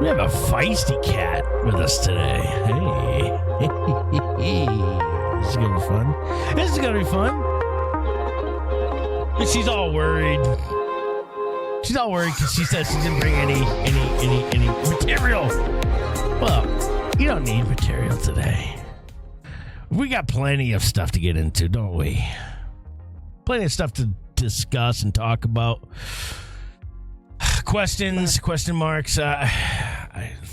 We have a feisty cat with us today. Hey. This is going to be fun. This is going to be fun. And she's all worried. She's all worried because she says she didn't bring any material. Well, you don't need material today. We got plenty of stuff to get into, don't we? Plenty of stuff to discuss and talk about. Questions, question marks, things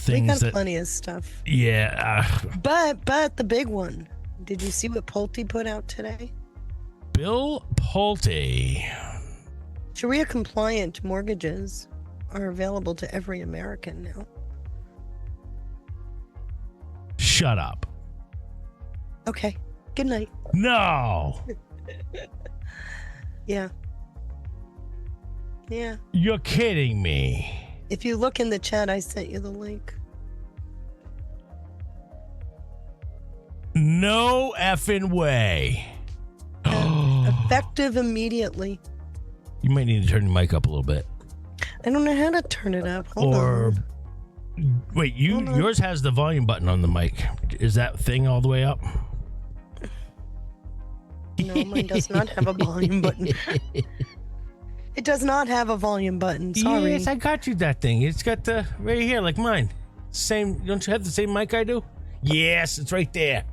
we got that, plenty of stuff. Yeah. But the big one. Did you see what Pulte put out today? Bill Pulte. Sharia compliant mortgages are available to every American now. Shut up. Okay. Good night. No. Yeah. Yeah. You're kidding me. If you look in the chat, I sent you the link. No effing way. Effective immediately. You might need to turn your mic up a little bit. I don't know how to turn it up. Hold on. Wait, yours has the volume button on the mic. Is that thing all the way up? No, mine does not have a volume button. It does not have a volume button. Sorry. Yes, I got you that thing. It's got the right here, like mine. Same. Don't you have the same mic I do? Yes, it's right there.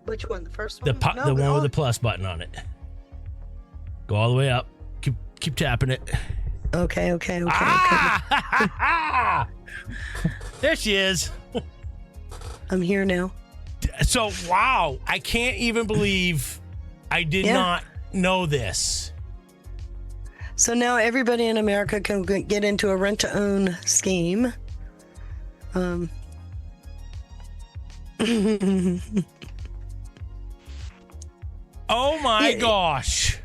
Which one? The first one? The one with the plus button on it. Go all the way up. Keep tapping it. Okay. There she is. I'm here now. So, wow. I can't even believe I did not know this. So now everybody in America can get into a rent-to-own scheme. Oh my gosh.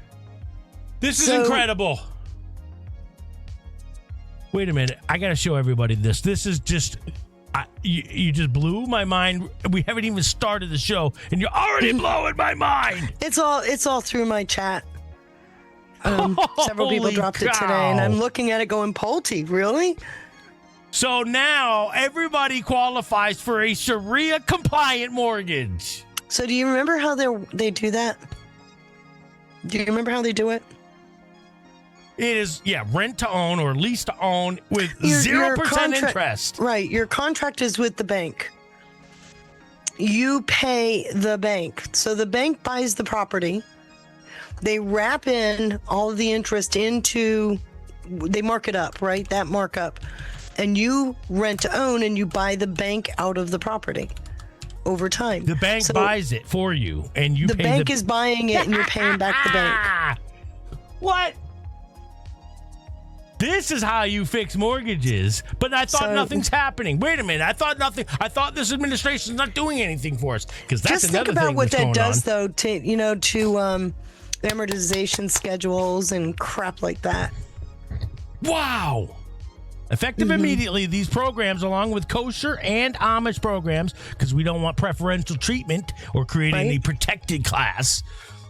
This is incredible. Wait a minute. I got to show everybody this. This is just... you just blew my mind. We haven't even started the show, and you're already blowing my mind. It's all through my chat. Several people dropped it today, and I'm looking at it going, Pulte, really? So now everybody qualifies for a Sharia-compliant mortgage. So do you remember how they do that? Do you remember how they do it? It is, rent to own or lease to own with 0% interest. Right. Your contract is with the bank. You pay the bank. So the bank buys the property. They wrap in all of the interest they mark it up, right? That markup. And you rent to own and you buy the bank out of the property over time. The bank buys it for you and you pay the bank is buying it and you're paying back the bank. What? This is how you fix mortgages, but I thought nothing's happening. Wait a minute. I thought this administration's not doing anything for us, because that's just another think about thing what that's that does, on. though, to amortization schedules and crap like that. Wow. Effective immediately, these programs, along with kosher and Amish programs, because we don't want preferential treatment or create any protected class,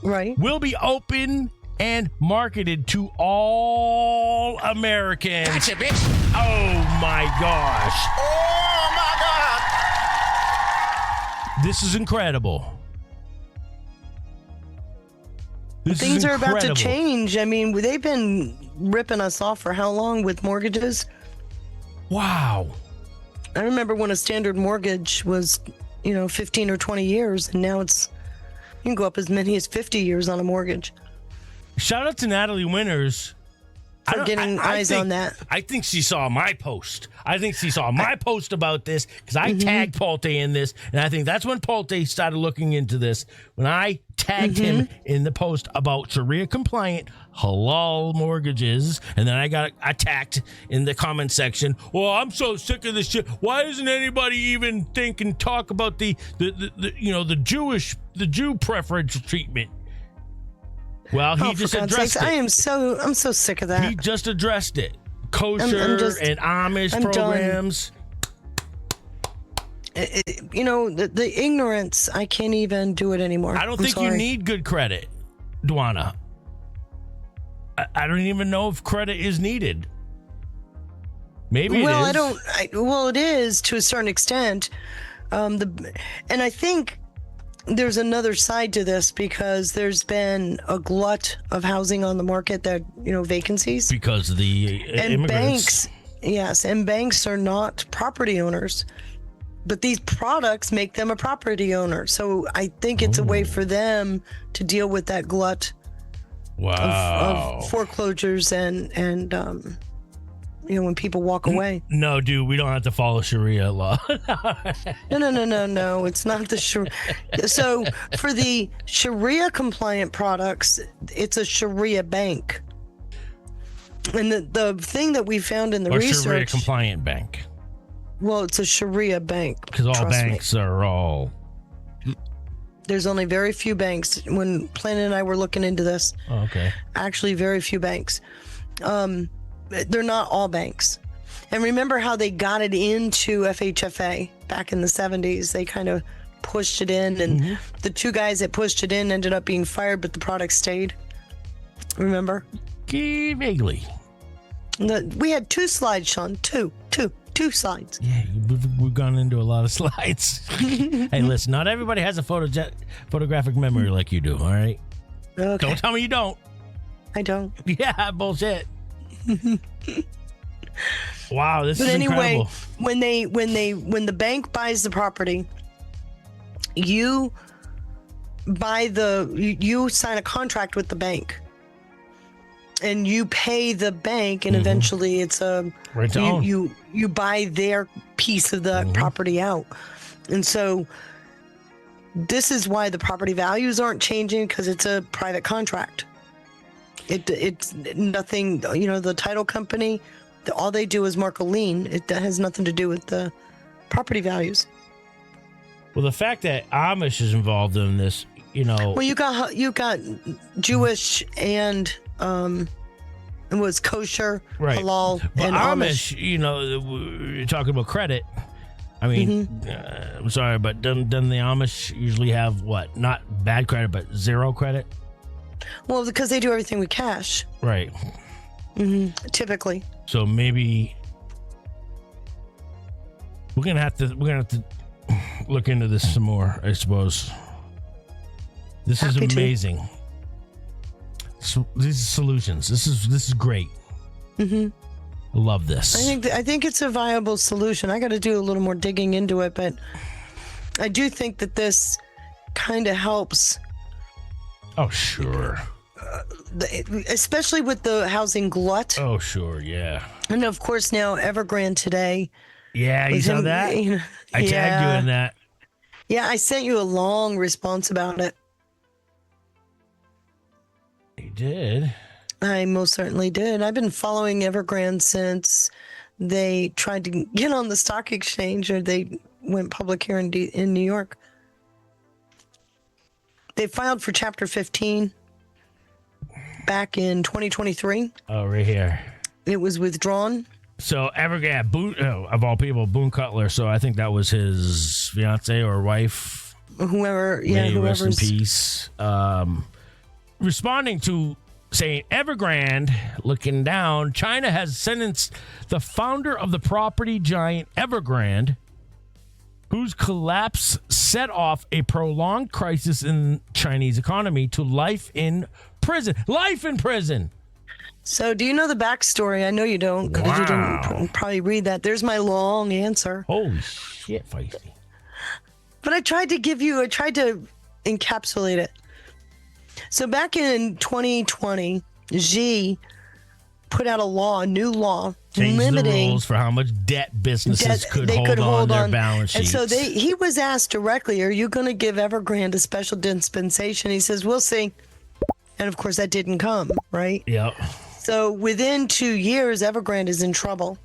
will be open and marketed to all Americans. Gotcha, bitch. Oh, my gosh. Oh, my God. This is incredible. Things are about to change. I mean, they've been ripping us off for how long with mortgages? Wow. I remember when a standard mortgage was, 15 or 20 years, and now you can go up as many as 50 years on a mortgage. Shout out to Natalie Winters for getting eyes on that. I think she saw my post. I think she saw my post about this, because I tagged Pulte in this, and I think that's when Pulte started looking into this, when I tagged him in the post about Sharia-compliant halal mortgages, and then I got attacked in the comment section. Well, I'm so sick of this shit. Why doesn't anybody even think and talk about the Jew preferential treatment? Well, he just addressed it. I'm so sick of that. He just addressed it. Kosher and Amish programs. The ignorance, I can't even do it anymore. I don't think you need good credit, Dwana. I don't even know if credit is needed. Maybe it Well, is. well, it is to a certain extent. And I think there's another side to this because there's been a glut of housing on the market that, vacancies. Because of the And immigrants. banks, yes, and banks are not property owners. But these products make them a property owner. So I think it's a way for them to deal with that glut Wow. of foreclosures and when people walk away. No, dude, we don't have to follow Sharia law. No. It's not the Sharia. So for the Sharia compliant products, it's a Sharia bank. And the thing that we found in the or research, Sharia compliant bank. well, it's a Sharia bank. Because all trust me. banks are all. There's only very few banks. When Planet and I were looking into this, Oh, okay. actually very few banks. They're not all banks. And remember how they got it into FHFA back in the 70s? They kind of pushed it in, and the two guys that pushed it in ended up being fired, but the product stayed. Remember? Vaguely. We had 2 slides, Sean. Two slides. Yeah, we've gone into a lot of slides. Hey, listen, not everybody has a photographic memory like you do, all right? Okay. Don't tell me you don't. I don't. Yeah, bullshit. Wow, this But is anyway, incredible. when the bank buys the property, you sign a contract with the bank, and you pay the bank, and eventually it's Rent to own. you buy their piece of the property out, and so this is why the property values aren't changing, because it's a private contract. It's nothing, the title company, all they do is mark a lien. That has nothing to do with the property values. Well, the fact that Amish is involved in this, Well, you got Jewish and it was kosher, right. halal, But and Amish. we're talking about credit. I mean, I'm sorry, but doesn't the Amish usually have what? Not bad credit, but zero credit? Well, because they do everything with cash, Right. typically. So maybe we're gonna have to look into this some more, I suppose. This Happy is to. amazing. So these are solutions. This is great. I love this. I think it's a viable solution. I got to do a little more digging into it, but I do think that this kind of helps, Oh sure. especially with the housing glut. Oh sure. Yeah. And of course, now Evergrande today. Yeah. You with saw him, that? I tagged you in that. Yeah, I sent you a long response about it. You did. I most certainly did. I've been following Evergrande since they tried to get on the stock exchange, or they went public here in New York. They filed for Chapter 15 back in 2023. Oh, right here. It was withdrawn. So Evergrande, Boone, of all people, Boone Cutler. So I think that was his fiance or wife. Whoever, May rest in whoever's. peace. Responding to saying Evergrande, looking down, China has sentenced the founder of the property giant Evergrande, whose collapse set off a prolonged crisis in Chinese economy, to life in prison. Life in prison. So, do you know the backstory? I know you don't, because you Wow. didn't probably read that. There's my long answer. Holy shit, Feisty. But I tried to encapsulate it. So back in 2020, Xi put out a new law, Change the limiting rules for how much debt businesses could they hold on their on. balance And sheets. so he was asked directly, "Are you going to give Evergrande a special dispensation?" He says, "We'll see." And of course, that didn't come, right? Yep. So within 2 years, Evergrande is in trouble.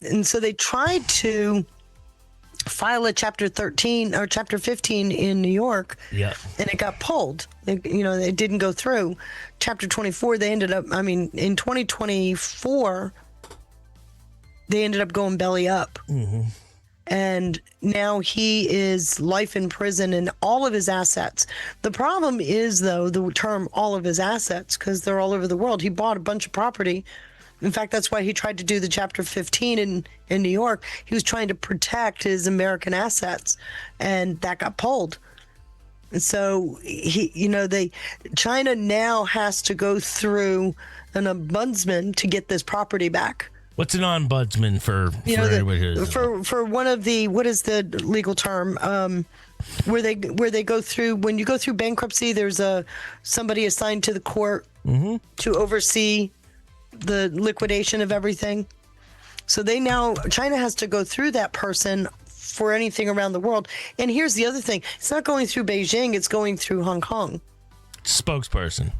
And so they tried to file a Chapter 13 or Chapter 15 in New York, Yep. and it got pulled. It didn't go through. Chapter 24, in 2024, they ended up going belly up. And now he is life in prison and all of his assets. The problem is, though, the term all of his assets, because they're all over the world. He bought a bunch of property In fact, that's why he tried to do the Chapter 15 in New York. He was trying to protect his American assets, and that got pulled. And so China now has to go through an ombudsman to get this property back. What's an ombudsman for for one of the, what is the legal term? Where they go through, when you go through bankruptcy, there's somebody assigned to the court to oversee the liquidation of everything. So China has to go through that person for anything around the world. And here's the other thing. It's not going through Beijing, it's going through Hong Kong. Spokesperson.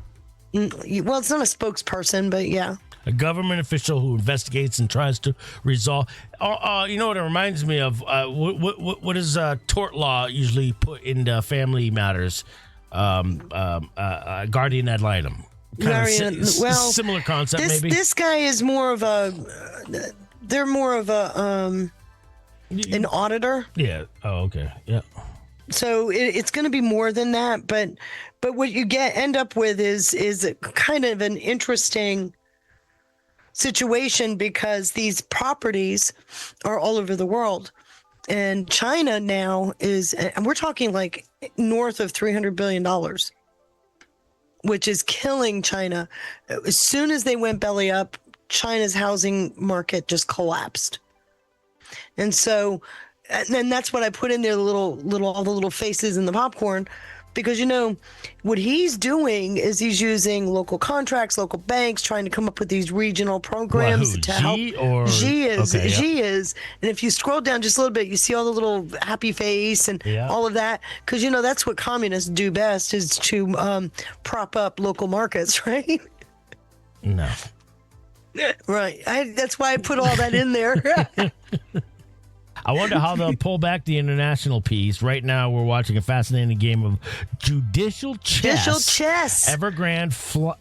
Well, it's not a spokesperson, but yeah. A government official who investigates and tries to resolve. You know what it reminds me of? What is tort law usually put into family matters? Guardian ad litem. Similar concept, maybe. This guy is more of they're more of an auditor. Yeah. Oh, okay. Yeah. So it's going to be more than that, but what you end up with is a kind of an interesting situation, because these properties are all over the world, and China now and we're talking like north of $300 billion, which is killing China. As soon as they went belly up, China's housing market just collapsed. And so, and that's what I put in there, all the little faces in the popcorn, because what he's doing is he's using local contracts, local banks, trying to come up with these regional programs to help. Xi is. And if you scroll down just a little bit, you see all the little happy face and all of that, because that's what communists do best, is to prop up local markets, right? No. Right. That's why I put all that in there. I wonder how they'll pull back the international piece. Right now, we're watching a fascinating game of judicial chess. Evergrande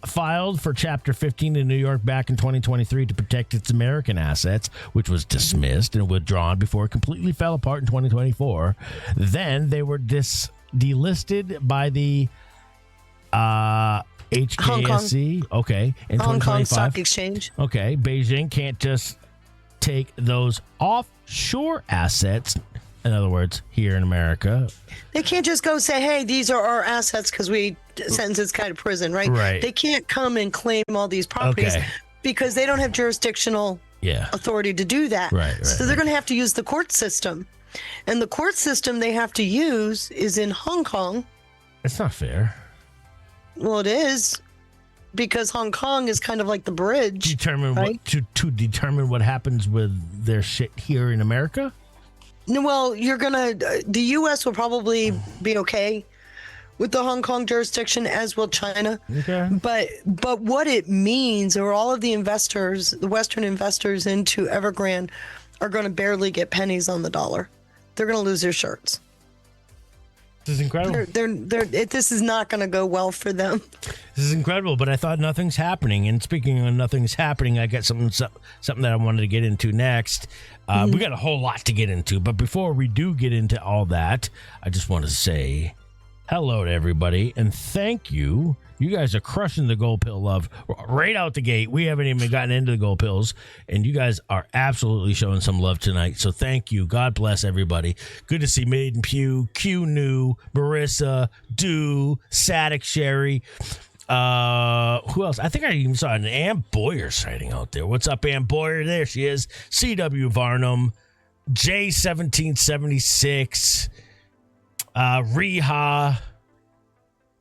filed for Chapter 15 in New York back in 2023 to protect its American assets, which was dismissed and withdrawn before it completely fell apart in 2024. Then they were delisted by the HKSC. Okay, in Hong 2025. Kong Stock Exchange. Okay, Beijing can't just take those offshore assets, in other words, here in America. They can't just go say, hey, these are our assets because we sentence this guy to prison, right? Right. They can't come and claim all these properties because they don't have jurisdictional authority to do that. Right. So they're going to have to use the court system. And the court system they have to use is in Hong Kong. It's not fair. Well, it is. Because Hong Kong is kind of like the bridge. To determine what happens with their shit here in America? Well, the U.S. will probably be okay with the Hong Kong jurisdiction, as will China. Okay. But what it means, or all of the investors, the Western investors into Evergrande, are going to barely get pennies on the dollar. They're going to lose their shirts. This is incredible. This is not going to go well for them. This is incredible, but I thought nothing's happening. And speaking of nothing's happening, I got something that I wanted to get into next. We got a whole lot to get into, but before we do get into all that, I just want to say hello to everybody and thank you. You guys are crushing the gold pill love right out the gate. We haven't even gotten into the gold pills, and you guys are absolutely showing some love tonight. So thank you. God bless everybody. Good to see Maiden Pew, Q New, Marissa, Do, Sadek Sherry. Who else? I think I even saw an Ann Boyer sighting out there. What's up, Ann Boyer? There she is. CW Varnum, J1776, Reha,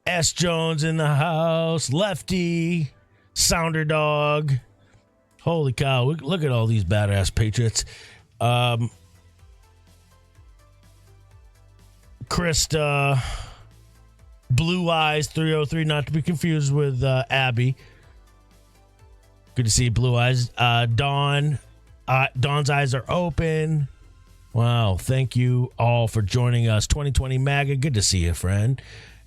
S. Jones in the house, Lefty, Sounder Dog. Holy cow, look at all these badass Patriots. Krista, Blue Eyes 303, not to be confused with Abby. Good to see Blue Eyes. Dawn, Dawn's eyes are open. Wow, thank you all for joining us. 2020 MAGA, good to see you, friend.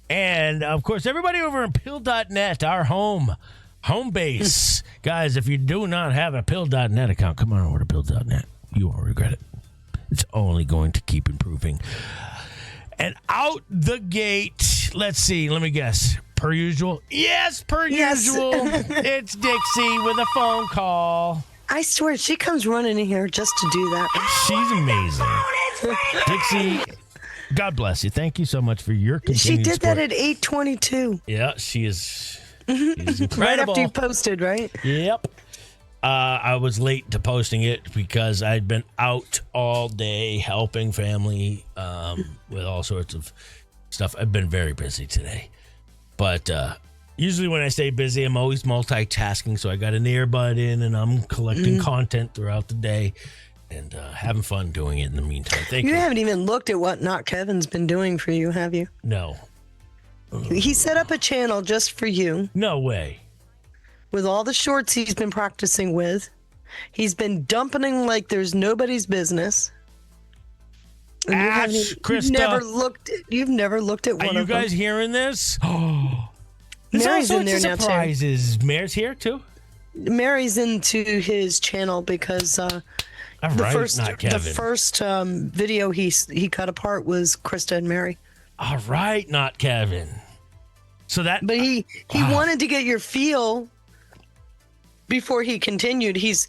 And, of course, everybody over at pill.net, our home base. Guys, if you do not have a pill.net account, come on over to pill.net. You won't regret it. It's only going to keep improving. And out the gate, let's see, let me guess. Per usual? Yes, per Yes. usual. It's Dixie with a phone call. I swear, she comes running in here just to do that. She's amazing. Dixie, God bless you. Thank you so much for your continued She did support. that at 8:22. Yeah, she's incredible. Right after you posted, right? Yep. I was late to posting it because I'd been out all day helping family with all sorts of stuff. I've been very busy today. But usually when I stay busy, I'm always multitasking. So I got an earbud in and I'm collecting content throughout the day and having fun doing it in the meantime. Thank you. You haven't even looked at what Not Kevin's been doing for you, have you? No. He set up a channel just for you No way. with all the shorts he's been practicing with. He's been dumping like there's nobody's business. And Krista. You've never looked at one Are you of them. guys hearing this? There's all Mary's in sorts there of now, too. surprises. Mary's here too? Mary's into his channel because All the right, first not Kevin. the first video he cut apart was Krista and Mary. All right, not Kevin. So that But he wanted to get your feel before he continued. He's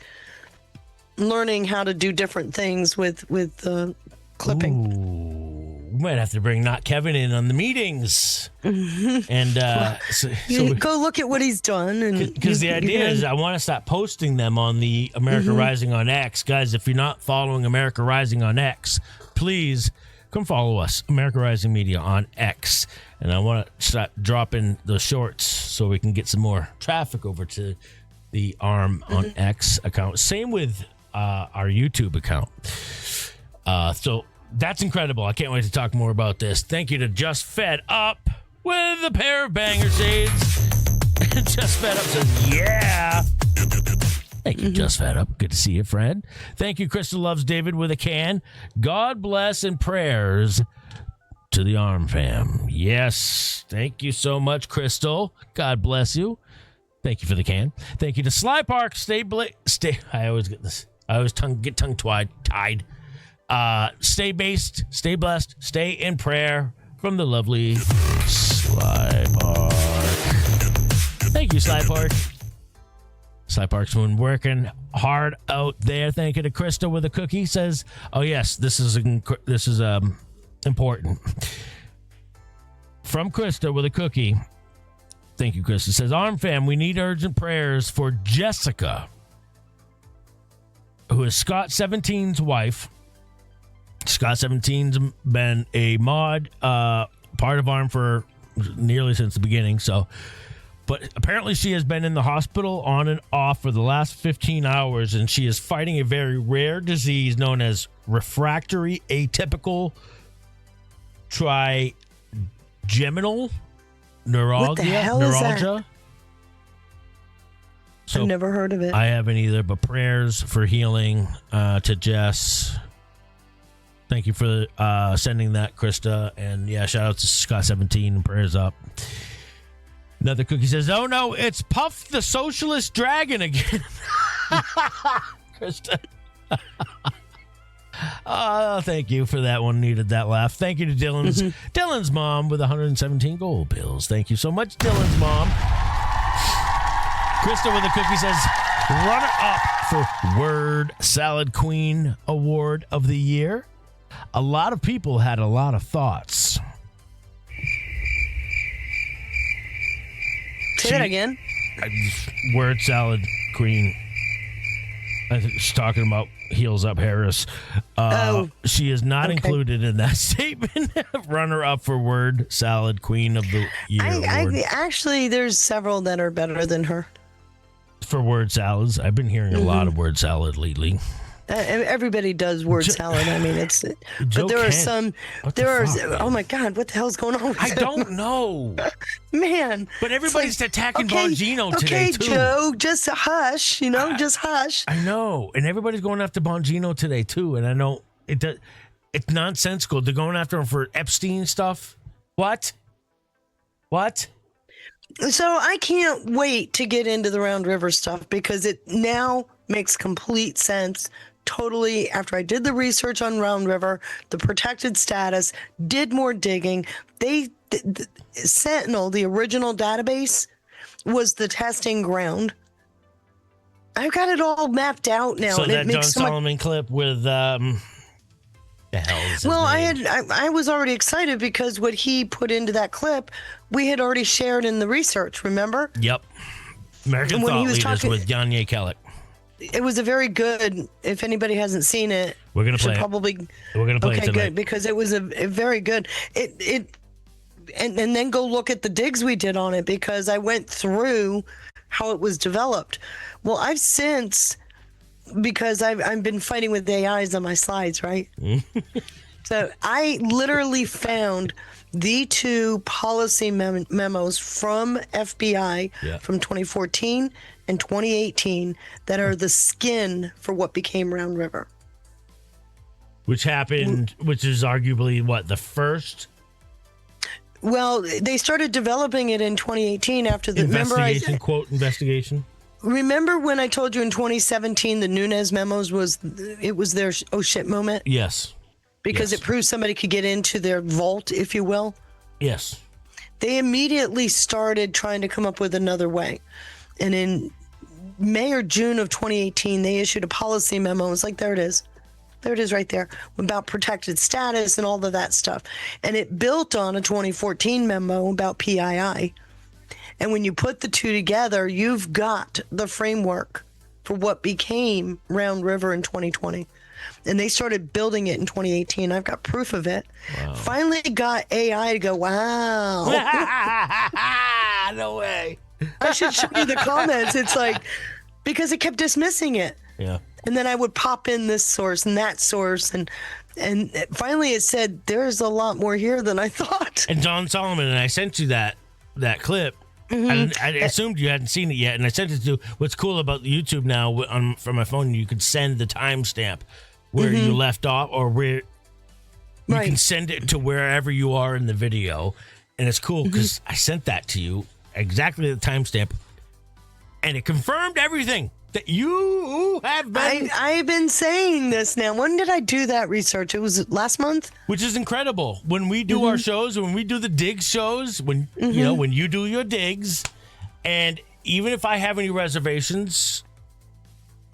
learning how to do different things with clipping. Ooh, we might have to bring not Kevin in on the meetings. And Go look at what he's done, and because the idea is I want to stop posting them on the America Rising on X. Guys, if you're not following America Rising on X, please come follow us, America Rising Media on X. And I want to start dropping the shorts so we can get some more traffic over to the ARM on X account. Same with our YouTube account. So that's incredible. I can't wait to talk more about this. Thank you to Just Fed Up with a pair of banger shades. Just Fed Up says, yeah. Thank you, Just Fed Up. Good to see you, friend. Thank you, Crystal Loves David with a can. God bless and prayers to the ARM fam. Yes. Thank you so much, Crystal. God bless you. Thank you for the can. Thank you to Sly Park. Stay. I always get this. I always get tongue tied. Stay based. Stay blessed. Stay in prayer from the lovely Sly Park. Thank you, Sly Park. Sly Park's been working hard out there. Thank you to Krista with a cookie. Says, "Oh yes, this is important." From Krista with a cookie. Thank you, Krista. Says, "Arm fam, we need urgent prayers for Jessica, who is Scott 17's wife. Scott 17's been a mod, part of ARM for nearly since the beginning. But apparently she has been in the hospital on and off for the last 15 hours, and she is fighting a very rare disease known as refractory atypical trigeminal neuralgia. What the hell is that? neuralgia. So I've never heard of it. I haven't either, but prayers for healing to Jess. Thank you for sending that, Krista. And yeah, shout out to Scott 17 and prayers up. Another cookie says, "Oh no, it's Puff the Socialist Dragon again." Krista. Thank you for that one. Needed that laugh. Thank you to Dylan's mom with 117 gold bills. Thank you so much, Dylan's mom. Krista with a cookie says, "Runner up for Word Salad Queen Award of the Year. A lot of people had a lot of thoughts." Say that again. Word Salad Queen. I think she's talking about Heels Up Harris. She is not included in that statement. Runner up for Word Salad Queen of the Year award. Actually, there's several that are better than her. For word salads. I've been hearing a lot of word salad lately. Everybody does word salad. I mean, it's. Joe But there are Kent. some. What the There are. fuck? Oh my God! What the hell's going on? With I him? don't know. Man. But everybody's attacking okay, Bongino today, okay, too. Joe, just hush. Just hush. I know. And everybody's going after Bongino today, too. And I know it's nonsensical. They're going after him for Epstein stuff. What? So I can't wait to get into the Round River stuff because it now makes complete sense totally, after I did the research on Round River, the protected status, did more digging. Sentinel, the original database, was the testing ground. I've got it all mapped out now. So and that it John makes so much. Solomon clip with the hell is his Well, name? I was already excited because what he put into that clip, we had already shared in the research. Remember? Yep. American When he Thought was Leaders talking- with Yanye Kellett. It was a very good. If anybody hasn't seen it, We're gonna should play it. probably. We're gonna play it Okay, tonight. good, because it was a very good. And then go look at the digs we did on it, because I went through how it was developed. Well, I've since, because I've been fighting with AIs on my slides, right? So I literally found the two policy memos from FBI Yeah. from 2014 and 2018 that are the skin for what became Round River. Which happened, which is arguably what, the first Well, they started developing it in 2018 after the investigation, quote investigation. Remember when I told you in 2017 the Nunes memos was their oh shit moment, Yes. because Yes. it proved somebody could get into their vault, if you will. Yes. They immediately started trying to come up with another way. And in May or June of 2018, they issued a policy memo. It was like, there it is. There it is right there, about protected status and all of that stuff. And it built on a 2014 memo about PII. And when you put the two together, you've got the framework for what became Round River in 2020. And they started building it in 2018. I've got proof of it. Wow. Finally got AI to go, wow. No way. I should show you the comments. It's like, because it kept dismissing it. Yeah. And then I would pop in this source and that source. And finally it said, there's a lot more here than I thought. And John Solomon, and I sent you that clip. I assumed you hadn't seen it yet, and I sent it to. What's cool about YouTube now from my phone, you can send the timestamp where you left off, or where you Right. can send it to wherever you are in the video, and it's cool because I sent that to you exactly the timestamp, and it confirmed everything that you have been, I've been saying this now. When did I do that research? It was last month. which is incredible. When we do our shows, when we do the digs shows, when you know, when you do your digs, and even if I have any reservations,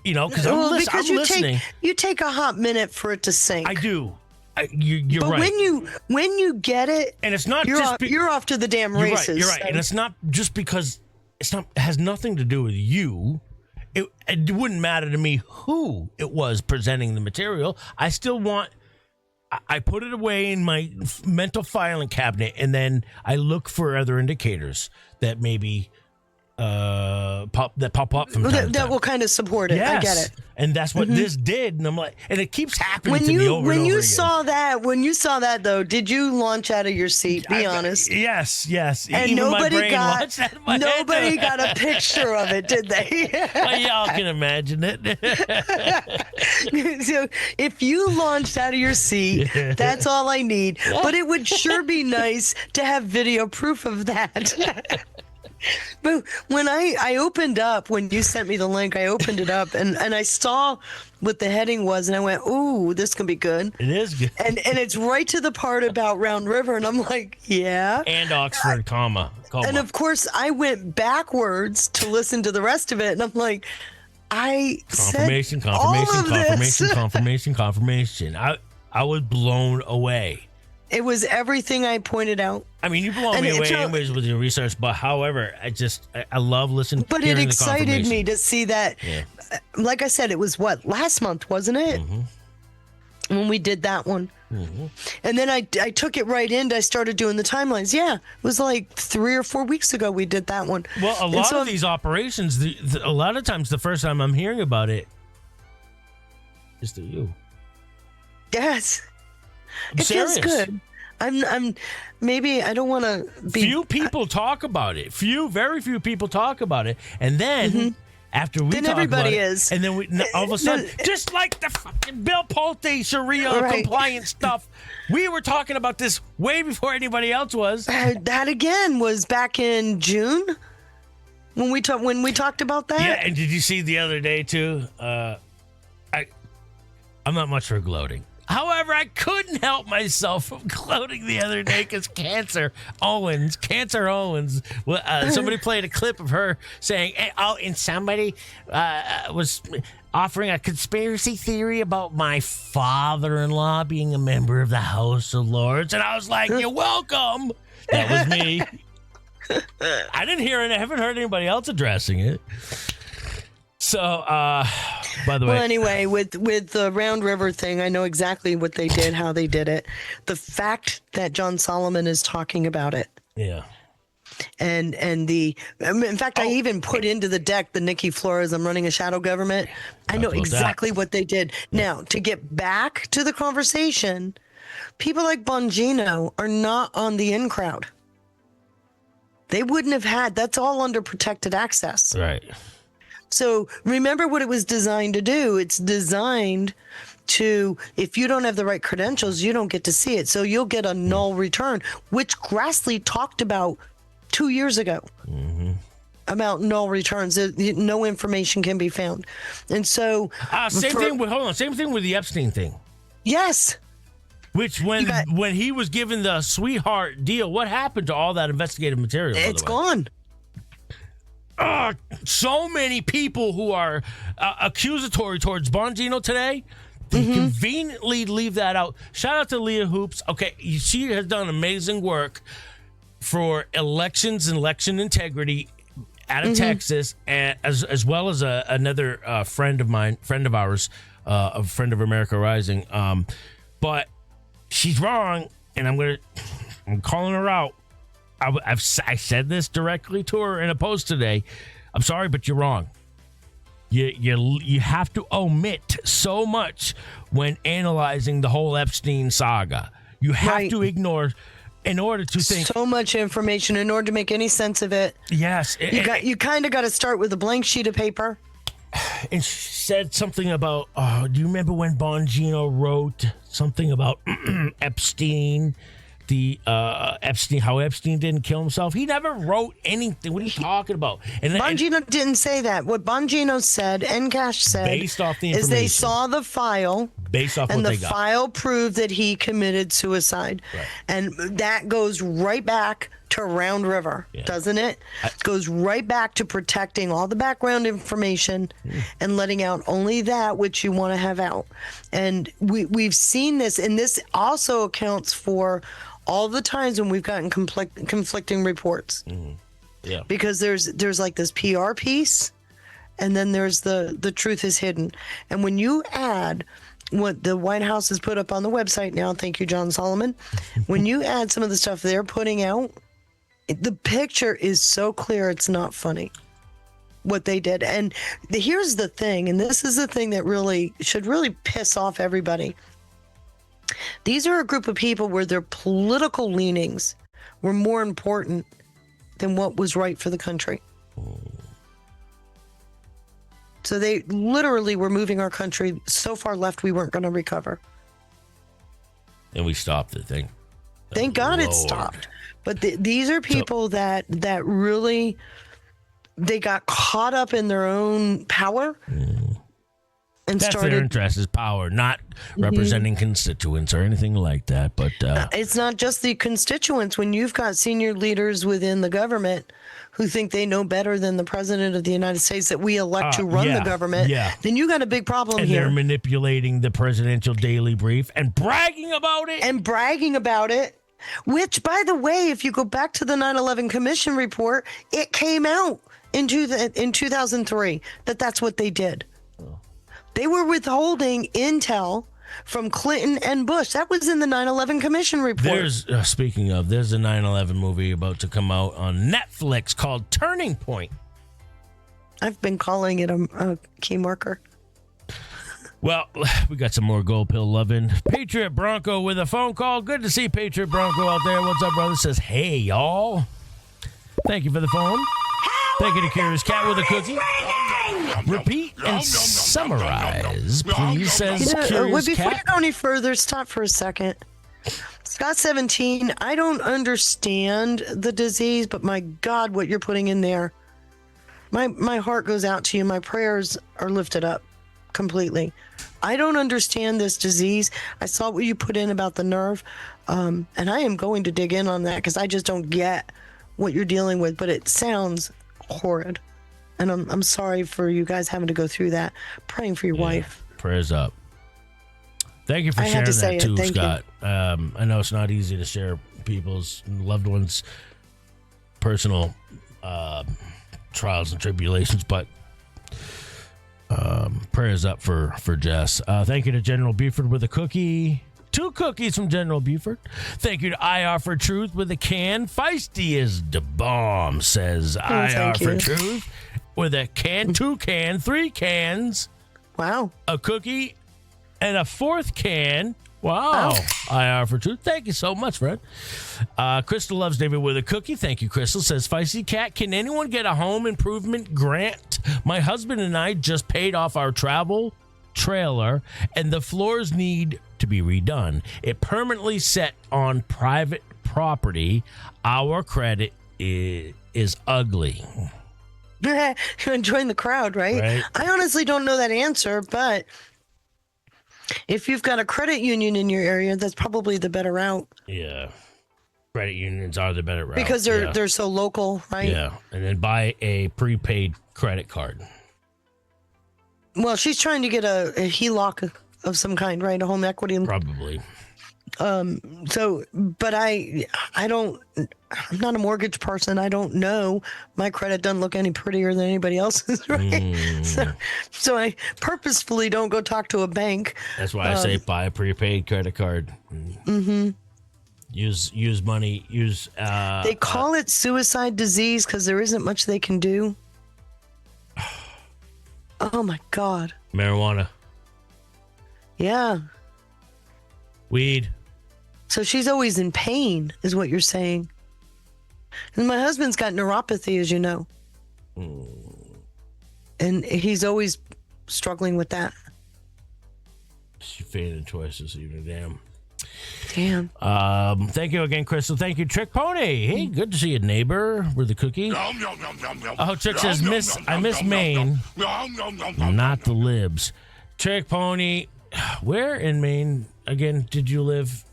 you know, because I'm listening. You take a hot minute for it to sink. I do. You're but right. when you get it, And it's not you're just off, you're off to the damn you're races. right. You're right. so- And it's not just because it has nothing to do with you. It wouldn't matter to me who it was presenting the material. I still want. I put it away in my mental filing cabinet, and then I look for other indicators that maybe pop up from time to that time. will kind of support it. I get it. And that's what this did. And I'm like, and it keeps happening When to me over when and over you again. when you saw that though, did you launch out of your seat? Be honest. Yes. And Even my nobody brain got launched out of my head. nobody got a picture of it, did they? Well, y'all can imagine it. So if you launched out of your seat, that's all I need. But it would sure be nice to have video proof of that. But when I opened up, when you sent me the link, I opened it up and I saw what the heading was, and I went, ooh, this can be good. It is good. And it's right to the part about Round River, and I'm like, yeah. And Oxford, comma. And of course, I went backwards to listen to the rest of it, and I'm like, confirmation. I was blown away. It was everything I pointed out. I mean, you blow And me it's away not- anyways with your research, but however, I love listening. But it hearing the excited confirmation. me to see that. Yeah. Like I said, it was last month, wasn't it? When we did that one. And then I took it right in. I started doing the timelines. Yeah, it was like 3 or 4 weeks ago we did that one. Well, a lot of these operations, a lot of times, the first time I'm hearing about it is through you. Yes. I'm It feels serious. good. I'm maybe I don't want to be. Few people talk about it. Very few people talk about it, and then after we Then talk everybody about is. it, and then all of a sudden, just like the fucking Bill Pulte Sharia Right. compliance stuff, we were talking about this way before anybody else was. That again was back in June when we talked about that. Yeah, and did you see the other day too? I'm not much for gloating. However, I couldn't help myself from gloating the other day because Cancer Owens, somebody played a clip of her saying, and somebody was offering a conspiracy theory about my father-in-law being a member of the House of Lords. And I was like, you're welcome. That was me. I didn't hear it. I haven't heard anybody else addressing it. So, by the way. Well, anyway, with the Round River thing, I know exactly what they did, how they did it. The fact that John Solomon is talking about it. Yeah. And in fact, I even put into the deck the Nikki Flores, I'm running a shadow government. I know exactly what they did. Now, to get back to the conversation, people like Bongino are not on the in crowd. They wouldn't have had, that's all under protected access. Right. So remember what it was designed to do. It's designed to, if you don't have the right credentials, you don't get to see it. So you'll get a null return, which Grassley talked about 2 years ago. About null returns. No information can be found. And so same thing with the Epstein thing. Yes. Which when he was given the sweetheart deal, what happened to all that investigative material? It's gone. So many people who are accusatory towards Bongino today, they conveniently leave that out. Shout out to Leah Hoops. Okay, she has done amazing work for elections and election integrity out of Texas, and as well as another friend of ours, a friend of America Rising. But she's wrong, and I'm calling her out. I said this directly to her in a post today. I'm sorry, but you're wrong. You have to omit so much when analyzing the whole Epstein saga. You have to ignore in order to think. So much information in order to make any sense of it. Yes. You kind of got to start with a blank sheet of paper. And she said something about, do you remember when Bongino wrote something about Epstein? How Epstein didn't kill himself. He never wrote anything. What are you talking about? Bongino didn't say that. What Bongino said, Encash said, based off the information, is they saw the file, based off and what the they got. file proved that he committed suicide. Right. And that goes right back to Round River, doesn't it? It goes right back to protecting all the background information and letting out only that which you want to have out. And we've seen this, and this also accounts for all the times when we've gotten conflicting reports. Yeah. Because there's like this PR piece, and then there's the truth is hidden. And when you add what the White House has put up on the website now, thank you, John Solomon, when you add some of the stuff they're putting out, the picture is so clear it's not funny what they did. And here's the thing, and this is the thing that really should really piss off everybody. These are a group of people where their political leanings were more important than what was right for the country. So they literally were moving our country so far left we weren't going to recover. And we stopped the thing. Thank God it stopped. But these are people that really, they got caught up in their own power. And that's their interest is power, not representing constituents or anything like that. But it's not just the constituents. When you've got senior leaders within the government who think they know better than the president of the United States that we elect to run the government, then you got a big problem and here. They're manipulating the presidential daily brief and bragging about it. Which, by the way, if you go back to the 9/11 Commission report, it came out in 2003 that's what they did. They were withholding intel from Clinton and Bush. That was in the 9/11 Commission report. Speaking of, there's a 9/11 movie about to come out on Netflix called Turning Point. I've been calling it a key marker. Well, we got some more gold pill loving. Patriot Bronco with a phone call. Good to see Patriot Bronco out there. What's up, brother? Says, hey, y'all. Thank you for the phone. Thank you to Curious Cat with a cookie. Repeat and summarize, please, says Curious before Cat. you go any further, stop for a second. Scott 17, I don't understand the disease, but my God, what you're putting in there. My heart goes out to you. My prayers are lifted up. completely. I don't understand this disease. I saw what you put in about the nerve, and I am going to dig in on that because I just don't get what you're dealing with, but it sounds horrid. And I'm sorry for you guys having to go through that. Praying for your wife. Prayers up. Thank you for sharing that too, Scott. I know it's not easy to share people's loved ones' personal trials and tribulations, but prayers up for Jess. Thank you to General Buford with a cookie. 2 cookies from General Buford. Thank you to IR for Truth with a can. Feisty is the bomb, says IR for Truth with a can, 2 can, 3 cans. Wow. A cookie and a 4th can. Wow. IR for Truth. Thank you so much, friend. Crystal loves David with a cookie. Thank you, Crystal. Says, Feisty Cat, can anyone get a home improvement grant? My husband and I just paid off our travel trailer, and the floors need to be redone. It permanently set on private property. Our credit is ugly. You're enjoying the crowd, right? I honestly don't know that answer, but if you've got a credit union in your area, that's probably the better route. Yeah. Credit unions are the better route. Because they're so local, right? Yeah. And then buy a prepaid credit card. Well, she's trying to get a HELOC of some kind, right? A home equity. Probably. But I'm not a mortgage person. I don't know. My credit doesn't look any prettier than anybody else's, right? So I purposefully don't go talk to a bank. That's why I say buy a prepaid credit card. Mm-hmm. Use money. They call it suicide disease because there isn't much they can do. Oh my God. Marijuana. Yeah. Weed. So she's always in pain, is what you're saying. And my husband's got neuropathy, as you know. And he's always struggling with that. She fainted twice this evening. Damn. Thank you again, Crystal. Thank you, Trick Pony. Hey, good to see you, neighbor, with the cookie. Oh, Trick says, I miss Maine, not the libs. Trick Pony, where in Maine, again, did you live?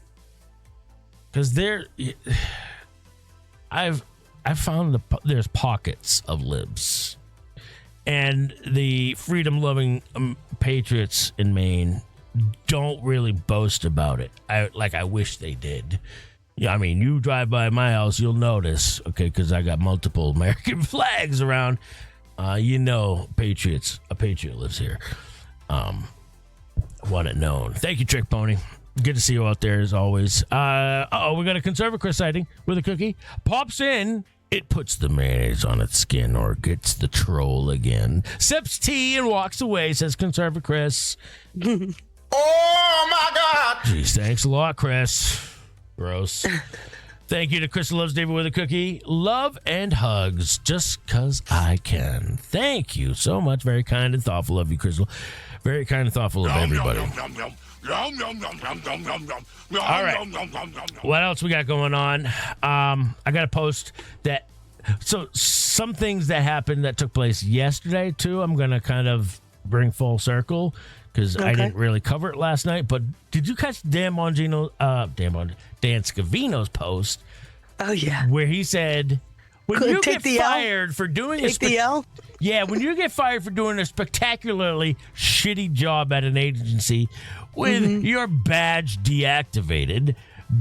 Because I've found there's pockets of libs. And the freedom-loving patriots in Maine don't really boast about it. I wish they did. Yeah, I mean, you drive by my house, you'll notice, okay, because I got multiple American flags around. A patriot lives here. Want it known. Thank you, Trick Pony. Good to see you out there as always. We got a conservative sighting with a cookie. Pops in. It puts the mayonnaise on its skin or gets the troll again. Sips tea and walks away, says Conservative Chris. Oh, my God. Jeez, thanks a lot, Chris. Gross. Thank you to Crystal Loves David with a cookie. Love and hugs, just because I can. Thank you so much. Very kind and thoughtful of you, Crystal. Very kind and thoughtful of everybody. All right. What else we got going on? I got a post that... So some things that happened that took place yesterday, too, I'm going to kind of bring full circle because I didn't really cover it last night. But did you catch Dan Scavino's post? Oh, yeah. Where he said... When you get fired for doing when you get fired for doing a spectacularly shitty job at an agency with your badge deactivated,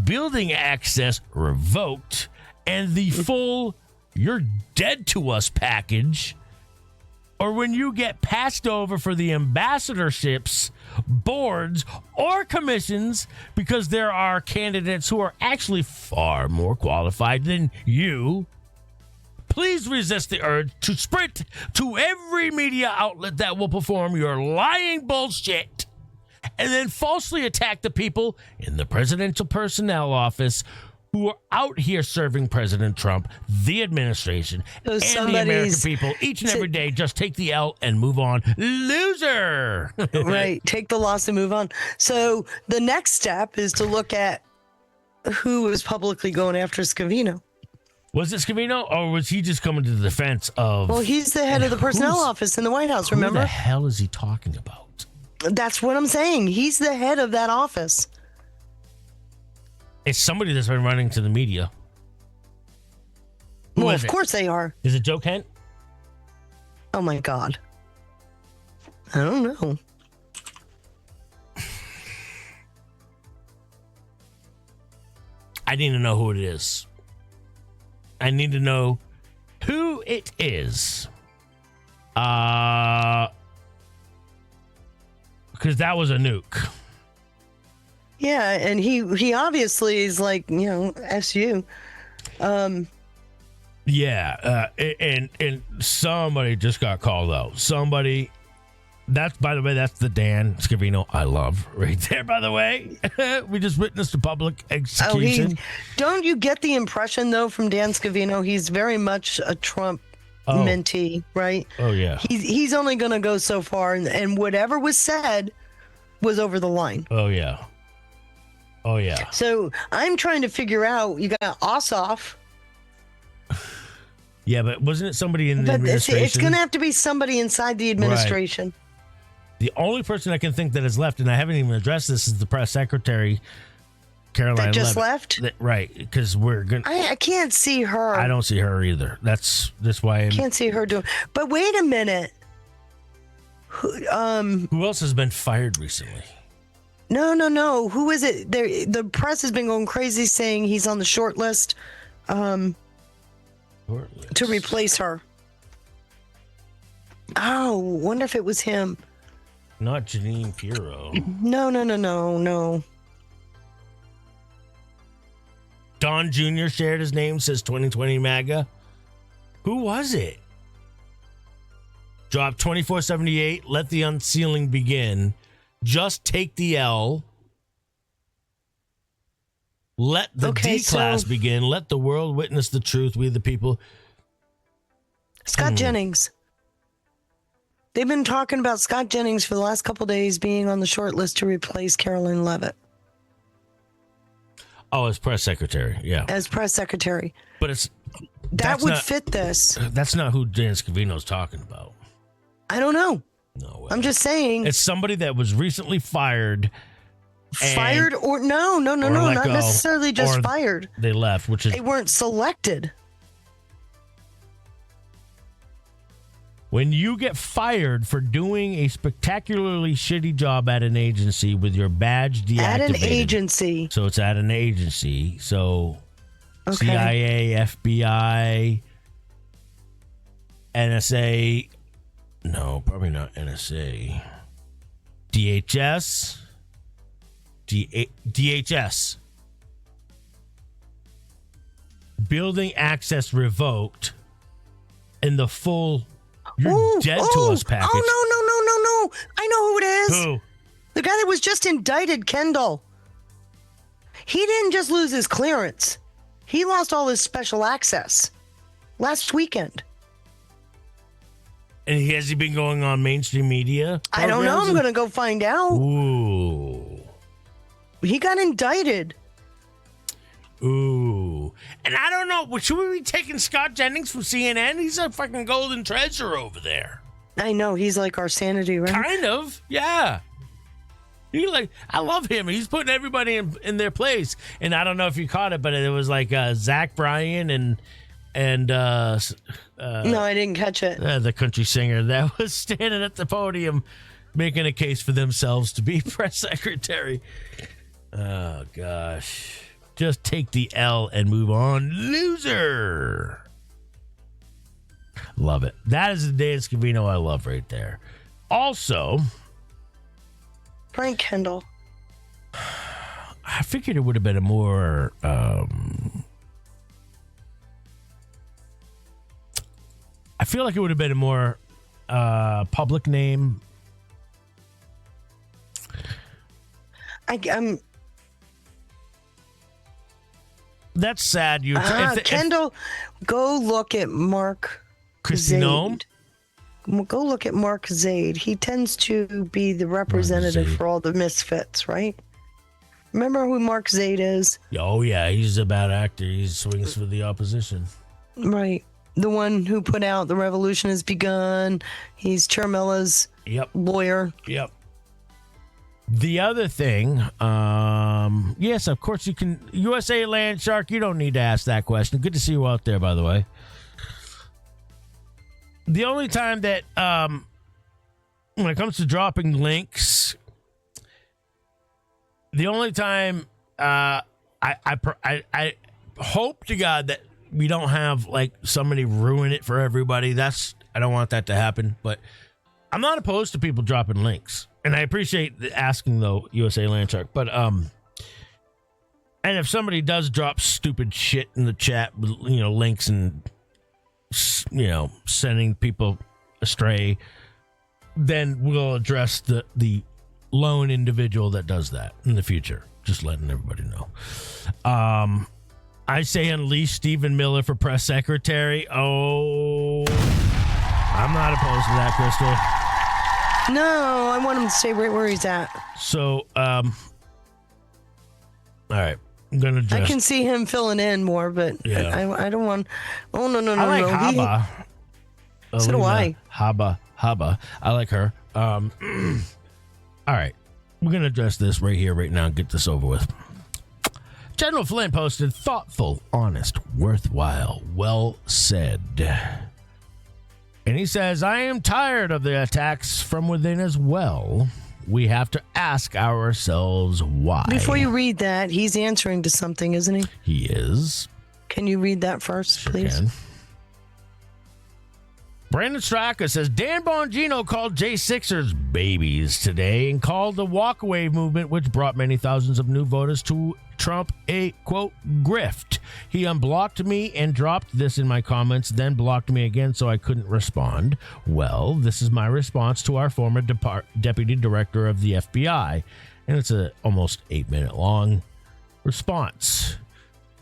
building access revoked, and the full "you're dead to us" package, or when you get passed over for the ambassadorships, boards, or commissions because there are candidates who are actually far more qualified than you, please resist the urge to sprint to every media outlet that will perform your lying bullshit and then falsely attack the people in the presidential personnel office who are out here serving President Trump, the administration, and the American people each and every day. Just take the L and move on. Loser! Right. Take the loss and move on. So the next step is to look at who was publicly going after Scavino. Was it Scavino, or was he just coming to the defense of... Well, he's the head of the personnel office in the White House, remember? Who the hell is he talking about? That's what I'm saying. He's the head of that office. It's somebody that's been running to the media. Who Well, is of it? course they are. Is it Joe Kent? Oh my God. I don't know. I need to know who it is. I need to know who it is. Because that was a nuke. Yeah, and he obviously is like, SU. Yeah, and somebody just got called out. Somebody. That's, by the way, that's the Dan Scavino I love right there, by the way. We just witnessed a public execution. Don't you get the impression, though, from Dan Scavino, he's very much a Trump mentee, right? Oh, yeah. He's only going to go so far, and whatever was said was over the line. Oh, yeah. Oh, yeah. So I'm trying to figure out, you got Ossoff. Yeah, but wasn't it somebody in the But administration? it's going to have to be somebody inside the administration. Right. The only person I can think that has left, and I haven't even addressed this, is the press secretary, Caroline That just Leavitt. left? Right, because we're going to... I can't see her. I don't see her either. That's why I'm... Can't see her doing... But wait a minute. Who else has been fired recently? No. Who is it? The press has been going crazy saying he's on the short list to replace her. Oh, wonder if it was him. Not Janine Pirro. No. Don Jr. shared his name, says 2020 MAGA. Who was it? Drop 2478. Let the unsealing begin. Just take the L. Let the D-class begin. Let the world witness the truth. We the people. Scott Jennings. They've been talking about Scott Jennings for the last couple of days being on the short list to replace Caroline Leavitt. Oh, as press secretary, yeah. As press secretary. But that would fit this. That's not who Dan Scavino's talking about. I don't know. No way. I'm just saying. It's somebody that was recently fired. Fired or no, not necessarily just fired. They left, which is... They weren't selected. When you get fired for doing a spectacularly shitty job at an agency with your badge deactivated. At an agency. So it's at an agency. So Okay. CIA, FBI, NSA. No, probably not NSA. DHS. DHS. Building access revoked in the full... You're dead to us package. Oh, no. I know who it is. Who? The guy that was just indicted, Kendall. He didn't just lose his clearance. He lost all his special access last weekend. And has he been going on mainstream media? I don't know. I'm going to go find out. Ooh. He got indicted. Ooh. And I don't know. Should we be taking Scott Jennings from CNN? He's a fucking golden treasure over there. I know. He's like our sanity, right? Kind of. Yeah. I love him. He's putting everybody in their place. And I don't know if you caught it, but it was like Zach Bryan and no, I didn't catch it. The country singer that was standing at the podium making a case for themselves to be press secretary. Oh, gosh. Just take the L and move on. Loser. Love it. That is the Dan Scavino I love right there. Also, Frank Kendall. I figured it would have been a more I feel like it would have been a more public name. I'm That's sad. Kendall, go look at Mark Christy Zaid. Go look at Mark Zaid. He tends to be the representative for all the misfits, right? Remember who Mark Zaid is? Oh, yeah. He's a bad actor. He swings for the opposition. Right. The one who put out The Revolution Has Begun. He's Charmella's lawyer. Yep. The other thing, yes, of course you can. USA Land Shark, you don't need to ask that question. Good to see you out there, by the way. The only time that, when it comes to dropping links, the only time I hope to God that we don't have like somebody ruin it for everybody. I don't want that to happen, but I'm not opposed to people dropping links. And I appreciate the asking though, USA Land Shark. But and if somebody does drop stupid shit in the chat with links and sending people astray, then we'll address the lone individual that does that in the future. Just letting everybody know. I say unleash Stephen Miller for press secretary. Oh, I'm not opposed to that, Crystal. No, I want him to stay right where he's at. So, all right. I'm going to address. I can see him filling in more, but yeah. I don't want. Oh, no. I like Haba. So do I. Haba. I like her. All right. We're going to address this right here, right now, and get this over with. General Flynn posted, thoughtful, honest, worthwhile, well said. And he says, I am tired of the attacks from within as well. We have to ask ourselves why. Before you read that, he's answering to something, isn't he? He is. Can you read that first, please? Can. Brandon Straka says, Dan Bongino called J6ers babies today and called the walkaway movement, which brought many thousands of new voters to Trump, a, quote, grift. He unblocked me and dropped this in my comments, then blocked me again so I couldn't respond. Well, this is my response to our former deputy director of the FBI. And it's a almost 8-minute long response.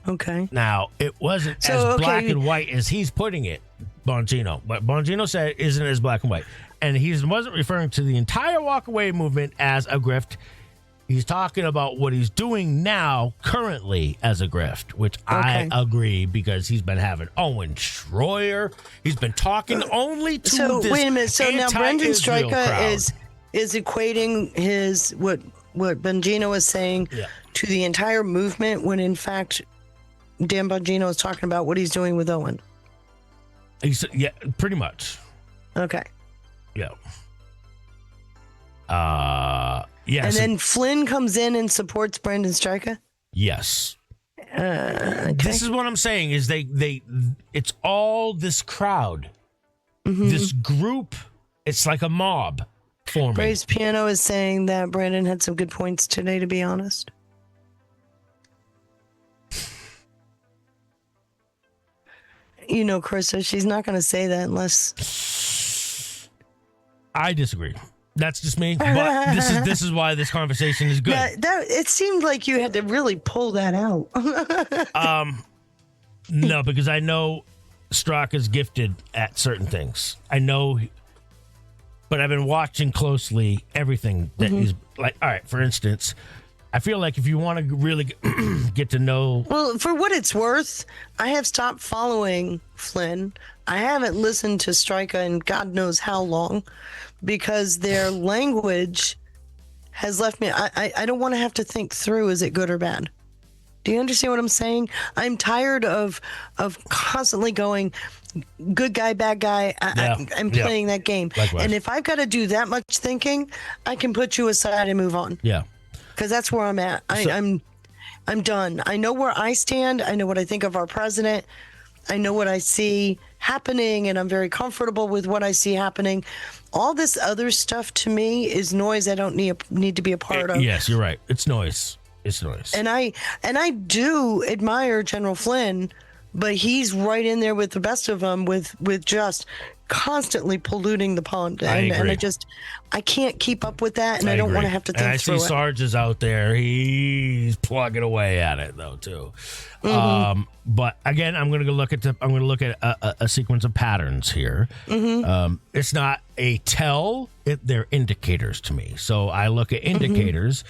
Okay. Now, it wasn't as black and white as he's putting it, Bongino. But Bongino said it isn't as black and white. And he wasn't referring to the entire walkaway movement as a grift. He's talking about what he's doing now, currently, as a grift, which I agree, because he's been having Owen Schroyer. He's been talking only to this wait a minute. So now Brendan Stryka is equating his what Bongino is saying to the entire movement, when in fact Dan Bongino is talking about what he's doing with Owen. Yeah, pretty much. Okay. Yeah. And then Flynn comes in and supports Brandon Stryka? Yes. Okay. This is what I'm saying is it's all this crowd, this group. It's like a mob forming. Grace Piano is saying that Brandon had some good points today, to be honest. Krista, she's not going to say that unless... I disagree. That's just me, but this is why this conversation is good. It seemed like you had to really pull that out. No, because I know Straka's gifted at certain things. I know, but I've been watching closely everything that he's like. All right, for instance, I feel like if you want to really get to know... Well, for what it's worth, I have stopped following Flynn. I haven't listened to Stryka in God knows how long, because their language has left me... I don't want to have to think through, is it good or bad? Do you understand what I'm saying? I'm tired of constantly going, good guy, bad guy. I'm playing that game. Likewise. And if I've got to do that much thinking, I can put you aside and move on. Yeah. Because that's where I'm at. I'm done. I know where I stand. I know what I think of our president. I know what I see happening, and I'm very comfortable with what I see happening. All this other stuff to me is noise I don't need to be a part of. Yes, you're right. It's noise. It's noise. And I do admire General Flynn, but he's right in there with the best of them with just constantly polluting the pond. And I can't keep up with that, and I don't want to have to think through it. And I see Sarge is out there. He's plugging away at it though too. But again, I'm going to look at a sequence of patterns here. It's not a tell; they're indicators to me. So I look at indicators.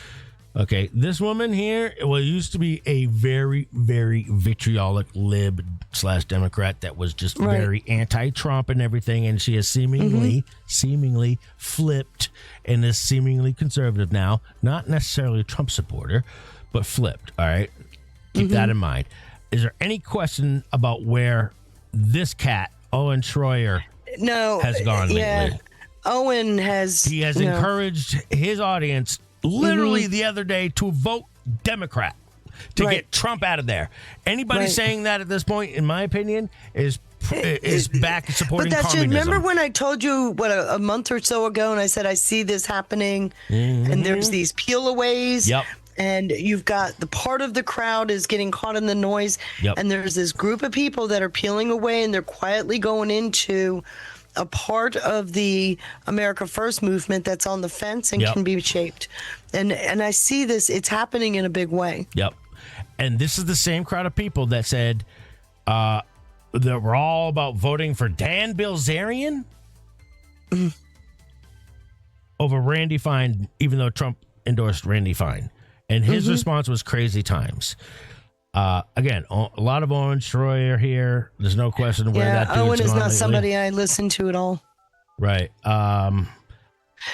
Okay, this woman here, used to be a very, very vitriolic lib / Democrat that was just very anti-Trump and everything, and she has seemingly flipped and is seemingly conservative now. Not necessarily a Trump supporter, but flipped. All right, keep that in mind. Is there any question about where this cat, Owen Schroyer, has gone lately? Owen has. He has encouraged his audience literally the other day to vote Democrat to get Trump out of there. Anybody saying that at this point, in my opinion, is back supporting communism. Remember when I told you a month or so ago, and I said I see this happening, and there's these peel-aways. Yep. And you've got the part of the crowd is getting caught in the noise, and there's this group of people that are peeling away, and they're quietly going into a part of the America First movement that's on the fence and can be shaped. And I see this, it's happening in a big way. Yep. And this is the same crowd of people that said that we're all about voting for Dan Bilzerian over Randy Fine, even though Trump endorsed Randy Fine. And his response was crazy times. Again, a lot of Owen Schroyer here. There's no question where that dude's Owen is gone not lately. somebody I listen to at all. Right.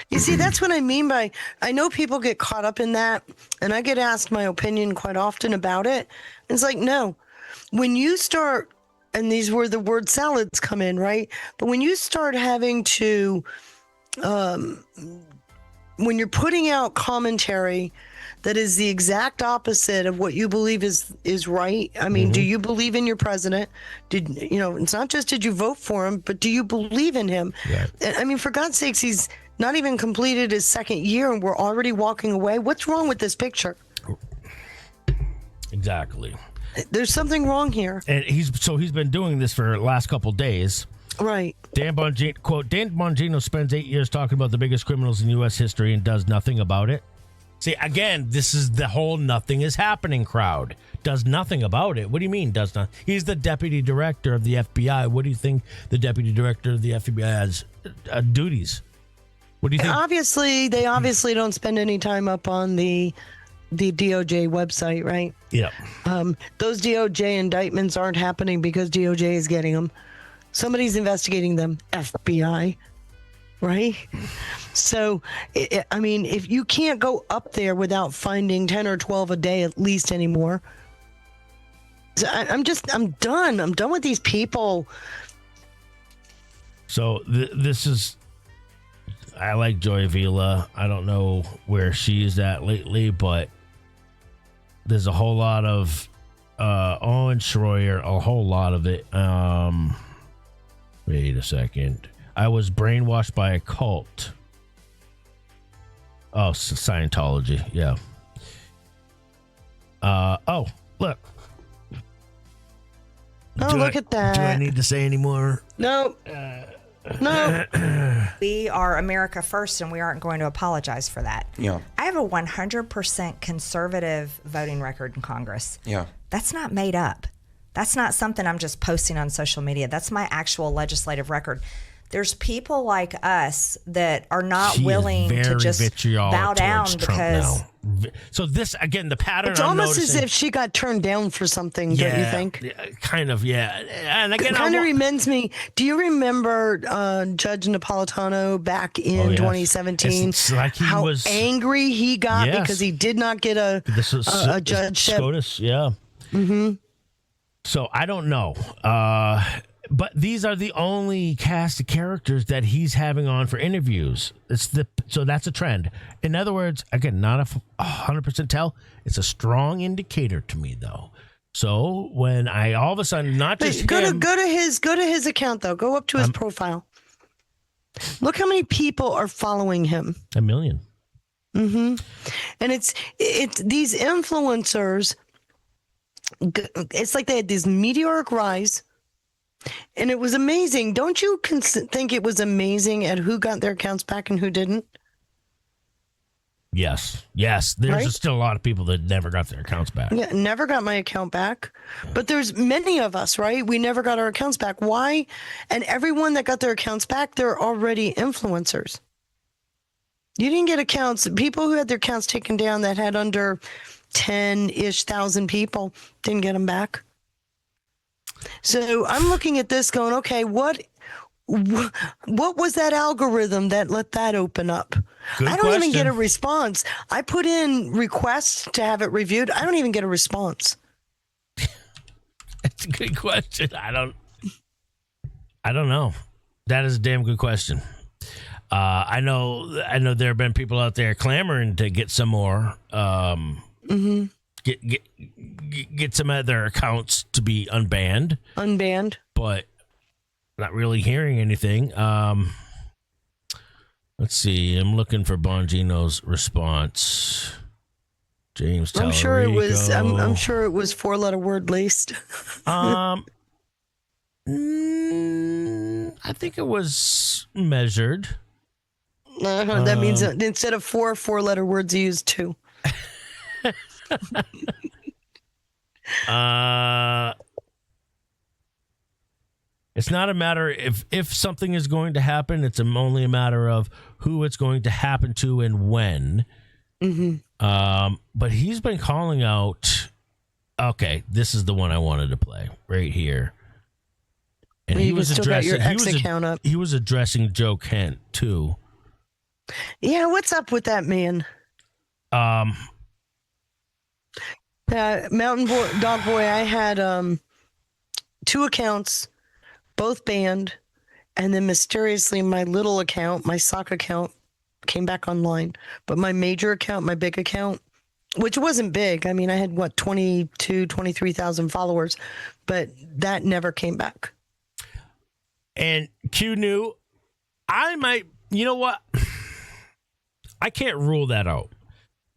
You see, that's what I mean by, I know people get caught up in that, and I get asked my opinion quite often about it. It's like, no, when you start, and these were the word salads come in, right? But when you start having to, when you're putting out commentary that is the exact opposite of what you believe is right. I mean, do you believe in your president? It's not just did you vote for him, but do you believe in him? Yeah. I mean, for God's sakes, he's not even completed his second year and we're already walking away. What's wrong with this picture? Exactly. There's something wrong here. And he's been doing this for the last couple of days. Right. Dan Bongino spends 8 years talking about the biggest criminals in U.S. history and does nothing about it. See, again, this is the whole nothing is happening crowd. Does nothing about it. What do you mean does not? He's the deputy director of the FBI. What do you think the deputy director of the FBI has duties? What do you think? They obviously don't spend any time up on the DOJ website, right? Yeah. Those DOJ indictments aren't happening because DOJ is getting them. Somebody's investigating them, FBI, right? So, I mean, if you can't go up there without finding 10 or 12 a day at least anymore. So I'm done. I'm done with these people. So this is, I like Joy Vila. I don't know where she is at lately, but there's a whole lot of Owen Schroyer, a whole lot of it. Wait a second. I was brainwashed by a cult. Oh, Scientology. Yeah. Oh, look. Look at that. Do I need to say any more? No. No. We are America First, and we aren't going to apologize for that. Yeah. I have a 100% conservative voting record in Congress. Yeah. That's not made up. That's not something I'm just posting on social media. That's my actual legislative record. There's people like us that are not willing to just bow down because. So this again, the pattern. It's almost as if she got turned down for something. Don't you think? Kind of, yeah. And again, it kind of reminds me. Do you remember Judge Napolitano back in 2017? It's like he how was angry he got because he did not get a judgeship. SCOTUS, yeah. Mm-hmm. So I don't know. But these are the only cast of characters that he's having on for interviews. So that's a trend. In other words, again, not a 100% tell. It's a strong indicator to me, though. So when I all of a sudden go to his account though. Go up to his profile. Look how many people are following him. 1 million. Mm-hmm. And it's these influencers. It's like they had this meteoric rise. And it was amazing. Don't you think it was amazing at who got their accounts back and who didn't? Yes. There's still a lot of people that never got their accounts back. Yeah, never got my account back. But there's many of us, right? We never got our accounts back. Why? And everyone that got their accounts back, they're already influencers. You didn't get accounts. People who had their accounts taken down that had under 10-ish thousand people didn't get them back. So I'm looking at this going, okay, what was that algorithm that let that open up? Good I don't question. even get a response. I put in requests to have it reviewed. I don't even get a response. That's a good question. I don't know. That is a damn good question. I know there have been people out there clamoring to get some more, get some of their accounts to be unbanned, but not really hearing anything. Let's see. I'm looking for Bongino's response. James Tallarico. I'm sure it was 4-letter word laced. I think it was measured. That means instead of 4-letter words, you use 2. It's not a matter if something is going to happen. It's only a matter of who it's going to happen to and when. But he's been calling out. Okay, this is the one I wanted to play right here. And he was addressing he was addressing Joe Kent too. Yeah, what's up with that man? Mountain Dog Boy, I had 2 accounts, both banned, and then mysteriously my little account, my sock account, came back online. But my major account, my big account, which wasn't big. I mean, I had 23,000 followers, but that never came back. And Q knew you know what? I can't rule that out.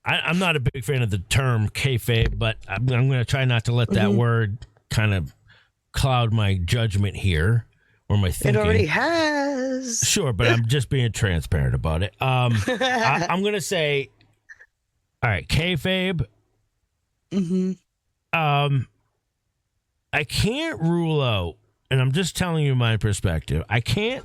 I'm not a big fan of the term kayfabe, but I'm going to try not to let that word kind of cloud my judgment here or my thinking. It already has. Sure, but I'm just being transparent about it. I'm going to say, all right, kayfabe. I can't rule out, and I'm just telling you my perspective. I can't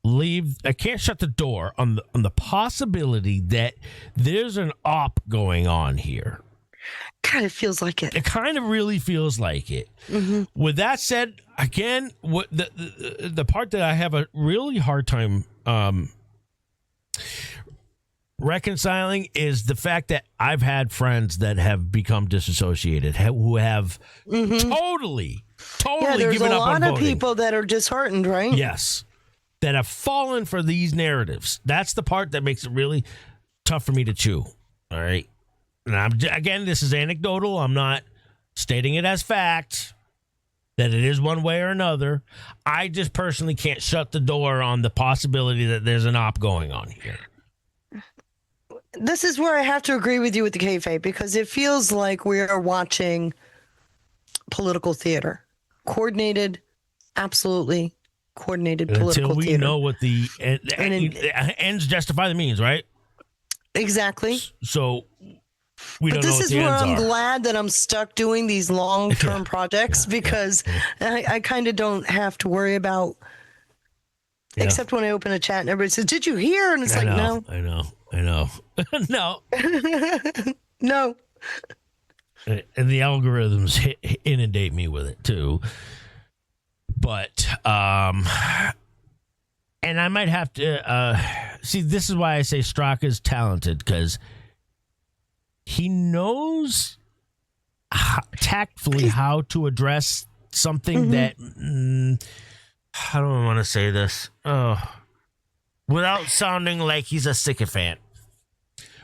shut the door on the possibility that there's an op going on here. Kind of feels like it. It kind of really feels like it. With that said, again, what the part that I have a really hard time reconciling is the fact that I've had friends that have become disassociated, who have totally given up on voting. There's a lot of people that are disheartened, right? Yes. That have fallen for these narratives. That's the part that makes it really tough for me to chew. All right. And again, this is anecdotal. I'm not stating it as fact that it is one way or another. I just personally can't shut the door on the possibility that there's an op going on here. This is where I have to agree with you with the kayfabe, because it feels like we are watching political theater. Coordinated, absolutely coordinated political theater. Until we know what the ends justify the means, right? Exactly. So we don't know what the ends are. But this is where I'm glad that I'm stuck doing these long-term projects, because I kind of don't have to worry about, except when I open a chat and everybody says, "Did you hear?" And it's I no. No. No. And the algorithms inundate me with it too. But, and I might have to, see, this is why I say Straka's talented, because he knows tactfully how to address something that, how do I want to say this? Without sounding like he's a sycophant.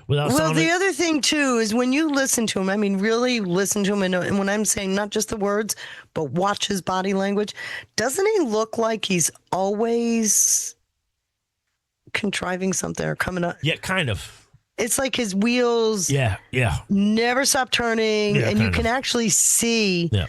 The other thing, too, is when you listen to him, I mean, really listen to him, and when I'm saying not just the words, but watch his body language, doesn't he look like he's always contriving something or coming up? Yeah, kind of. It's like his wheels never stop turning, and you can actually see... Yeah.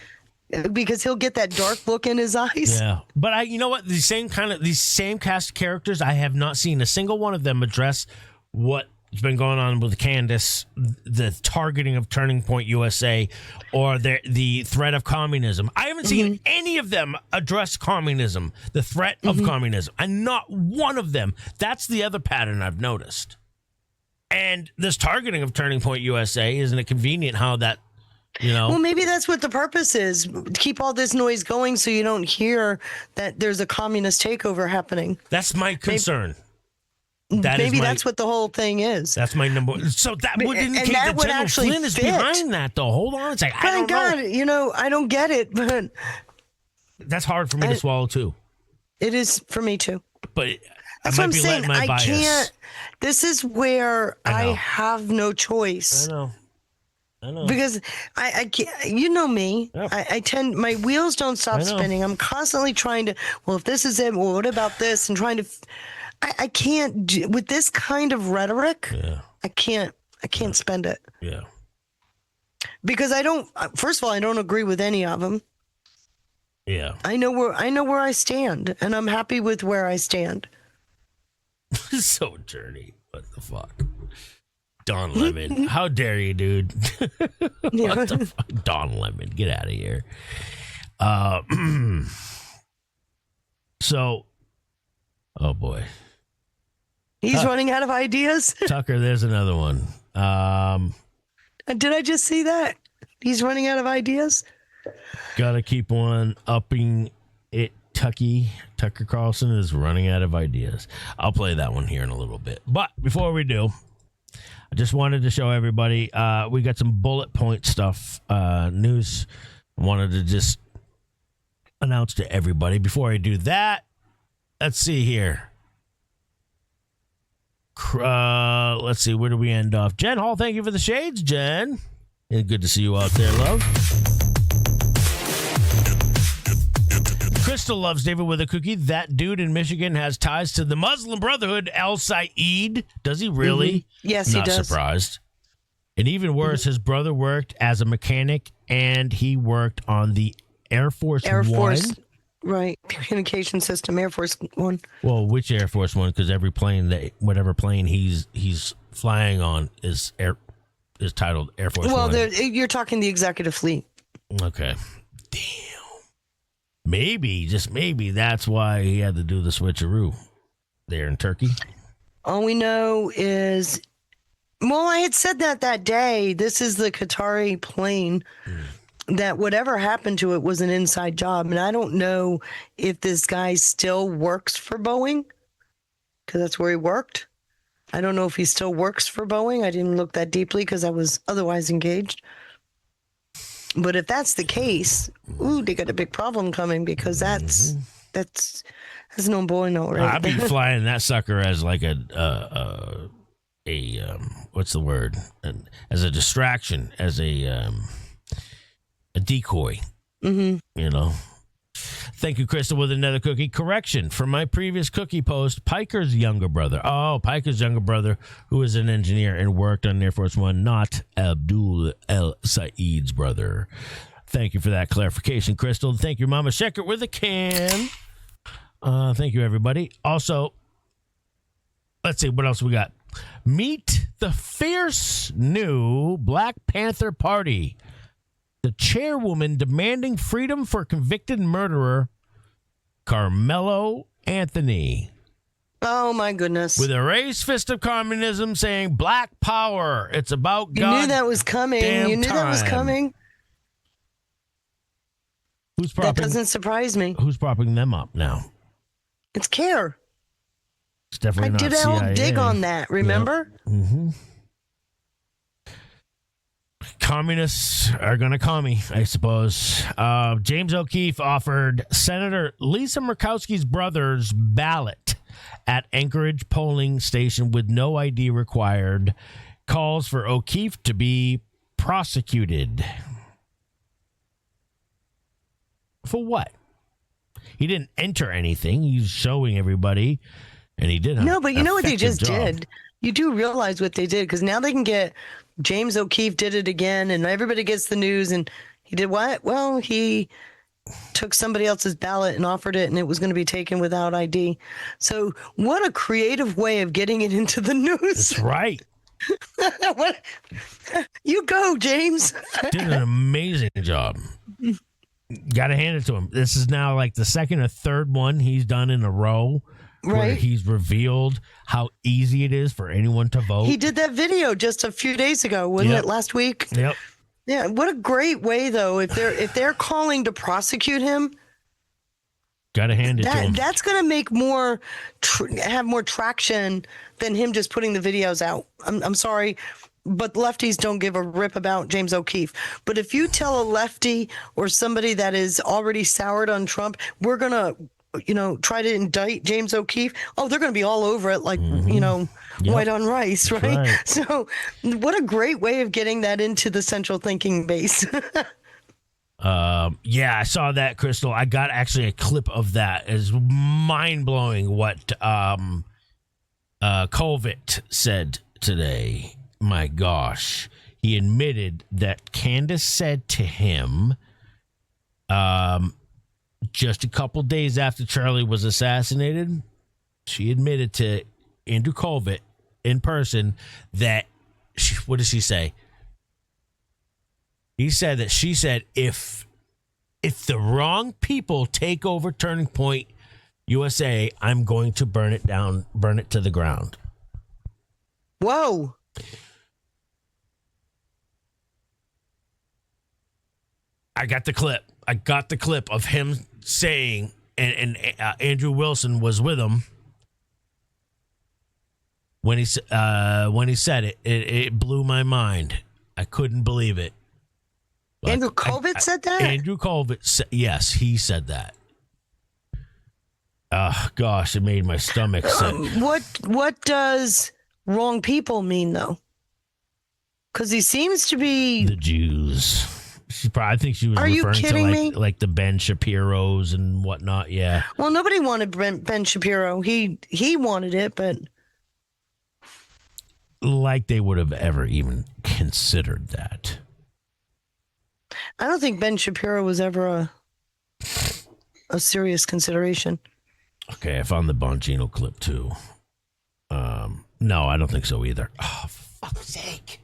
Because he'll get that dark look in his eyes. Yeah, but you know what? These same cast of characters, I have not seen a single one of them address what has been going on with Candace, the targeting of Turning Point USA, or the threat of communism. I haven't seen any of them address communism, the threat of communism, and not one of them. That's the other pattern I've noticed. And this targeting of Turning Point USA, isn't it convenient how that, Well, maybe that's what the purpose is. Keep all this noise going so you don't hear that there's a communist takeover happening. That's my concern. Maybe that's what the whole thing is. That's my number. So that would indicate that General Flynn is behind that, though. Hold on a second. Thank God, I don't get it, but that's hard for me to swallow too. It is for me too. But that's what I'm saying. I can't. This is where I have no choice. I know. Because I can't, you know me. Yep. I tend, my wheels don't stop spinning. I'm constantly trying to, if this is it, well, what about this? And trying to, I can't, with this kind of rhetoric, I can't spend it. Yeah. Because first of all, I don't agree with any of them. Yeah. I know where I stand, and I'm happy with where I stand. So dirty. What the fuck? Don Lemon. How dare you, dude? What the fuck? Don Lemon. Get out of here. So, oh boy. He's running out of ideas. Tucker, there's another one. Did I just see that? He's running out of ideas? Gotta keep on upping it, Tucker Carlson is running out of ideas. I'll play that one here in a little bit. But before we do, I just wanted to show everybody, we got some bullet point stuff, news. I wanted to just announce to everybody. Before I do that, let's see here. Let's see, where do we end off? Jen Hall, thank you for the shades, Jen. Yeah, good to see you out there, love. Crystal loves David with a cookie. That dude in Michigan has ties to the Muslim Brotherhood, Al Saeed. Does he really? Yes, he does. Not surprised. And even worse, his brother worked as a mechanic, and he worked on the Air Force One. Right, communication system, Air Force One. Well, which Air Force One? Because every plane whatever plane he's flying on is titled Air Force One. Well, you're talking the executive fleet. Okay. Damn. Maybe, just maybe, that's why he had to do the switcheroo there in Turkey. All we know is, I had said that day. This is the Qatari plane. That whatever happened to it was an inside job. And I don't know if this guy still works for Boeing, because that's where he worked. I don't know if he still works for Boeing. I didn't look that deeply because I was otherwise engaged. But if that's the case, they got a big problem coming, because that's no bueno, right? I'd be flying that sucker as like a what's the word? As a distraction, as a decoy. Thank you, Crystal, with another cookie. Correction from my previous cookie post. Piker's younger brother. Oh, Piker's younger brother, who is an engineer and worked on Air Force One, not Abdul El Saeed's brother. Thank you for that clarification, Crystal. Thank you, Mama Sheckert, with a can. Thank you, everybody. Also, let's see, what else we got? Meet the fierce new Black Panther Party. The chairwoman demanding freedom for convicted murderer Carmelo Anthony. Oh, my goodness. With a raised fist of communism saying black power. It's about God. You knew that was coming. That was coming. That doesn't surprise me. Who's propping them up now? It's CARE. It's definitely not CIA. I did a whole dig on that, remember? Yep. Mm-hmm. Communists are going to commie, I suppose. James O'Keefe offered Senator Lisa Murkowski's brother's ballot at Anchorage polling station with no ID required. Calls for O'Keefe to be prosecuted. For what? He didn't enter anything. He's showing everybody, and he did. No, but you know what they just did? You do realize what they did, because now they can get James O'Keefe did it again, and everybody gets the news. And he did what? Well, he took somebody else's ballot and offered it, and it was going to be taken without ID. So what a creative way of getting it into the news. That's right. What? You go, James. Did an amazing job. Got to hand it to him. This is now like the second or third one he's done in a row where Right. he's revealed how easy it is for anyone to vote. He did that video just a few days ago, wasn't Yep. it? Last week. Yep. Yeah. What a great way, though. If they're calling to prosecute him, Got to hand it to him. that's going to make more have more traction than him just putting the videos out. I'm sorry, but lefties don't give a rip about James O'Keefe. But if you tell a lefty or somebody that is already soured on Trump, we're going to, try to indict James O'Keefe, they're going to be all over it like, white on rice, right? So what a great way of getting that into the central thinking base. Yeah, I saw that, Crystal. I got actually a clip of that. It's mind-blowing what Colvett said today. My gosh. He admitted that Candace said to him just a couple days after Charlie was assassinated, she admitted to Andrew Colvett in person that what did she say? He said that she said, if the wrong people take over Turning Point USA, I'm going to burn it down, burn it to the ground. Whoa. I got the clip of him saying, and Andrew Wilson was with him when he said it. It blew my mind. I couldn't believe it. But Andrew Colvett said that? Andrew Colvett said, yes, he said that. Gosh, it made my stomach sick. What does wrong people mean, though? Because he seems to be The Jews. I think she was Are you referring kidding to me? like the Ben Shapiros and whatnot. Yeah. Well, nobody wanted Ben Shapiro. He wanted it, but Like they would have ever even considered that. I don't think Ben Shapiro was ever a serious consideration. Okay, I found the Bongino clip too. No, I don't think so either. Oh, for fuck's sake.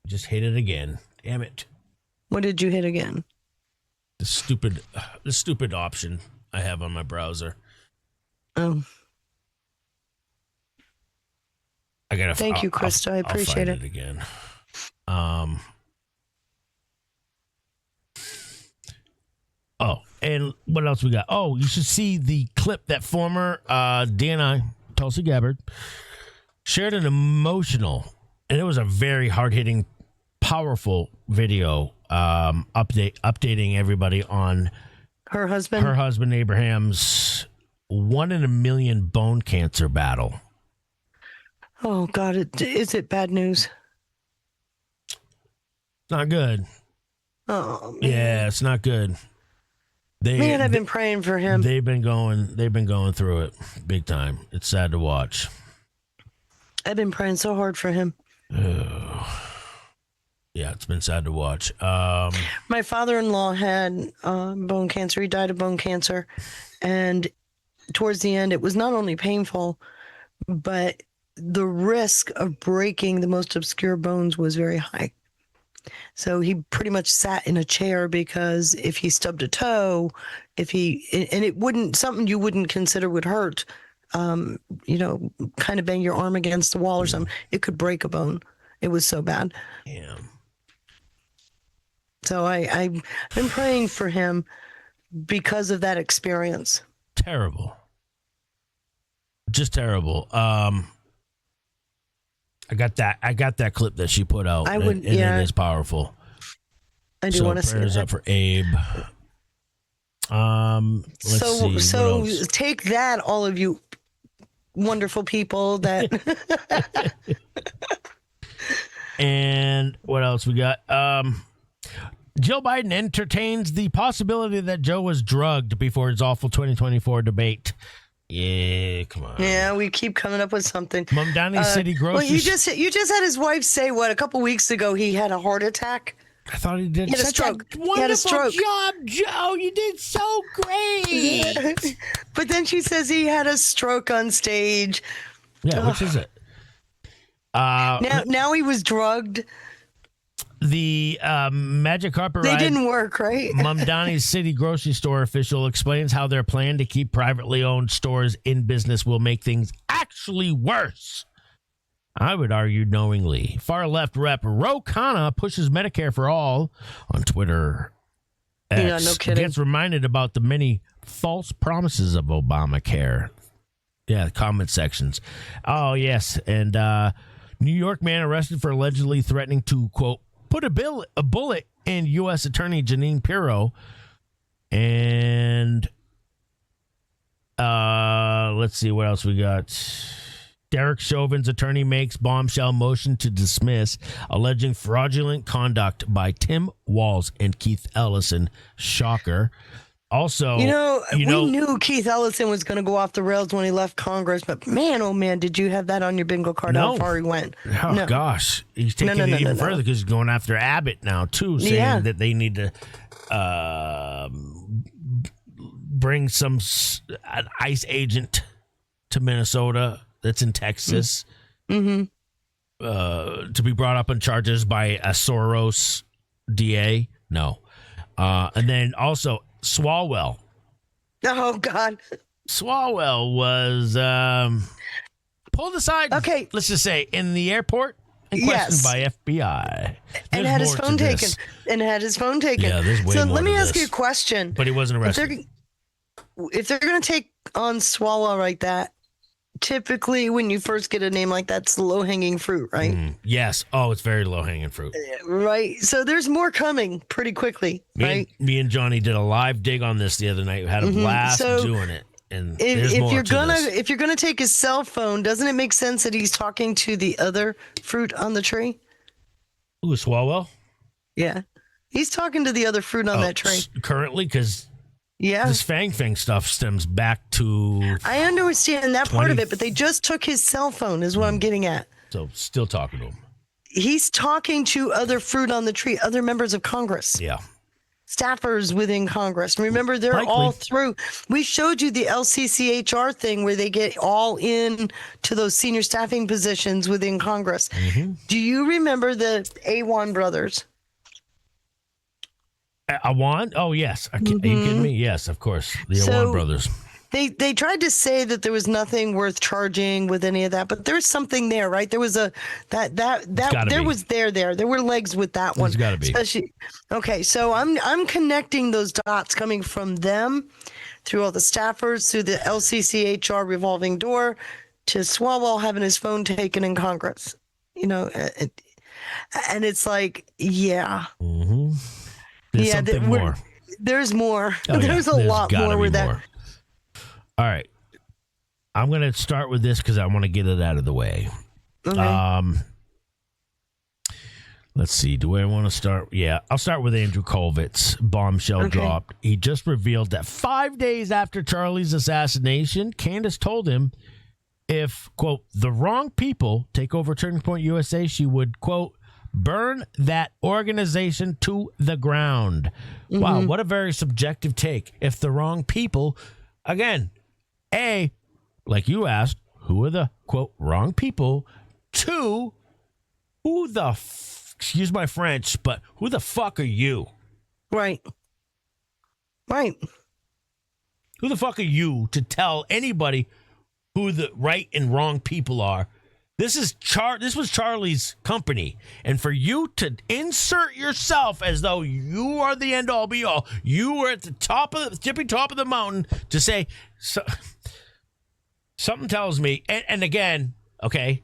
Just hit it again. Damn it. What did you hit again? The stupid option I have on my browser. Oh, I gotta thank you, Krista. I appreciate I'll it. find it again. Oh, and what else we got? Oh, you should see the clip that former DNI, Tulsi Gabbard, shared an emotional, and it was a very hard-hitting, powerful video updating everybody on Her husband? Abraham's 1 in a million bone cancer battle. Oh, God. Is it bad news? Not good. Oh, man. Yeah, it's not good. Man, I've been praying for him. They've been going through it big time. It's sad to watch. I've been praying so hard for him. Oh. Yeah, it's been sad to watch. My father-in-law had bone cancer. He died of bone cancer. And towards the end, it was not only painful, but the risk of breaking the most obscure bones was very high. So he pretty much sat in a chair because if he stubbed a toe, and it wouldn't, something you wouldn't consider would hurt, kind of bang your arm against the wall or something, it could break a bone. It was so bad. Yeah. So I've been praying for him because of that experience. Terrible. Just terrible. I got that clip that she put out. And it is powerful. I do want to see prayers that. up for Abe. Let's see. So take that, all of you wonderful people that. And what else we got? Joe Biden entertains the possibility that Joe was drugged before his awful 2024 debate. Yeah, come on. Yeah, we keep coming up with something. Mamdani City Grocery. Well, you just had his wife say a couple weeks ago he had a heart attack. I thought he did. He had a stroke. Wonderful job, Joe. You did so great. But then she says he had a stroke on stage. Yeah, which is it? Now he was drugged. The Magic Carpet They Ride didn't work, right? Mamdani's city grocery store official explains how their plan to keep privately owned stores in business will make things actually worse. I would argue knowingly. Far-left rep Ro Khanna pushes Medicare for all on Twitter. X. Yeah, no kidding. Gets reminded about the many false promises of Obamacare. Yeah, comment sections. Oh, yes. And New York man arrested for allegedly threatening to, quote, put a bullet in U.S. Attorney Jeanine Pirro. And let's see what else we got. Derek Chauvin's attorney makes bombshell motion to dismiss alleging fraudulent conduct by Tim Walz and Keith Ellison. Shocker. Also, we knew Keith Ellison was going to go off the rails when he left Congress, but man, oh man, did you have that on your bingo card? No. How far he went? Oh gosh, he's taking it even further because he's going after Abbott now too, saying that they need to bring an ICE agent to Minnesota that's in Texas to be brought up on charges by a Soros DA. No, and then also Swalwell. Oh God, Swalwell was pulled aside. Okay, let's just say in the airport and questioned by FBI, and had his phone taken. Yeah, there's way so more let me to ask this. you a question. But he wasn't arrested. If they're going to take on Swalwell like that, typically when you first get a name like that, it's low hanging fruit, right? Yes. Oh, it's very low hanging fruit. Right. So there's more coming pretty quickly, right? Me and Johnny did a live dig on this the other night. We had a blast doing it. And if you're gonna take his cell phone, doesn't it make sense that he's talking to the other fruit on the tree? Who is Swalwell? Yeah, he's talking to the other fruit on that tree currently, because this Fang stuff stems back to. I understand that part of it, but they just took his cell phone, is what I'm getting at. So still talking to him. He's talking to other fruit on the tree, other members of Congress. Yeah. Staffers within Congress. Remember, they're all through. We showed you the LCCHR thing where they get all in to those senior staffing positions within Congress. Do you remember the Awan brothers? Awan? Oh, yes. Are you kidding me? Yes, of course. The Awan brothers. They tried to say that there was nothing worth charging with any of that, but there's something there, right? There was there were legs with that one. There's got to be. Especially, okay, so I'm connecting those dots coming from them through all the staffers, through the LCCHR revolving door, to Swalwell having his phone taken in Congress. And it's like, There's something more. There's more. Oh, there's a lot more with that. All right. I'm going to start with this because I want to get it out of the way. Okay. Let's see. Do I want to start? Yeah, I'll start with Andrew Colvitz. Bombshell dropped. He just revealed that 5 days after Charlie's assassination, Candace told him if, quote, the wrong people take over Turning Point USA, she would, quote, burn that organization to the ground. Wow, what a very subjective take. If the wrong people, again, A, like you asked, who are the, quote, wrong people? 2, who the, excuse my French, but who the fuck are you? Right. Who the fuck are you to tell anybody who the right and wrong people are? This was Charlie's company. And for you to insert yourself as though you are the end all be all, you were at the tippy top of the mountain to say, something tells me, and again, okay,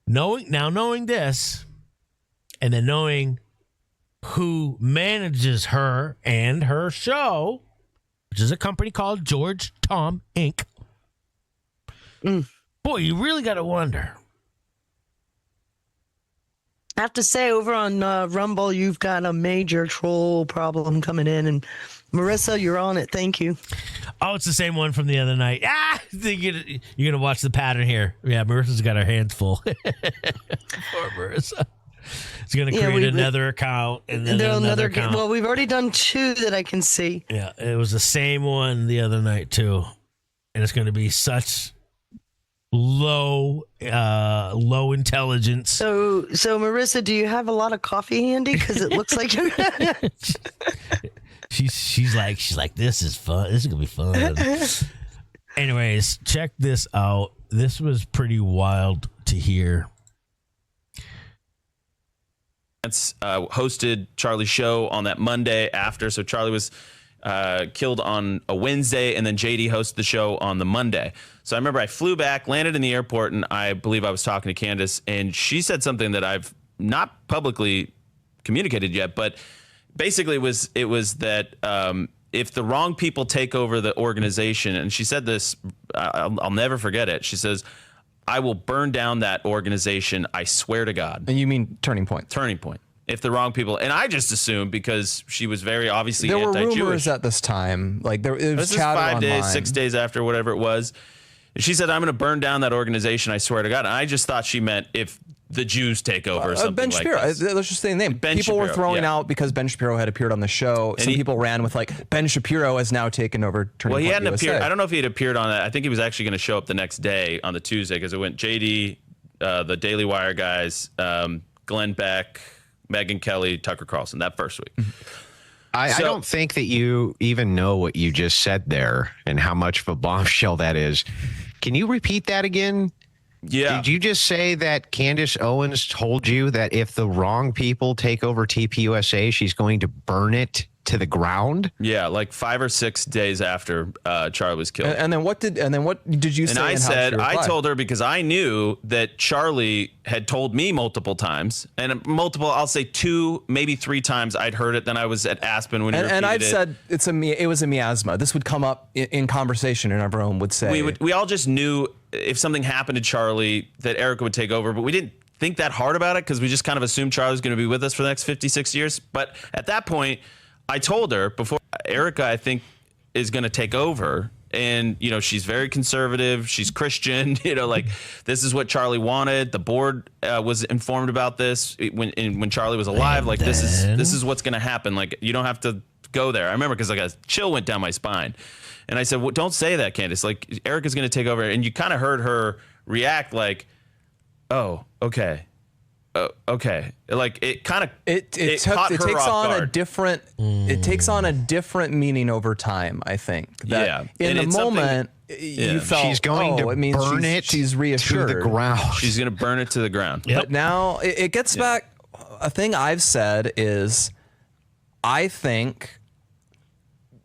knowing this, and then knowing who manages her and her show, which is a company called George Tom Inc. Boy, you really got to wonder. I have to say, over on Rumble, you've got a major troll problem coming in. And Marissa, you're on it. Thank you. Oh, it's the same one from the other night. You're going to watch the pattern here. Yeah, Marissa's got her hands full. Poor Marissa. It's going to create another account and then another account. Well, we've already done 2 that I can see. Yeah, it was the same one the other night, too. And it's going to be such low intelligence. So Marissa, do you have a lot of coffee handy? Because it looks like you're. she's like, this is fun. This is gonna be fun. Anyways, check this out. This was pretty wild to hear. Hosted Charlie's show on that Monday after. So Charlie was killed on a Wednesday, and then JD hosted the show on the Monday. So I remember I flew back, landed in the airport, and I believe I was talking to Candace, and she said something that I've not publicly communicated yet, but basically it was that if the wrong people take over the organization, and she said this, I'll never forget it. She says, I will burn down that organization. I swear to God. And you mean Turning Point? Turning Point. If the wrong people, and I just assumed because she was very obviously there anti-Jewish. There were rumors at this time, like it was chatter 5 days, online. 6 days after, whatever it was. And she said, "I'm going to burn down that organization. I swear to God." And I just thought she meant if the Jews take over or something Ben like Shapiro. this. Let's just say the name. Ben People Shapiro, were throwing out because Ben Shapiro had appeared on the show. Some people ran with like Ben Shapiro has now taken over Turning Point. Well, he hadn't USA. appeared. I don't know if he had appeared on it. I think he was actually going to show up the next day on the Tuesday because it went JD, the Daily Wire guys, Glenn Beck, Megyn Kelly, Tucker Carlson that first week. I don't think that you even know what you just said there and how much of a bombshell that is. Can you repeat that again? Yeah. Did you just say that Candace Owens told you that if the wrong people take over TPUSA, she's going to burn it to the ground? Yeah, like 5 or 6 days after Charlie was killed. And then what did you say? And I said, I told her because I knew that Charlie had told me multiple times, and I'll say 2, maybe 3 times I'd heard it. Then I was at Aspen when you repeated and I've it. said it was a miasma. This would come up in conversation, and everyone would say we all just knew if something happened to Charlie that Erica would take over, but we didn't think that hard about it because we just kind of assumed Charlie was going to be with us for the next 56 years. But at that point, I told her before Erica, I think, is going to take over. And, she's very conservative. She's Christian. Like this is what Charlie wanted. The board was informed about this when Charlie was alive. Like this is what's going to happen. Like you don't have to go there. I remember because like a chill went down my spine. And I said, well, don't say that, Candace. Like Erica's going to take over. And you kind of heard her react like, oh, okay. Okay, like it kind of it takes on a different meaning over time. I think that in the moment you felt she's going to burn she's reassured to the ground. She's going to burn it to the ground. Yep. But now it gets back. A thing I've said is, I think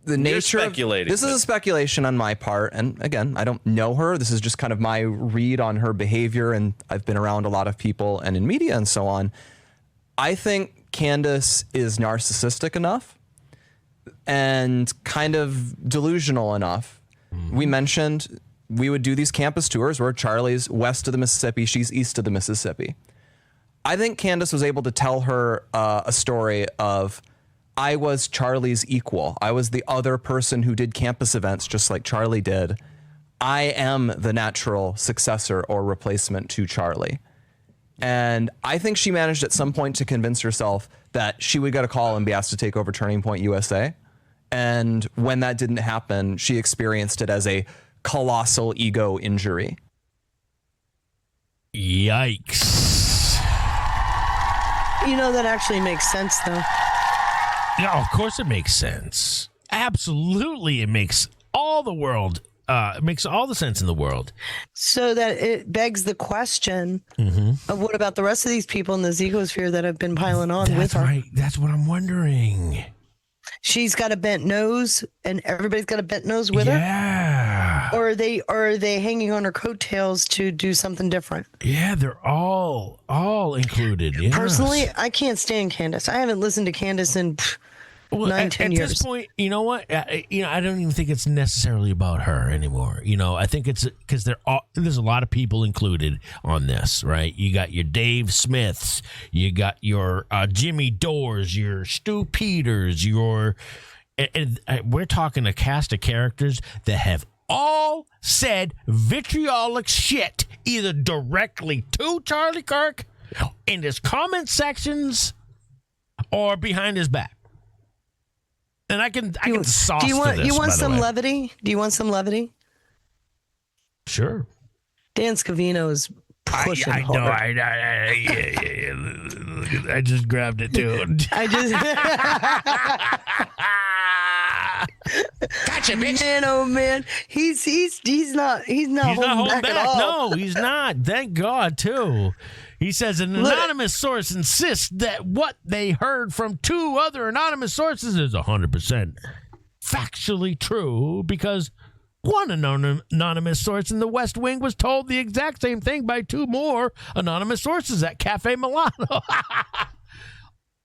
the nature of this is a speculation on my part, and again, I don't know her. This is just kind of my read on her behavior, and I've been around a lot of people and in media and so on. I think Candace is narcissistic enough and kind of delusional enough. We mentioned we would do these campus tours where Charlie's west of the Mississippi, she's east of the Mississippi. I think Candace was able to tell her a story of, I was Charlie's equal. I was the other person who did campus events just like Charlie did. I am the natural successor or replacement to Charlie. And I think she managed at some point to convince herself that she would get a call and be asked to take over Turning Point USA. And when that didn't happen, she experienced it as a colossal ego injury. Yikes. That actually makes sense, though. Yeah, of course it makes sense. Absolutely, it makes all the sense in the world. So that it begs the question of what about the rest of these people in the Zegosphere that have been piling on with her? Right. That's what I'm wondering. She's got a bent nose, and everybody's got a bent nose with her. Yeah. Or are they hanging on her coattails to do something different? Yeah, they're all included. Yes. Personally, I can't stand Candace. I haven't listened to Candace in 9-10 years. At this point, you know what? I don't even think it's necessarily about her anymore. I think it's because there's a lot of people included on this, right? You got your Dave Smiths, you got your Jimmy Dores, your Stu Peters, we're talking a cast of characters that have all said vitriolic shit either directly to Charlie Kirk in his comment sections or behind his back. And I can sauce do you want this, some levity? Do you want some levity? Sure. Dan Scavino is pushing I hard. know. I just grabbed it too. Gotcha, bitch. Man, oh man, he's not holding back at all. No, he's not. Thank God, too. He says an anonymous source insists that what they heard from 2 other anonymous sources is 100% factually true because one anonymous source in the West Wing was told the exact same thing by 2 more anonymous sources at Cafe Milano,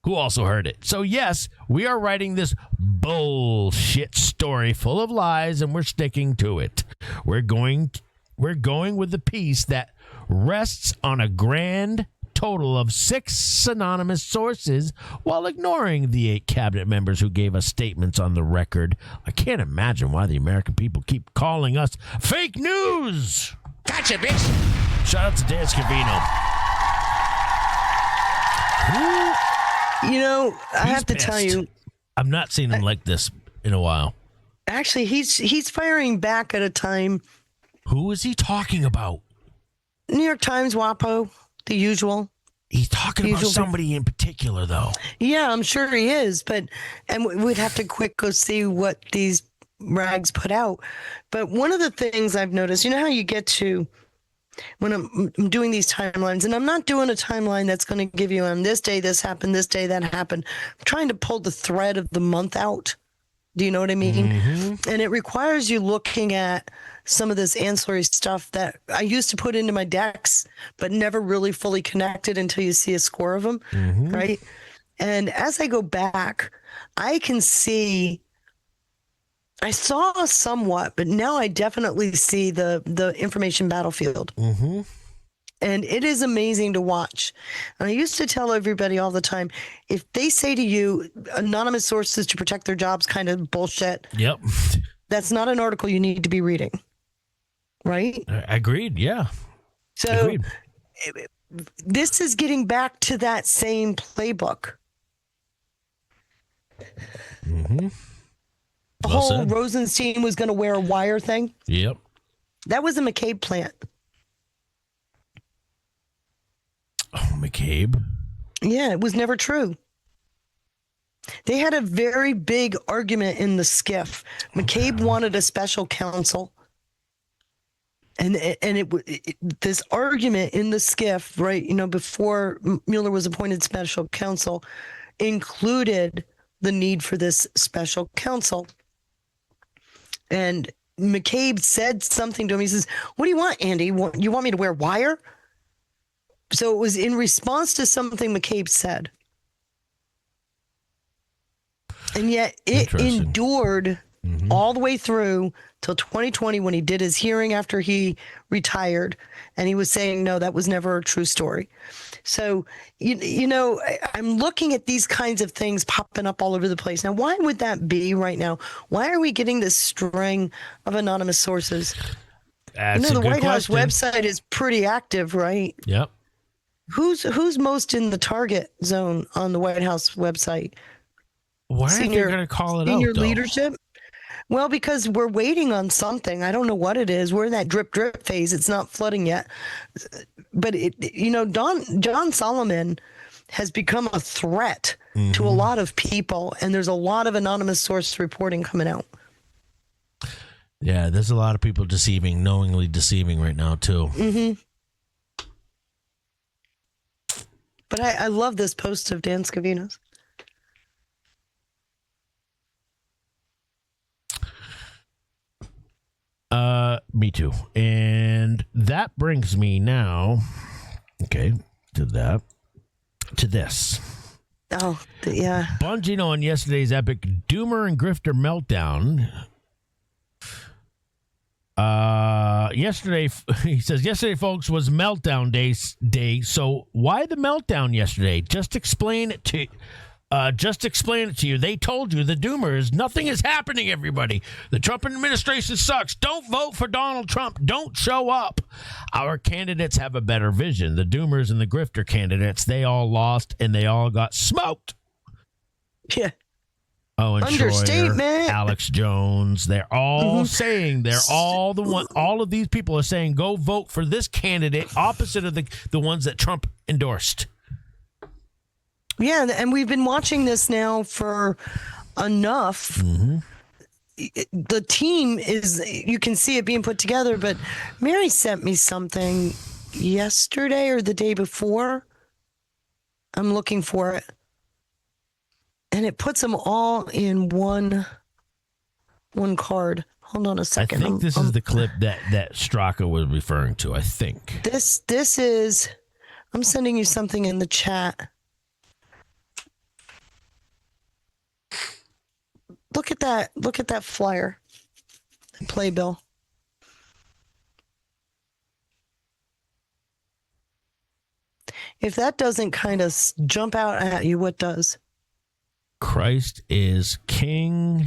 who also heard it. So, yes, we are writing this bullshit story full of lies, and we're sticking to it. We're going with the piece that rests on a grand total of 6 anonymous sources while ignoring the 8 cabinet members who gave us statements on the record. I can't imagine why the American people keep calling us fake news. Gotcha, bitch. Shout out to Dan Scavino. I have to tell you, I've not seen him like this in a while. actually, he's firing back at a time. Who is he talking about? New York Times, WAPO, the usual. He's talking about somebody in particular, though. Yeah, I'm sure he is, and we'd have to go see what these rags put out. But one of the things I've noticed, you know how you get to, when I'm doing these timelines, and I'm not doing a timeline that's going to give you on this day this happened, this day that happened. I'm trying to pull the thread of the month out. Do you know what I mean? Mm-hmm. And it requires you looking at some of this ancillary stuff that I used to put into my decks, but never really fully connected until you see a score of them, right? And as I go back, I can see, I saw somewhat, but now I definitely see the information battlefield. Mm-hmm. And it is amazing to watch. And I used to tell everybody all the time, if they say to you, anonymous sources to protect their jobs kind of bullshit. Yep. That's not an article you need to be reading. Right? Agreed. Yeah. So this is getting back to that same playbook. Mm-hmm. The whole Rosenstein was going to wear a wire thing. Yep. That was a McCabe plant. Oh, McCabe. Yeah, it was never true. They had a very big argument in the skiff. McCabe wanted a special counsel. And this argument in the skiff, right, before Mueller was appointed special counsel, included the need for this special counsel. And McCabe said something to him. He says, "What do you want, Andy? You want me to wear wire?" So it was in response to something McCabe said. And yet it endured all the way through till 2020 when he did his hearing after he retired. And he was saying, no, that was never a true story. So, I'm looking at these kinds of things popping up all over the place. Now, why would that be right now? Why are we getting this string of anonymous sources? That's the White House website is pretty active, right? Yep. Who's most in the target zone on the White House website? Why aren't they going to call it out, senior though? leadership? Well, because we're waiting on something. I don't know what it is. We're in that drip phase. It's not flooding yet. But, John Solomon has become a threat to a lot of people, and there's a lot of anonymous source reporting coming out. Yeah, there's a lot of people knowingly deceiving right now, too. Mm-hmm. But I love this post of Dan Scavino's. Me too. And that brings me now, to this. Oh, yeah. Bungie on yesterday's epic Doomer and Grifter meltdown. Yesterday, he says, yesterday, folks, was meltdown day. So why the meltdown yesterday? Just explain it to you. They told you, the Doomers, nothing is happening, everybody. The Trump administration sucks. Don't vote for Donald Trump. Don't show up. Our candidates have a better vision. The Doomers and the Grifter candidates, they all lost and they all got smoked. Yeah. Oh, and Understatement. Schroeder, Alex Jones. They're all saying, all of these people are saying, go vote for this candidate opposite of the ones that Trump endorsed. Yeah, and we've been watching this now for enough. The team is, you can see it being put together, but Mary sent me something yesterday or the day before. I'm looking for it. And it puts them all in one card. Hold on a second. I think this is the clip that Straka was referring to, I think. This is, I'm sending you something in the chat. Look at that flyer. Playbill. If that doesn't kind of jump out at you, what does? Christ is King.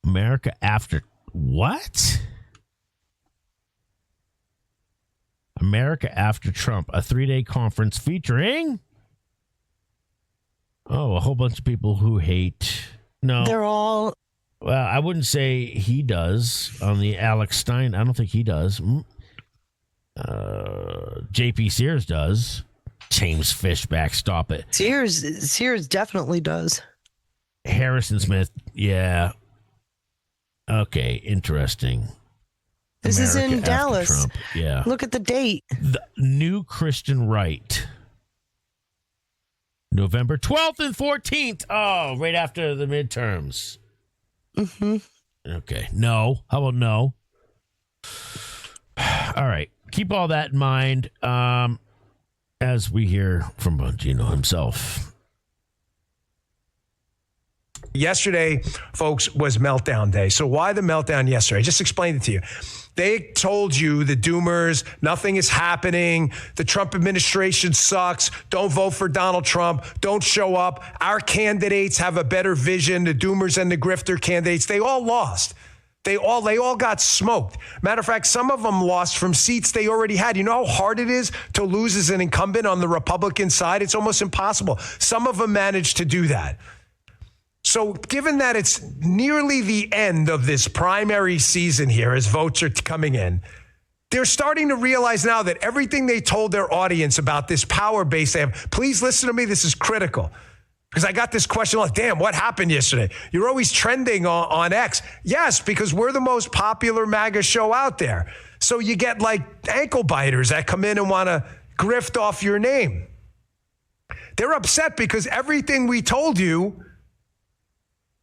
America after what? America after Trump, a 3-day conference featuring a whole bunch of people who hate. No, they're all. Well, I wouldn't say he does on the Alex Stein. I don't think he does. JP Sears does. James Fishback, stop it. Sears definitely does. Harrison Smith, yeah. Okay, interesting. This America is in Dallas. Trump. Yeah. Look at the date. The New Christian Right. November 12th and 14th. Oh, right after the midterms. Okay. No. How about no? All right. Keep all that in mind as we hear from Bongino himself. Yesterday, folks, was meltdown day. So why the meltdown yesterday? I just explained it to you. They told you, the doomers, nothing is happening. The Trump administration sucks. Don't vote for Donald Trump. Don't show up. Our candidates have a better vision. The doomers and the grifter candidates, they all lost. They all got smoked. Matter of fact, some of them lost from seats they already had. You know how hard it is to lose as an incumbent on the Republican side? It's almost impossible. Some of them managed to do that. So given that it's nearly the end of this primary season here as votes are coming in, they're starting to realize now that everything they told their audience about this power base they have, please listen to me, this is critical. Because I got this question like, damn, what happened yesterday? You're always trending on X. Yes, because we're the most popular MAGA show out there. So you get like ankle biters that come in and want to grift off your name. They're upset because everything we told you,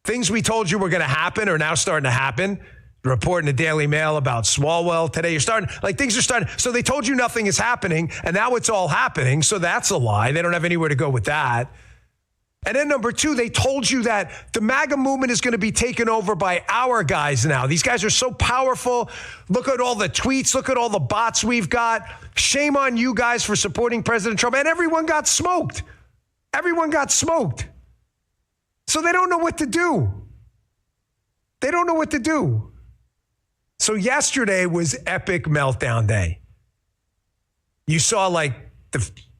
things we told you were going to happen are now starting to happen. The report in the Daily Mail about Swalwell today, things are starting. So they told you nothing is happening, and now it's all happening. So that's a lie. They don't have anywhere to go with that. And then number two, they told you that the MAGA movement is going to be taken over by our guys now. These guys are so powerful. Look at all the tweets. Look at all the bots we've got. Shame on you guys for supporting President Trump. And everyone got smoked. Everyone got smoked. So they don't know what to do. They don't know what to do. So yesterday was epic meltdown day. You saw like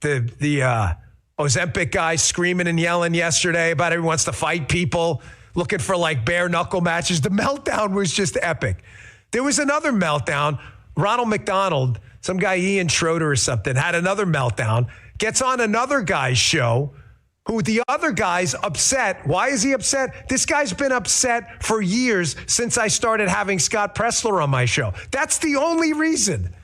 the Ozempic guy screaming and yelling yesterday about everyone wants to fight people, looking for like bare knuckle matches. The meltdown was just epic. There was another meltdown. Ronald McDonald, some guy, Ian Schroeder or something, had another meltdown, gets on another guy's show who the other guy's upset. Why is he upset? This guy's been upset for years since I started having Scott Pressler on my show. That's the only reason.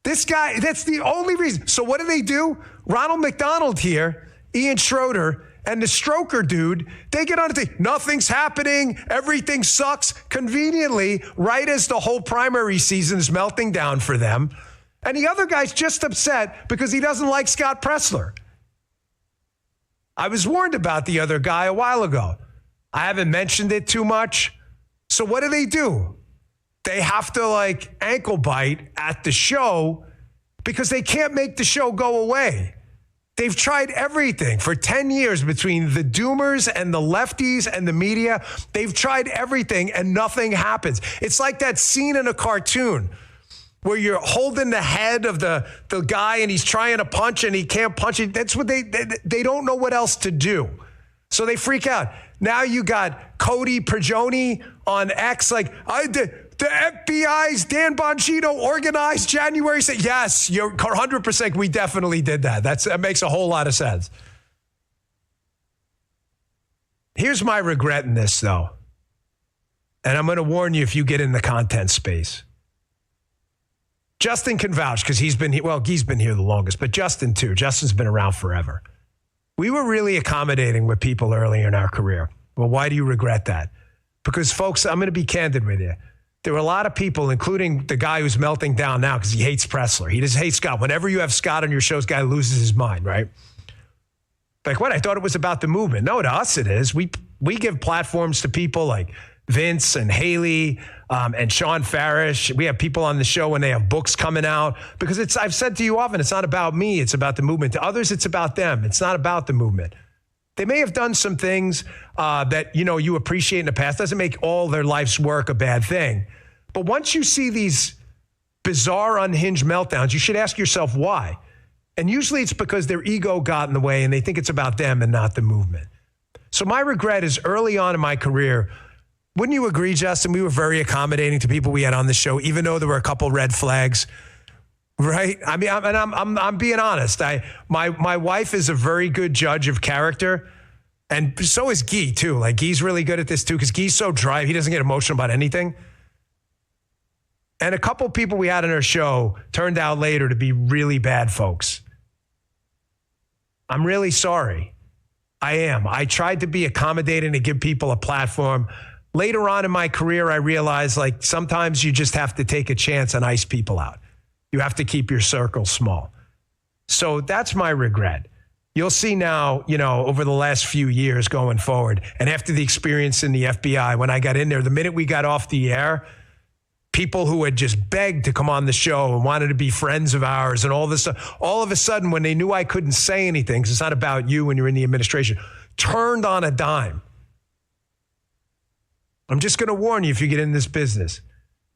This guy, that's the only reason. So what do? Ronald McDonald here, Ian Schroeder, and the Stroker dude, they get on the thing. Nothing's happening. Everything sucks. Conveniently, right as the whole primary season is melting down for them. And the other guy's just upset because he doesn't like Scott Pressler. I was warned about the other guy a while ago. I haven't mentioned it too much. So what do? They have to like ankle bite at the show because they can't make the show go away. They've tried everything for 10 years between the doomers and the lefties and the media. They've tried everything and nothing happens. It's like that scene in a cartoon where you're holding the head of the guy and he's trying to punch and he can't punch it. That's what they don't know what else to do. So they freak out. Now you got Cody Prigioni on X, like, the FBI's Dan Bongino organized January 6th. Yes, you're 100%. We definitely did that. That makes a whole lot of sense. Here's my regret in this, though. And I'm going to warn you if you get in the content space. Justin can vouch because he's been here the longest, but Justin too. Justin's been around forever. We were really accommodating with people early in our career. Well, why do you regret that? Because, folks, I'm going to be candid with you. There were a lot of people, including the guy who's melting down now because he hates Pressler. He just hates Scott. Whenever you have Scott on your show, this guy loses his mind, right? Like, what? I thought it was about the movement. No, to us it is. We give platforms to people like Vince and Haley and Sean Farish. We have people on the show when they have books coming out because I've said to you often, it's not about me. It's about the movement. To others, it's about them. It's not about the movement. They may have done some things that, you appreciate in the past. Doesn't make all their life's work a bad thing. But once you see these bizarre, unhinged meltdowns, you should ask yourself why. And usually it's because their ego got in the way and they think it's about them and not the movement. So my regret is early on in my career, wouldn't you agree, Justin? We were very accommodating to people we had on the show, even though there were a couple red flags, right? I mean, I'm being honest. My wife is a very good judge of character, and so is Guy too. Like, Guy's really good at this too because Guy's so dry. He doesn't get emotional about anything. And a couple people we had on our show turned out later to be really bad folks. I'm really sorry. I am. I tried to be accommodating to give people a platform. Later on in my career, I realized, like, sometimes you just have to take a chance and ice people out. You have to keep your circle small. So that's my regret. You'll see now, over the last few years going forward, and after the experience in the FBI, when I got in there, the minute we got off the air, people who had just begged to come on the show and wanted to be friends of ours and all this stuff, all of a sudden, when they knew I couldn't say anything, because it's not about you when you're in the administration, turned on a dime. I'm just going to warn you, if you get in this business,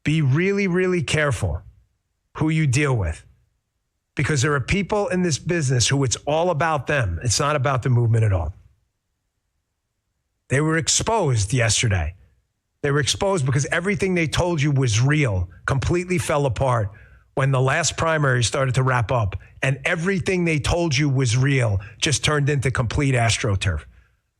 be really, really careful who you deal with. Because there are people in this business who it's all about them. It's not about the movement at all. They were exposed yesterday. They were exposed because everything they told you was real, completely fell apart when the last primary started to wrap up. And everything they told you was real just turned into complete AstroTurf.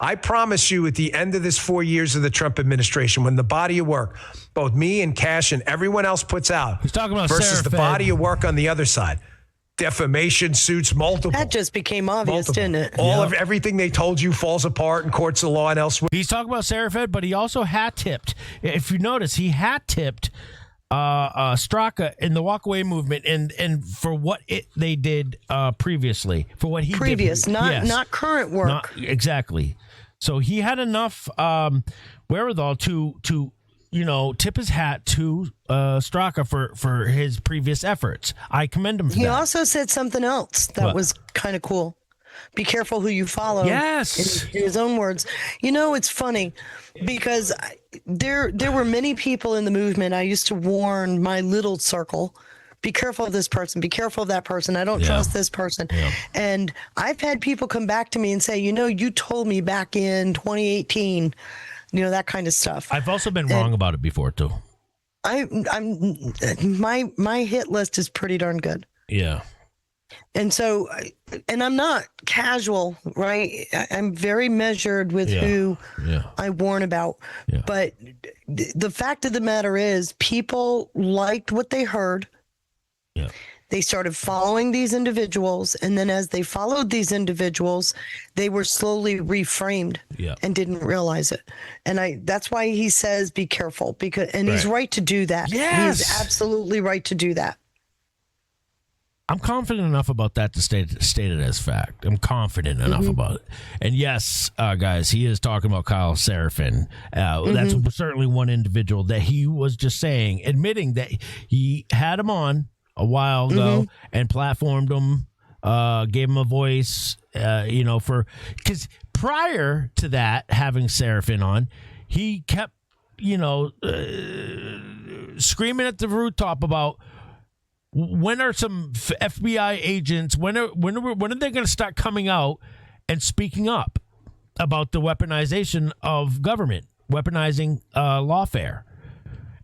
I promise you, at the end of this 4 years of the Trump administration, when the body of work, both me and Cash and everyone else puts out, he's talking about versus the body of work on the other side, defamation suits, multiple. That just became obvious, didn't it? All of everything they told you falls apart in courts of law and elsewhere. He's talking about Serafed, but he also hat-tipped. If you notice, he hat-tipped Straka in the walkaway movement and for what they did previously, for what he did. Not current work. Exactly. So he had enough wherewithal to tip his hat to Straka for his previous efforts. I commend him for that. He also said something else that was kind of cool. Be careful who you follow. Yes. In his own words. It's funny because there were many people in the movement. I used to warn my little circle, be careful of this person, be careful of that person. I don't trust this person. Yeah. And I've had people come back to me and say, you told me back in 2018, that kind of stuff. I've also been wrong about it before too. My hit list is pretty darn good. Yeah. And so, I'm not casual, right? I'm very measured with who I warn about. Yeah. But the fact of the matter is, people liked what they heard. Yeah. They started following these individuals, and then as they followed these individuals, they were slowly reframed and didn't realize it. And that's why he says, be careful, he's right to do that. Yes. He's absolutely right to do that. I'm confident enough about that to state it as fact. I'm confident enough about it. And yes, guys, he is talking about Kyle Seraphin. That's certainly one individual that he was just admitting that he had him on a while ago and platformed him, gave him a voice, because prior to that, having Seraphin on, he kept, screaming at the rooftop about, when are some FBI agents? When are they going to start coming out and speaking up? about the weaponization of government, weaponizing lawfare.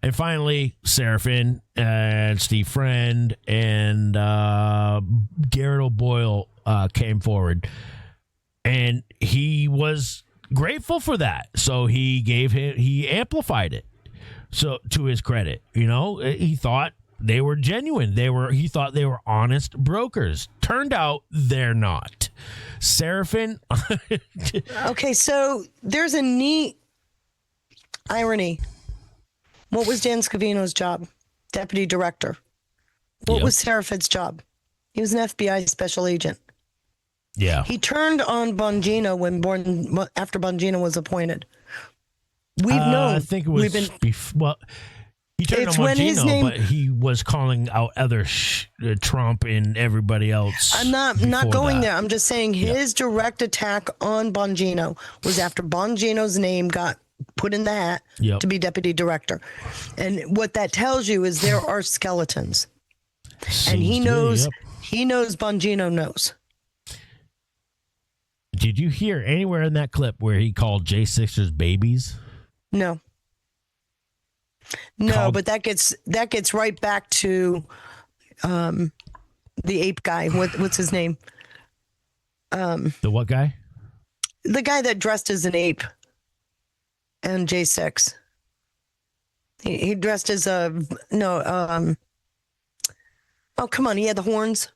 And finally, Seraphin and Steve Friend and Garrett O'Boyle came forward. And he was grateful for that. So he amplified it. So to his credit, he thought they were genuine. He thought they were honest brokers. Turned out they're not. Seraphin. Okay, so there's a neat irony. What was Dan Scavino's job? Deputy director. What was Seraphin's job? He was an FBI special agent. Yeah. He turned on Bongino after Bongino was appointed. We've known. I think it was before. He turned on Bongino, but he was calling out other Trump and everybody else. I'm not going there. I'm just saying his direct attack on Bongino was after Bongino's name got put in the hat to be deputy director. And what that tells you is there are skeletons. And he knows Bongino knows. Did you hear anywhere in that clip where he called J6ers babies? No, but that gets right back to the ape guy. What's his name? The what guy? The guy that dressed as an ape and J6. He dressed as a oh, come on, he had the horns.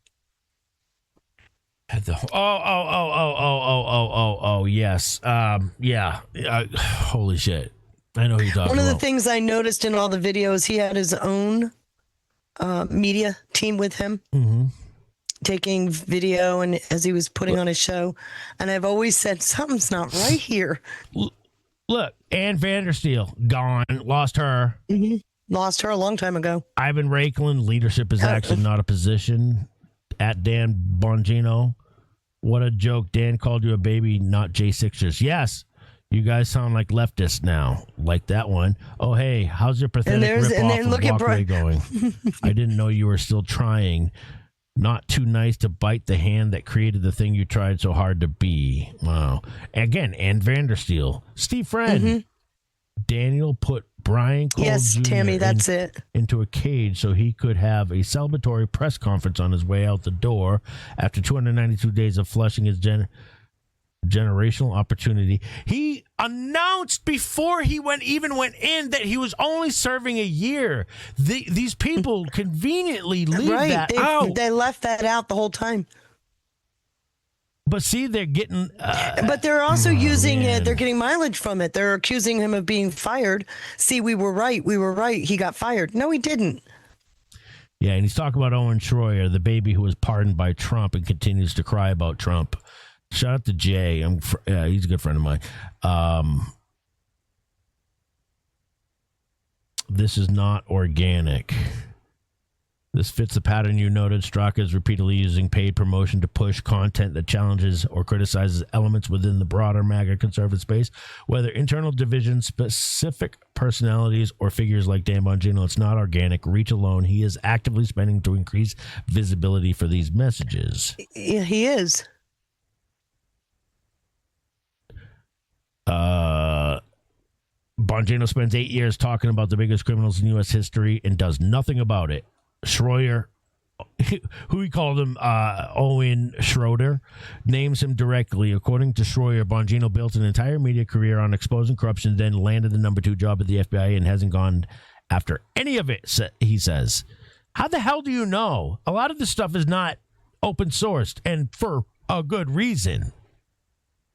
Yes. Holy shit. I know who you're talking about. One of the things I noticed in all the videos, he had his own media team with him, taking video and as he was putting on his show. And I've always said, something's not right here. Look, Ann Vandersteel, gone, lost her. Mm-hmm. Lost her a long time ago. Ivan Raiklin, leadership is actually not a position. At Dan Bongino. What a joke. Dan called you a baby, not J6ers. Yes. You guys sound like leftists now. Like that one. Oh, hey, how's your pathetic rip-off of Walkway going? I didn't know you were still trying. Not too nice to bite the hand that created the thing you tried so hard to be. Wow. Again, Ann Vandersteel. Steve Friend. Daniel put Brian Cole Jr. Tammy, that's it. Into a cage so he could have a celebratory press conference on his way out the door after 292 days of flushing his generational opportunity. He announced before he even went in that he was only serving a year. These people conveniently leave that out. They left that out the whole time. But see, they're getting... but they're also using it. They're getting mileage from it. They're accusing him of being fired. See, we were right. He got fired. No, he didn't. Yeah, and he's talking about Owen Schroyer, the baby who was pardoned by Trump and continues to cry about Trump. Shout out to Jay. He's a good friend of mine. This is not organic. This fits the pattern you noted. Straka is repeatedly using paid promotion to push content that challenges or criticizes elements within the broader MAGA conservative space, whether internal divisions, specific personalities, or figures like Dan Bongino. It's not organic. Reach alone. He is actively spending to increase visibility for these messages. Yeah, he is. Bongino spends 8 years talking about the biggest criminals in U.S. history and does nothing about it. Schroyer, who he called him Owen Schroeder, names him directly. According to Schroyer, Bongino built an entire media career on exposing corruption, then landed the number 2 job at the FBI and hasn't gone after any of it, he says. How the hell do you know? A lot of this stuff is not open sourced and for a good reason.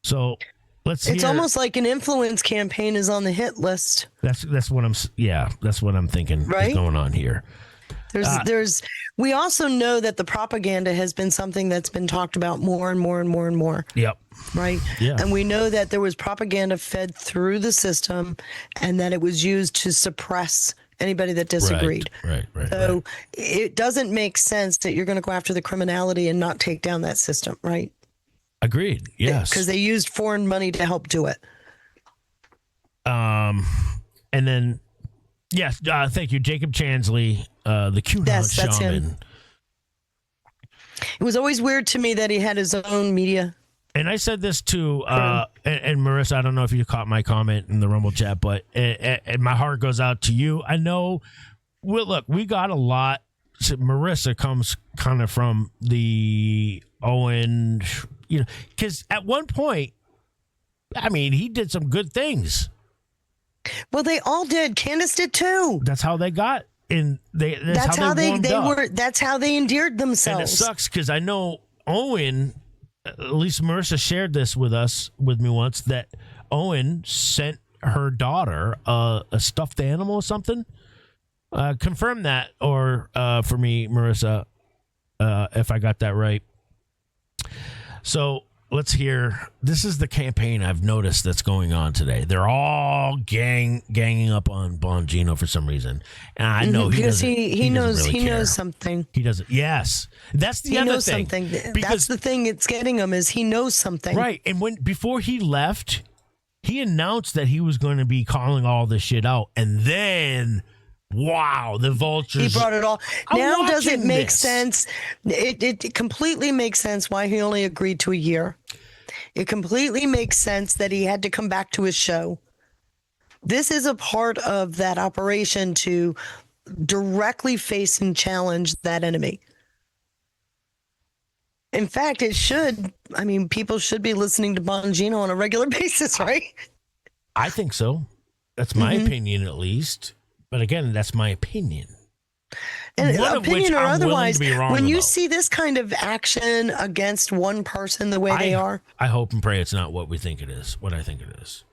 So let's hear. It's almost like an influence campaign is on the hit list. That's what I'm thinking is going on here. We also know that the propaganda has been something that's been talked about more and more and more and more. Yep. Right. Yeah. And we know that there was propaganda fed through the system and that it was used to suppress anybody that disagreed. Right. So it doesn't make sense that you're going to go after the criminality and not take down that system. Right. Agreed. Yes. Because they used foreign money to help do it. And then, yes, thank you, Jacob Chansley, the QAnon shaman. Him. It was always weird to me that he had his own media And I said this to and Marissa, I don't know if you caught my comment in the Rumble chat, but and my heart goes out to you. I know, well, look, we got a lot. So Marissa comes kind of from the Owen, because at one point, I mean, he did some good things. Well, they all did. Candace did too. That's how they got in. That's how they were. That's how they endeared themselves. And it sucks because I know Owen. At least Marissa shared this with me once, that Owen sent her daughter a stuffed animal or something. Confirm that or for me, Marissa, if I got that right. So let's hear. This is the campaign I've noticed that's going on today. They're all ganging up on Bongino for some reason, and I know because he knows something. He doesn't. Yes, that's the other thing. Something. That's the thing. It's getting him is he knows something. Right, and before he left, he announced that he was going to be calling all this shit out, and then. Wow, the vultures. He brought it all. Now does it make sense? It completely makes sense why he only agreed to a year. It completely makes sense that he had to come back to his show. This is a part of that operation to directly face and challenge that enemy. In fact, it should. I mean, people should be listening to Bongino on a regular basis, right? I think so. That's my opinion, at least. But again, that's my opinion. And opinion or otherwise, when you see this kind of action against one person the way they are, I hope and pray it's not what we think it is. What I think it is.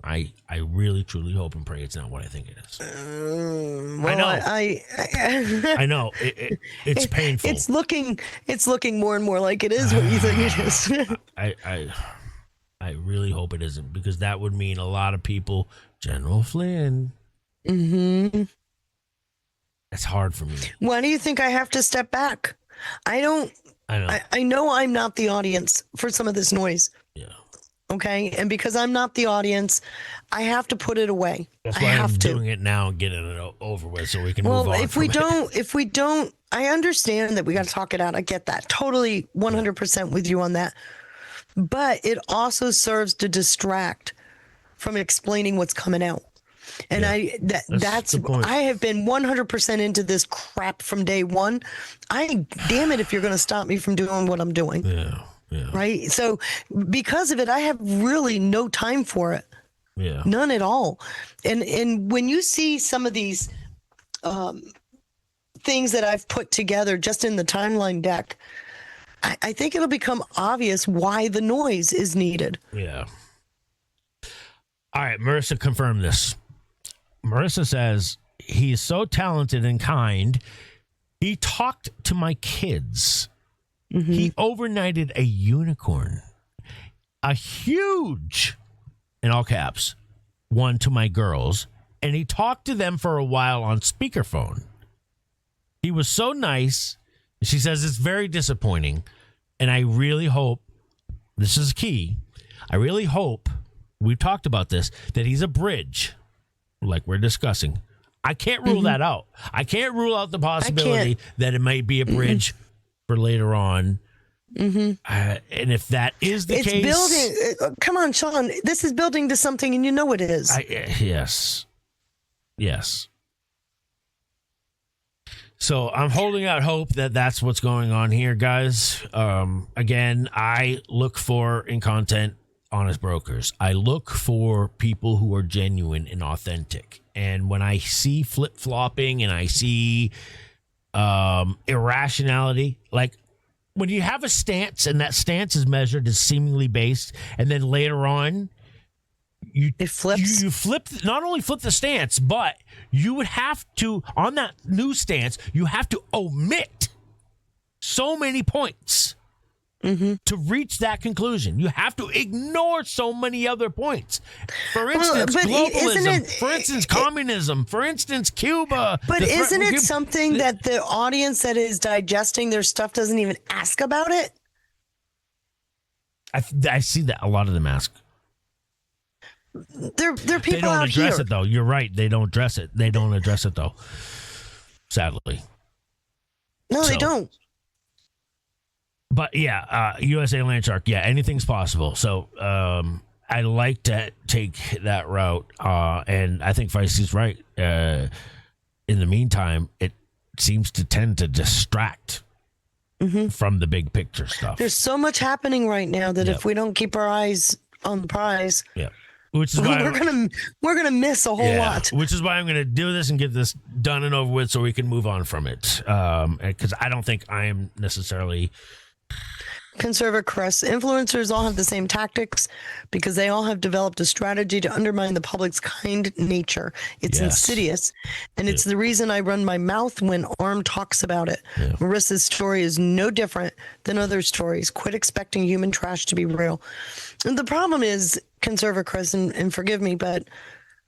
I really truly hope and pray it's not what I think it is. I know. I know. It's painful. It's looking more and more like it is what you think it is. I really hope it isn't, because that would mean a lot of people. General Flynn. Mm-hmm. It's hard for me. Why do you think I have to step back? I know. I know I'm not the audience for some of this noise. Yeah. Okay. And because I'm not the audience, I have to put it away. That's why I'm doing it now and getting it over with so we can move on. Well, if we don't, I understand that we got to talk it out. I get that. Totally 100% with you on that. But it also serves to distract from explaining what's coming out. And that's I have been 100% into this crap from day one. Damn it if you're going to stop me from doing what I'm doing. Yeah. Right. So because of it, I have really no time for it. Yeah. None at all. And when you see some of these things that I've put together just in the timeline deck, I think it'll become obvious why the noise is needed. Yeah. All right, Marissa, confirm this. Marissa says he's so talented and kind. He talked to my kids. Mm-hmm. He overnighted a unicorn, a huge, in all caps, one to my girls, and he talked to them for a while on speakerphone. He was so nice. She says it's very disappointing, and I really hope, this is key, I really hope, we've talked about this, that he's a bridge, like we're discussing. I can't rule that out. I can't rule out the possibility that it might be a bridge for later on. Mm-hmm. And if that is the case... It's building... Come on, Sean. This is building to something, and you know it is. Yes. So I'm holding out hope that that's what's going on here, guys. Again, I look for, in content, honest brokers. I look for people who are genuine and authentic. And when I see flip-flopping and I see irrationality, like when you have a stance and that stance is measured as seemingly based, and then later on it flips. You flip, not only flip the stance, but you would have to, on that new stance, you have to omit so many points. Mm-hmm. To reach that conclusion, you have to ignore so many other points. For instance, globalism. For instance, communism. For instance, Cuba. But isn't it something that the audience that is digesting their stuff doesn't even ask about it? I see that a lot of them ask. They're people they don't out address here. It though. You're right. They don't address it. They don't address it though. Sadly. No, they don't. But yeah, USA Land Shark. Yeah, anything's possible. So I like to take that route, and I think Feisty's right. In the meantime, it seems to tend to distract from the big picture stuff. There's so much happening right now that if we don't keep our eyes on the prize, which is why we're gonna miss a whole lot. Which is why I'm gonna do this and get this done and over with, so we can move on from it. Because I don't think I am necessarily. Conservative Chris, influencers all have the same tactics because they all have developed a strategy to undermine the public's kind nature. It's insidious, and it's the reason I run my mouth when Arm talks about it. Marissa's story is no different than other stories. Quit expecting human trash to be real. And the problem is, Conservative Chris, and forgive me, but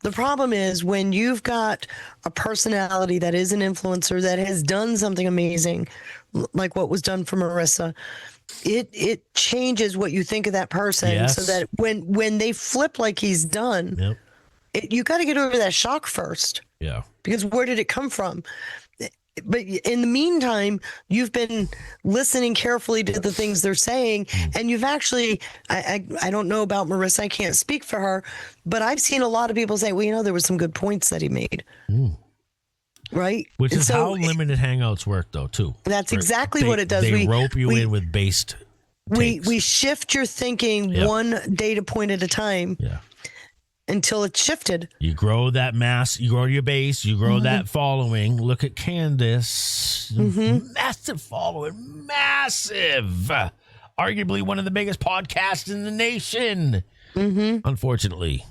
the problem is when you've got a personality that is an influencer that has done something amazing, like what was done for Marissa, it changes what you think of that person, so that when they flip like he's done, you got to get over that shock first. Yeah. Because where did it come from? But in the meantime, you've been listening carefully to the things they're saying, and you've actually, I don't know about Marissa, I can't speak for her, but I've seen a lot of people say, well, there were some good points that he made. Right? Which is how limited hangouts work, though, too. That's exactly what it does. They rope you in with based takes. We shift your thinking one data point at a time until it's shifted. You grow that mass, you grow your base, you grow that following. Look at Candace. Massive following. Massive. Arguably one of the biggest podcasts in the nation. Unfortunately.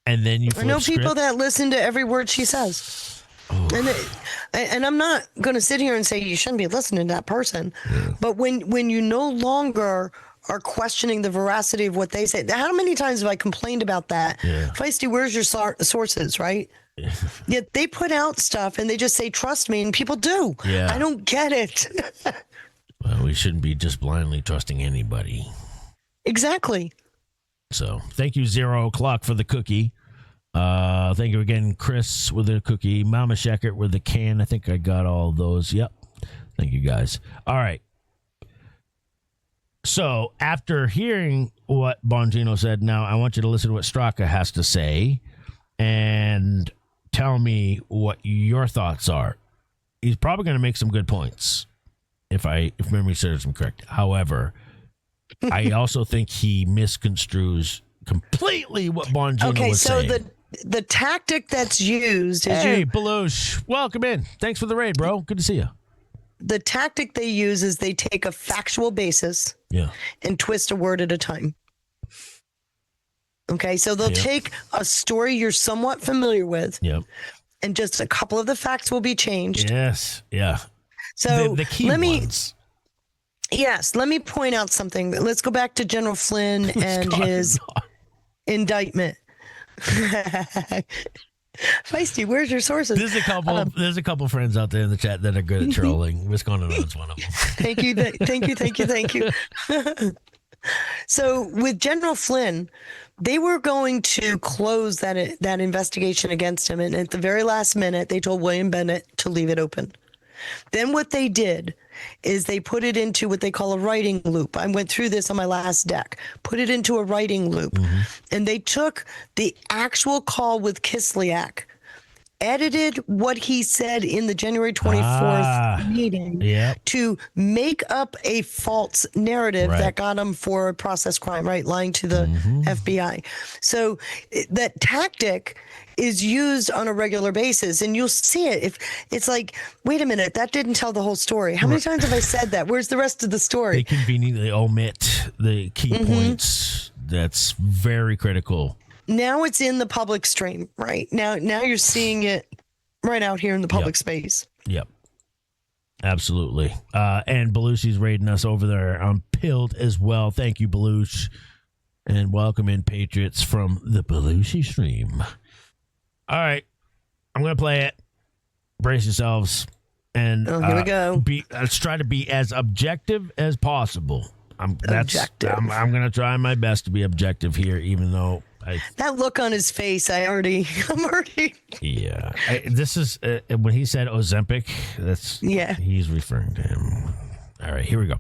And then you flip I know script. people that listen to every word she says. And I'm not going to sit here and say you shouldn't be listening to that person, but when you no longer are questioning the veracity of what they say, how many times have I complained about that? Feisty, where's your sources, right? Yet they put out stuff and they just say, trust me, and people do. I don't get it. Well, we shouldn't be just blindly trusting anybody. Exactly. So thank you, 0 o'clock, for the cookie. Thank you again, Chris, with the cookie. Mama Sheckert with the can. I think I got all those. Yep. Thank you, guys. All right. So after hearing what Bongino said, now I want you to listen to what Straka has to say and tell me what your thoughts are. He's probably going to make some good points, if memory serves him correct. However, I also think he misconstrues completely what Bongino was saying. Okay, so the tactic that's used is Belush, welcome in. Thanks for the raid, bro. Good to see you. The tactic they use is they take a factual basis and twist a word at a time. Okay, so they'll take a story you're somewhat familiar with, and just a couple of the facts will be changed. Yes, yeah. So the key ones. Yes, let me point out something. Let's go back to General Flynn and his indictment. Feisty, where's your sources? There's a couple friends out there in the chat that are good at trolling. What's going on is one of them. Thank you. So with General Flynn, they were going to close that investigation against him, and at the very last minute, they told William Bennett to leave it open. Then what they did is they put it into what they call a writing loop. I went through this on my last deck. Put it into a writing loop. And they took the actual call with Kislyak, edited what he said in the January 24th meeting to make up a false narrative that got him for a process crime, right? Lying to the FBI. So that tactic is used on a regular basis, and you'll see it. If it's like, wait a minute, that didn't tell the whole story. How many times have I said that? Where's the rest of the story? They conveniently omit the key points. That's very critical. Now it's in the public stream, right? Now you're seeing it right out here in the public space. Yep. Absolutely. And Belushi's raiding us over there on Pilled as well. Thank you, Belushi. And welcome in, Patriots, from the Belushi stream. All right. I'm going to play it. Brace yourselves. And here we go. Let's try to be as objective as possible. I'm going to try my best to be objective here, even though that look on his face, I'm already. Yeah. This is when he said Ozempic. He's referring to him. All right, here we go.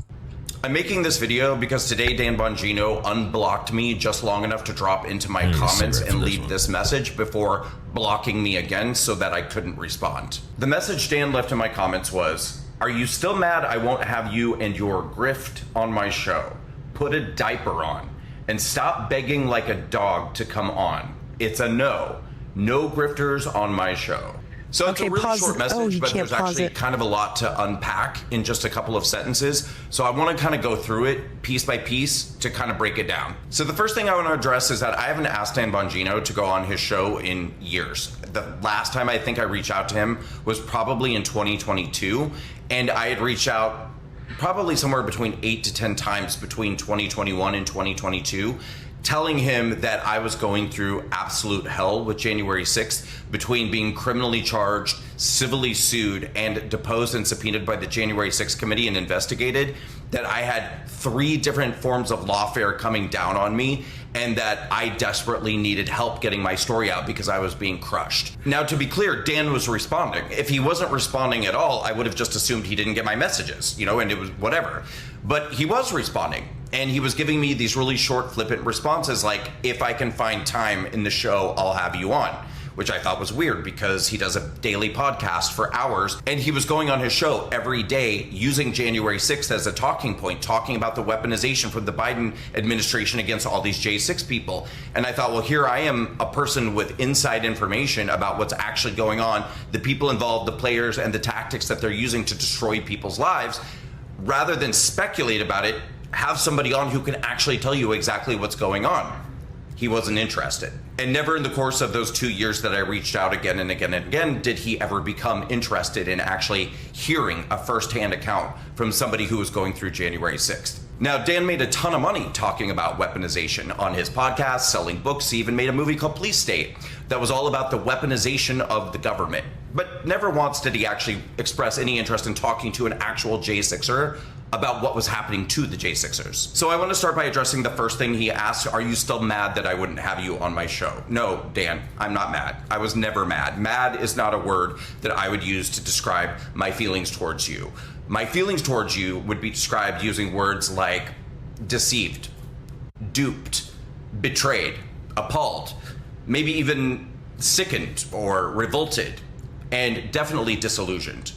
I'm making this video because today Dan Bongino unblocked me just long enough to drop into my comments and leave this message before blocking me again so that I couldn't respond. The message Dan left in my comments was, "Are you still mad I won't have you and your grift on my show? Put a diaper on and stop begging like a dog to come on. It's a no. No grifters on my show." So it's a really short message, but there's actually kind of a lot to unpack in just a couple of sentences. So I want to kind of go through it piece by piece to kind of break it down. So the first thing I want to address is that I haven't asked Dan Bongino to go on his show in years. The last time I think I reached out to him was probably in 2022, and I had reached out probably somewhere between 8 to 10 times between 2021 and 2022, telling him that I was going through absolute hell with January 6th between being criminally charged, civilly sued, and deposed and subpoenaed by the January 6th committee and investigated, that I had 3 different forms of lawfare coming down on me, and that I desperately needed help getting my story out because I was being crushed. Now, to be clear, Dan was responding. If he wasn't responding at all, I would have just assumed he didn't get my messages, and it was whatever. But he was responding, and he was giving me these really short, flippant responses like, "If I can find time in the show, I'll have you on," which I thought was weird because he does a daily podcast for hours, and he was going on his show every day using January 6th as a talking point, talking about the weaponization from the Biden administration against all these J6 people. And I thought, well, here I am, a person with inside information about what's actually going on, the people involved, the players, and the tactics that they're using to destroy people's lives. Rather than speculate about it, have somebody on who can actually tell you exactly what's going on. He wasn't interested. And never in the course of those 2 years that I reached out again and again and again did he ever become interested in actually hearing a firsthand account from somebody who was going through January 6th. Now, Dan made a ton of money talking about weaponization on his podcast, selling books. He even made a movie called Police State that was all about the weaponization of the government. But never once did he actually express any interest in talking to an actual J6er about what was happening to the J6ers. So I want to start by addressing the first thing he asked. Are you still mad that I wouldn't have you on my show? No, Dan, I'm not mad. I was never mad. Mad is not a word that I would use to describe my feelings towards you. My feelings towards you would be described using words like deceived, duped, betrayed, appalled, maybe even sickened or revolted, and definitely disillusioned,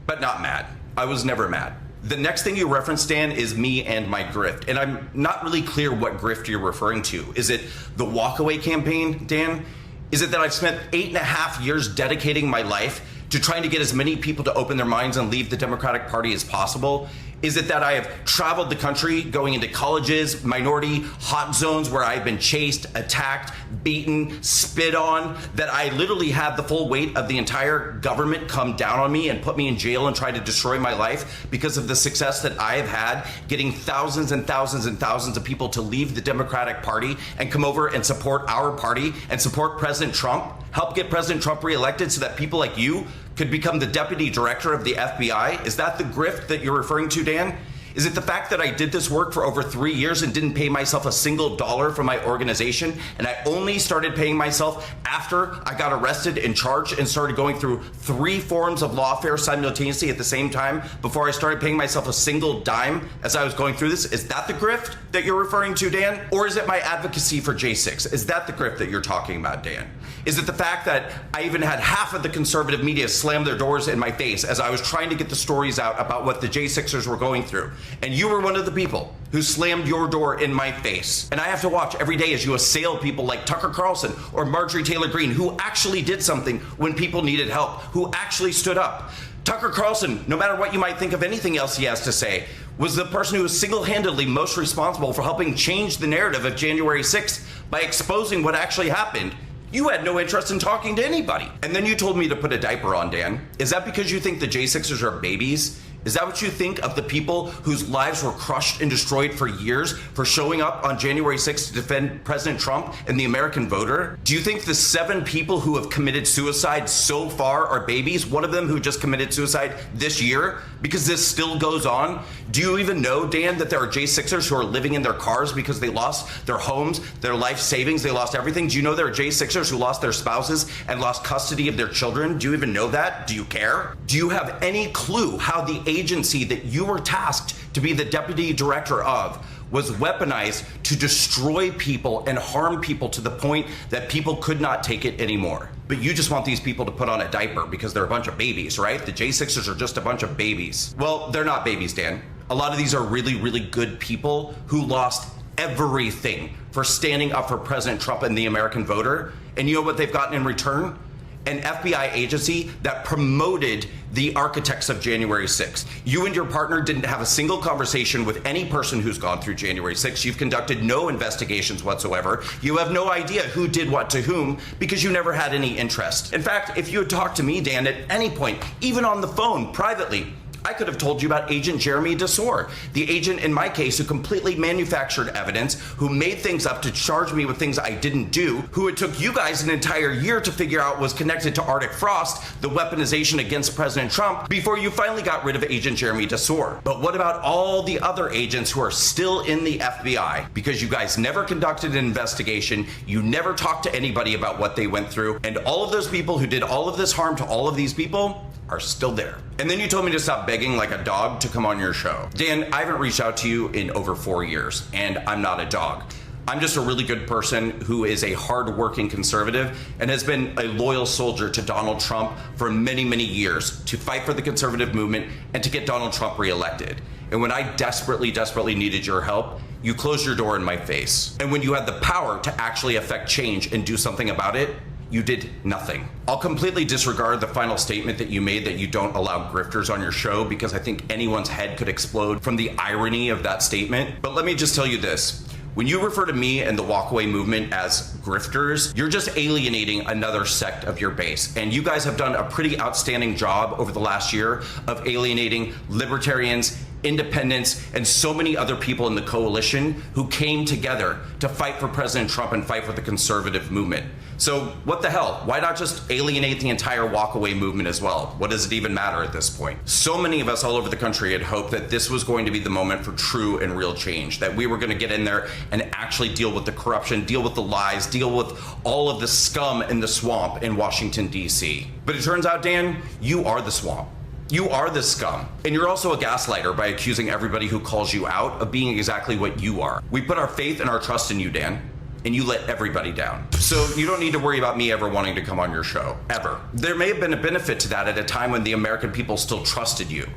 but not mad. I was never mad. The next thing you referenced, Dan, is me and my grift. And I'm not really clear what grift you're referring to. Is it the walkaway campaign, Dan? Is it that I've spent 8.5 years dedicating my life to trying to get as many people to open their minds and leave the Democratic Party as possible? Is it that I have traveled the country going into colleges, minority hot zones where I've been chased, attacked, beaten, spit on, that I literally had the full weight of the entire government come down on me and put me in jail and try to destroy my life because of the success that I have had getting thousands and thousands and thousands of people to leave the Democratic Party and come over and support our party and support President Trump, help get President Trump reelected so that people like you could become the deputy director of the FBI? Is that the grift that you're referring to, Dan? Is it the fact that I did this work for over 3 years and didn't pay myself a single dollar for my organization, and I only started paying myself after I got arrested and charged and started going through 3 forms of lawfare simultaneously at the same time before I started paying myself a single dime as I was going through this? Is that the grift that you're referring to, Dan? Or is it my advocacy for J6? Is that the grift that you're talking about, Dan? Is it the fact that I even had half of the conservative media slam their doors in my face as I was trying to get the stories out about what the J6ers were going through? And you were one of the people who slammed your door in my face. And I have to watch every day as you assail people like Tucker Carlson or Marjorie Taylor Greene, who actually did something when people needed help, who actually stood up. Tucker Carlson, no matter what you might think of anything else he has to say, was the person who was single-handedly most responsible for helping change the narrative of January 6th by exposing what actually happened. You had no interest in talking to anybody. And then you told me to put a diaper on, Dan. Is that because you think the J6ers are babies? Is that what you think of the people whose lives were crushed and destroyed for years for showing up on January 6th to defend President Trump and the American voter? Do you think the 7 people who have committed suicide so far are babies? One of them who just committed suicide this year? Because this still goes on? Do you even know, Dan, that there are J6ers who are living in their cars because they lost their homes, their life savings, they lost everything? Do you know there are J6ers who lost their spouses and lost custody of their children? Do you even know that? Do you care? Do you have any clue how the agency that you were tasked to be the deputy director of was weaponized to destroy people and harm people to the point that people could not take it anymore. But you just want these people to put on a diaper because they're a bunch of babies, right? The J6ers are just a bunch of babies. Well, they're not babies, Dan. A lot of these are really, really good people who lost everything for standing up for President Trump and the American voter. And you know what they've gotten in return? An FBI agency that promoted the architects of January 6th. You and your partner didn't have a single conversation with any person who's gone through January 6th. You've conducted no investigations whatsoever. You have no idea who did what to whom because you never had any interest. In fact, if you had talked to me, Dan, at any point, even on the phone, privately, I could have told you about Agent Jeremy Desor, the agent in my case who completely manufactured evidence, who made things up to charge me with things I didn't do, who it took you guys an entire year to figure out was connected to Arctic Frost, the weaponization against President Trump, before you finally got rid of Agent Jeremy Desor. But what about all the other agents who are still in the FBI? Because you guys never conducted an investigation, you never talked to anybody about what they went through, and all of those people who did all of this harm to all of these people are still there. And then you told me to stop begging like a dog to come on your show. Dan, I haven't reached out to you in over 4 years, and I'm not a dog. I'm just a really good person who is a hard-working conservative and has been a loyal soldier to Donald Trump for many, many years to fight for the conservative movement and to get Donald Trump reelected. And when I desperately, desperately needed your help, you closed your door in my face. And when you had the power to actually affect change and do something about it, you did nothing. I'll completely disregard the final statement that you made that you don't allow grifters on your show because I think anyone's head could explode from the irony of that statement. But let me just tell you this. When you refer to me and the walkaway movement as grifters, you're just alienating another sect of your base. And you guys have done a pretty outstanding job over the last year of alienating libertarians, independents, and so many other people in the coalition who came together to fight for President Trump and fight for the conservative movement. So what the hell? Why not just alienate the entire walkaway movement as well? What does it even matter at this point? So many of us all over the country had hoped that this was going to be the moment for true and real change, that we were going to get in there and actually deal with the corruption, deal with the lies, deal with all of the scum in the swamp in Washington, D.C. But it turns out, Dan, you are the swamp. You are the scum. And you're also a gaslighter by accusing everybody who calls you out of being exactly what you are. We put our faith and our trust in you, Dan, and you let everybody down. So you don't need to worry about me ever wanting to come on your show, ever. There may have been a benefit to that at a time when the American people still trusted you.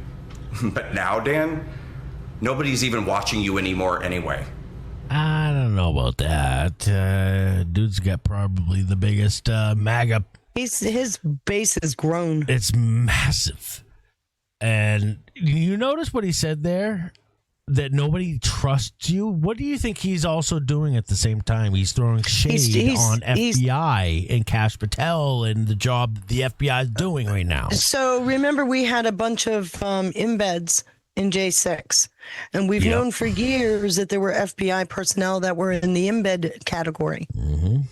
But now, Dan, nobody's even watching you anymore anyway. I don't know about that. Dude's got probably the biggest MAGA. His base has grown. It's massive. And you notice what he said there? That nobody trusts you? What do you think he's also doing at the same time? He's throwing shade on FBI and Kash Patel and the job the FBI is doing right now. So remember, we had a bunch of embeds in J6. And we've known for years that there were FBI personnel that were in the embed category. Mm-hmm.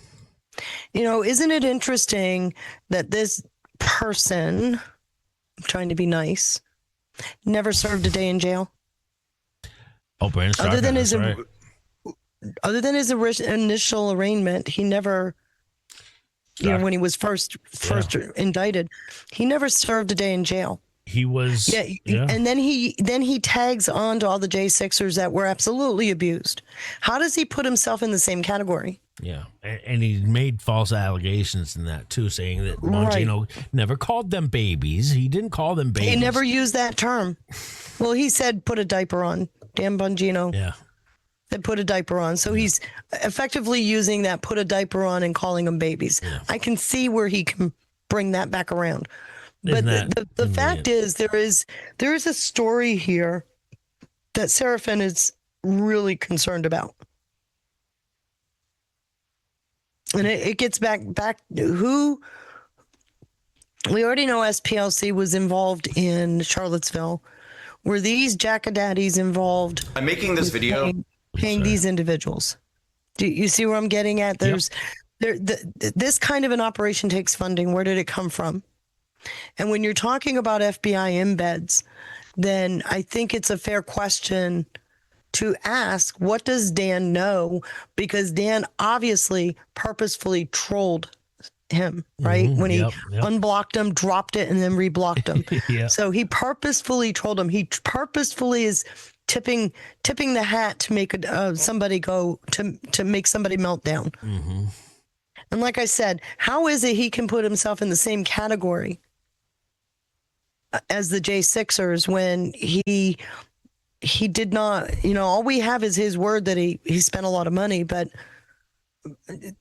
You know, isn't it interesting that this person, I'm trying to be nice, never served a day in jail? Oh, Brandon Stark, other than his right. Other than his initial arraignment, he never, you know, when he was first indicted, he never served a day in jail. He was, and then he tags on to all the J6ers that were absolutely abused. How does he put himself in the same category? Yeah, and he made false allegations in that too, saying that Bongino never called them babies. He didn't call them babies. He never used that term. Well, he said put a diaper on. Dan Bongino. Yeah. That put a diaper on. So he's effectively using that put a diaper on and calling them babies. Yeah. I can see where he can bring that back around. But the fact is there is a story here that Seraphin is really concerned about. And it gets back to who we already know SPLC was involved in Charlottesville. Were these jackadaddies involved? I'm making this video paying these individuals. Do you see where I'm getting at? This kind of an operation takes funding. Where did it come from? And when you're talking about FBI embeds, then I think it's a fair question to ask, what does Dan know? Because Dan obviously purposefully trolled him, right? When he Yep. unblocked him, dropped it, and then reblocked him. Yeah. So he purposefully trolled him. He purposefully is tipping the hat to make somebody go to make somebody melt down. And like I said, how is it he can put himself in the same category as the J6ers when he did not, all we have is his word that he spent a lot of money, but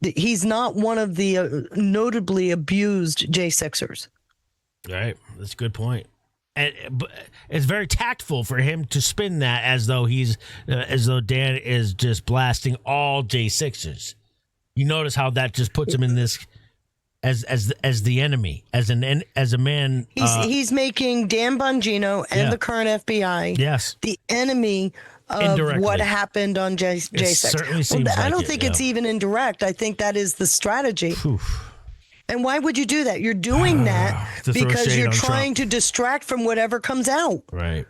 he's not one of the notably abused J6ers. Right. That's a good point. And it's very tactful for him to spin that as though Dan is just blasting all J6ers. You notice how that just puts him in this as the enemy, as a man. He's making Dan Bongino and the current FBI the enemy of Indirectly. what happened on J6. Certainly seems I like don't it, think it's even indirect. I think that is the strategy. Oof. And why would you do that? You're doing that To throw because shade you're on trying Trump. to distract from whatever comes out. Right.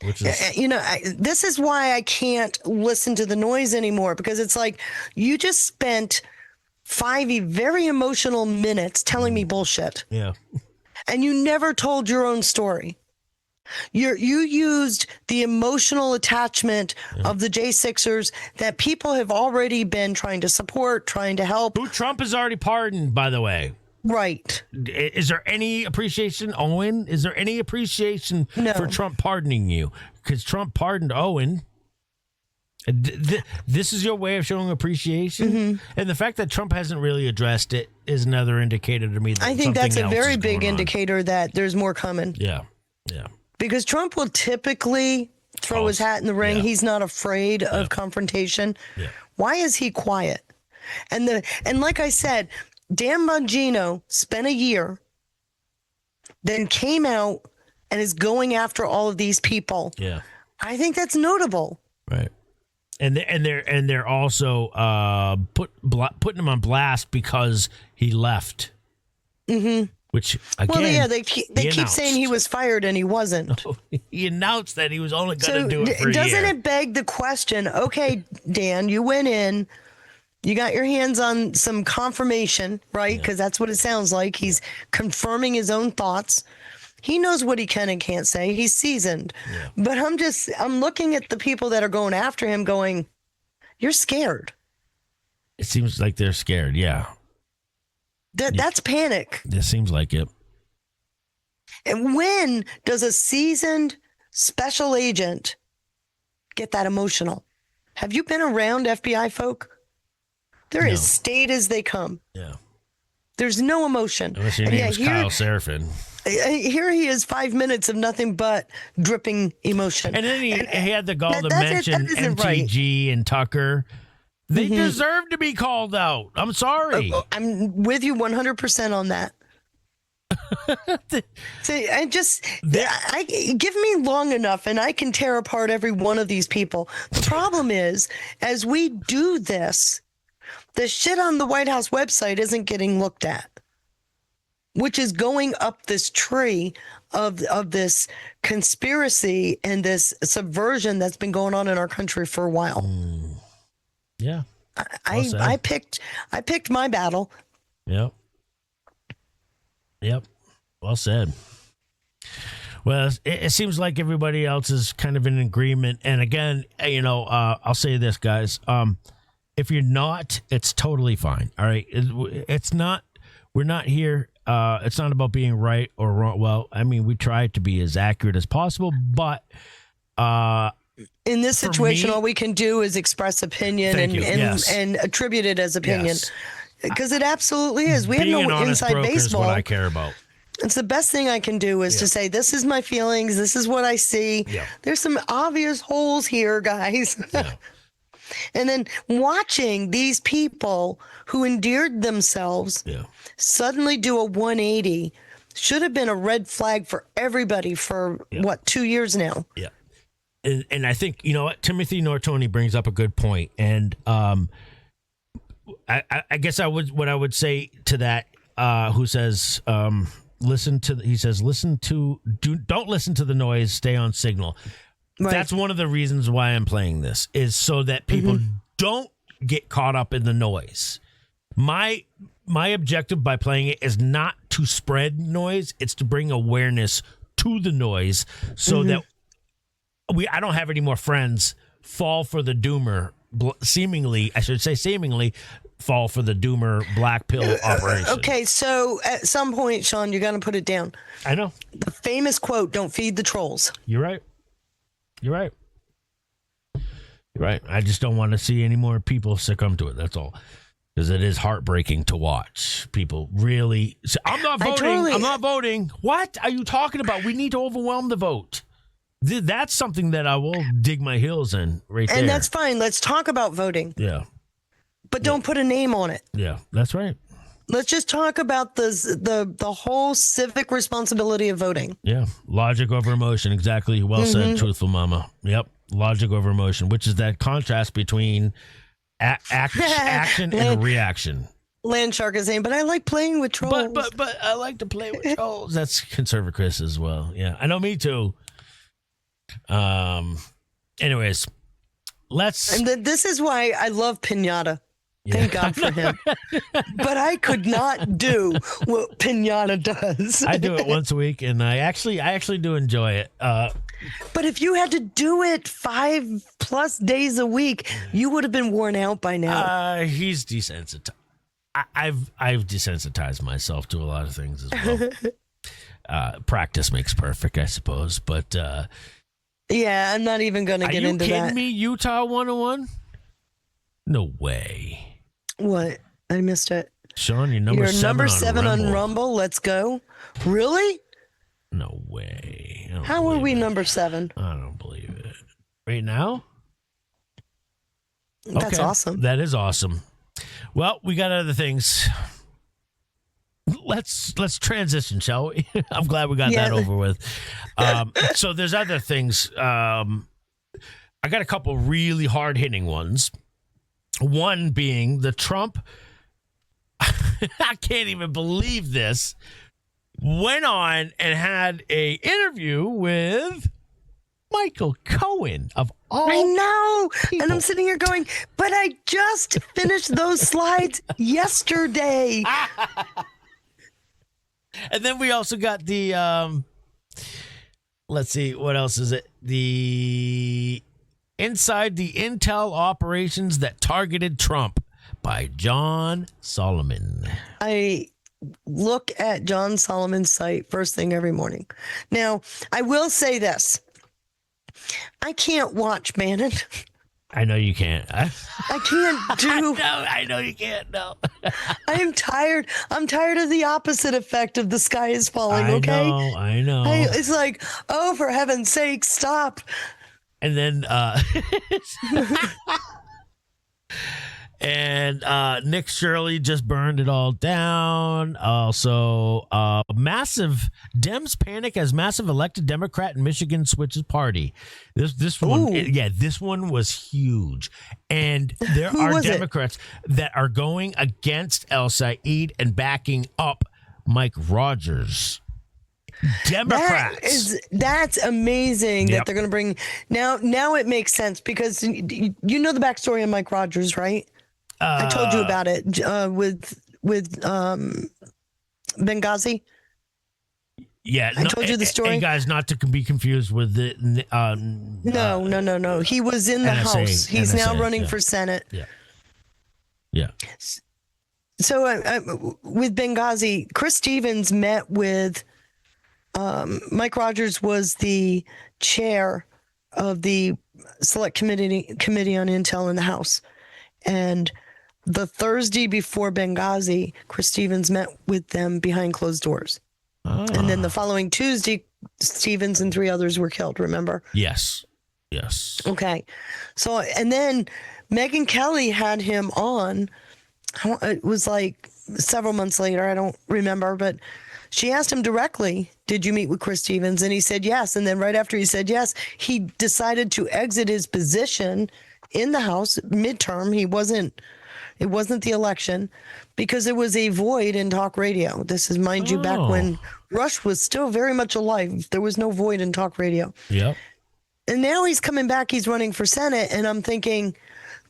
Which is This is why I can't listen to the noise anymore, because it's like you just spent 5 very emotional minutes telling me bullshit. Yeah. And you never told your own story. You used the emotional attachment of the J6ers that people have already been trying to support, trying to help. Who Trump has already pardoned, by the way. Right. Is there any appreciation, Owen? Is there any appreciation for Trump pardoning you? Because Trump pardoned Owen. This is your way of showing appreciation? And the fact that Trump hasn't really addressed it is another indicator to me that I think that's a something else very is big going on. indicator that there's more coming. Yeah. Yeah. Because Trump will typically throw his hat in the ring. Yeah. He's not afraid of confrontation. Yeah. Why is he quiet? And like I said, Dan Bongino spent a year, then came out and is going after all of these people. Yeah. I think that's notable. Right. And they're also putting him on blast because he left. Mm-hmm. Which again, they keep saying he was fired and he wasn't. He announced that he was only going to do it for a doesn't year. it beg the question? Okay, Dan, you went in, you got your hands on some confirmation, right? Because that's what it sounds like. He's confirming his own thoughts. He knows what he can and can't say. He's seasoned. Yeah. But I'm looking at the people that are going after him going, you're scared. It seems like they're scared. Yeah. That's panic. It seems like it. And when does a seasoned special agent get that emotional? Have you been around FBI folk? They're as staid as they come. Yeah. There's no emotion. Unless your name is Kyle Seraphin. Here he is, 5 minutes of nothing but dripping emotion. And then he had the gall to mention MTG and Tucker. They deserve to be called out. I'm sorry. I'm with you 100% on that. See, give me long enough and I can tear apart every one of these people. The problem is, as we do this, the shit on the White House website isn't getting looked at, which is going up this tree of this conspiracy and this subversion that's been going on in our country for a while. Yeah. I picked my battle. Yep. Well said. Well, it seems like everybody else is kind of in agreement. And again, I'll say this, guys. If you're not, it's totally fine. All right. It's not, we're not here. It's not about being right or wrong. Well, I mean, we try to be as accurate as possible, but, in this situation, all we can do is express opinion and attribute it as opinion. Because it absolutely is. We Being have an no honest inside broker baseball. is what I care about. It's the best thing I can do is to say, this is my feelings. This is what I see. Yeah. There's some obvious holes here, guys. Yeah. And then watching these people who endeared themselves suddenly do a 180 should have been a red flag for everybody for 2 years now. Yeah. And I think, you know what, Timothy Nortoni brings up a good point. And I guess what I would say to that, who says, don't listen to the noise, stay on signal. Right. That's one of the reasons why I'm playing this, is so that people don't get caught up in the noise. My my objective by playing it is not to spread noise. It's to bring awareness to the noise so that I don't have any more friends fall for the doomer, seemingly fall for the doomer black pill operation. Okay, so at some point, Sean, you're going to put it down. I know. The famous quote, "Don't feed the trolls." You're right. I just don't want to see any more people succumb to it. That's all. Because it is heartbreaking to watch people really say, I'm not voting. I'm not voting. What are you talking about? We need to overwhelm the vote. That's something that I will dig my heels in right there. And that's fine. Let's talk about voting. Yeah. But don't put a name on it. Yeah, that's right. Let's just talk about the whole civic responsibility of voting. Yeah. Logic over emotion. Exactly. Well said, truthful mama. Yep. Logic over emotion, which is that contrast between action and reaction. Landshark is saying, but I like playing with trolls. But I like to play with trolls. That's conservative Chris as well. Yeah, I know, me too. Anyways, And this is why I love Pinata. Thank God for him. But I could not do what Pinata does. I do it once a week, and I actually do enjoy it. But if you had to do it 5+ days a week, you would have been worn out by now. He's desensitized. I've desensitized myself to a lot of things as well. Practice makes perfect, I suppose. But yeah, I'm not even going to get into that. Are you kidding me? Utah 101? No way. What? I missed it. Sean, you're number seven on Rumble. Let's go. Really? No way. How are we number 7? I don't believe it. Right now? That's awesome. That is awesome. Well, we got other things. Let's transition, shall we? I'm glad we got that over with. So there's other things. I got a couple really hard-hitting ones. One being the Trump, I can't even believe this, went on and had a interview with Michael Cohen of all I know. people. And I'm sitting here going, but I just finished those slides yesterday. And then we also got the, let's see, what else is it? The Inside the Intel Operations That Targeted Trump by John Solomon. I look at John Solomon's site first thing every morning. Now, I will say this. I can't watch Bannon. I know you can't. I can't do. I know you can't. No. I'm tired. I'm tired of the opposite effect of the sky is falling. Okay. I know. It's like, oh, for heaven's sake, stop. And then, and Nick Shirley just burned it all down. Also, massive Dems panic as massive elected Democrat in Michigan switches party. This one, this one was huge. And there are Democrats that are going against El Said and backing up Mike Rogers. Democrats. That's amazing that they're going to bring now it makes sense because you know the backstory of Mike Rogers, right? I told you about it with Benghazi. Yeah, I told you the story. And guys, not to be confused with the No. He was in the NSA, House. He's now running yeah. for Senate. Yeah. So with Benghazi, Chris Stevens met with Mike Rogers was the chair of the Select Committee on Intel in the House. And the Thursday before Benghazi, Chris Stevens met with them behind closed doors. And then the following Tuesday, Stevens and 3 others were killed, remember? Yes. Okay. So, and then Megyn Kelly had him on. It was like several months later. I don't remember, but she asked him directly, did you meet with Chris Stevens? And he said yes. And then right after he said yes, he decided to exit his position in the House midterm. It wasn't the election because there was a void in talk radio. This is, mind you, back when Rush was still very much alive. There was no void in talk radio. Yep. And now he's coming back. He's running for Senate. And I'm thinking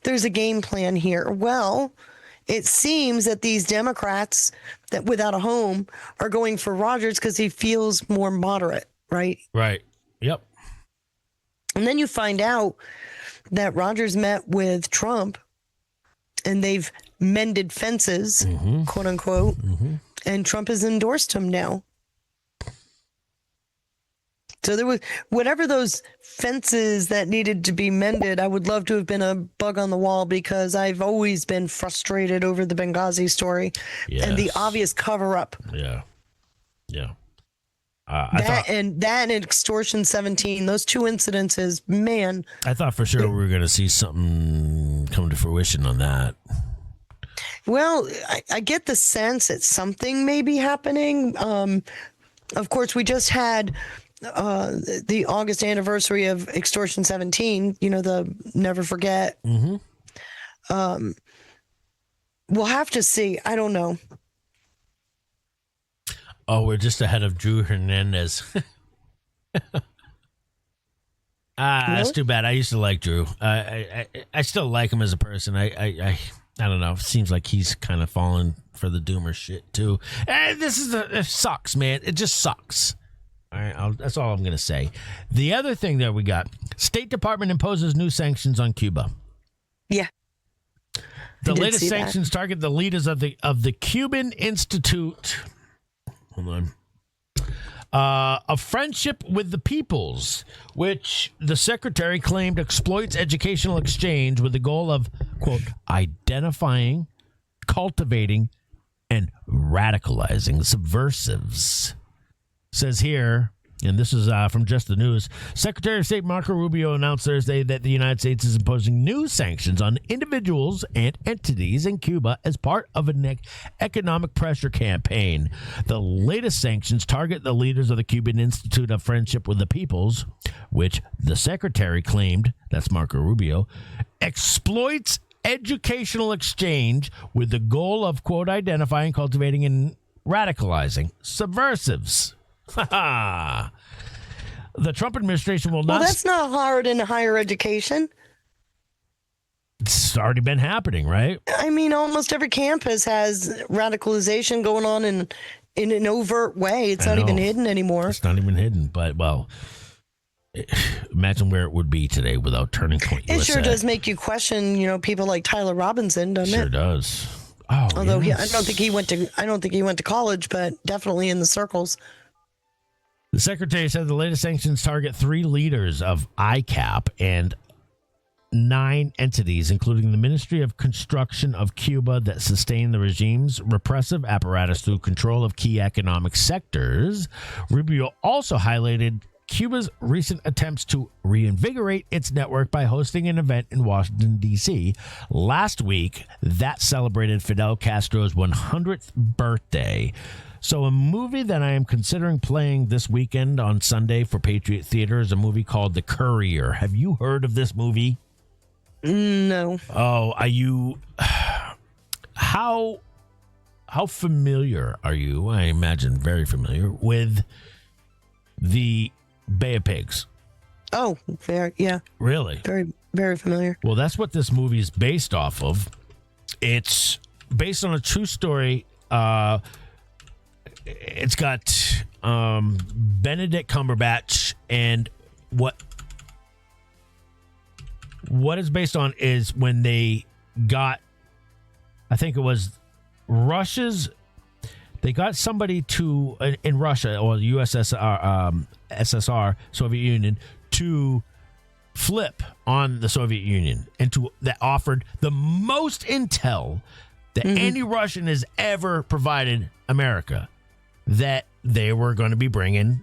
there's a game plan here. Well, it seems that these Democrats that without a home are going for Rogers because he feels more moderate, right? Right. Yep. And then you find out that Rogers met with Trump and they've mended fences, quote unquote, and Trump has endorsed him now. So there was whatever those fences that needed to be mended. I would love to have been a bug on the wall because I've always been frustrated over the Benghazi story and the obvious cover up. Yeah. That and Extortion 17, those two incidences, man. I thought for sure we were going to see something come to fruition on that. Well, I get the sense that something may be happening. Of course, we just had the August anniversary of Extortion 17, the Never Forget. We'll have to see. I don't know. Oh, we're just ahead of Drew Hernandez. That's too bad. I used to like Drew. I still like him as a person. I don't know. It seems like he's kind of fallen for the doomer shit too. It sucks, man. It just sucks. All right, that's all I'm going to say. The other thing that we got, State Department imposes new sanctions on Cuba. Yeah. The latest sanctions target the leaders of the Cuban Institute. Hold on. A friendship with the peoples, which the secretary claimed exploits educational exchange with the goal of, quote, identifying, cultivating, and radicalizing subversives. Says here, and this is from Just the News, Secretary of State Marco Rubio announced Thursday that the United States is imposing new sanctions on individuals and entities in Cuba as part of an economic pressure campaign. The latest sanctions target the leaders of the Cuban Institute of Friendship with the Peoples, which the secretary claimed, that's Marco Rubio, exploits educational exchange with the goal of, quote, identifying, cultivating, and radicalizing subversives. The Trump administration will not. Well, that's not hard in higher education. It's already been happening, right? I mean, almost every campus has radicalization going on in an overt way. It's not even hidden anymore. It's not even hidden, but imagine where it would be today without Turning Point USA. It sure does make you question, people like Tyler Robinson, doesn't it? Sure does. Oh, although I don't think he went to college, but definitely in the circles. The secretary said the latest sanctions target 3 leaders of ICAP and 9 entities, including the Ministry of Construction of Cuba, that sustain the regime's repressive apparatus through control of key economic sectors. Rubio also highlighted Cuba's recent attempts to reinvigorate its network by hosting an event in Washington, D.C. last week that celebrated Fidel Castro's 100th birthday. So a movie that I am considering playing this weekend on Sunday for Patriot Theater is a movie called The Courier. Have you heard of this movie? No. Oh, are you? How familiar are you? I imagine very familiar with the Bay of Pigs. Oh, yeah. Really? Very, very familiar. Well, that's what this movie is based off of. It's based on a true story. It's got Benedict Cumberbatch, and what it's based on is when they got, I think it was Russia's, they got somebody to in Russia or the SSR, Soviet Union, to flip on the Soviet Union and that offered the most intel that any Russian has ever provided America, that they were going to be bringing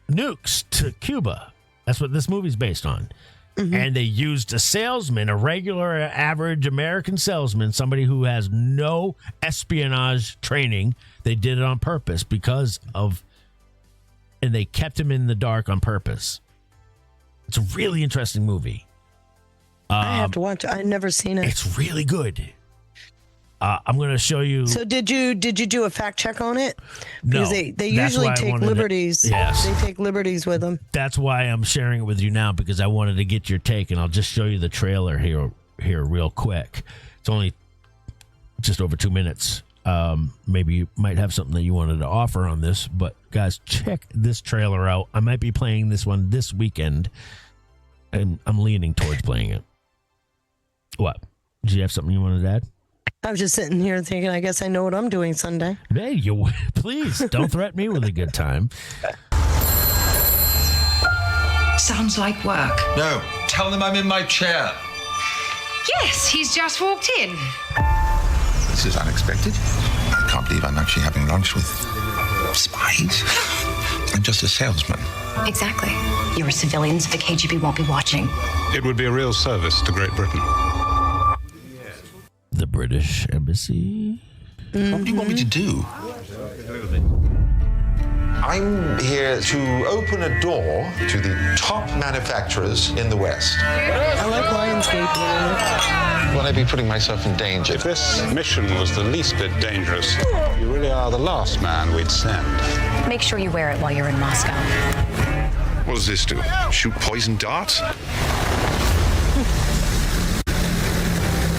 nukes to Cuba. That's what this movie's based on. And they used a salesman, a regular average American salesman, somebody who has no espionage training. They did it on purpose and they kept him in the dark on purpose. It's a really interesting movie. I have to watch it. I've never seen it. It's really good. I'm going to show you. So did you do a fact check on it? No. Because they usually take liberties. Yes. They take liberties with them. That's why I'm sharing it with you now, because I wanted to get your take, and I'll just show you the trailer here real quick. It's only just over 2 minutes. Maybe you might have something that you wanted to offer on this, but guys, check this trailer out. I might be playing this one this weekend, and I'm leaning towards playing it. What? Do you have something you wanted to add? I was just sitting here thinking, I guess I know what I'm doing Sunday. Hey, please don't threaten me with a good time. Sounds like work. No, tell them I'm in my chair. Yes, he's just walked in. This is unexpected. I can't believe I'm actually having lunch with spies. I'm just a salesman. Exactly. You're a civilian, so the KGB won't be watching. It would be a real service to Great Britain. The British Embassy. What do you want me to do? I'm here to open a door to the top manufacturers in the West. I like Lionsgate. Will I be putting myself in danger? If this mission was the least bit dangerous, you really are the last man we'd send. Make sure you wear it while you're in Moscow. What does this do? Shoot poison darts?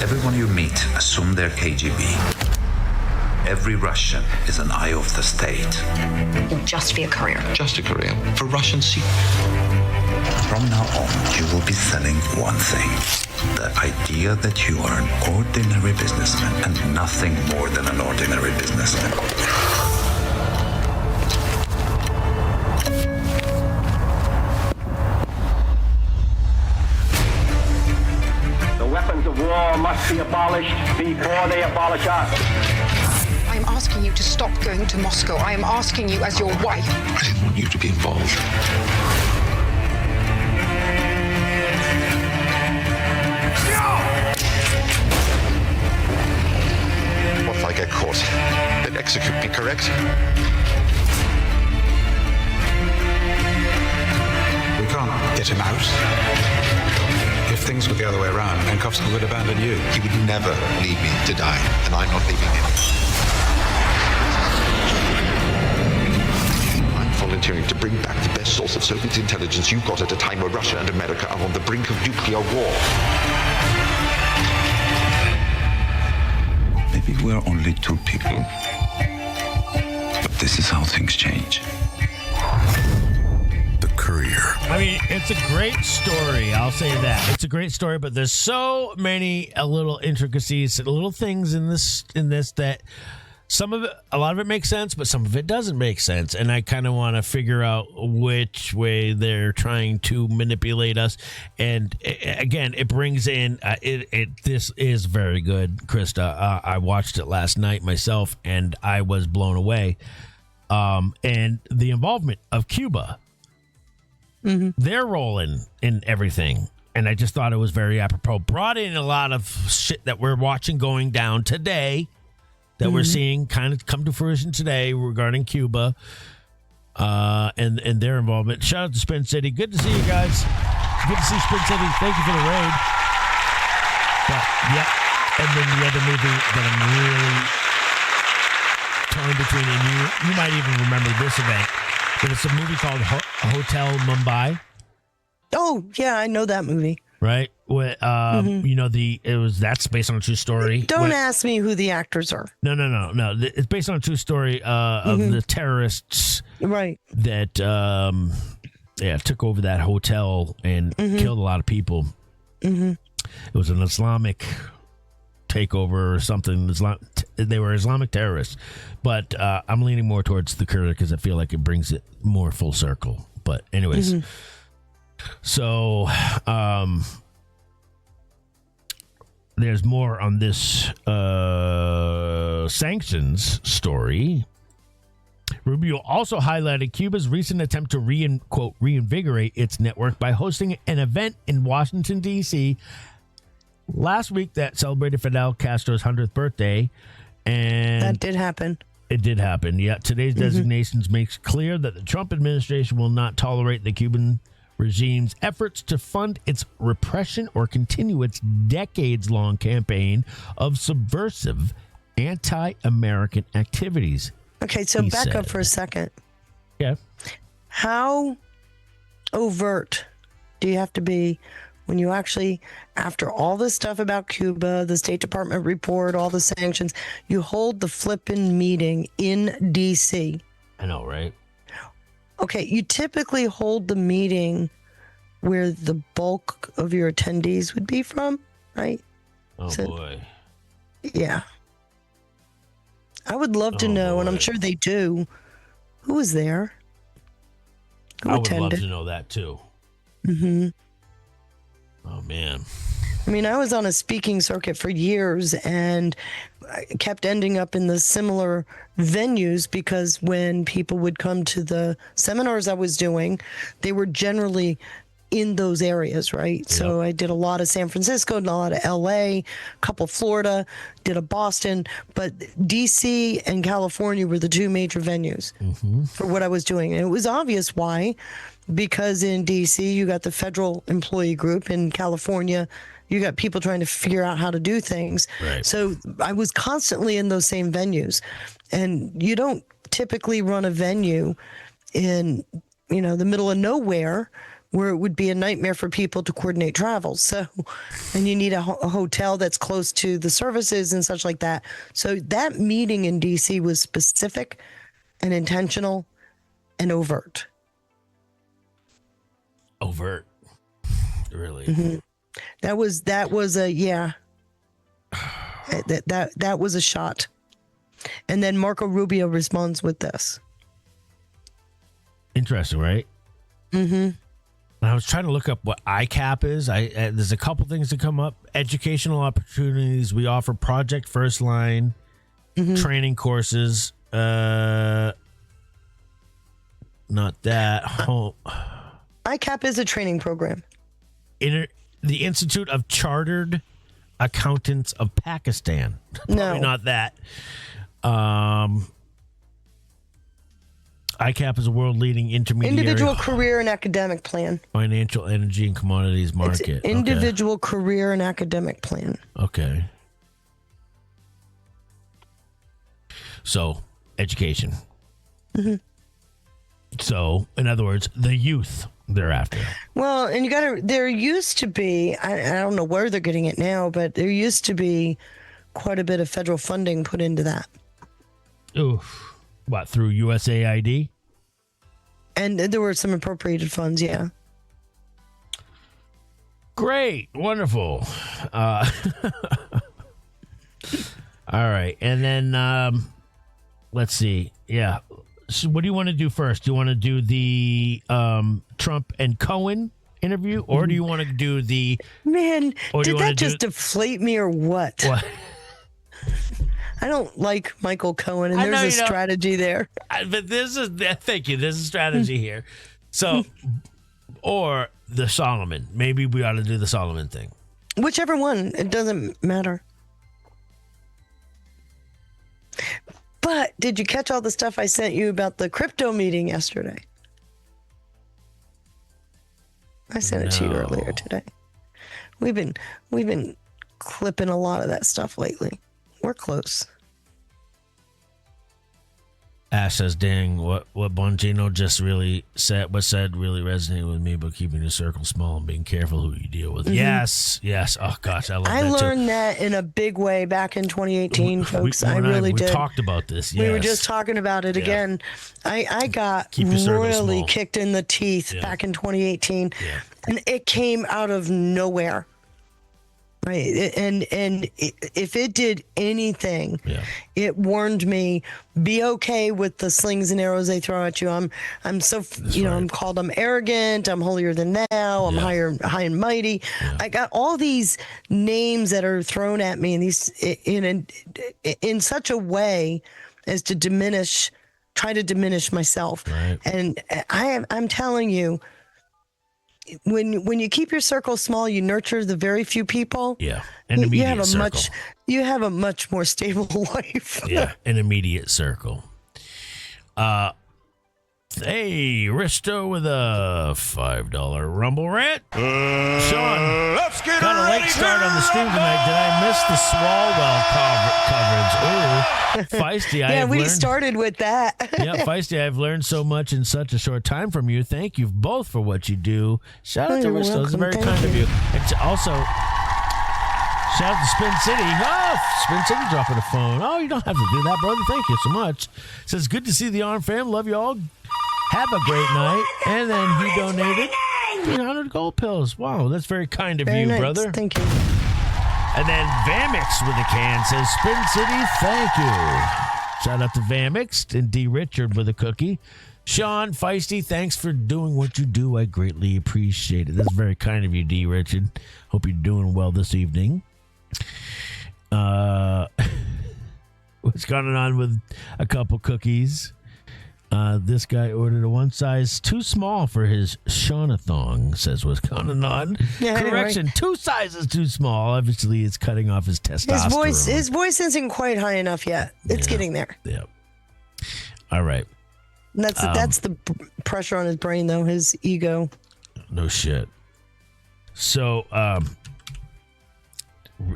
Everyone you meet, assume they're KGB. Every Russian is an eye of the state. You'll just be a courier. Just a courier for Russian secret. From now on, you will be selling one thing. The idea that you are an ordinary businessman and nothing more than an ordinary businessman. The weapons of war must be abolished before they abolish us. I am asking you to stop going to Moscow. I am asking you as your wife. I didn't want you to be involved. What if I get caught? Then execute me, correct? We can't get him out. If things were the other way around, Penkovsky would abandon you. He would never leave me to die, and I'm not leaving him. Volunteering to bring back the best source of Soviet intelligence you got at a time where Russia and America are on the brink of nuclear war. Maybe we're only two people. But this is how things change. The Courier. I mean, it's a great story. I'll say that. It's a great story, but there's so many little intricacies, little things in this that some of it, a lot of it makes sense, but some of it doesn't make sense. And I kind of want to figure out which way they're trying to manipulate us. And again, it brings in, this is very good, Krista. I watched it last night myself and I was blown away. And the involvement of Cuba, their role in everything. And I just thought it was very apropos. Brought in a lot of shit that we're watching going down today, that we're seeing kind of come to fruition today regarding Cuba and their involvement. Shout out to Spin City. Good to see you guys. Good to see Spin City. Thank you for the raid. But, yeah. And then the other movie that I'm really torn between, and you might even remember this event, but it's a movie called Hotel Mumbai. Oh, yeah, I know that movie. Right? You know, that's based on a true story. Don't ask me who the actors are. No. It's based on a true story of the terrorists, right? That took over that hotel and killed a lot of people. It was an Islamic takeover or something. They were Islamic terrorists, but I'm leaning more towards the Courier because I feel like it brings it more full circle. But anyways. So, there's more on this sanctions story. Rubio also highlighted Cuba's recent attempt to reinvigorate its network by hosting an event in Washington, D.C. last week that celebrated Fidel Castro's 100th birthday. And that did happen. It did happen. Yeah, today's designations makes clear that the Trump administration will not tolerate the Cuban regime's efforts to fund its repression or continue its decades-long campaign of subversive anti-American activities. Okay, so back up for a second. Yeah. How overt do you have to be when you actually, after all this stuff about Cuba, the State Department report, all the sanctions, you hold the flippin' meeting in D.C. I know, right? Okay, you typically hold the meeting where the bulk of your attendees would be from, right? Oh, boy. Yeah. I would love to know, and I'm sure they do, who was there? I would love to know that, too. Mm-hmm. Oh, man. I mean, I was on a speaking circuit for years, and I kept ending up in the similar venues because when people would come to the seminars I was doing, they were generally in those areas, right? Yep. So I did a lot of San Francisco, a lot of LA, a couple Florida, did a Boston, but DC and California were the two major venues for what I was doing. And it was obvious why, because in DC, you got the federal employee group. In California, you got people trying to figure out how to do things. Right. So I was constantly in those same venues. And you don't typically run a venue in, the middle of nowhere where it would be a nightmare for people to coordinate travel. So, and you need a hotel that's close to the services and such like that. So that meeting in DC was specific and intentional and overt. Overt. Really? Mm-hmm. That was a, yeah. That was a shot. And then Marco Rubio responds with this. Interesting, right? Mm-hmm. I was trying to look up what ICAP is. There's a couple things that come up. Educational opportunities. We offer Project First Line, training courses. Not that. ICAP is a training program. The Institute of Chartered Accountants of Pakistan. No. Probably not that. ICAP is a world-leading intermediary. Individual career and academic plan. Financial, energy, and commodities market. It's individual career and academic plan. Okay. So, education. Mm-hmm. So, in other words, the youth thereafter. Well, and there used to be, I don't know where they're getting it now, but there used to be quite a bit of federal funding put into that. Oof. What, through USAID? And there were some appropriated funds, yeah. Great. Wonderful. All right. And then let's see. Yeah. So what do you want to do first? Do you want to do the Trump and Cohen interview, or do you want to do the... Man, did that just deflate me or what? What? I don't like Michael Cohen, and there's a strategy there. But thank you. There's a strategy here. So, or the Solomon. Maybe we ought to do the Solomon thing. Whichever one. It doesn't matter. But did you catch all the stuff I sent you about the crypto meeting yesterday? I sent it to you earlier today. We've been clipping a lot of that stuff lately. We're close. Ash says, dang, what Bongino just really said really resonated with me about keeping your circle small and being careful who you deal with. Yes. Oh, gosh, I love that, I learned that in a big way back in 2018, folks. I really did. We talked about this, yes. We were just talking about it again. I got royally kicked in the teeth back in 2018, and it came out of nowhere. Right. And if it did anything, it warned me, be okay with the slings and arrows they throw at you. I'm so, I'm called, I'm arrogant. I'm holier than thou. I'm high and mighty. Yeah. I got all these names that are thrown at me in such a way as to try to diminish myself. Right. And I'm telling you, when you keep your circle small, you nurture the very few people. Yeah, you have a much more stable life. Yeah, an immediate circle. Hey, Risto with a $5 Rumble rant. Sean, got a late start on the stream tonight. Did I miss the Swalwell coverage? Oh. Feisty, yeah, we started with that. Yeah, Feisty, I've learned so much in such a short time from you. Thank you both for what you do. Shout out to Risto. It's very kind of you. It's also, shout out to Spin City. Oh, Spin City dropping a phone. Oh, you don't have to do that, brother. Thank you so much. Says, good to see the Arm fam. Love you all. Have a great night. And then he donated 300 gold pills. Wow, that's very kind of you, nice. brother. Thank you. And then Vamix with a can says, Spin City, thank you. Shout out to Vamix and D. Richard with a cookie. Sean, Feisty, thanks for doing what you do. I greatly appreciate it. That's very kind of you, D. Richard. Hope you're doing well this evening. What's going on with a couple cookies? This guy ordered a one size too small for his Shaunathon, says what's going on. Yeah, correction, right. 2 sizes too small. Obviously, it's cutting off his testosterone. His voice isn't quite high enough yet. It's getting there. Yeah. All right. That's the pressure on his brain, though, his ego. No shit. So,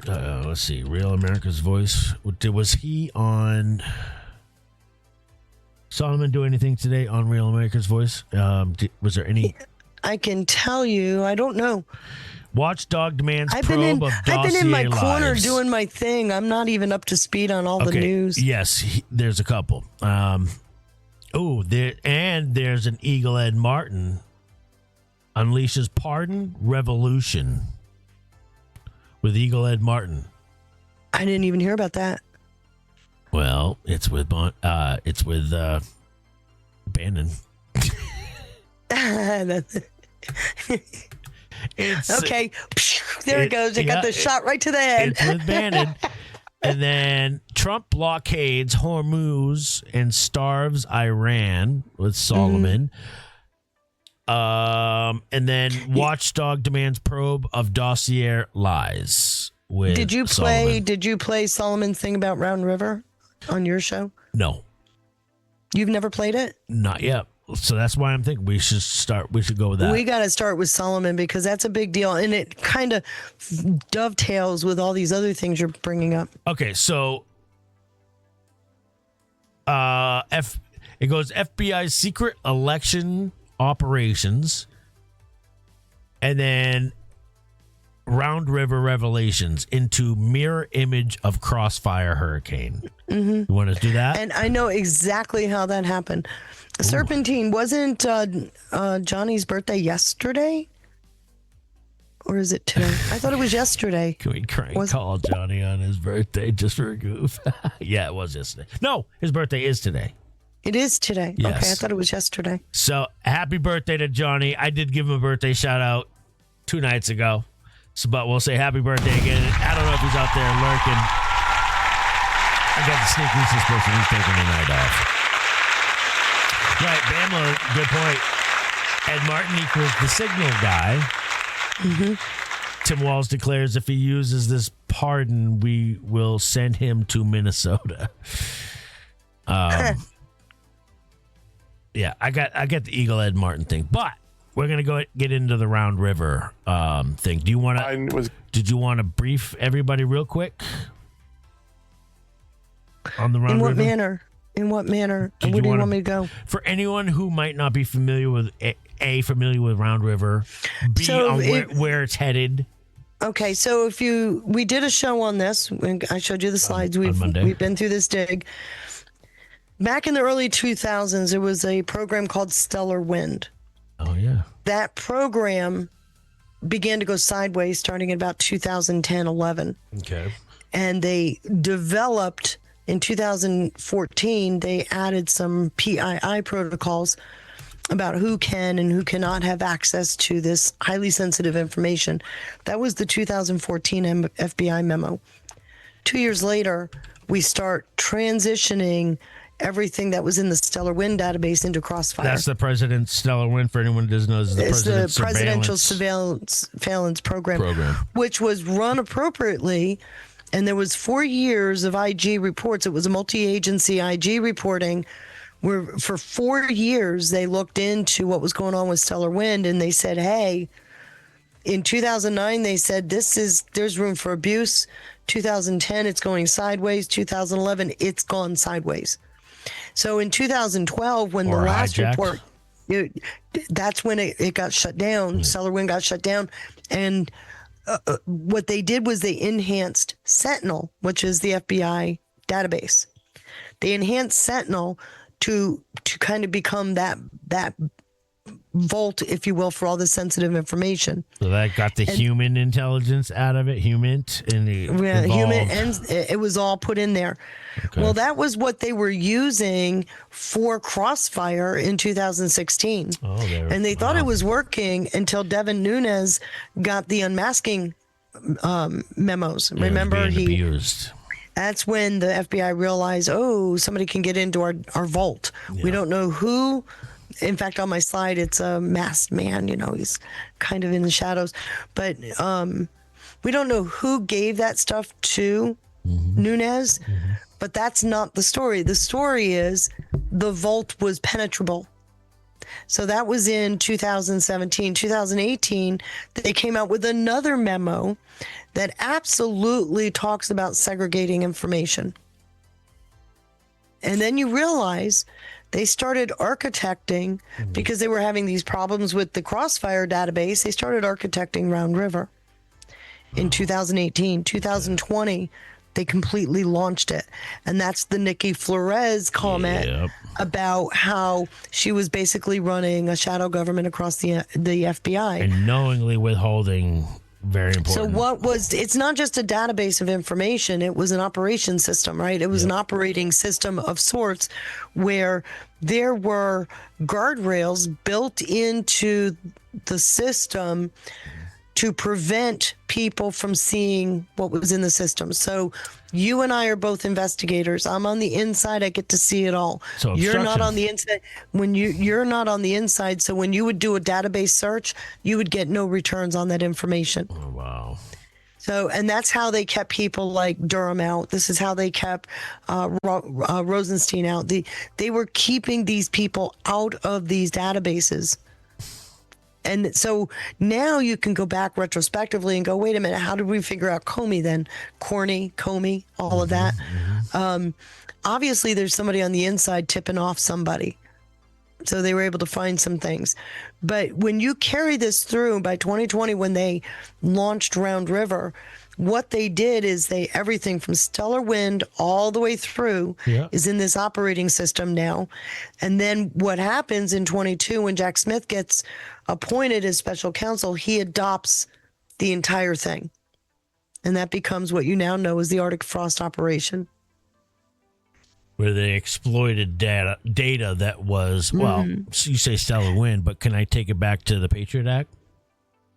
let's see. Real America's Voice. Was he on... Solomon do anything today on Real America's Voice? Was there any? I can tell you, I don't know. Watchdog demands probe of dossier I've been in my corner lives. doing my thing. I'm not even up to speed on all the news. Yes, there's a couple. There's an Eagle Ed Martin unleashes pardon revolution with Eagle Ed Martin. I didn't even hear about that. Well, it's with Bannon. Okay, there it goes. I got the shot right to the head. It's with Bannon. And then Trump blockades Hormuz and starves Iran with Solomon. And then Watchdog demands probe of dossier lies with Did you play Solomon's thing about Round River on your show? No. You've never played it? Not yet. So that's why I'm thinking we should go with that. We got to start with Solomon because that's a big deal. And it kind of dovetails with all these other things you're bringing up. Okay, so it goes FBI secret election operations and then Round River revelations into mirror image of Crossfire Hurricane. Mm-hmm. You want to do that? And I know exactly how that happened. Ooh. Serpentine, wasn't Johnny's birthday yesterday? Or is it today? I thought it was yesterday. Can we call Johnny on his birthday just for a goof? Yeah, it was yesterday. No, his birthday is today. It is today? Yes. Okay, I thought it was yesterday. So, happy birthday to Johnny. I did give him a birthday shout out 2 nights ago. So, but we'll say happy birthday again. I don't know if he's out there lurking. I got the sneaky suspicion he's taking the night off. Right, Bama, good point. Ed Martin equals the signal guy. Mm-hmm. Tim Walz declares if he uses this pardon, we will send him to Minnesota. Yeah, I got the Eagle Ed Martin thing, but we're gonna go get into the Round River thing. Do you want to? Did you want to brief everybody real quick on the Round River? In what manner? Where do you want me to go? For anyone who might not be familiar with familiar with Round River, where it's headed. Okay, so we did a show on this. I showed you the slides. We've been through this dig. Back in the early 2000s, there was a program called Stellar Wind. Oh, yeah. That program began to go sideways starting in about 2010-11. Okay. And they developed, in 2014, they added some PII protocols about who can and who cannot have access to this highly sensitive information. That was the 2014 FBI memo. 2 years later, we start transitioning everything that was in the Stellar Wind database into Crossfire. That's the President's Stellar Wind, for anyone who doesn't know, is the Presidential Surveillance Program, which was run appropriately. And there was 4 years of IG reports. It was a multi-agency IG reporting where for 4 years they looked into what was going on with Stellar Wind, and they said, hey, in 2009, they said there's room for abuse. 2010, it's going sideways. 2011, it's gone sideways. So in 2012, when the last report, that's when it got shut down. SolarWinds got shut down. And what they did was they enhanced Sentinel, which is the FBI database. They enhanced Sentinel to kind of become that vault, if you will, for all the sensitive information. So that got the human intelligence out of it, human, and it was all put in there. Okay. Well, that was what they were using for Crossfire in 2016. And they thought it was working until Devin Nunes got the unmasking memos. Remember, he abused. That's when the FBI realized, somebody can get into our vault. Yeah. We don't know who. In fact, on my slide, it's a masked man. He's kind of in the shadows. But we don't know who gave that stuff to Nunes. But that's not the story. The story is the vault was penetrable. So that was in 2017. 2018, they came out with another memo that absolutely talks about segregating information. And then you realize they started architecting, because they were having these problems with the Crossfire database, they started architecting Round River in 2018. 2020, they completely launched it. And that's the Nikki Flores comment about how she was basically running a shadow government across the FBI. And knowingly withholding. Very important. So it's not just a database of information, it was an operation system, right? It was an operating system of sorts where there were guardrails built into the system to prevent people from seeing what was in the system. So you and I are both investigators. I'm on the inside. I get to see it all. So you're not on the inside. When you're not on the inside. So when you would do a database search, you would get no returns on that information. Oh, wow. So, and that's how they kept people like Durham out. This is how they kept Rosenstein out. They were keeping these people out of these databases. And so now you can go back retrospectively and go, wait a minute, how did we figure out Comey then? Comey, all of that. Obviously, there's somebody on the inside tipping off somebody. So they were able to find some things. But when you carry this through by 2020, when they launched Round River, what they did is everything from Stellar Wind all the way through is in this operating system now. And then what happens in 22, when Jack Smith gets appointed as special counsel, he adopts the entire thing. And that becomes what you now know as the Arctic Frost operation. Where they exploited data that was, you say Stellar Wind, but can I take it back to the Patriot Act?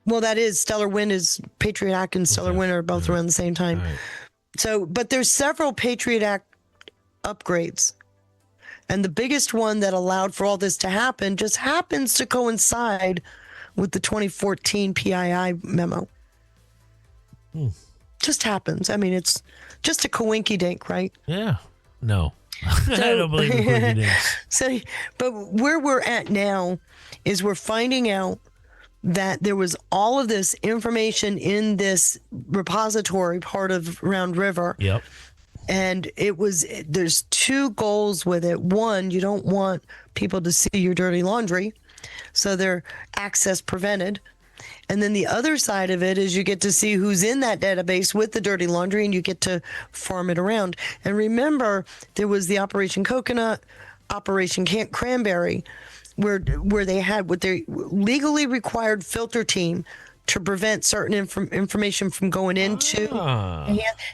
Well, that is Stellar Wind is Patriot Act and Stellar Wind are both around the same time. Right. So, but there's several Patriot Act upgrades. And the biggest one that allowed for all this to happen just happens to coincide with the 2014 PII memo. Just happens. I mean, it's just a coinky-dink, right? Yeah. No. I don't believe in coinky-dinks. So, but where we're at now is we're finding out that there was all of this information in this repository part of Round River. Yep. And there's two goals with it. One, you don't want people to see your dirty laundry, so they're access prevented. And then the other side of it is you get to see who's in that database with the dirty laundry, and you get to farm it around. And remember, there was the Operation Coconut, Operation Cranberry, where they had what they legally required filter team to prevent certain information from going into.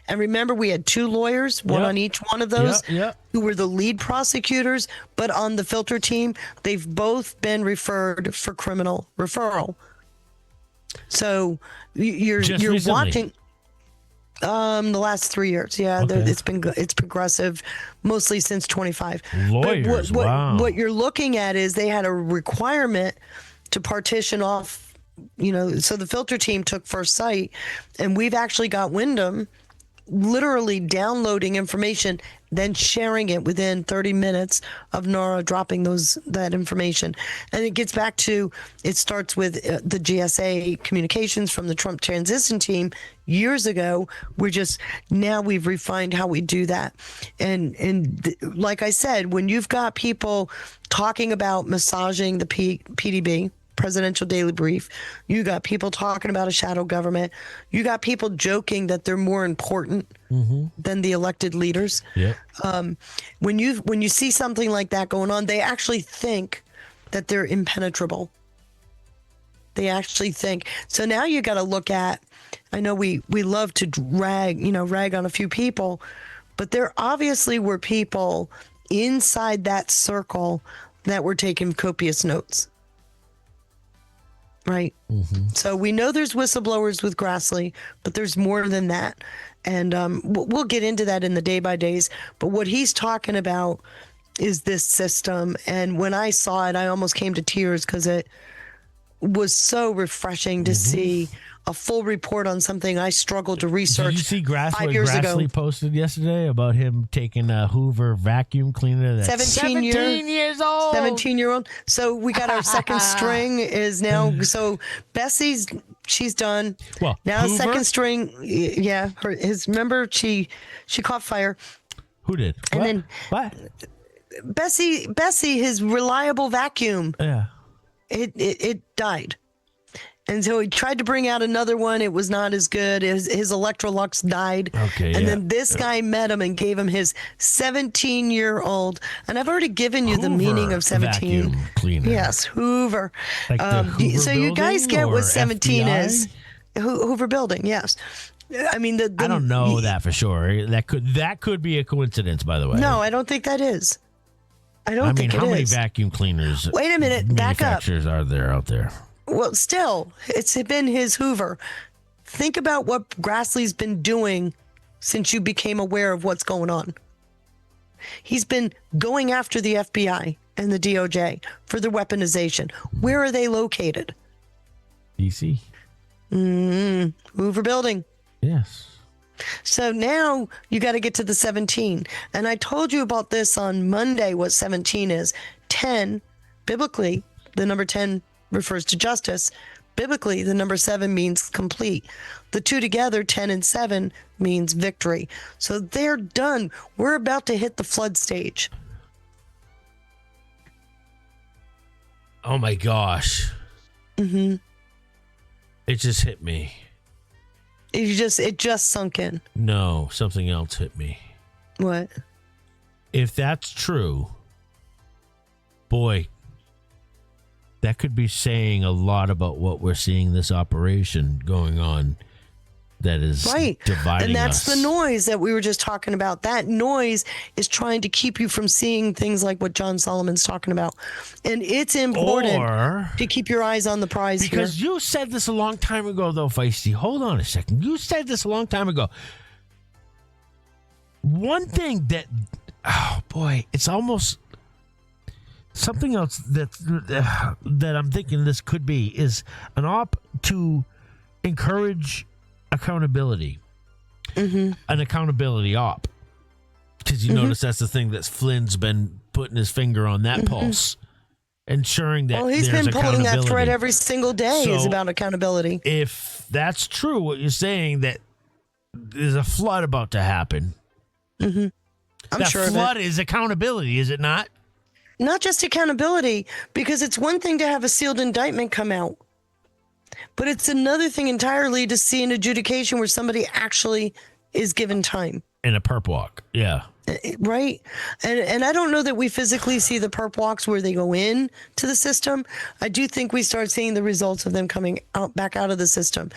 And remember, we had two lawyers, one on each one of those, who were the lead prosecutors. But on the filter team, they've both been referred for criminal referral. So you're watching the last 3 years. It's progressive, mostly since 25. Lawyers, what you're looking at is they had a requirement to partition off, so the filter team took first sight, and we've actually got Wyndham literally downloading information, then sharing it within 30 minutes of Nora dropping that information. And it gets back to, it starts with the GSA communications from the Trump transition team years ago. Now we've refined how we do that. And like I said, when you've got people talking about massaging the PDB, Presidential Daily Brief, you got people talking about a shadow government, you got people joking that they're more important than the elected leaders. Yep. When you see something like that going on, they actually think that they're impenetrable. They actually think. So now you got to look at, I know we love to rag on a few people, but there obviously were people inside that circle that were taking copious notes. Right. So we know there's whistleblowers with Grassley, but there's more than that. And we'll get into that in the day by days. But what he's talking about is this system. And when I saw it, I almost came to tears because it was so refreshing to see a full report on something I struggled to research. Did you see 5 years ago. Grassley posted yesterday about him taking a Hoover vacuum cleaner that's 17 years old? 17-year-old. So we got our second string is now. So Bessie's, she's done. Well, now Hoover? second string, yeah. Remember she caught fire. Who did? And what? then what? Bessie, his reliable vacuum. Yeah. It died. And so he tried to bring out another one. It was not as good. His Electrolux died. Okay, and then this guy met him and gave him his 17-year-old. And I've already given you the meaning of 17. Vacuum cleaner. Yes, Hoover. Like the Hoover so you guys building get what or 17 FBI? is. Hoover building, yes. I mean, I don't know that for sure. That could be a coincidence, by the way. No, I don't think that is. I don't think it is. how many vacuum cleaners? Wait a minute, back up. Manufacturers are there out there? Well, still, it's been his Hoover. Think about what Grassley's been doing since you became aware of what's going on. He's been going after the FBI and the DOJ for their weaponization. Where are they located? DC. Hoover Building. Yes. So now you got to get to the 17. And I told you about this on Monday, what 17 is. 10, biblically, the number 10 refers to justice. Biblically, the number 7 means complete. The two together, 10 and 7, means victory. So they're done. We're about to hit the flood stage. Oh my gosh. It just hit me. It just sunk in. No, something else hit me. What? If that's true, boy, that could be saying a lot about what we're seeing this operation going on that is right. dividing And that's us. the noise that we were just talking about. That noise is trying to keep you from seeing things like what John Solomon's talking about. And it's important to keep your eyes on the prize because here. you said this a long time ago, though, Feisty. Hold on a second. You said this a long time ago. One thing that, oh boy, it's almost something else that I'm thinking this could be is an op to encourage accountability. An accountability op. Because you notice that's the thing that Flynn's been putting his finger on that pulse. Ensuring that he's there's been pulling that accountability. thread every single day is So, about accountability. If that's true, what you're saying, that there's a flood about to happen. I'm that sure flood of it. is accountability, is it not? Not just accountability, because it's one thing to have a sealed indictment come out, but it's another thing entirely to see an adjudication where somebody actually is given time. In a perp walk, yeah. Right. And I don't know that we physically see the perp walks where they go in to the system. I do think we start seeing the results of them coming back out of the system.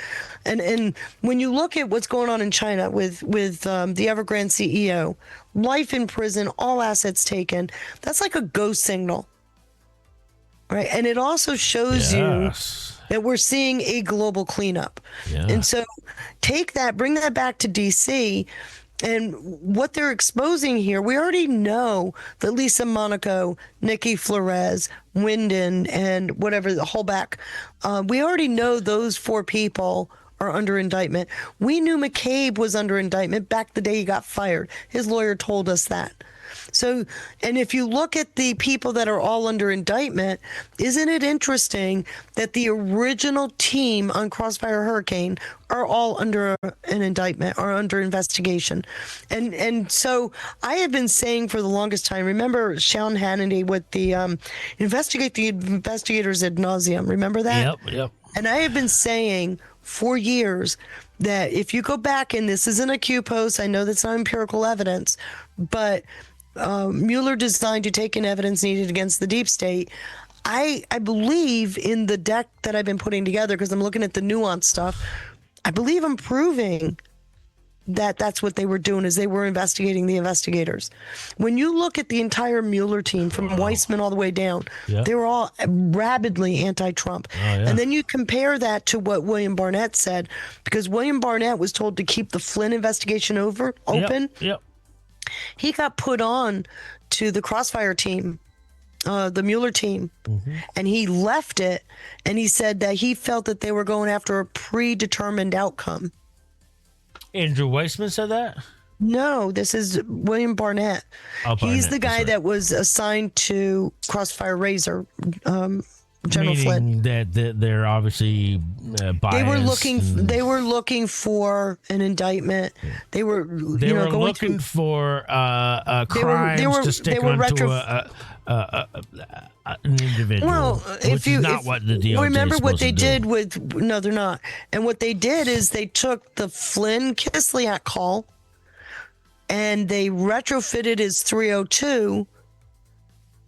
And when you look at what's going on in China with the Evergrande CEO, life in prison, all assets taken, that's like a go signal. Right. And it also shows you that we're seeing a global cleanup. Yeah. And so take that, bring that back to DC. And what they're exposing here, we already know that Lisa Monaco, Nikki Flores, Wyndon, and whatever, the Holback, we already know those 4 people are under indictment. We knew McCabe was under indictment back the day he got fired. His lawyer told us that. So, and if you look at the people that are all under indictment, isn't it interesting that the original team on Crossfire Hurricane are all under an indictment or under investigation? And so I have been saying for the longest time, remember Sean Hannity with the investigate the investigators ad nauseum, remember that? Yep. And I have been saying for years that if you go back, and this isn't a Q post, I know that's not empirical evidence, but Mueller designed to take in evidence needed against the deep state. I believe in the deck that I've been putting together because I'm looking at the nuance stuff. I believe I'm proving that that's what they were doing, is they were investigating the investigators. When you look at the entire Mueller team from Weissman all the way down, they were all rabidly anti-Trump. And then you compare that to what William Barnett said, because William Barnett was told to keep the Flynn investigation open. Yep. He got put on to the Crossfire team, the Mueller team, and he left it, and he said that he felt that they were going after a predetermined outcome. Andrew Weissman said that? No, this is William Barnett. He's the guy that was assigned to Crossfire Razor, General Flynn. That they're obviously biased. They were looking for an indictment. They were looking for crimes to stick onto an individual. Well, which is not what the DOJ remember is what they supposed to did do. with no, they're not. And what they did is they took the Flynn Kislyak call and they retrofitted his 302.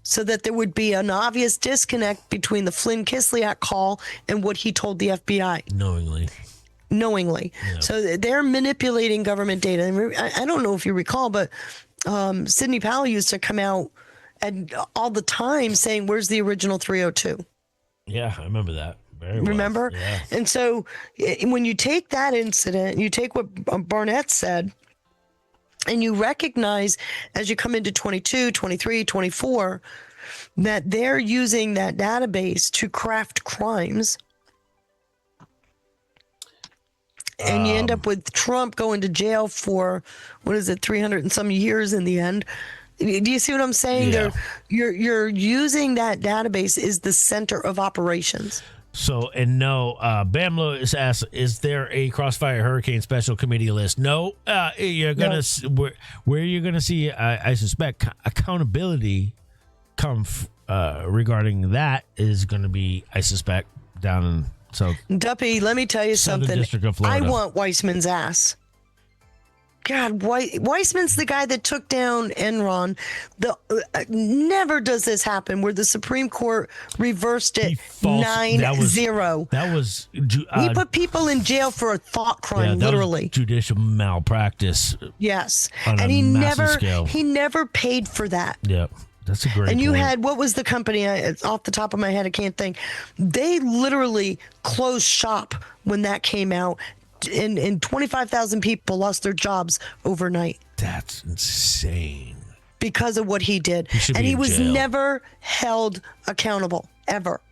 So that there would be an obvious disconnect between the Flynn Kislyak call and what he told the FBI. Knowingly. Yeah. So they're manipulating government data. And I don't know if you recall, but Sidney Powell used to come out all the time saying, where's the original 302? Yeah, I remember that. Very well. Remember? Yeah. And so when you take that incident, you take what Barnett said, and you recognize as you come into 22, 23, 24, that they're using that database to craft crimes. And you end up with Trump going to jail for, 300 and some years in the end. Do you see what I'm saying? Yeah. You're using that database is the center of operations. So, and no, Bamlo is asked, is there a Crossfire Hurricane Special Committee list? No, you're going to, where you're going to see, I suspect, accountability come regarding that is going to be, I suspect, down in Duppy, let me tell you something. District of Florida. I want Weissman's ass. God, Weissman's the guy that took down Enron. Never does this happen where the Supreme Court reversed it 9-0. That was he put people in jail for a thought crime, literally. Judicial malpractice. Yes, and he never paid for that. Yep. That's a great And you point. had, what was the company? Off the top of my head, I can't think. They literally closed shop when that came out. And 25,000 people lost their jobs overnight. That's insane. Because of what he did. And he was never held accountable, ever.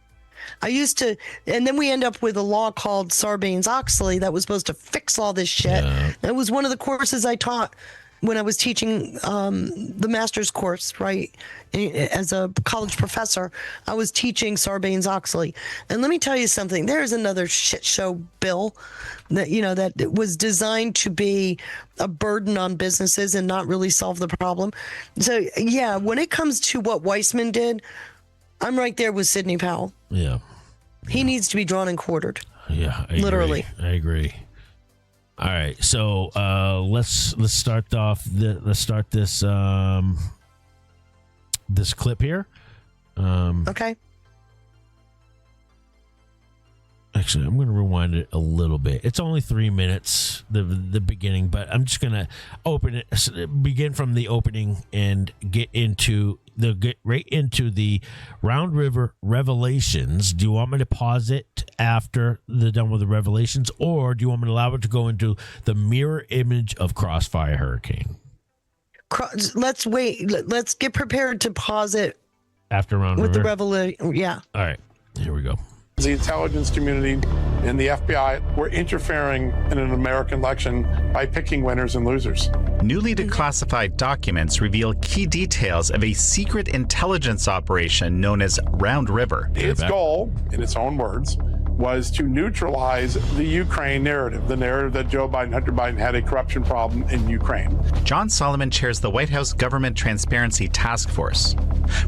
And then we end up with a law called Sarbanes-Oxley that was supposed to fix all this shit. Yeah. That was one of the courses I taught when I was teaching the master's course, right? As a college professor, I was teaching Sarbanes-Oxley. And let me tell you something. There's another shit show bill that was designed to be a burden on businesses and not really solve the problem. So, yeah, when it comes to what Weissman did, I'm right there with Sidney Powell. Yeah. He needs to be drawn and quartered. Yeah, literally. I agree. All right, so let's start off. Let's start this this clip here. Okay. Actually, I'm going to rewind it a little bit. It's only 3 minutes, the beginning, but I'm just going to begin from the opening and get right into the Round River revelations. Do you want me to pause it after the done with the revelations, or do you want me to allow it to go into the mirror image of Crossfire Hurricane? Let's wait. Let's get prepared to pause it after Round with River. the revelation. Yeah. All right. Here we go. The intelligence community and the FBI were interfering in an American election by picking winners and losers. Newly declassified documents reveal key details of a secret intelligence operation known as Round River. Its goal, in its own words, was to neutralize the Ukraine narrative, the narrative that Joe Biden, Hunter Biden had a corruption problem in Ukraine. John Solomon chairs the White House Government Transparency Task Force,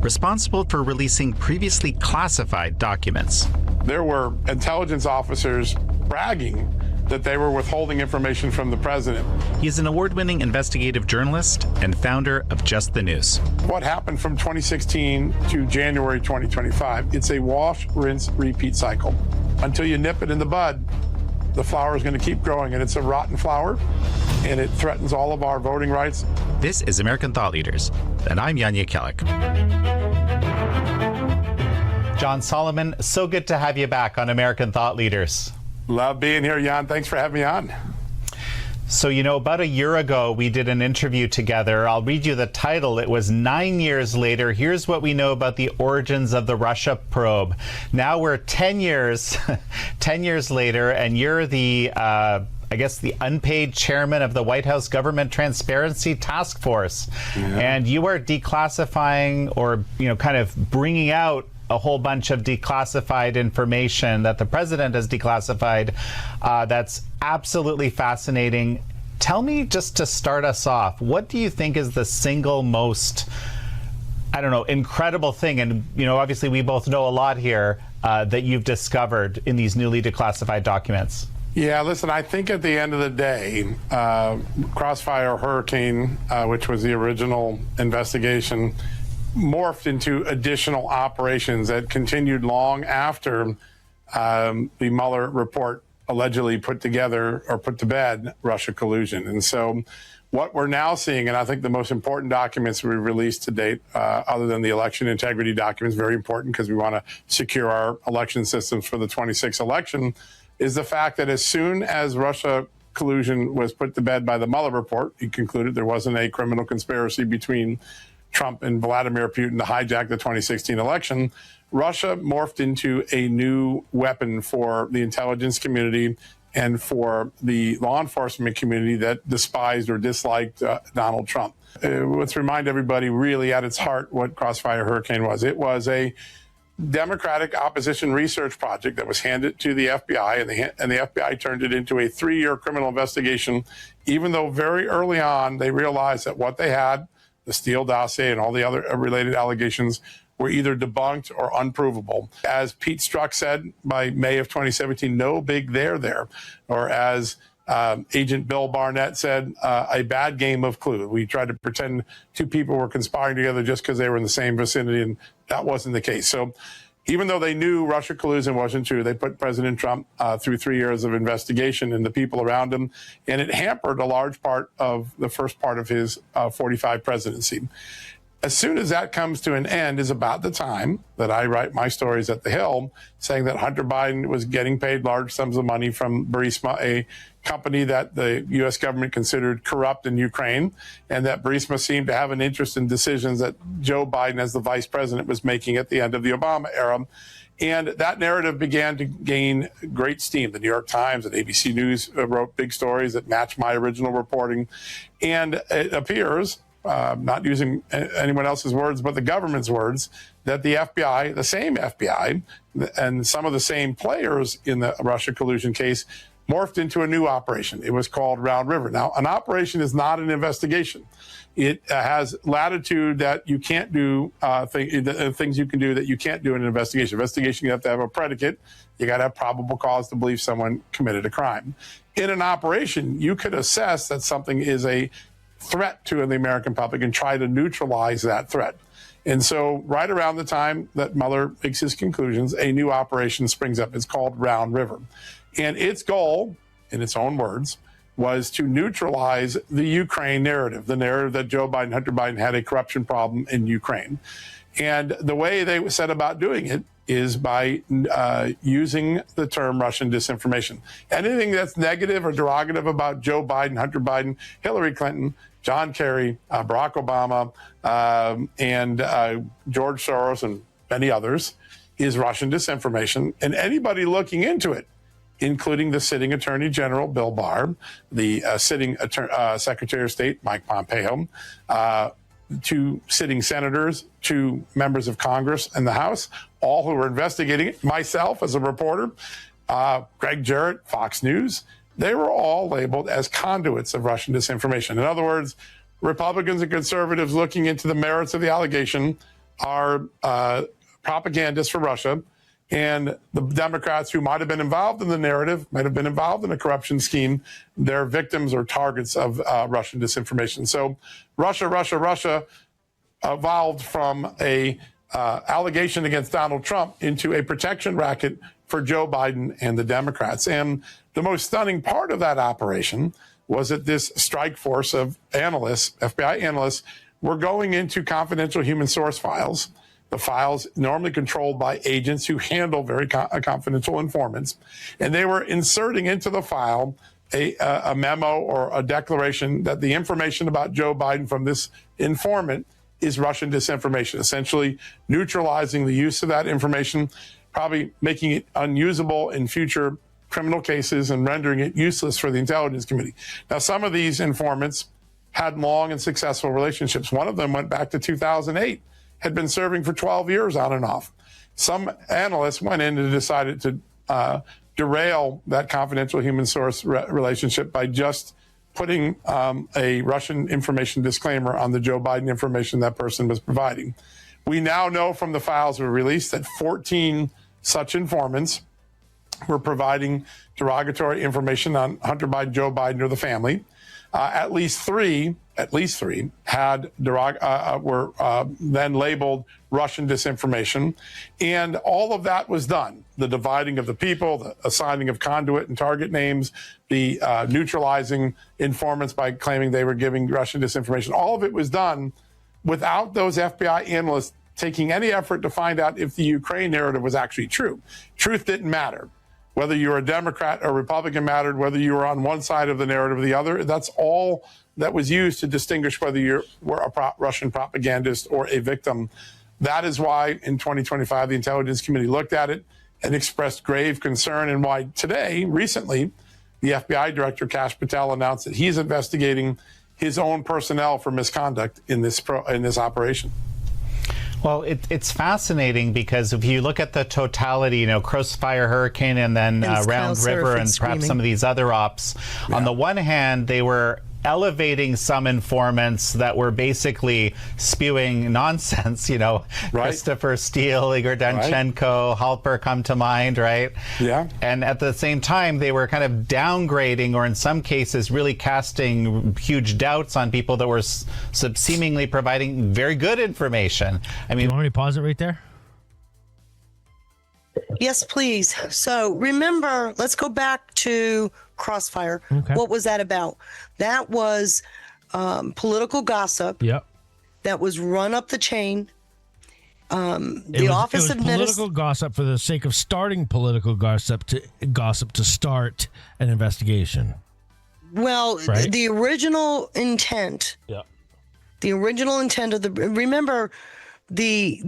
responsible for releasing previously classified documents. There were intelligence officers bragging that they were withholding information from the president. He is an award-winning investigative journalist and founder of Just the News. What happened from 2016 to January 2025, it's a wash, rinse, repeat cycle. Until you nip it in the bud, the flower is going to keep growing, and it's a rotten flower, and it threatens all of our voting rights. This is American Thought Leaders, and I'm Yanya Kellick. John Solomon, so good to have you back on American Thought Leaders. Love being here, Jan. Thanks for having me on. So, about a year ago, we did an interview together. I'll read you the title. It was 9 years later. Here's what we know about the origins of the Russia probe. Now we're 10 years, 10 years later, and you're the, the unpaid chairman of the White House Government Transparency Task Force. Yeah. And you are declassifying or, kind of bringing out a whole bunch of declassified information that the president has declassified. That's absolutely fascinating. Tell me, just to start us off, what do you think is the single most, incredible thing? And, obviously we both know a lot here that you've discovered in these newly declassified documents. Yeah, listen, I think at the end of the day, Crossfire Hurricane, which was the original investigation, morphed into additional operations that continued long after the Mueller report allegedly put to bed Russia collusion. And so what we're now seeing, and I think the most important documents we've released to date, other than the election integrity documents, very important because we want to secure our election systems for the 26th election, is the fact that as soon as Russia collusion was put to bed by the Mueller report, he concluded there wasn't a criminal conspiracy between Trump and Vladimir Putin to hijack the 2016 election, Russia morphed into a new weapon for the intelligence community and for the law enforcement community that despised or disliked Donald Trump. Let's remind everybody really at its heart what Crossfire Hurricane was. It was a Democratic opposition research project that was handed to the FBI, and the FBI turned it into a 3-year criminal investigation, even though very early on they realized that what they had, the Steele dossier and all the other related allegations, were either debunked or unprovable. As Pete Strzok said by May of 2017, no big there. Or as Agent Bill Barnett said, a bad game of Clue. We tried to pretend two people were conspiring together just because they were in the same vicinity, and that wasn't the case. So even though they knew Russia collusion wasn't true, they put President Trump through 3 years of investigation and the people around him, and it hampered a large part of the first part of his 45 presidency. As soon as that comes to an end is about the time that I write my stories at the Hill, saying that Hunter Biden was getting paid large sums of money from Burisma, a company that the U.S. government considered corrupt in Ukraine, and that Burisma seemed to have an interest in decisions that Joe Biden, as the vice president, was making at the end of the Obama era. And that narrative began to gain great steam. The New York Times and ABC News wrote big stories that matched my original reporting. And it appears, not using anyone else's words, but the government's words, that the FBI, the same FBI, and some of the same players in the Russia collusion case morphed into a new operation. It was called Round River. Now, an operation is not an investigation. It has latitude that you can't do, things you can do that you can't do in an investigation. Investigation, you have to have a predicate. You got to have probable cause to believe someone committed a crime. In an operation, you could assess that something is a threat to the American public and try to neutralize that threat. And so right around the time that Mueller makes his conclusions, a new operation springs up. It's called Round River. And its goal, in its own words, was to neutralize the Ukraine narrative, the narrative that Joe Biden, Hunter Biden had a corruption problem in Ukraine. And the way they set about doing it is by using the term Russian disinformation. Anything that's negative or derogative about Joe Biden, Hunter Biden, Hillary Clinton, John Kerry, Barack Obama, and George Soros and many others is Russian disinformation, and anybody looking into it, including the sitting Attorney General Bill Barr, the sitting Secretary of State Mike Pompeo, to sitting senators, to members of Congress and the House, all who were investigating it, myself as a reporter, Greg Jarrett, Fox News, they were all labeled as conduits of Russian disinformation. In other words, Republicans and conservatives looking into the merits of the allegation are propagandists for Russia, and the Democrats who might have been involved in the narrative, might have been involved in a corruption scheme, they're victims or targets of Russian disinformation. So Russia evolved from a allegation against Donald Trump into a protection racket for Joe Biden and the Democrats. And the most stunning part of that operation was that this strike force of analysts, FBI analysts, were going into confidential human source files, the files normally controlled by agents who handle very confidential informants, and they were inserting into the file a memo or a declaration that the information about Joe Biden from this informant is Russian disinformation, essentially neutralizing the use of that information, probably making it unusable in future criminal cases and rendering it useless for the intelligence community. Now, some of these informants had long and successful relationships. One of them went back to 2008, had been serving for 12 years on and off. Some analysts went in and decided to derail that confidential human source relationship by just putting a Russian information disclaimer on the Joe Biden information that person was providing. We now know from the files we released that 14 such informants were providing derogatory information on Hunter Biden, Joe Biden, or the family. At least three had were then labeled Russian disinformation, and all of that was done. The dividing of the people, the assigning of conduit and target names, the neutralizing informants by claiming they were giving Russian disinformation. All of it was done without those FBI analysts taking any effort to find out if the Ukraine narrative was actually true. Truth didn't matter. Whether you were a Democrat or Republican mattered, whether you were on one side of the narrative or the other. That's all that was used to distinguish whether you were a Russian propagandist or a victim. That is why in 2025, the Intelligence Committee looked at it and expressed grave concern, and why today, recently, the FBI Director, Kash Patel, announced that he's investigating his own personnel for misconduct in this operation. Well, it's fascinating because if you look at the totality, Crossfire Hurricane and then Round River and perhaps some of these other ops, on the one hand, they were elevating some informants that were basically spewing nonsense, right. Christopher Steele, Igor Danchenko, Halper come to mind, right? Yeah. And at the same time, they were kind of downgrading, or in some cases, really casting huge doubts on people that were seemingly providing very good information. I mean, you want me to pause it right there? Yes, please. So remember, let's go back to Crossfire. Okay. What was that about? That was political gossip. Yep. That was run up the chain. It was political gossip for the sake of starting political gossip to start an investigation. Well, right? The original intent. Yeah. The original intent of remember the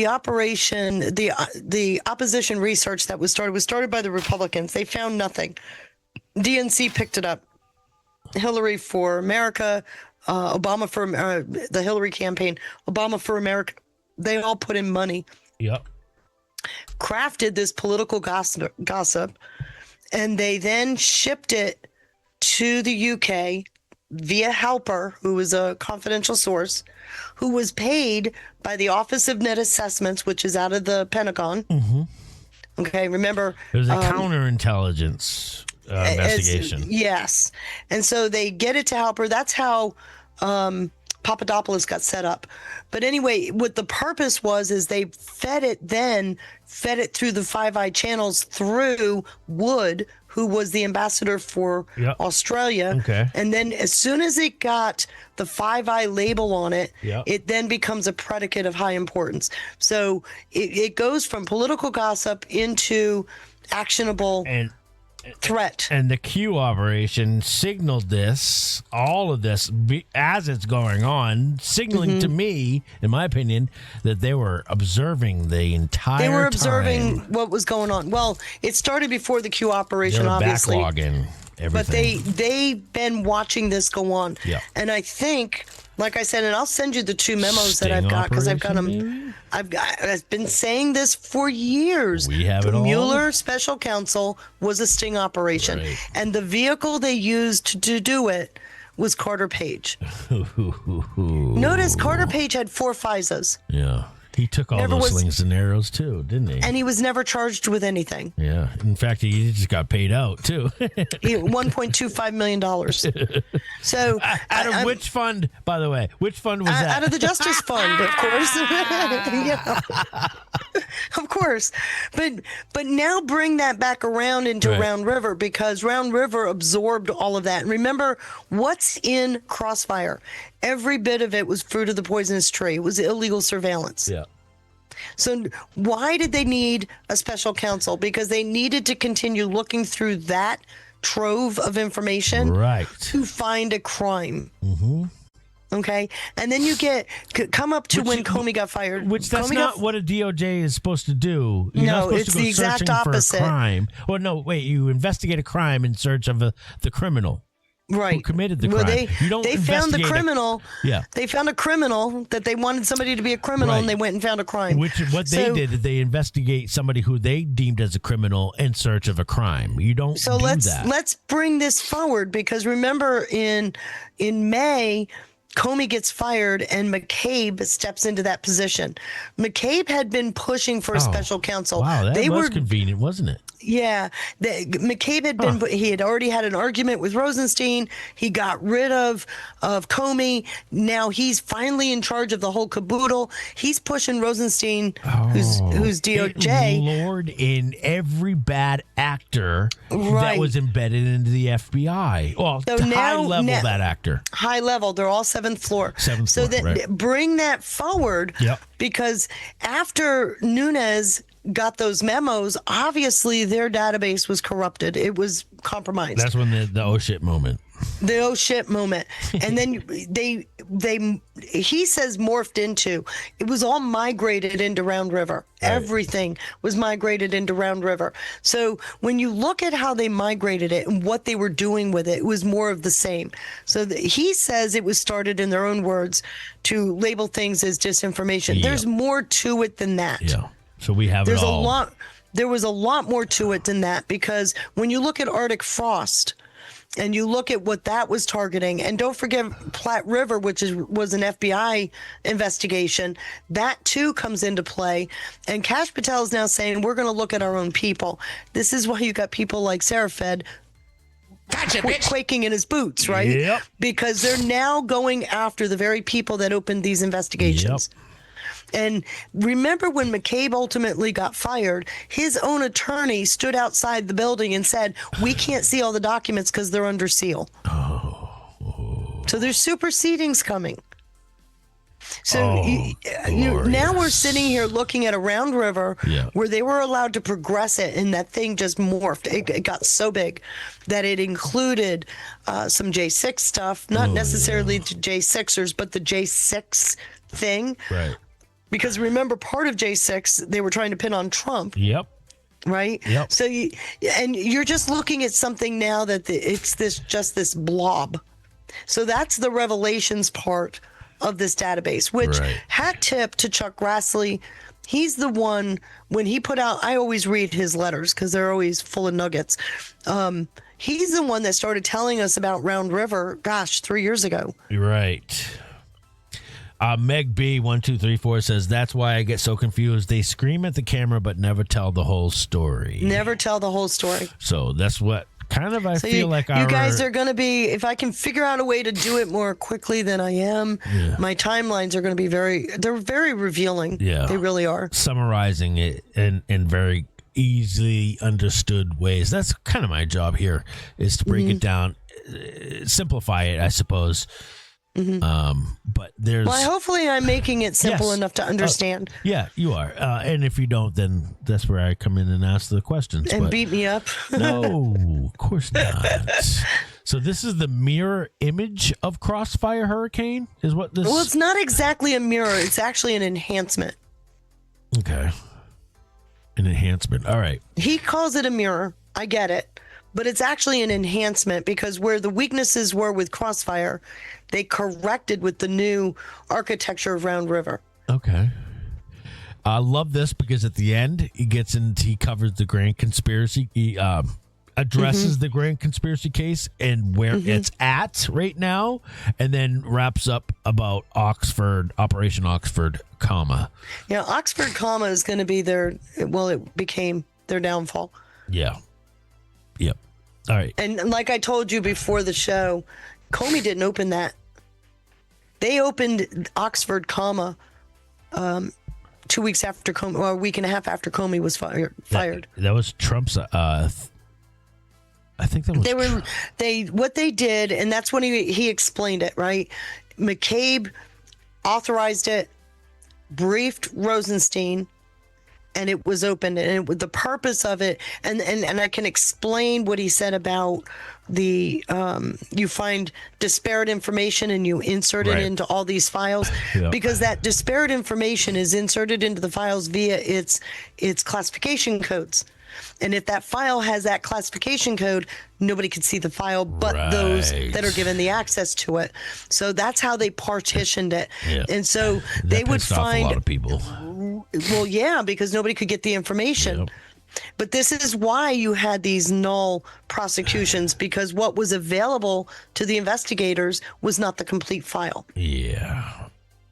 operation, the opposition research that was started by the Republicans. They found nothing. DNC picked it up. Hillary for America, Obama for the Hillary campaign, Obama for America. They all put in money. Yep. Crafted this political gossip, and they then shipped it to the UK via Halper, who was a confidential source, who was paid by the Office of Net Assessments, which is out of the Pentagon. Mm-hmm. Okay, remember? It was a counterintelligence investigation. Yes. And so they get it to Halper. That's how Papadopoulos got set up. But anyway, what the purpose was is they fed it through the Five Eye channels through Wood, who was the ambassador for Australia. Okay. And then as soon as it got the Five Eye label on it, it then becomes a predicate of high importance. So it goes from political gossip into actionable threat. And the Q operation signaled this, all of this, as it's going on, signaling to me, in my opinion, that they were observing the entire time. They were observing what was going on. Well, it started before the Q operation, They were obviously. backlogging everything. But they've been watching this go on. Yeah. And I think, like I said, and I'll send you the 2 memos that I've got because I've got them. Maybe? I've been saying this for years. We have it all. Mueller special counsel was a sting operation. Right. And the vehicle they used to do it was Carter Page. Notice Carter Page had 4 FISAs. Yeah. He took all those slings and arrows too, didn't he? And he was never charged with anything. Yeah. In fact, he just got paid out too. $1.25 million. So out of which fund, by the way? Which fund was that? Out of the Justice Fund, of course. Yeah. Of course. But now bring that back around into Round River, because Round River absorbed all of that. And remember, what's in Crossfire? Every bit of it was fruit of the poisonous tree. It was illegal surveillance. Yeah. So why did they need a special counsel? Because they needed to continue looking through that trove of information to find a crime. Mm-hmm. Okay, and then you come up to when Comey got fired. Which that's not what a DOJ is supposed to do. You're not supposed it's to go the exact searching opposite. For a crime. Well, no, wait. You investigate a crime in search of the criminal. Right. Who committed the crime. Well, you don't they found the criminal. Yeah. They found a criminal that they wanted somebody to be a criminal, and they went and found a crime. They did, they investigate somebody who they deemed as a criminal in search of a crime. You don't do that. Let's bring this forward, because remember in May, Comey gets fired and McCabe steps into that position. McCabe had been pushing for a special counsel. Wow, that was convenient, wasn't it? Yeah, McCabe had been. He had already had an argument with Rosenstein. He got rid of Comey. Now he's finally in charge of the whole caboodle. He's pushing Rosenstein, who's DOJ. Lord in every bad actor that was embedded into the FBI. Well, so high level that actor. High level. They're all 7th floor. Bring that forward. Yep. Because after Nunes got those memos, obviously their database was corrupted. It was compromised. That's when the oh shit moment. The oh shit moment. And then he says morphed into, it was all migrated into Round River. Right. Everything was migrated into Round River. So when you look at how they migrated it and what they were doing with it, it was more of the same. So he says it was started, in their own words, to label things as disinformation. Yeah. There's more to it than that. Yeah. So we have it all. There was a lot more to it than that, because when you look at Arctic Frost and you look at what that was targeting, and don't forget Platte River, which was an FBI investigation, that too comes into play. And Kash Patel is now saying, we're going to look at our own people. This is why you got people like Seraphed quaking in his boots, right? Yep. Because they're now going after the very people that opened these investigations. Yep. And remember when McCabe ultimately got fired, his own attorney stood outside the building and said, we can't see all the documents because they're under seal. So there's supersedings coming. So now we're sitting here looking at a Round River where they were allowed to progress it, and that thing just morphed. It got so big that it included some J6 stuff, not necessarily the J6ers, but the J6 thing. Right. Because remember, part of J6 they were trying to pin on Trump. Yep. Right. Yep. So you're just looking at something now that it's this blob. So that's the revelations part of this database. Which hat tip to Chuck Grassley. He's the one, when he put out, I always read his letters because they're always full of nuggets. He's the one that started telling us about Round River, 3 years ago. Right. Meg B1234 says, that's why I get so confused. They scream at the camera but never tell the whole story. Never tell the whole story. So that's what kind of I feel like you guys are going to be, if I can figure out a way to do it more quickly than I am, my timelines are going to be they're very revealing. Yeah. They really are. Summarizing it in very easily understood ways. That's kind of my job here, is to break it down, simplify it, I suppose. But there's. Well, hopefully I'm making it simple enough to understand. Yeah, you are. And if you don't, then that's where I come in and ask the questions. And beat me up. No, of course not. So this is the mirror image of Crossfire Hurricane, is what this. Well, it's not exactly a mirror. It's actually an enhancement. Okay. An enhancement. All right. He calls it a mirror. I get it. But it's actually an enhancement because where the weaknesses were with Crossfire, they corrected with the new architecture of Round River. Okay. I love this because at the end, he covers the grand conspiracy. He addresses the grand conspiracy case and where it's at right now, and then wraps up about Operation Oxford, comma. Yeah, Oxford, comma is going to be it became their downfall. Yeah. Yep. All right. And like I told you before the show, Comey didn't open that. They opened Oxford, comma, 2 weeks after Comey, or a week and a half after Comey was fired. That was Trump's. I think that was. What they did, and that's when he explained it. Right, McCabe authorized it, briefed Rosenstein, and it was opened. And the purpose of it, and I can explain what he said about the you find disparate information and you insert it into all these files because that disparate information is inserted into the files via its classification codes. And if that file has that classification code, nobody can see the file but those that are given the access to it. So that's how they partitioned it. Yeah. And so they would find a lot of people. Well, yeah, because nobody could get the information. Yep. But this is why you had these null prosecutions, because what was available to the investigators was not the complete file. Yeah.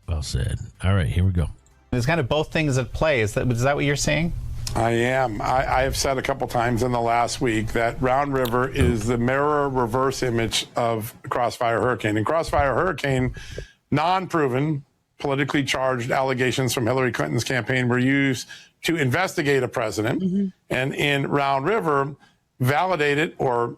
Well said. All right, here we go. There's kind of both things at play. Is that what you're saying? I am. I have said a couple times in the last week that Round River is the mirror reverse image of Crossfire Hurricane. And Crossfire Hurricane, non-proven, politically charged allegations from Hillary Clinton's campaign were used to investigate a president. And in Round River, validated or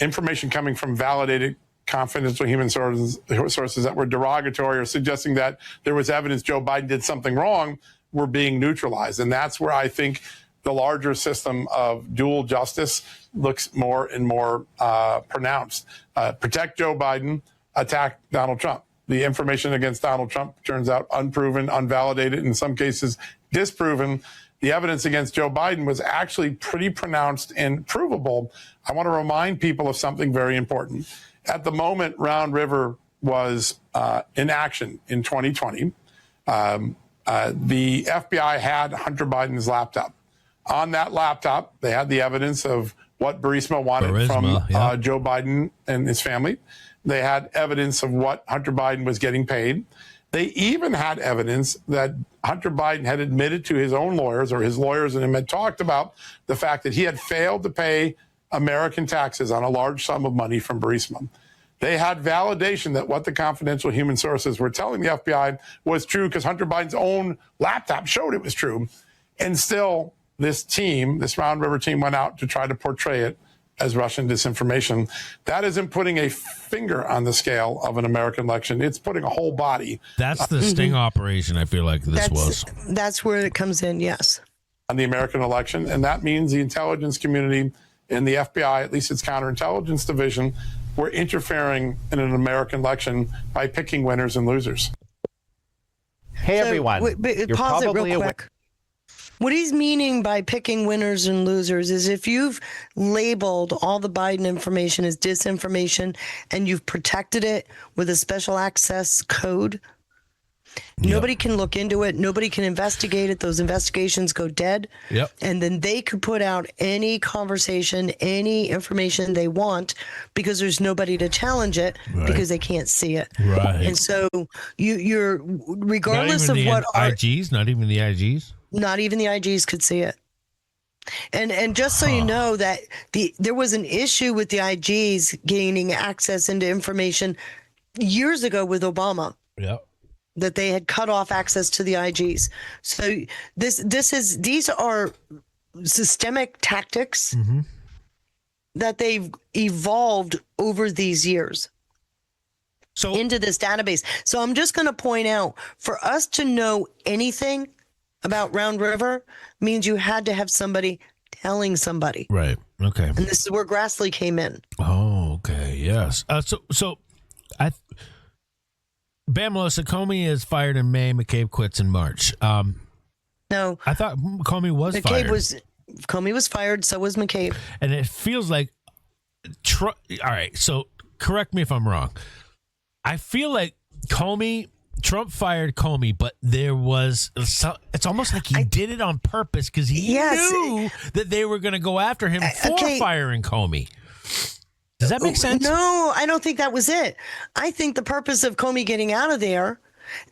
information coming from validated confidential human sources that were derogatory or suggesting that there was evidence Joe Biden did something wrong were being neutralized. And that's where I think the larger system of dual justice looks more and more pronounced. Protect Joe Biden, attack Donald Trump. The information against Donald Trump turns out unproven, unvalidated, in some cases disproven. The evidence against Joe Biden was actually pretty pronounced and provable. I want to remind people of something very important. At the moment, Round River was in action in 2020. The FBI had Hunter Biden's laptop. On that laptop, they had the evidence of what Burisma wanted from Joe Biden and his family. They had evidence of what Hunter Biden was getting paid. They even had evidence that Hunter Biden had admitted to his own lawyers, or his lawyers and him had talked about the fact that he had failed to pay American taxes on a large sum of money from Burisma. They had validation that what the confidential human sources were telling the FBI was true because Hunter Biden's own laptop showed it was true. And still, this Round River team went out to try to portray it as Russian disinformation. That isn't putting a finger on the scale of an American election. It's putting a whole body. That's the sting operation, I feel like was. That's where it comes in, yes. On the American election. And that means the intelligence community and the FBI, at least its counterintelligence division, were interfering in an American election by picking winners and losers. Hey, everyone. Pause it real quick. What he's meaning by picking winners and losers is if you've labeled all the Biden information as disinformation and you've protected it with a special access code, nobody can look into it. Nobody can investigate it. Those investigations go dead. Yep. And then they could put out any conversation, any information they want because there's nobody to challenge it because they can't see it. Right. And so you're regardless of what IGs, not even the IGs. Not even the IGs could see it. And just so you know that there was an issue with the IGs gaining access into information years ago with Obama. Yeah. That they had cut off access to the IGs. So these are systemic tactics that they've evolved over these years. into this database. So I'm just going to point out, for us to know anything about Round River means you had to have somebody telling somebody. Right. Okay. And this is where Grassley came in. Oh, okay. Yes. Melissa, Comey is fired in May. McCabe quits in March. No. I thought Comey was fired. Comey was fired. So was McCabe. And it feels like, all right. So correct me if I'm wrong. I feel like Trump fired Comey, but it's almost like he did it on purpose because he knew that they were going to go after him for firing Comey. Does that make sense? No, I don't think that was it. I think the purpose of Comey getting out of there,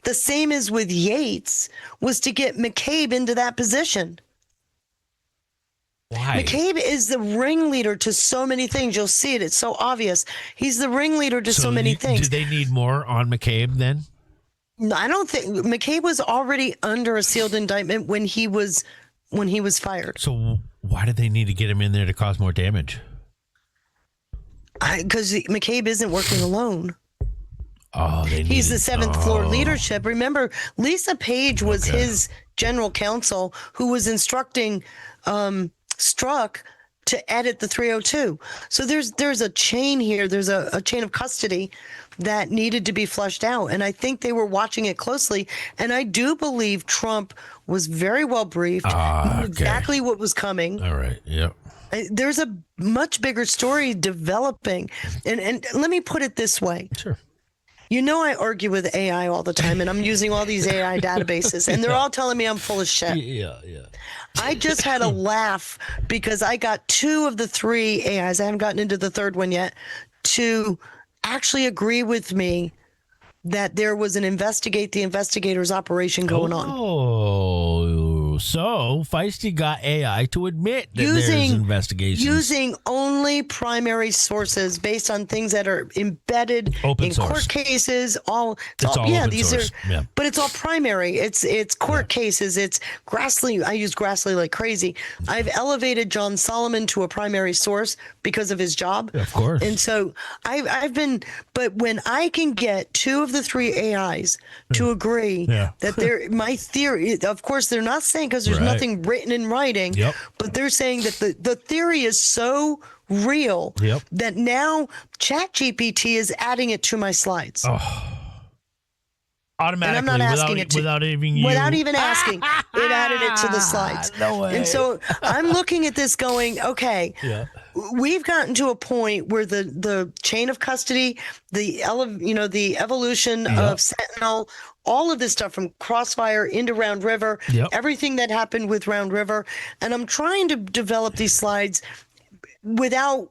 the same as with Yates, was to get McCabe into that position. Why? McCabe is the ringleader to so many things. You'll see it. It's so obvious. He's the ringleader to so many things. Do they need more on McCabe then? No, I don't think McCabe was already under a sealed indictment when he was fired. So why did they need to get him in there to cause more damage? Because McCabe isn't working alone. Oh, he's the seventh floor leadership. Remember, Lisa Page was his general counsel who was instructing Strzok to edit the 302. So there's a chain here. There's a chain of custody that needed to be flushed out. And I think they were watching it closely. And I do believe Trump was very well briefed, knew exactly what was coming. All right. Yep. There's a much bigger story developing. And let me put it this way. Sure. You know, I argue with AI all the time, and I'm using all these AI databases, and they're all telling me I'm full of shit. Yeah. I just had a laugh because I got 2 of the 3 AIs, I haven't gotten into the third one yet, to actually agree with me that there was an investigate the investigators operation going on. Oh, so Feisty got AI to admit that there's investigations. Using only primary sources based on things that are embedded open in source. Court cases. It's all open source. But it's all primary. It's court cases. It's Grassley. I use Grassley like crazy. I've elevated John Solomon to a primary source because of his job. Yeah, of course. And so I've been, but when I can get 2 of the 3 AIs to agree that my theory, of course, they're not saying because there's nothing written in writing, but they're saying that the theory is so real that now ChatGPT is adding it to my slides. Automatically, and I'm not asking without even asking, it added it to the slides. No way. And so I'm looking at this going, okay, we've gotten to a point where the chain of custody, the evolution of Sentinel, all of this stuff from Crossfire into Round River, everything that happened with Round River, and I'm trying to develop these slides without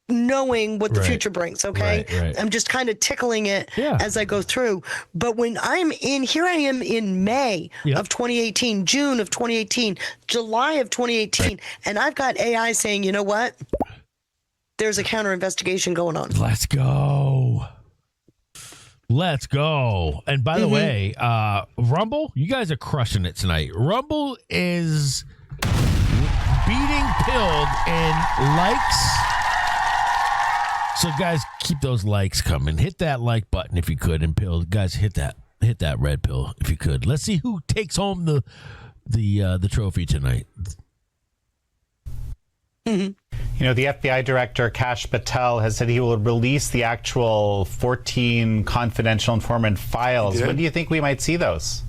knowing what the future brings. Okay. Right. I'm just kind of tickling it as I go through. But when I am in May of 2018, June of 2018, July of 2018, and I've got AI saying, you know what? There's a counter investigation going on. Let's go. And by the way, Rumble, you guys are crushing it tonight. Rumble is beating Pilled in likes. So guys, keep those likes coming. Hit that like button if you could, and Pill, guys, hit that red pill if you could. Let's see who takes home the trophy tonight. You know, the FBI director, Kash Patel, has said he will release the actual 14 confidential informant files. When do you think we might see those?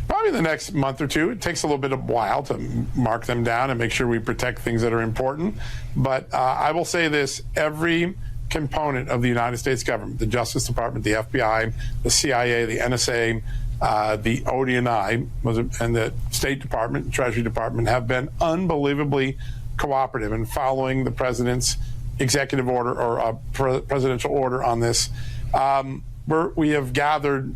Probably the next month or 2. It takes a little bit of while to mark them down and make sure we protect things that are important. But I will say this, every component of the United States government, the Justice Department, the FBI, the CIA, the NSA, the ODNI, and the State Department, Treasury Department have been unbelievably cooperative in following the president's executive order or presidential order on this. We have gathered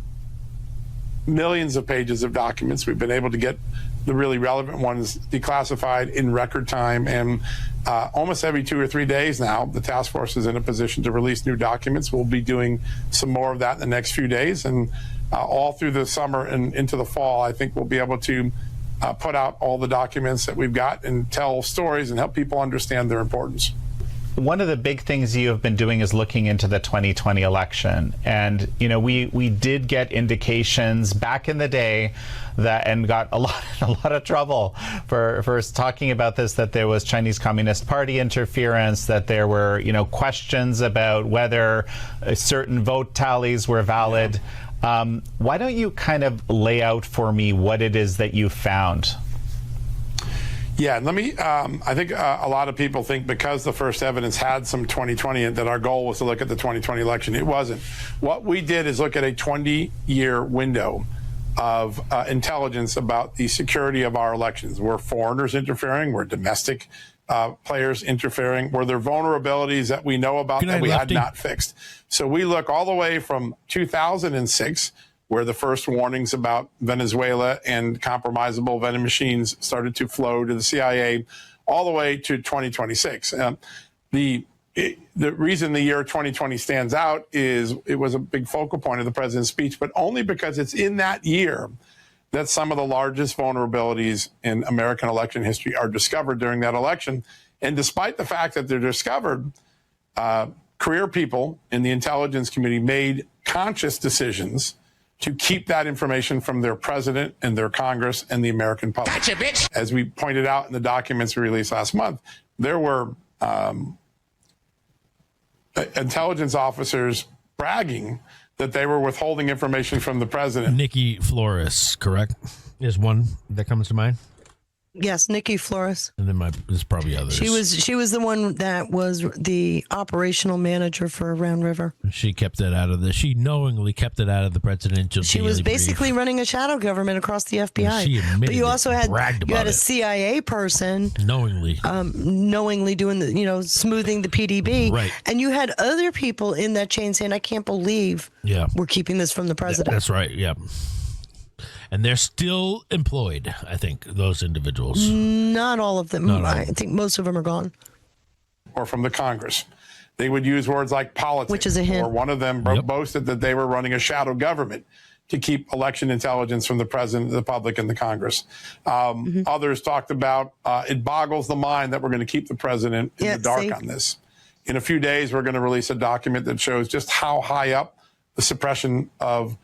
millions of pages of documents. We've been able to get the really relevant ones declassified in record time, and almost every 2 or 3 days now, the task force is in a position to release new documents. We'll be doing some more of that in the next few days, and all through the summer and into the fall, I think we'll be able to put out all the documents that we've got and tell stories and help people understand their importance. one of the big things you have been doing is looking into the 2020 election. And, we did get indications back in the day that, and got a lot of trouble for talking about this, that there was Chinese Communist Party interference, that there were, questions about whether certain vote tallies were valid. Why don't you kind of lay out for me what it is that you found? Yeah, let me, I think a lot of people think because the first evidence had some 2020 that our goal was to look at the 2020 election. It wasn't. What we did is look at a 20-year window of intelligence about the security of our elections. Were foreigners interfering? Were domestic players interfering? Were there vulnerabilities that we know about that we had not fixed? So we look all the way from 2006, where the first warnings about Venezuela and compromisable vending machines started to flow to the CIA, all the way to 2026. The reason the year 2020 stands out is it was a big focal point of the president's speech, but only because it's in that year that some of the largest vulnerabilities in American election history are discovered during that election. And despite the fact that they're discovered, career people in the intelligence community made conscious decisions to keep that information from their president and their Congress and the American public. Gotcha, bitch. As we pointed out in the documents we released last month, there were intelligence officers bragging that they were withholding information from the president. Nikki Flores, correct, is one that comes to mind. Yes, Nikki Flores. And then there's probably others. She was the one that was the operational manager for Round River. She kept that out of she knowingly kept it out of the presidential. She was basically running a shadow government across the FBI. She admitted but you also had a it. CIA person knowingly doing the smoothing the PDB, right? And you had other people in that chain saying, "I can't believe we're keeping this from the president." That's right. Yeah. And they're still employed, I think, those individuals. Not all of them. I think most of them are gone. Or from the Congress. They would use words like politics. Which is a hint. Or one of them boasted that they were running a shadow government to keep election intelligence from the president, the public, and the Congress. Others talked about it boggles the mind that we're going to keep the president in the dark on this. In a few days, we're going to release a document that shows just how high up the suppression of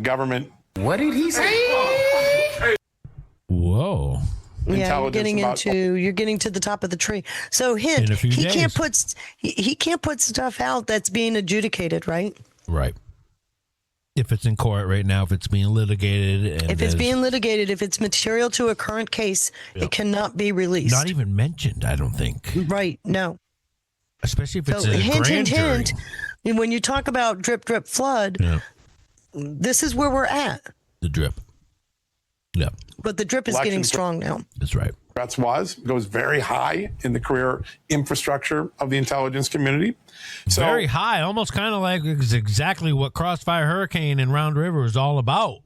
government. What did he say? Whoa. Yeah, you're getting to the top of the tree. So hint, he can't put stuff out that's being adjudicated, right? Right. If it's in court right now, if it's being litigated. And if it's being litigated, if it's material to a current case, it cannot be released. Not even mentioned, I don't think. Right, no. Especially if it's a grand jury. Hint. When you talk about drip, drip, flood, this is where we're at. The drip. Yeah. But the drip is getting strong now. That's right. Goes very high in the career infrastructure of the intelligence community. So, very high, almost kind of like exactly what Crossfire Hurricane and Round River is all about,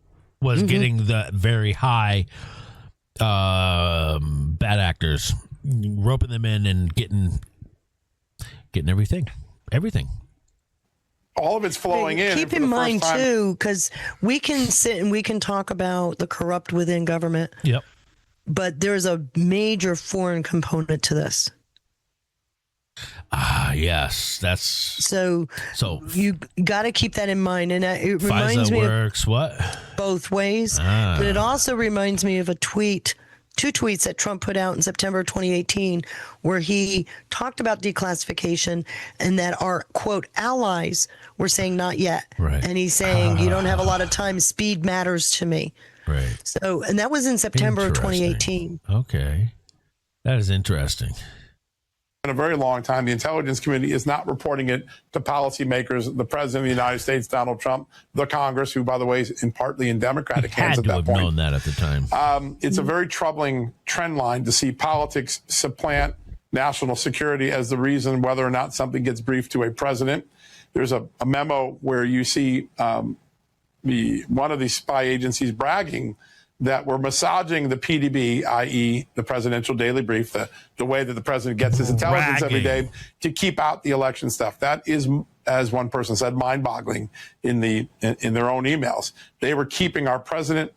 was getting the very high bad actors, roping them in and getting everything. All of it's flowing in. Keep in mind, too, because we can sit and we can talk about the corrupt within government. Yep. But there's a major foreign component to this. Yes, that's so you got to keep that in mind, and it reminds me works what both ways. But it also reminds me of two tweets that Trump put out in September 2018, where he talked about declassification and that our, quote, allies were saying not yet. Right. And he's saying, you don't have a lot of time. Speed matters to me. Right. So, and that was in September of 2018. Okay. That is interesting. In a very long time, the intelligence community is not reporting it to policymakers, the president of the United States, Donald Trump, the Congress, who, by the way, is partly in Democratic hands at that point. Had to have known that at the time. It's a very troubling trend line to see politics supplant national security as the reason whether or not something gets briefed to a president. There's a memo where you see one of these spy agencies bragging that we're massaging the PDB, i.e. the presidential daily brief, the way that the president gets his intelligence every day, to keep out the election stuff. That is, as one person said, mind-boggling in their own emails. They were keeping our president,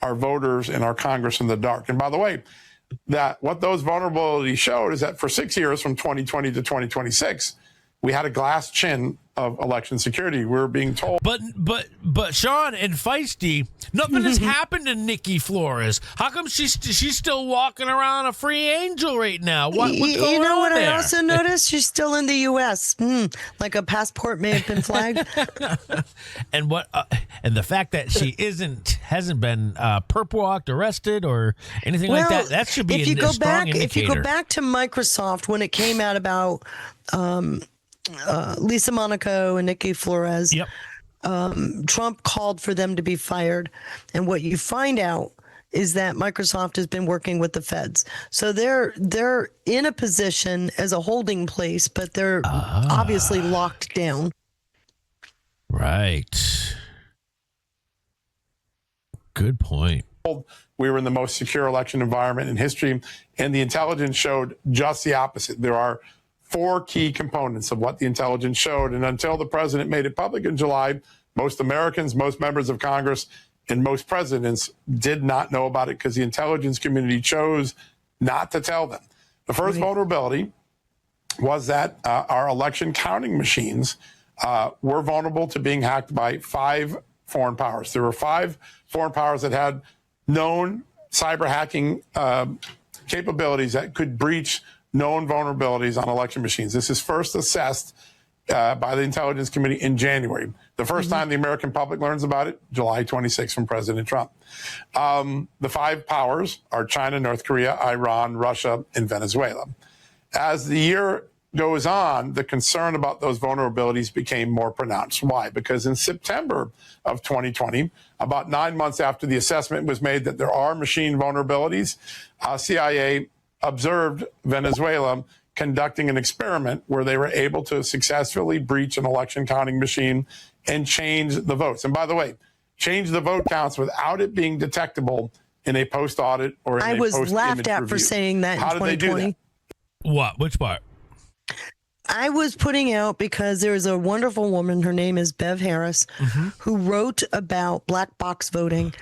our voters, and our Congress in the dark. And by the way, that what those vulnerabilities showed is that for 6 years, from 2020 to 2026, we had a glass chin of election security. We were being told. But Sean and Feisty, nothing has happened to Nikki Flores. How come she's still walking around a free angel right now? What's going on? You know what there? I also noticed? She's still in the U.S. Like a passport may have been flagged. And and the fact that she hasn't been perp walked, arrested, or anything like that. That should be a strong indicator. If you go back to Microsoft when it came out about Lisa Monaco and Nikki Flores, Trump called for them to be fired. And what you find out is that Microsoft has been working with the feds. So they're in a position as a holding place, but they're obviously locked down. Right. Good point. We were in the most secure election environment in history, and the intelligence showed just the opposite. There are 4 key components of what the intelligence showed. And until the president made it public in July, most Americans, most members of Congress, and most presidents did not know about it because the intelligence community chose not to tell them. The first vulnerability was that our election counting machines were vulnerable to being hacked by 5 foreign powers. There were 5 foreign powers that had known cyber hacking capabilities that could breach known vulnerabilities on election machines. This is first assessed by the intelligence committee in January. The first time the American public learns about it, July 26 from President Trump. The 5 powers are China, North Korea, Iran, Russia, and Venezuela. As the year goes on, the concern about those vulnerabilities became more pronounced. Why? Because in September of 2020, about 9 months after the assessment was made that there are machine vulnerabilities, CIA observed Venezuela conducting an experiment where they were able to successfully breach an election counting machine and change the votes. And by the way, change the vote counts without it being detectable in a post-audit or in a post-image review. I was laughed at for saying that in 2020. How did they do that? What? Which part? I was putting out because there is a wonderful woman, her name is Bev Harris, who wrote about black box voting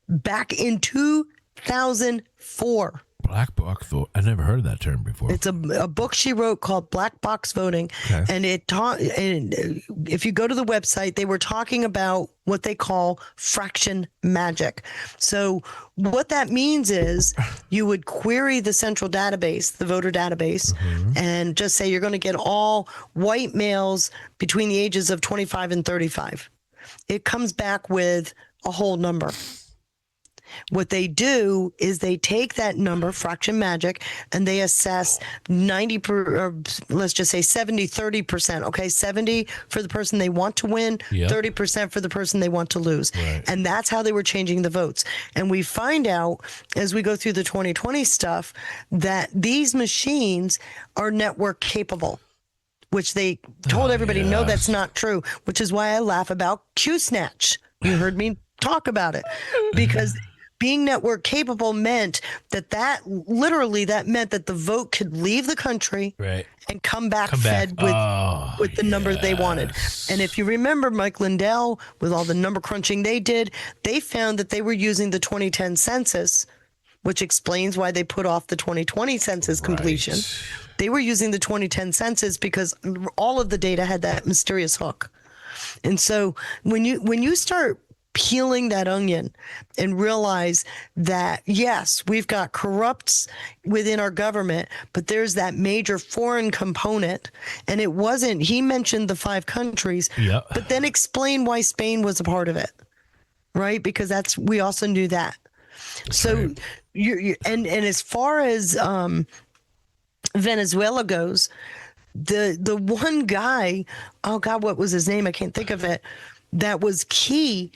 back in 2004. Black box vote. I never heard of that term before. It's a book she wrote called Black Box Voting, and and if you go to the website, they were talking about what they call fraction magic. So what that means is you would query the central database, the voter database, and just say you're going to get all white males between the ages of 25 and 35. It comes back with a whole number. What they do is they take that number, fraction magic, and they assess 30%. Okay, 70 for the person they want to win, 30% for the person they want to lose. Right. And that's how they were changing the votes. And we find out as we go through the 2020 stuff that these machines are network capable, which they told everybody, no, that's not true, which is why I laugh about Q-Snatch. You heard me talk about it because being network capable meant that meant that the vote could leave the country and come back fed with the numbers they wanted. And if you remember Mike Lindell, with all the number crunching they did, they found that they were using the 2010 census, which explains why they put off the 2020 census completion. They were using the 2010 census because all of the data had that mysterious hook. And so when you start peeling that onion and realize that, yes, we've got corrupts within our government, but there's that major foreign component. And it wasn't, he mentioned the 5 countries, but then explain why Spain was a part of it, right? Because we also knew that. So and as far as Venezuela goes, the one guy, oh God, what was his name? I can't think of it. That was key.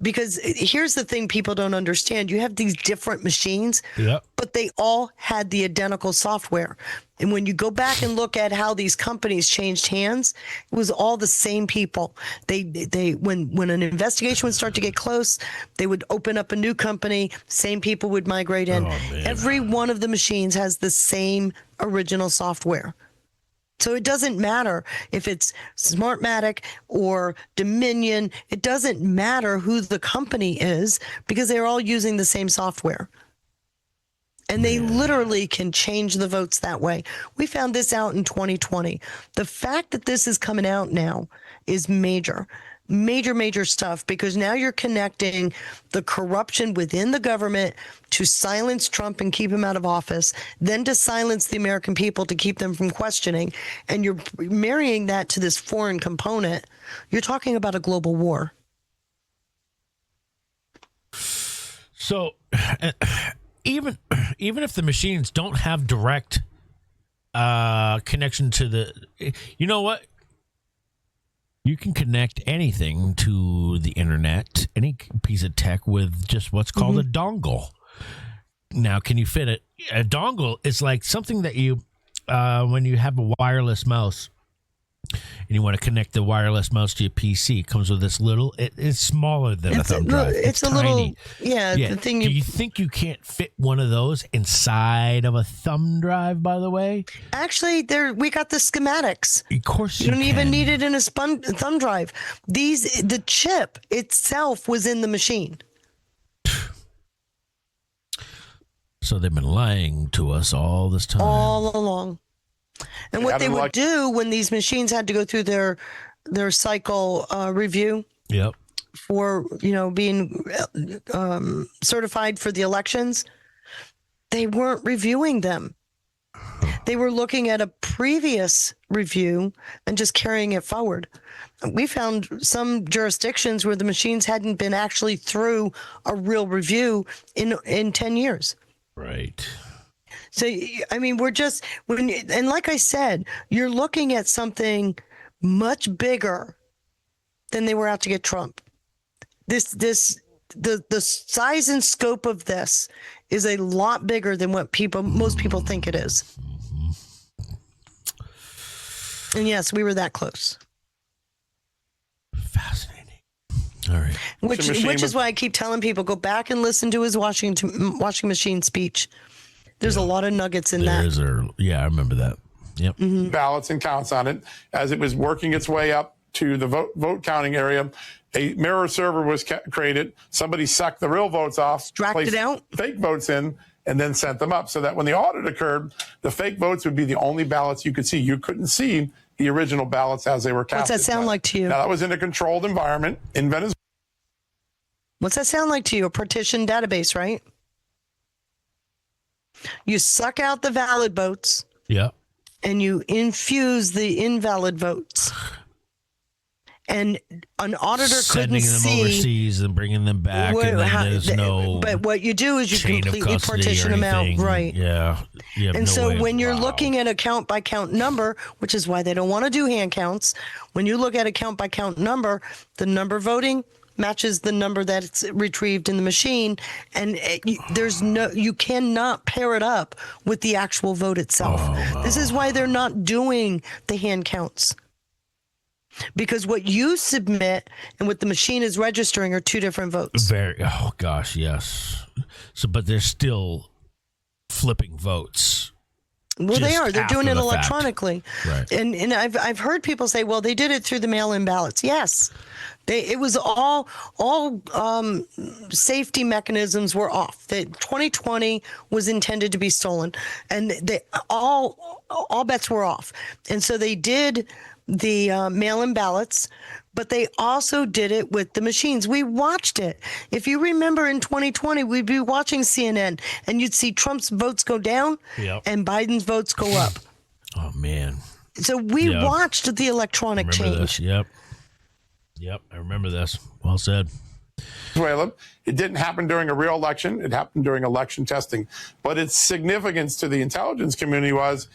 Because here's the thing people don't understand. You have these different machines, but they all had the identical software. And when you go back and look at how these companies changed hands, it was all the same people. When an investigation would start to get close, they would open up a new company, same people would migrate in. Every one of the machines has the same original software. So it doesn't matter if it's Smartmatic or Dominion. It doesn't matter who the company is because they're all using the same software. And they literally can change the votes that way. We found this out in 2020. The fact that this is coming out now is major stuff, because now you're connecting the corruption within the government to silence Trump and keep him out of office, then to silence the American people to keep them from questioning. And you're marrying that to this foreign component. You're talking about a global war. So even if the machines don't have direct connection to the, you know what? You can connect anything to the internet, any piece of tech, with just what's called a dongle. Now, can you fit it? A dongle is like something that you, when you have a wireless mouse and you want to connect the wireless mouse to your PC, it comes with this little, it's smaller than a thumb drive. It's a tiny. The thing. Do you think you can't fit one of those inside of a thumb drive, by the way? Actually, we got the schematics. Of course you don't even need it in a thumb drive. The chip itself was in the machine. So they've been lying to us all this time. All along. And what they would do when these machines had to go through their cycle review for, being certified for the elections, they weren't reviewing them. They were looking at a previous review and just carrying it forward. We found some jurisdictions where the machines hadn't been actually through a real review in 10 years. Right. So, I mean, and like I said, you're looking at something much bigger than they were out to get Trump. The size and scope of this is a lot bigger than what most people think it is. And yes, we were that close. Fascinating. All right. Which is why I keep telling people, go back and listen to his washing machine speech. There's a lot of nuggets in that. I remember that. Yep. Mm-hmm. Ballots and counts on it. As it was working its way up to the vote counting area, a mirror server was created. Somebody sucked the real votes off, placed out fake votes in, and then sent them up, so that when the audit occurred, the fake votes would be the only ballots you could see. You couldn't see the original ballots as they were casted. What's that sound like to you? Now, that was in a controlled environment in Venezuela. What's that sound like to you? A partitioned database, right? You suck out the valid votes. Yeah. And you infuse the invalid votes. And an auditor couldn't see. Sending them overseas and bringing them back, and then there's no. But what you do is you completely partition them out, right? Yeah. And so when you're looking at a count by count number, which is why they don't want to do hand counts, when you look at a count by count number, the number voting matches the number that's retrieved in the machine, and you cannot pair it up with the actual vote itself. This is why they're not doing the hand counts, because what you submit and what the machine is registering are two different votes. Oh gosh, yes. So, but they're still flipping votes. Well, they are. They're doing it electronically. Right. And I've heard people say, well, they did it through the mail-in ballots. Yes. It was all safety mechanisms were off. That 2020 was intended to be stolen, and all bets were off. And so they did the mail-in ballots, but they also did it with the machines. We watched it. If you remember, in 2020, we'd be watching CNN, and you'd see Trump's votes go down and Biden's votes go up. Oh man! So we watched the electronic change. This. Yep, I remember this. Well said. Venezuela. It didn't happen during a real election. It happened during election testing. But its significance to the intelligence community was,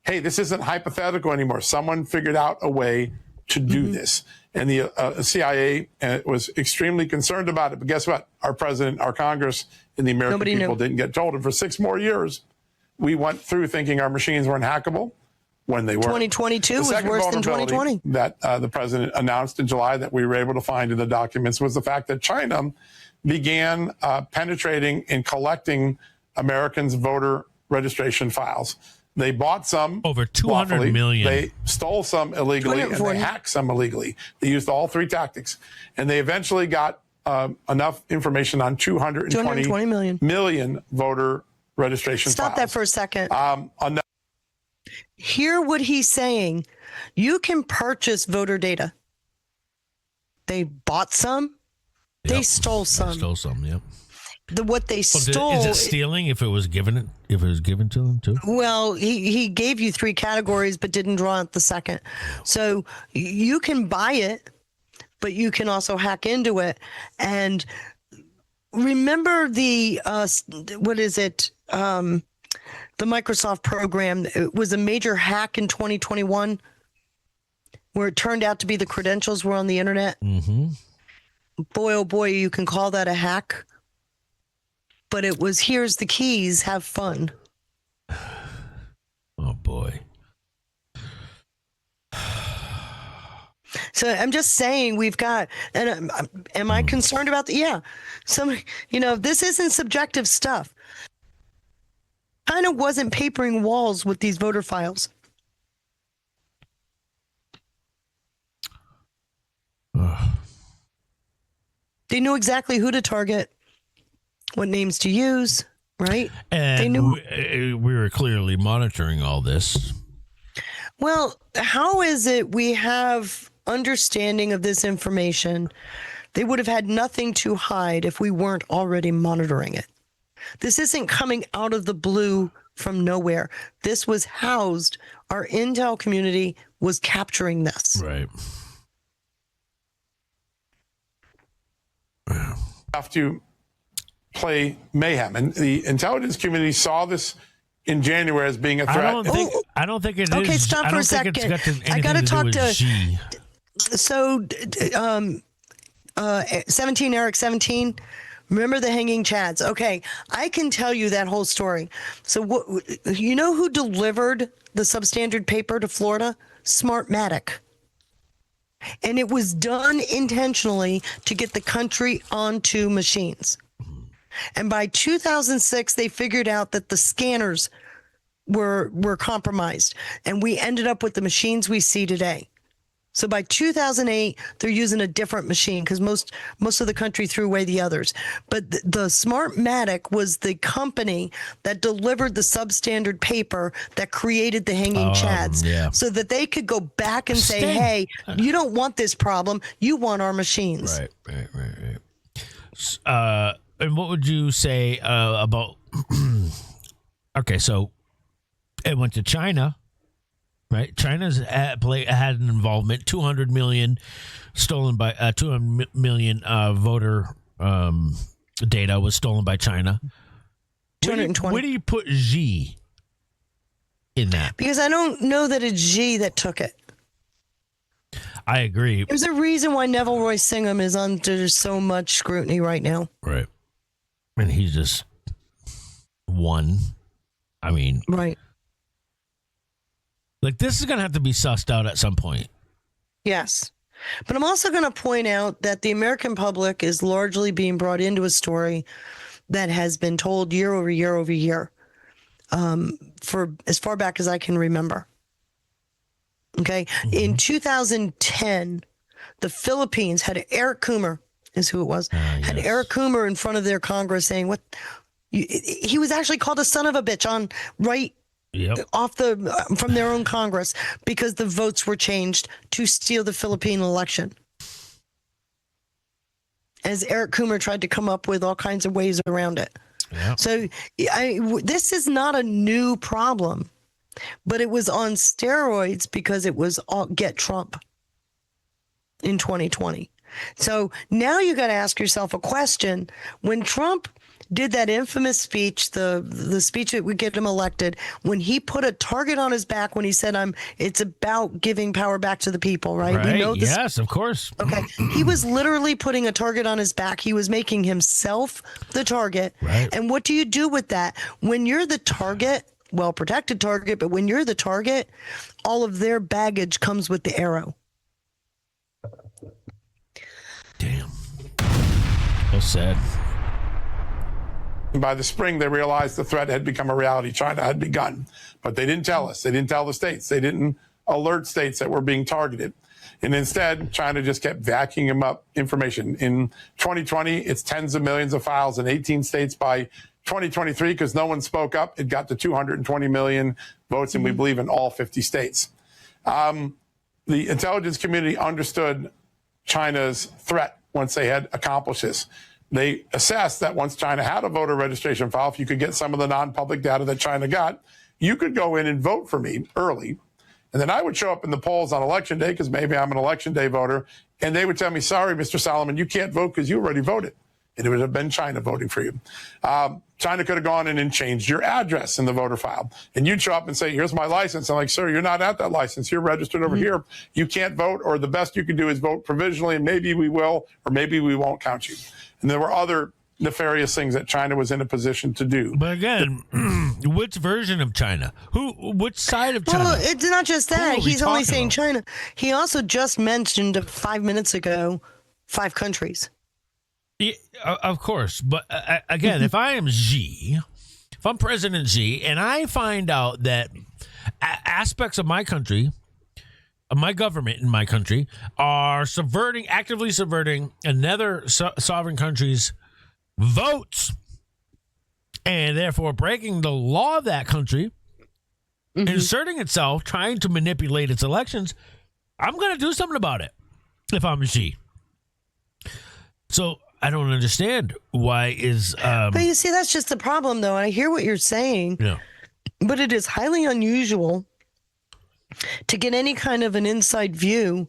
hey, this isn't hypothetical anymore. Someone figured out a way to do this. And the CIA was extremely concerned about it. But guess what? Our president, our Congress, and the American people didn't get told. And for 6 more years, we went through thinking our machines weren't hackable when they weren't. 2022 was worse than 2020. That the president announced in July that we were able to find in the documents was the fact that China began penetrating and collecting Americans' voter registration files. They bought some over 200 million. They stole some illegally, and they hacked some illegally. They used all three tactics, and they eventually got enough information on 220 million voter registration Stop files. that for a second. Hear what he's saying. You can purchase voter data. They bought some. They stole some. They stole some. Yep. What they stole is it stealing if it was given to them too? Well, he gave you 3 categories but didn't draw out the second. So you can buy it, but you can also hack into it. And remember the what is it? The Microsoft program. It was a major hack in 2021 where it turned out to be the credentials were on the internet. Mm-hmm. Boy, oh boy, you can call that a hack. But it was, here's the keys, have fun. Oh, boy. So I'm just saying we've got, and am I concerned about that? Yeah. This isn't subjective stuff. Kind of wasn't papering walls with these voter files. They knew exactly who to target, what names to use, right? And they knew we were clearly monitoring all this. Well, how is it we have understanding of this information? They would have had nothing to hide if we weren't already monitoring it. This isn't coming out of the blue from nowhere. This was housed. Our intel community was capturing this. Right. Have to play mayhem, and the intelligence community saw this in January as being a threat. I don't think it is. Okay, stop for a second. I got to talk to. So, 17 Eric 17. Remember the hanging chads? Okay, I can tell you that whole story. So, you know who delivered the substandard paper to Florida? Smartmatic. And it was done intentionally to get the country onto machines. And by 2006, they figured out that the scanners were compromised. And we ended up with the machines we see today. So by 2008, they're using a different machine because most of the country threw away the others. But the Smartmatic was the company that delivered the substandard paper that created the hanging chads, so that they could go back and say, "Hey, you don't want this problem. You want our machines." Right. And what would you say about? Okay, so it went to China. Right, China's had an involvement. 200 million stolen by 200 million voter data was stolen by China. 220. Where do you put Xi in that? Because I don't know that it's Xi that took it. I agree. There's a reason why Neville Roy Singham is under so much scrutiny right now. Right, and he's just one. I mean, right. Like, this is going to have to be sussed out at some point. Yes. But I'm also going to point out that the American public is largely being brought into a story that has been told year over year over year for as far back as I can remember. Okay. Mm-hmm. In 2010, the Philippines had Eric Coomer, is who it was, had Eric Coomer in front of their Congress saying, he was actually called a son of a bitch on from their own Congress because the votes were changed to steal the Philippine election. As Eric Coomer tried to come up with all kinds of ways around it. Yep. So this is not a new problem, but it was on steroids because it was get Trump in 2020. So now you got to ask yourself a question. When Trump did that infamous speech, the speech that would get him elected, when he put a target on his back, when he said, it's about giving power back to the people, right? We know this. Yes, of course. Okay. He was literally putting a target on his back. He was making himself the target. Right. And what do you do with that? When you're the target, well-protected target, but when you're the target, all of their baggage comes with the arrow. Damn. So sad. By the spring, they realized the threat had become a reality. China had begun, but they didn't tell us. They didn't tell the states. They didn't alert states that were being targeted. And instead, China just kept vacuuming up information. In 2020, it's tens of millions of files in 18 states. By 2023, because no one spoke up, it got to 220 million votes, and we believe in all 50 states. The intelligence community understood China's threat once they had accomplished this. They assessed that once China had a voter registration file, if you could get some of the non-public data that China got, you could go in and vote for me early. And then I would show up in the polls on election day, because maybe I'm an election day voter, and they would tell me, sorry, Mr. Solomon, you can't vote because you already voted. And it would have been China voting for you. China could have gone in and changed your address in the voter file. And you'd show up and say, here's my license. I'm like, sir, you're not at that license. You're registered over here. You can't vote, or the best you can do is vote provisionally, and maybe we will, or maybe we won't count you. And there were other nefarious things that China was in a position to do. But again, which version of China? Which side of China? Well, it's not just that. He's only saying China. He also just mentioned 5 minutes ago 5 countries. Yeah, of course. But again, if I am Xi, if I'm President Xi, and I find out that aspects of my country, of my government in my country, are actively subverting another sovereign country's votes, and therefore breaking the law of that country, inserting itself, trying to manipulate its elections, I'm going to do something about it if I'm Xi. So I don't understand why is... but you see, that's just the problem, though. And I hear what you're saying, but it is highly unusual to get any kind of an inside view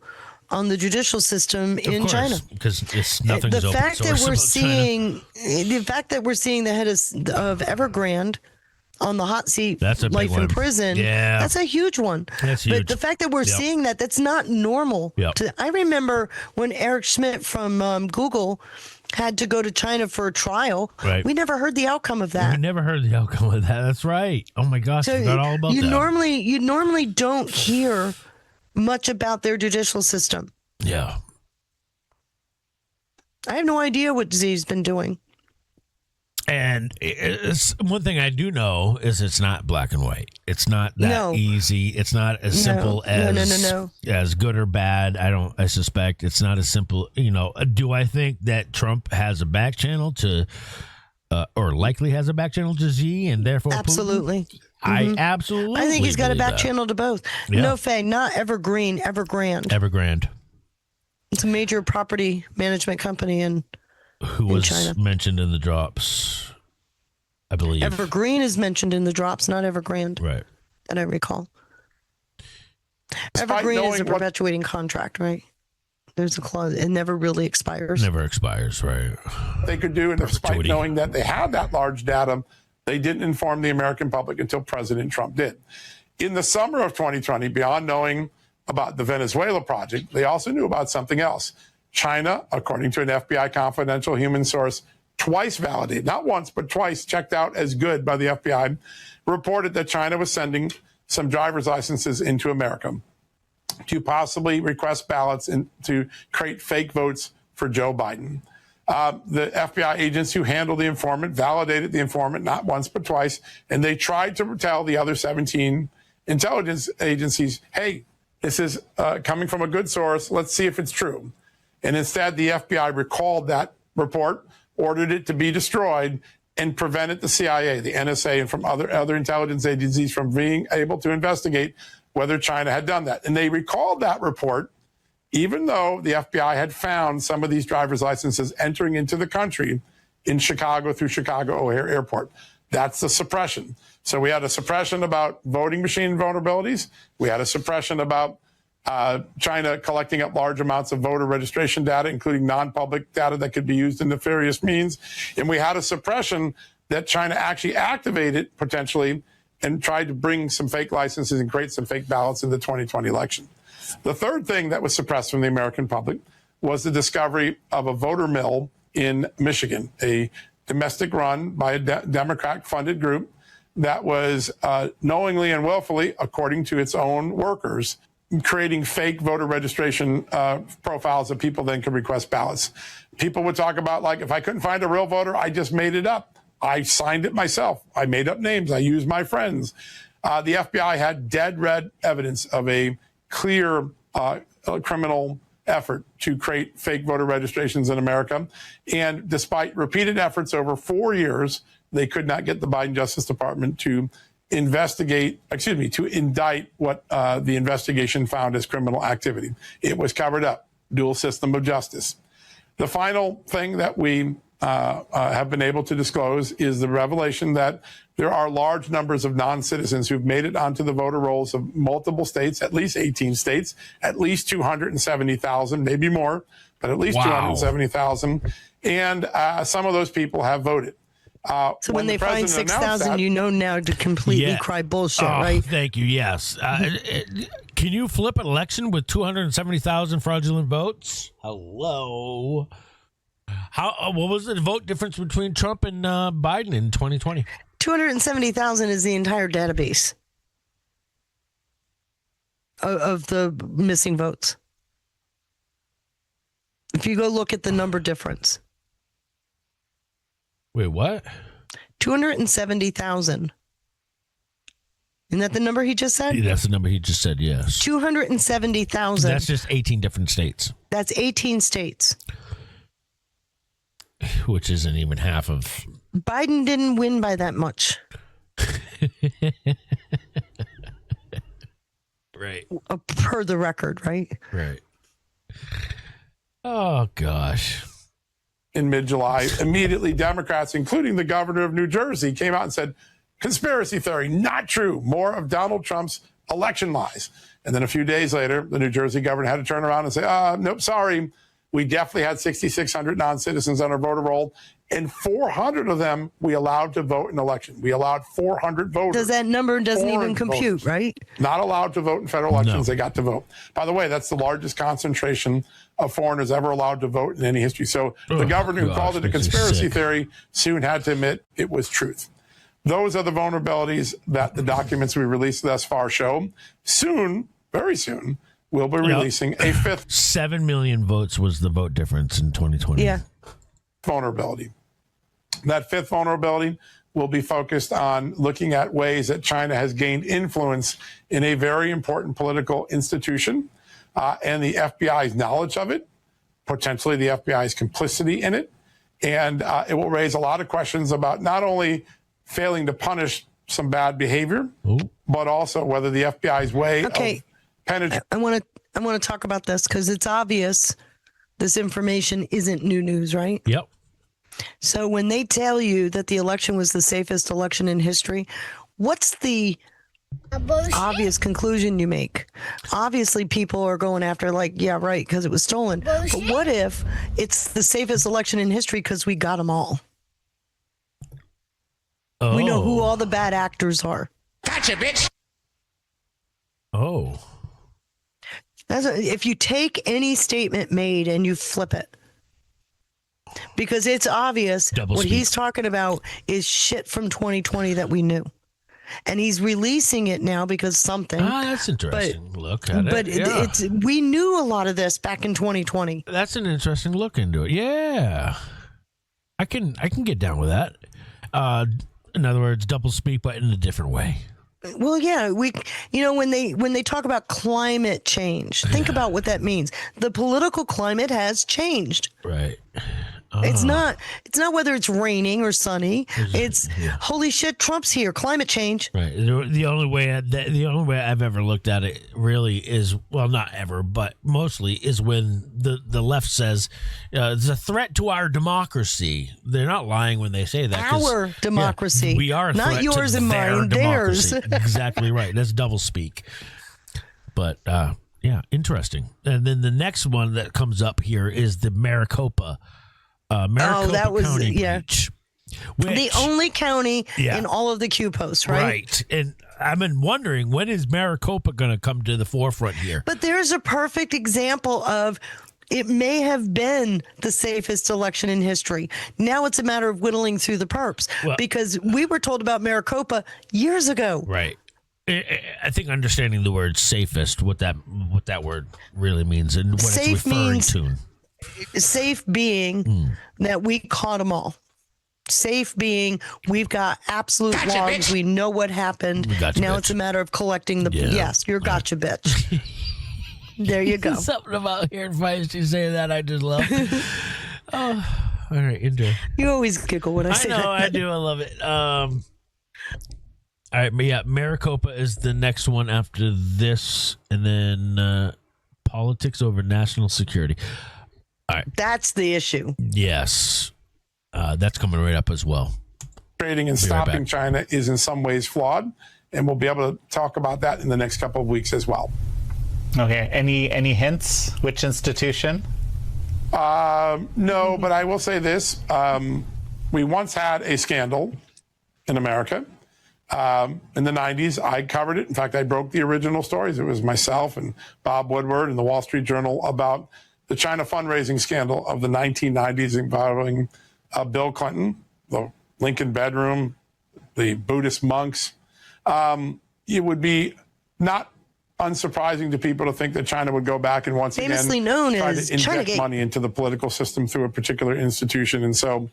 on the judicial system in China, because nothing's the open fact source that we're about seeing China. The fact that we're seeing the head of Evergrande on the hot seat, that's a life big one. in prison. Yeah, that's a huge one. That's huge. But the fact that we're seeing that's not normal. I remember when Eric Schmidt from Google had to go to China for a trial. Right. We never heard the outcome of that. We never heard the outcome of that. That's right. Oh my gosh, I forgot all about that. You normally don't hear much about their judicial system. Yeah. I have no idea what X's been doing. And one thing I do know is it's not black and white. It's not that easy. It's not as simple as good or bad. I suspect it's not as simple. Do I think that Trump has a back channel to, or likely has a back channel to Z, and therefore absolutely. Putin? I absolutely. I think he's got a back channel to both. Yeah. No, Faye, not Evergreen, Evergrande. Evergrande. It's a major property management company in China. Mentioned in the drops, I believe. Evergreen is mentioned in the drops, not Evergrande. Right. That I recall. Evergreen is a perpetuating contract, right? There's a clause. It never really expires. Never expires, right. They could do, and despite knowing that they had that large data, they didn't inform the American public until President Trump did. In the summer of 2020, beyond knowing about the Venezuela project, they also knew about something else. China, according to an FBI confidential human source, twice validated, not once, but twice checked out as good by the FBI, reported that China was sending some driver's licenses into America to possibly request ballots and to create fake votes for Joe Biden. The FBI agents who handled the informant validated the informant not once but twice, and they tried to tell the other 17 intelligence agencies, hey, this is coming from a good source. Let's see if it's true. And instead, the FBI recalled that report, ordered it to be destroyed, and prevented the CIA, the NSA, and from other intelligence agencies from being able to investigate whether China had done that. And they recalled that report, even though the FBI had found some of these driver's licenses entering into the country in Chicago through Chicago O'Hare Airport. That's the suppression. So we had a suppression about voting machine vulnerabilities. We had a suppression about China collecting up large amounts of voter registration data, including non-public data that could be used in nefarious means. And we had a suppression that China actually activated potentially and tried to bring some fake licenses and create some fake ballots in the 2020 election. The third thing that was suppressed from the American public was the discovery of a voter mill in Michigan, a domestic run by a Democrat-funded group that was knowingly and willfully, according to its own workers, creating fake voter registration profiles that people then could request ballots. People would talk about, like, if I couldn't find a real voter, I just made it up. I signed it myself. I made up names. I used my friends. The FBI had dead red evidence of a clear criminal effort to create fake voter registrations in America. And despite repeated efforts over 4 years, they could not get the Biden Justice Department to to indict what the investigation found as criminal activity. It was covered up. Dual system of justice. The final thing that we have been able to disclose is the revelation that there are large numbers of non-citizens who've made it onto the voter rolls of multiple states, at least 18 states, at least 270,000, maybe more, but at least 270,000. And some of those people have voted. So when they find 6,000, you know now to completely cry bullshit, right? Thank you. Yes. Can you flip an election with 270,000 fraudulent votes? Hello. What was the vote difference between Trump and Biden in 2020? 270,000 is the entire database of the missing votes. If you go look at the number difference. Wait, what? 270,000. Isn't that the number he just said? Yeah, that's the number he just said, yes. 270,000. That's just 18 different states. That's 18 states. Which isn't even half of... Biden didn't win by that much. Right. Per the record, right? Right. Oh, gosh. In mid-July, immediately Democrats, including the governor of New Jersey, came out and said, conspiracy theory, not true. More of Donald Trump's election lies. And then a few days later, the New Jersey governor had to turn around and say, nope, sorry. We definitely had 6,600 non-citizens on our voter roll, and 400 of them we allowed to vote in election. We allowed 400 voters. Does that number doesn't even compute, voters, right? Not allowed to vote in federal elections. No. They got to vote. By the way, that's the largest concentration of foreigners ever allowed to vote in any history. So the governor who called it a conspiracy theory soon had to admit it was truth. Those are the vulnerabilities that the documents we released thus far show. Soon, very soon, we'll be releasing a fifth. 7 million votes was the vote difference in 2020. Yeah. Vulnerability. That fifth vulnerability will be focused on looking at ways that China has gained influence in a very important political institution and the FBI's knowledge of it, potentially the FBI's complicity in it. And it will raise a lot of questions about not only failing to punish some bad behavior, but also whether the FBI's way of I want to talk about this because it's obvious this information isn't new news, right? Yep. So when they tell you that the election was the safest election in history, what's the obvious conclusion you make? Obviously, people are going after yeah, right, because it was stolen. But what if it's the safest election in history because we got them all? We know who all the bad actors are. Gotcha, bitch. Oh. If you take any statement made and you flip it, because it's obvious he's talking about is shit from 2020 that we knew. And he's releasing it now because something. That's interesting. Look at but it. But we knew a lot of this back in 2020. That's an interesting look into it. Yeah. I can get down with that. In other words, double speak, but in a different way. Well, yeah, when they talk about climate change, think about what that means. The political climate has changed. Right. It's not whether it's raining or sunny. It's holy shit, Trump's here. Climate change. Right. The only way I've ever looked at it really is, well, not ever, but mostly is when the left says it's a threat to our democracy. They're not lying when they say that. Our democracy. Yeah, we are a threat not yours to and mine. Theirs. Exactly right. That's double speak. But yeah, interesting. And then the next one that comes up here is the Maricopa. County breach, the only county in all of the Q posts, right? Right. And I've been wondering, when is Maricopa going to come to the forefront here? But there's a perfect example of it may have been the safest election in history. Now it's a matter of whittling through the perps because we were told about Maricopa years ago. Right. I think understanding the word safest, what that word really means and what it's referring to. Safe being that we caught them all. Safe being we've got absolute logs. Bitch. We know what happened. Now it's a matter of collecting the. Yes, you're gotcha, bitch. There you go. Something about hearing Feisty say that I just love. Oh, all right, enjoy. You always giggle when I say that. I know, I do. I love it. All right, but yeah, Maricopa is the next one after this, and then politics over national security. All right. That's the issue. Yes. That's coming right up as well. Trading and stopping China is in some ways flawed, and we'll be able to talk about that in the next couple of weeks as well. Okay. Any hints? Which institution? No, but I will say this. We once had a scandal in America. In the 90s, I covered it. In fact, I broke the original stories. It was myself and Bob Woodward in the Wall Street Journal about the China fundraising scandal of the 1990s involving Bill Clinton, the Lincoln bedroom, the Buddhist monks. It would be not unsurprising to people to think that China would go back and once famously again known try as to inject Chinagate. money into the political system through a particular institution. And so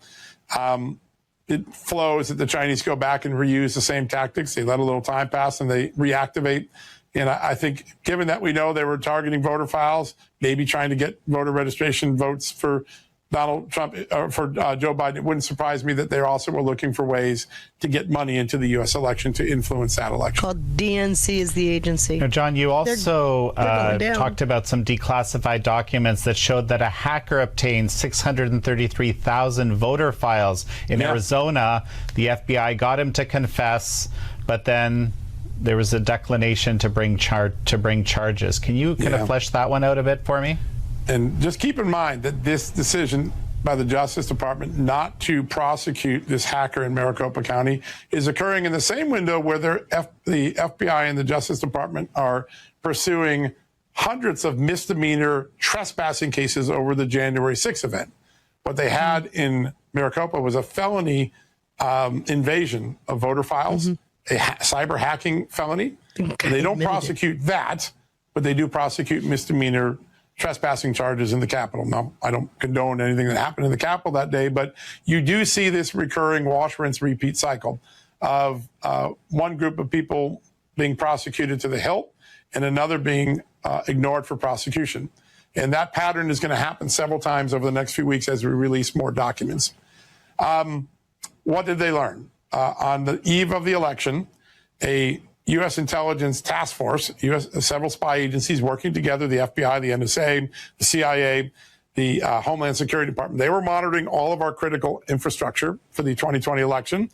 it flows that the Chinese go back and reuse the same tactics. They let a little time pass and they reactivate. And I think given that we know they were targeting voter files, maybe trying to get voter registration votes for Donald Trump, for Joe Biden, it wouldn't surprise me that they also were looking for ways to get money into the U.S. election to influence that election. Called DNC is the agency. Now, John, you also they're going down. talked about some declassified documents that showed that a hacker obtained 633,000 voter files in Arizona. The FBI got him to confess, but then there was a declination to bring charges. Can you kind of flesh that one out a bit for me? And just keep in mind that this decision by the Justice Department not to prosecute this hacker in Maricopa County is occurring in the same window where the FBI and the Justice Department are pursuing hundreds of misdemeanor trespassing cases over the January 6th event. What they had in Maricopa was a felony invasion of voter files, a cyber hacking felony. They don't prosecute that, but they do prosecute misdemeanor trespassing charges in the Capitol. Now, I don't condone anything that happened in the Capitol that day, but you do see this recurring wash, rinse, repeat cycle of one group of people being prosecuted to the hilt and another being ignored for prosecution. And that pattern is going to happen several times over the next few weeks as we release more documents. What did they learn? On the eve of the election, a U.S. intelligence task force, several spy agencies working together, the FBI, the NSA, the CIA, the Homeland Security Department. They were monitoring all of our critical infrastructure for the 2020 election.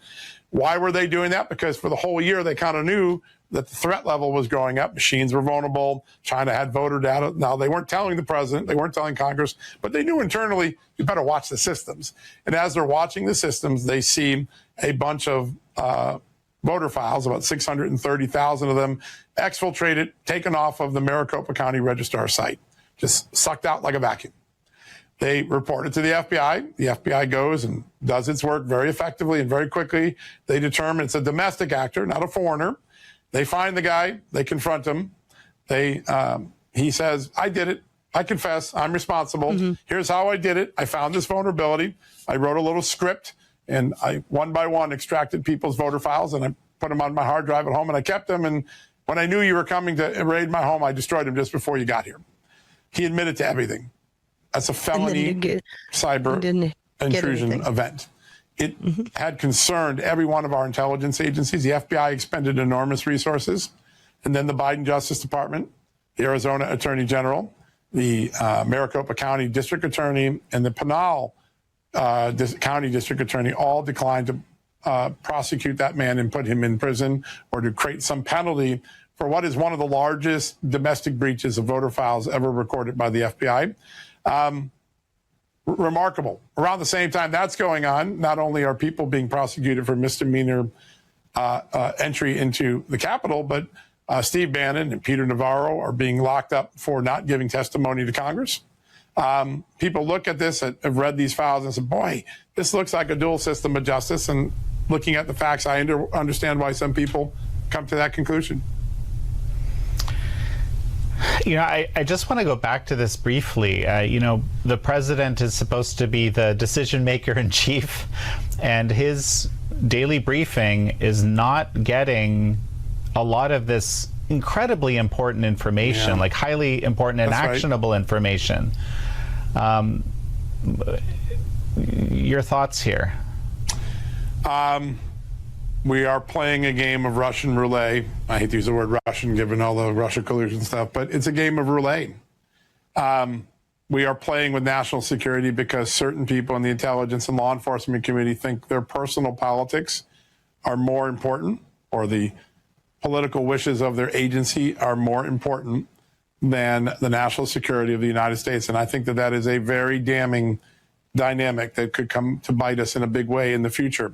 Why were they doing that? Because for the whole year, they kind of knew that the threat level was going up. Machines were vulnerable. China had voter data. Now, they weren't telling the president. They weren't telling Congress. But they knew internally, you better watch the systems. And as they're watching the systems, they see a bunch of voter files, about 630,000 of them, exfiltrated, taken off of the Maricopa County Registrar site, just sucked out like a vacuum. They report it to the FBI. The FBI goes and does its work very effectively and very quickly. They determine it's a domestic actor, not a foreigner. They find the guy. They confront him. He says, I did it. I confess. I'm responsible. Here's how I did it. I found this vulnerability. I wrote a little script. And I, one by one, extracted people's voter files, and I put them on my hard drive at home, and I kept them. And when I knew you were coming to raid my home, I destroyed them just before you got here. He admitted to everything. That's a felony cyber intrusion event. It had concerned every one of our intelligence agencies. The FBI expended enormous resources. And then the Biden Justice Department, the Arizona Attorney General, the Maricopa County District Attorney, and the Pinal County District Attorney all declined to prosecute that man and put him in prison or to create some penalty for what is one of the largest domestic breaches of voter files ever recorded by the FBI. Remarkable. Around the same time that's going on, not only are people being prosecuted for misdemeanor entry into the Capitol, but Steve Bannon and Peter Navarro are being locked up for not giving testimony to Congress. People look at this, have read these files and say, boy, this looks like a dual system of justice. And looking at the facts, I understand why some people come to that conclusion. You know, I just want to go back to this briefly. You know, the president is supposed to be the decision maker in chief, and his daily briefing is not getting a lot of this incredibly important information, like highly important and actionable information. Your thoughts here? We are playing a game of Russian roulette. I hate to use the word Russian given all the Russia collusion stuff, but it's a game of roulette. We are playing with national security because certain people in the intelligence and law enforcement community think their personal politics are more important, or the political wishes of their agency are more important than the national security of the United States. And I think that that is a very damning dynamic that could come to bite us in a big way in the future.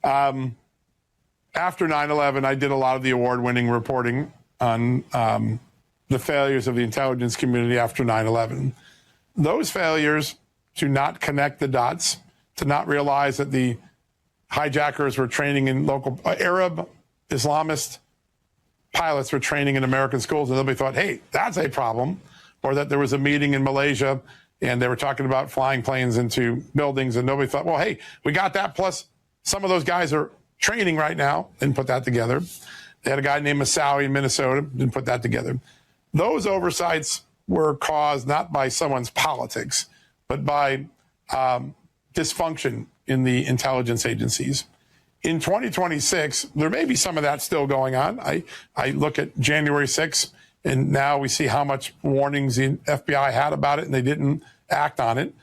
After 9/11, I did a lot of the award-winning reporting on the failures of the intelligence community after 9/11. Those failures to not connect the dots, to not realize that the hijackers were training in local Arab Islamist pilots were training in American schools, and nobody thought, hey, that's a problem. Or that there was a meeting in Malaysia and they were talking about flying planes into buildings, and nobody thought, well, hey, we got that. Plus, some of those guys are training right now. Didn't put that together. They had a guy named Moussaoui in Minnesota. Didn't put that together. Those oversights were caused not by someone's politics, but by dysfunction in the intelligence agencies. In 2026, there may be some of that still going on. I look at January 6th, and now we see how much warnings the FBI had about it, and they didn't act on it.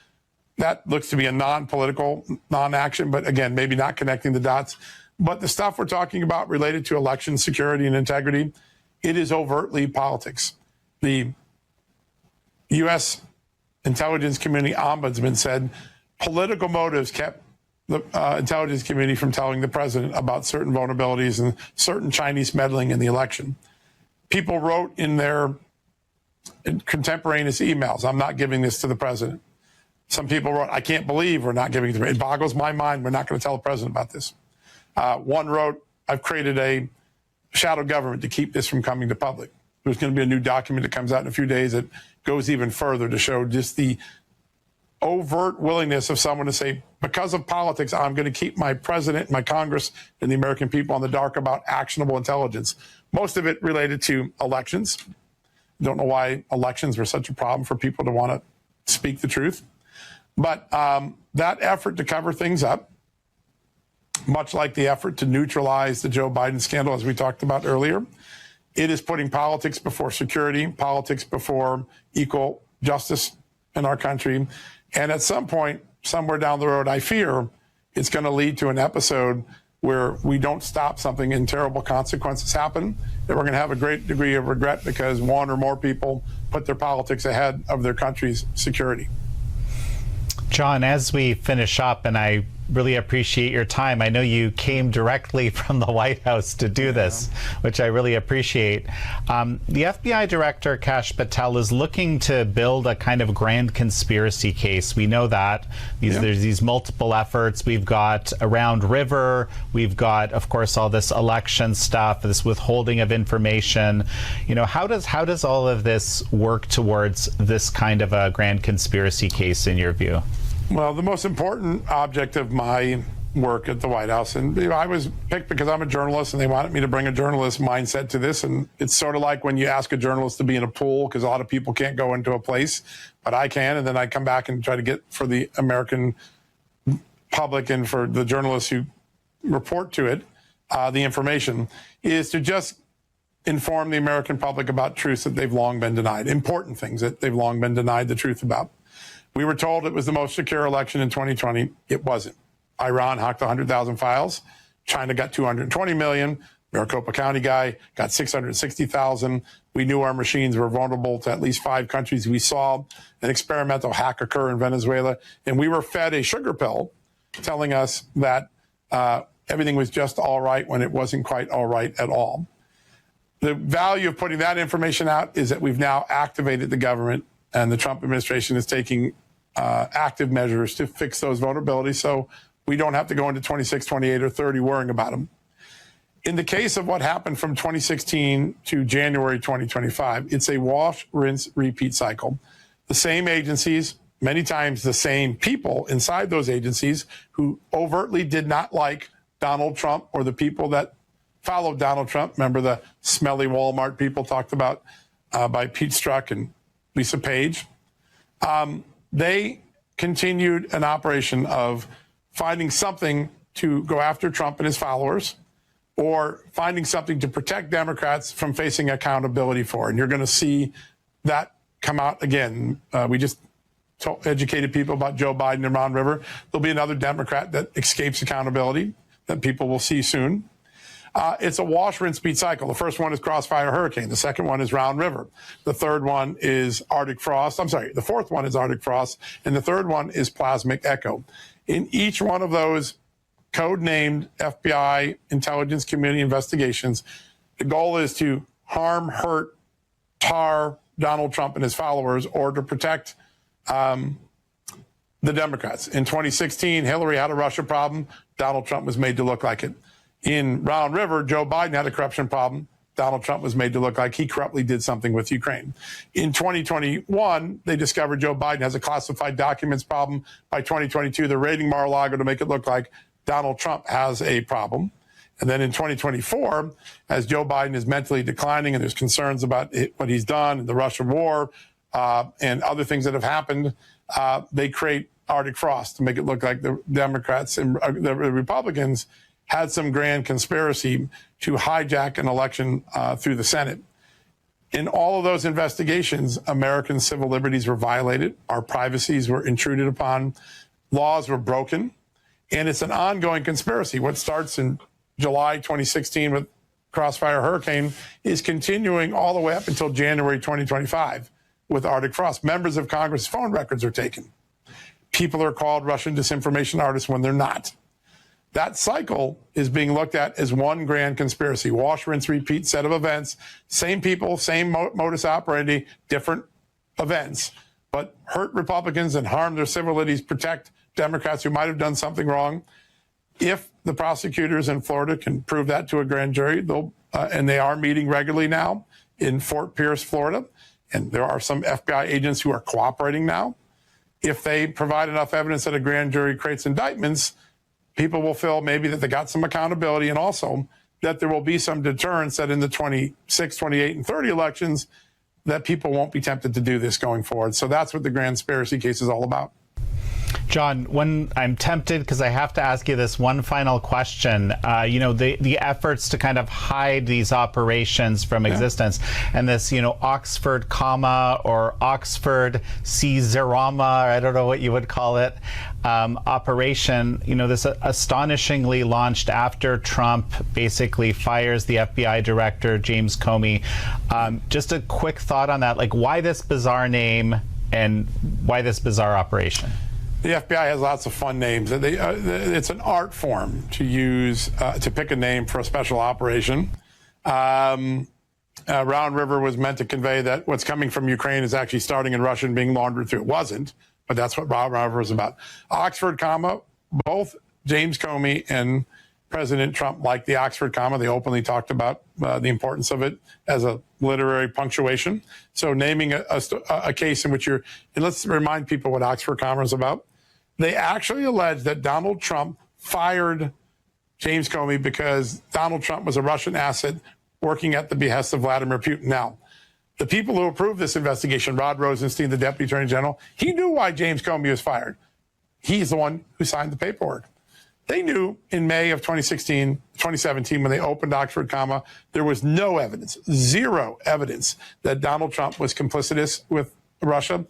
That looks to be a non-political, non-action, but again, maybe not connecting the dots. But the stuff we're talking about related to election security and integrity, it is overtly politics. The U.S. intelligence community ombudsman said political motives kept the intelligence community from telling the president about certain vulnerabilities and certain Chinese meddling in the election. People wrote in their contemporaneous emails, I'm not giving this to the president. Some people wrote, I can't believe we're not giving it to him. It boggles my mind. We're not going to tell the president about this. One wrote, I've created a shadow government to keep this from coming to public. There's going to be a new document that comes out in a few days that goes even further to show just the overt willingness of someone to say, because of politics, I'm going to keep my president, my Congress, and the American people in the dark about actionable intelligence. Most of it related to elections. Don't know why elections were such a problem for people to want to speak the truth. But that effort to cover things up, much like the effort to neutralize the Joe Biden scandal, as we talked about earlier, it is putting politics before security, politics before equal justice in our country. And at some point, somewhere down the road, I fear it's going to lead to an episode where we don't stop something and terrible consequences happen, that we're going to have a great degree of regret because one or more people put their politics ahead of their country's security. John, as we finish up, and I really appreciate your time. I know you came directly from the White House to do this, which I really appreciate. The FBI Director, Kash Patel, is looking to build a kind of grand conspiracy case. We know that. There's these multiple efforts. We've got around River. We've got, of course, all this election stuff, this withholding of information. You know, how does all of this work towards this kind of a grand conspiracy case in your view? Well, the most important object of my work at the White House, and I was picked because I'm a journalist and they wanted me to bring a journalist mindset to this. And it's sort of like when you ask a journalist to be in a pool, because a lot of people can't go into a place, but I can. And then I come back and try to get for the American public and for the journalists who report to it, the information is to just inform the American public about truths that they've long been denied, important things that they've long been denied the truth about. We were told it was the most secure election in 2020. It wasn't. Iran hacked 100,000 files. China got 220 million. Maricopa County guy got 660,000. We knew our machines were vulnerable to at least 5 countries. We saw an experimental hack occur in Venezuela, and we were fed a sugar pill telling us that everything was just all right when it wasn't quite all right at all. The value of putting that information out is that we've now activated the government, and the Trump administration is taking active measures to fix those vulnerabilities so we don't have to go into 26, 28, or 30 worrying about them. In the case of what happened from 2016 to January 2025, it's a wash, rinse, repeat cycle. The same agencies, many times the same people inside those agencies who overtly did not like Donald Trump or the people that followed Donald Trump. Remember the smelly Walmart people talked about by Pete Strzok and Lisa Page? They continued an operation of finding something to go after Trump and his followers, or finding something to protect Democrats from facing accountability for. And you're going to see that come out again. We just educated people about Joe Biden and Ron River. There'll be another Democrat that escapes accountability that people will see soon. It's a wash, rinse, repeat cycle. The first one is Crossfire Hurricane. The second one is Round River. The third one is Arctic Frost. I'm sorry, the fourth one is Arctic Frost. And the third one is Plasmic Echo. In each one of those code-named FBI intelligence community investigations, the goal is to harm, hurt, tar Donald Trump and his followers, or to protect the Democrats. In 2016, Hillary had a Russia problem. Donald Trump was made to look like it. In Round River, Joe Biden had a corruption problem. Donald Trump was made to look like he corruptly did something with Ukraine. In 2021, they discovered Joe Biden has a classified documents problem. By 2022, they're raiding Mar-a-Lago to make it look like Donald Trump has a problem. And then in 2024, as Joe Biden is mentally declining and there's concerns about what he's done, the Russian war, and other things that have happened, they create Arctic Frost to make it look like the Democrats and the Republicans had some grand conspiracy to hijack an election through the Senate. In all of those investigations, American civil liberties were violated, our privacies were intruded upon, laws were broken, and it's an ongoing conspiracy. What starts in July 2016 with Crossfire Hurricane is continuing all the way up until January 2025 with Arctic Frost. Members of Congress' phone records are taken. People are called Russian disinformation artists when they're not. That cycle is being looked at as one grand conspiracy. Wash, rinse, repeat set of events. Same people, same modus operandi, different events. But hurt Republicans and harm their civil liberties, protect Democrats who might have done something wrong. If the prosecutors in Florida can prove that to a grand jury, they'll, and they are meeting regularly now in Fort Pierce, Florida, and there are some FBI agents who are cooperating now. If they provide enough evidence that a grand jury creates indictments, people will feel maybe that they got some accountability, and also that there will be some deterrence that in the 26, 28, and 30 elections, that people won't be tempted to do this going forward. So that's what the grand conspiracy case is all about. John, when I'm tempted, because I have to ask you this one final question, the efforts to kind of hide these operations from existence, and this, Oxford comma or Oxford Caesarama, I don't know what you would call it, operation, this astonishingly launched after Trump basically fires the FBI director, James Comey. Just a quick thought on that, like why this bizarre name and why this bizarre operation? The FBI has lots of fun names. It's an art form to use to pick a name for a special operation. Round River was meant to convey that what's coming from Ukraine is actually starting in Russia and being laundered through. It wasn't, but that's what Round River is about. Oxford comma, both James Comey and President Trump liked the Oxford comma. They openly talked about the importance of it as a literary punctuation. So naming a case in which and let's remind people what Oxford comma is about. They actually allege that Donald Trump fired James Comey because Donald Trump was a Russian asset working at the behest of Vladimir Putin. Now, the people who approved this investigation, Rod Rosenstein, the Deputy Attorney General, he knew why James Comey was fired. He's the one who signed the paperwork. They knew in May of 2017, when they opened Oxford comma, there was no evidence, zero evidence that Donald Trump was complicitous with Russia.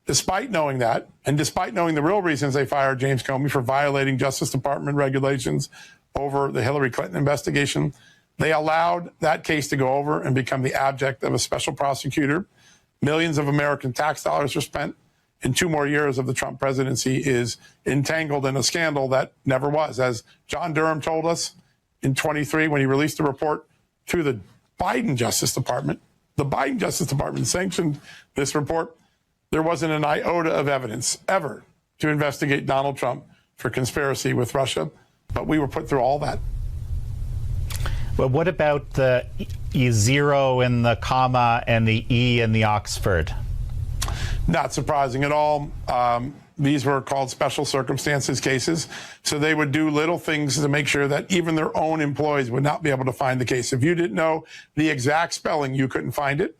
Despite knowing that, and despite knowing the real reasons they fired James Comey for violating Justice Department regulations over the Hillary Clinton investigation, they allowed that case to go over and become the object of a special prosecutor. Millions of American tax dollars were spent, and 2 more years of the Trump presidency is entangled in a scandal that never was. As John Durham told us in 23, when he released a report to the Biden Justice Department, the Biden Justice Department sanctioned this report. There wasn't an iota of evidence ever to investigate Donald Trump for conspiracy with Russia, but we were put through all that. But what about the zero in the comma and the E in the Oxford? Not surprising at all. these were called special circumstances cases. So they would do little things to make sure that even their own employees would not be able to find the case. If you didn't know the exact spelling, you couldn't find it.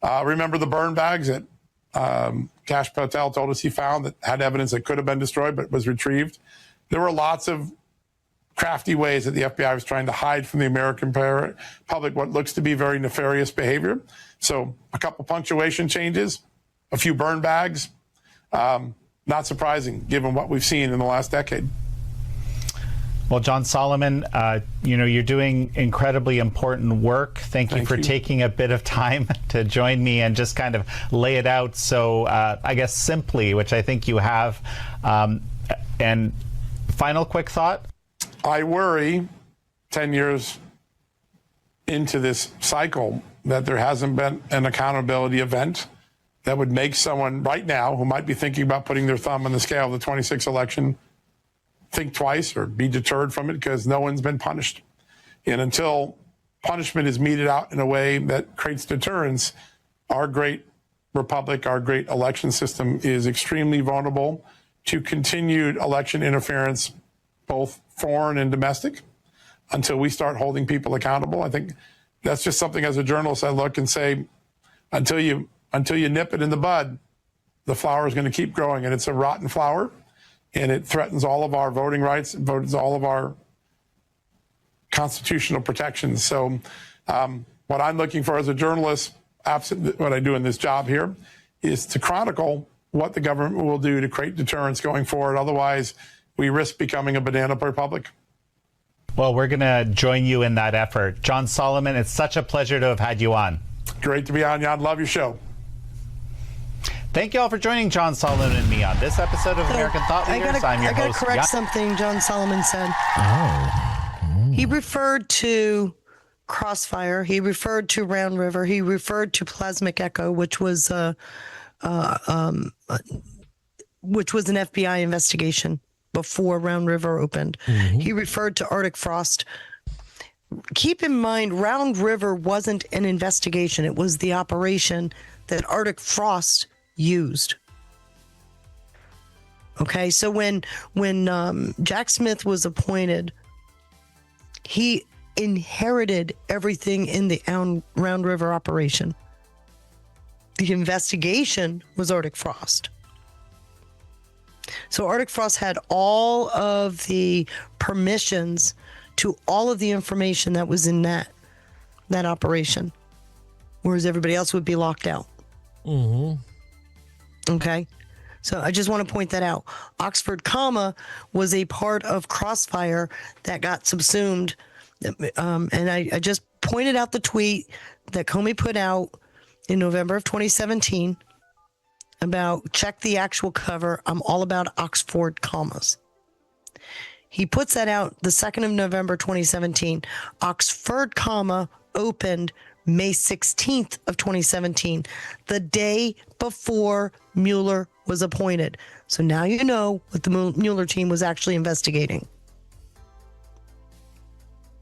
Remember the burn bags that Kash Patel told us he found that had evidence that could have been destroyed but was retrieved? There were lots of crafty ways that the FBI was trying to hide from the American public what looks to be very nefarious behavior. So a couple punctuation changes, a few burn bags, not surprising given what we've seen in the last decade. Well, John Solomon, you're doing incredibly important work. Thank you for taking a bit of time to join me and just kind of lay it out so, I guess, simply, which I think you have. And final quick thought? I worry 10 years into this cycle that there hasn't been an accountability event that would make someone right now who might be thinking about putting their thumb on the scale of the 26 election think twice or be deterred from it, because no one's been punished. And until punishment is meted out in a way that creates deterrence, our great republic, our great election system is extremely vulnerable to continued election interference, both foreign and domestic, until we start holding people accountable. I think that's just something as a journalist I look and say, until you nip it in the bud, the flower is going to keep growing, and it's a rotten flower, and it threatens all of our voting rights, it threatens all of our constitutional protections. So what I'm looking for as a journalist, absent what I do in this job here, is to chronicle what the government will do to create deterrence going forward. Otherwise, we risk becoming a banana republic. Well, we're going to join you in that effort. John Solomon, it's such a pleasure to have had you on. Great to be on, Jan. Love your show. Thank you all for joining John Solomon and me on this episode of American Thought Leaders. I'm your host. I got to correct something John Solomon said. He referred to Crossfire. He referred to Round River. He referred to Plasmic Echo, which was an FBI investigation before Round River opened. He referred to Arctic Frost. Keep in mind, Round River wasn't an investigation. It was the operation that Arctic Frost used. Okay, so when Jack Smith was appointed, he inherited everything in the Round River operation. The investigation was Arctic Frost. So Arctic Frost had all of the permissions to all of the information that was in that operation, whereas everybody else would be locked out. Okay, so I just want to point that out. Oxford Comma was a part of Crossfire that got subsumed, and I just pointed out the tweet that Comey put out in November of 2017 about check the actual cover. I'm all about Oxford commas. He puts that out the 2nd of November 2017. Oxford comma opened May 16th of 2017, the day before Mueller was appointed. So now you know what the Mueller team was actually investigating.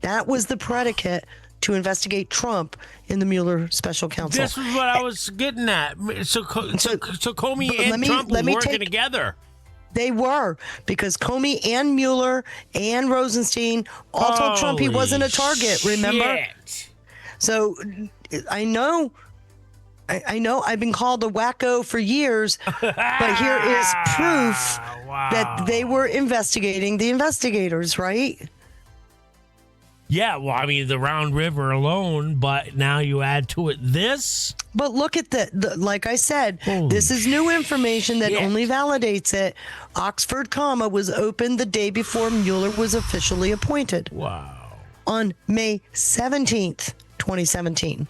That was the predicate to investigate Trump in the Mueller special counsel. This is what I was getting at. So Comey and Trump were working together. They were, because Comey and Mueller and Rosenstein all told Trump he wasn't a target, remember? Shit. So I know I've been called a wacko for years, but here is proof that they were investigating the investigators, right? Yeah, well, I mean, the Round River alone, but now you add to it this. But look at like I said, this is new information that only validates it. Oxford comma was opened the day before Mueller was officially appointed. Wow. On May 17th, 2017.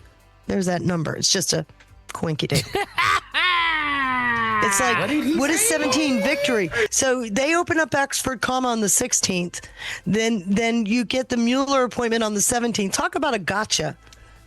There's that number. It's just a coinky date. It's like, what is 17? Victory. So they open up Oxford comma on the 16th. Then you get the Mueller appointment on the 17th. Talk about a gotcha.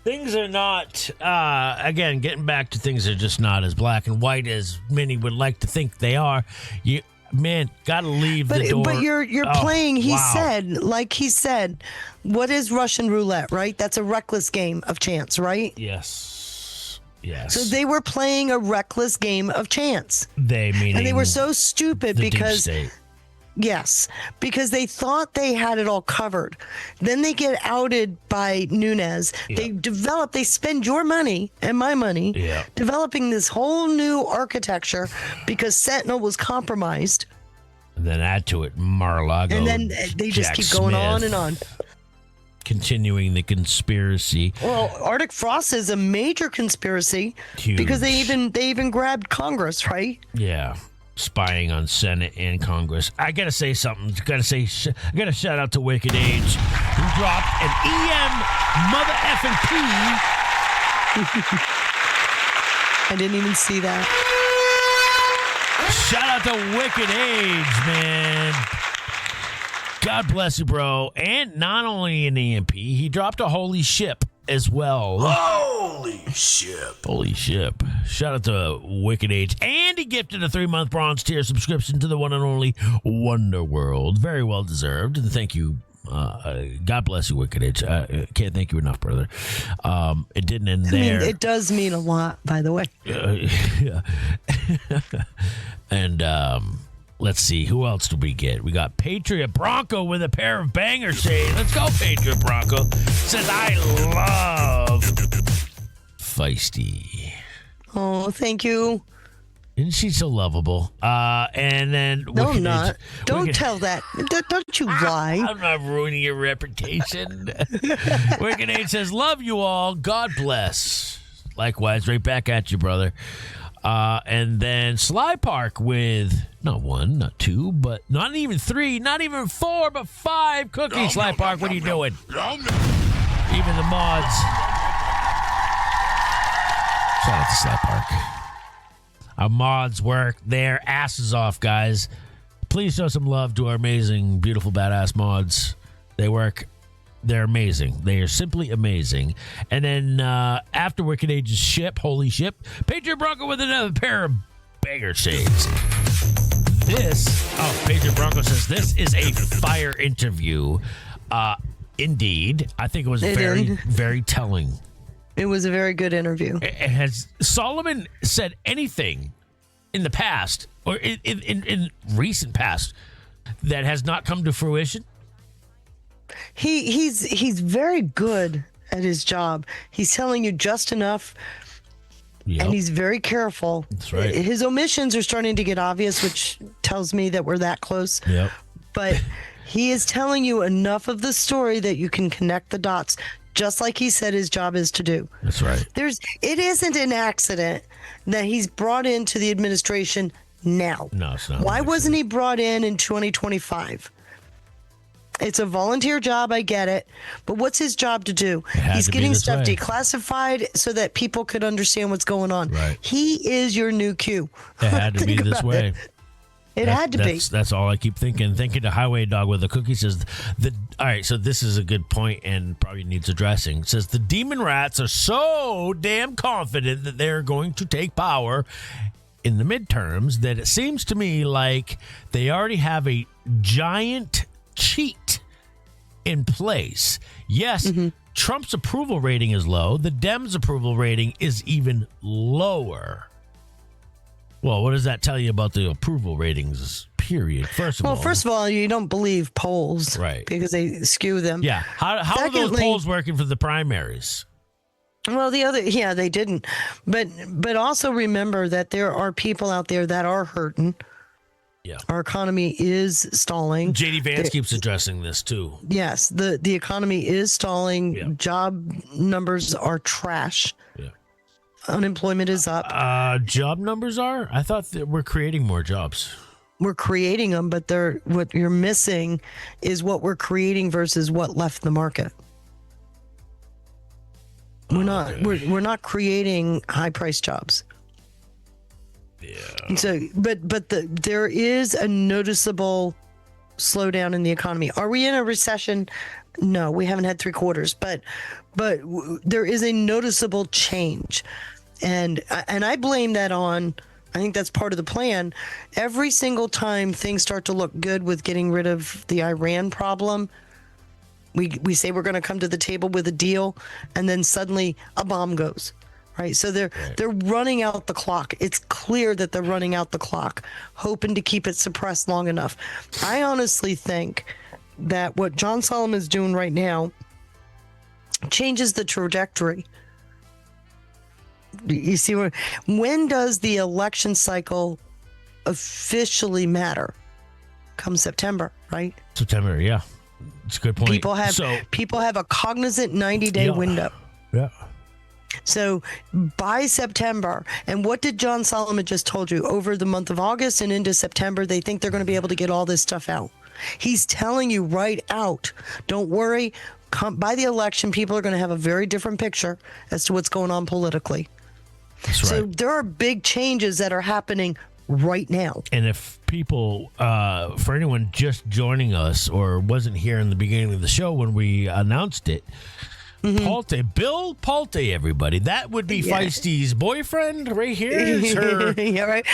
Things are not, again, getting back to things are just not as black and white as many would like to think they are. Got to leave the door. But you're playing, he said, what is Russian roulette, right? That's a reckless game of chance, right? Yes. Yes. So they were playing a reckless game of chance. And they were so stupid the because deep state. Yes, because they thought they had it all covered. Then they get outed by Nunes. Yeah. They spend your money and my money developing this whole new architecture because Sentinel was compromised. And then add to it Mar-a-Lago. And then they just Jack keep going Smith, on and on. Continuing the conspiracy. Well, Arctic Frost is a major conspiracy because they even grabbed Congress, right? Yeah. Spying on Senate and Congress. I gotta say something. I gotta shout out to Wicked Age, who dropped an EM mother effing P. I didn't even see that. Shout out to Wicked Age, man. God bless you, bro. And not only an EMP, he dropped a holy ship as well. Holy ship. Holy ship. Shout out to Wicked Age. And he gifted a 3-month bronze tier subscription to the one and only Wonder World. Very well deserved. And thank you. God bless you, Wicked Age. Can't thank you enough, brother. It didn't end there. It does mean a lot, by the way. Yeah. And let's see, who else do we get? We got Patriot Bronco with a pair of banger shades. Let's go, Patriot Bronco. Says, I love Feisty. Oh, thank you. Isn't she so lovable? And then... No, I'm not. Don't tell that. Don't you lie. I'm not ruining your reputation. Wicked Age says, love you all. God bless. Likewise, right back at you, brother. And then Sly Park with not 1, not 2, but not even 3, not even 4, but 5 cookies. Sly Park, what are you doing? Even the mods. Shout out to Sly Park. Our mods work their asses off, guys. Please show some love to our amazing, beautiful, badass mods. They work. They're amazing. They are simply amazing. And then after Wicked Age's ship, holy ship, Patriot Bronco with another pair of banger shades. Patriot Bronco says this is a fire interview. Indeed. I think it was very telling. It was a very good interview. Has Solomon said anything in the past or in recent past that has not come to fruition? He's very good at his job. He's telling you just enough, and he's very careful. That's right. His omissions are starting to get obvious, which tells me that we're that close. Yep. But he is telling you enough of the story that you can connect the dots, just like he said his job is to do. That's right. It isn't an accident that he's brought into the administration now. No, it's not. Why wasn't he brought in 2025? It's a volunteer job, I get it. But what's his job to do? He's getting stuff declassified so that people could understand what's going on. Right. He is your new Q. It had to be this way. It had to be. That's all I keep thinking. Thinking to Highway Dog with the cookie says, all right, so this is a good point and probably needs addressing. It says the demon rats are so damn confident that they're going to take power in the midterms that it seems to me like they already have a giant cheat in place. Yes, Trump's approval rating is low. The Dems' approval rating is even lower. Well, what does that tell you about the approval ratings, period? First of all, you don't believe polls. Right. Because they skew them. Yeah. How are those polls working for the primaries? Well, they didn't. But also remember that there are people out there that are hurting. Yeah. Our economy is stalling. JD Vance keeps addressing this too. Yes, the economy is stalling. Yeah. Job numbers are trash. Yeah. Unemployment is up. Job numbers are? I thought that we're creating more jobs. We're creating them, but what you're missing is what we're creating versus what left the market. We're not creating high price jobs. Yeah. So, there is a noticeable slowdown in the economy. Are we in a recession? No, we haven't had 3 quarters, but there is a noticeable change, and I blame that on. I think that's part of the plan. Every single time things start to look good with getting rid of the Iran problem, we say we're going to come to the table with a deal, and then suddenly a bomb goes. right? So they're running out the clock. It's clear that they're running out the clock, hoping to keep it suppressed long enough. I honestly think that what John Solomon is doing right now changes the trajectory. You see, when does the election cycle officially matter? Come September, right? September, yeah. It's a good point. People have a cognizant 90-day window. Yeah. So by September, and what did John Solomon just told you? Over the month of August and into September, they think they're going to be able to get all this stuff out. He's telling you right out, don't worry. By the election, people are going to have a very different picture as to what's going on politically. That's right. So there are big changes that are happening right now. And if people, for anyone just joining us or wasn't here in the beginning of the show when we announced it, Bill Pulte, everybody. That would be Feisty's boyfriend right here. It's her. Yeah, right.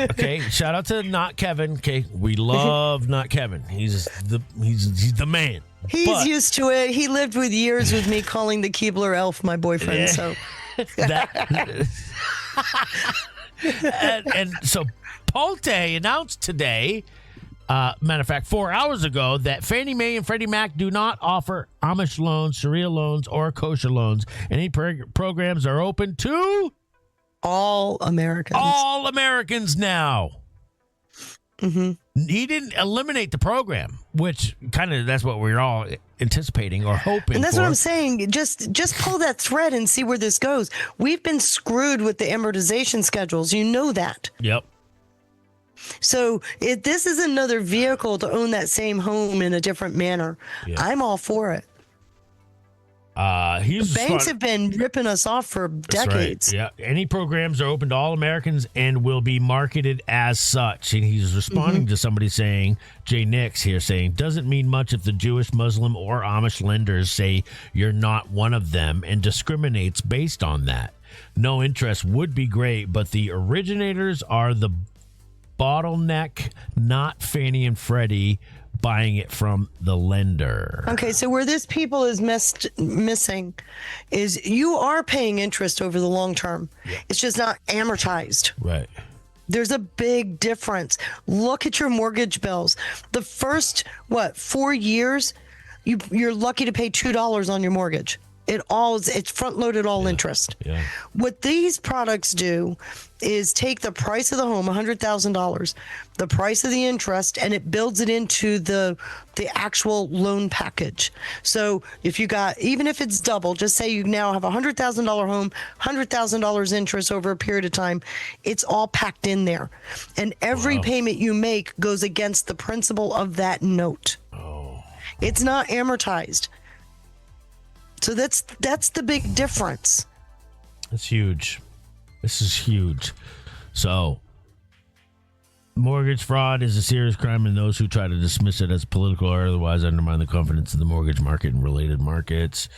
Okay, shout out to Not Kevin. Okay, we love Not Kevin. He's the man. He's used to it. He lived with years with me calling the Keebler elf my boyfriend. So and so Pulte announced today, matter of fact, 4 hours ago, that Fannie Mae and Freddie Mac do not offer Amish loans, Sharia loans, or kosher loans. Any programs are open to all Americans. All Americans now. He didn't eliminate the program, which kind of that's what we're all anticipating or hoping. And that's for. what I'm saying. Just pull that thread and see where this goes. We've been screwed with the amortization schedules. You know that. Yep. So this is another vehicle to own that same home in a different manner. Yeah. I'm all for it. Banks have been ripping us off for decades. Right. Yeah. Any programs are open to all Americans and will be marketed as such. And he's responding to somebody saying, Jay Nix here saying, doesn't mean much if the Jewish, Muslim, or Amish lenders say you're not one of them and discriminates based on that. No interest would be great, but the originators are the bottleneck, not Fannie and Freddie buying it from the lender. Okay, so where this people is missing is you are paying interest over the long term. Yeah. It's just not amortized. Right. There's a big difference. Look at your mortgage bills. The first, 4 years, you're lucky to pay $2 on your mortgage. It's front loaded interest. Yeah. What these products do is take the price of the home, $100,000, the price of the interest, and it builds it into the actual loan package. So if you got, even if it's double, just say you now have a $100,000 home, $100,000 interest over a period of time, it's all packed in there. And every payment you make goes against the principal of that note. Oh. It's not amortized. So that's the big difference. That's huge. This is huge. So, mortgage fraud is a serious crime, and those who try to dismiss it as political or otherwise undermine the confidence in the mortgage market and related markets.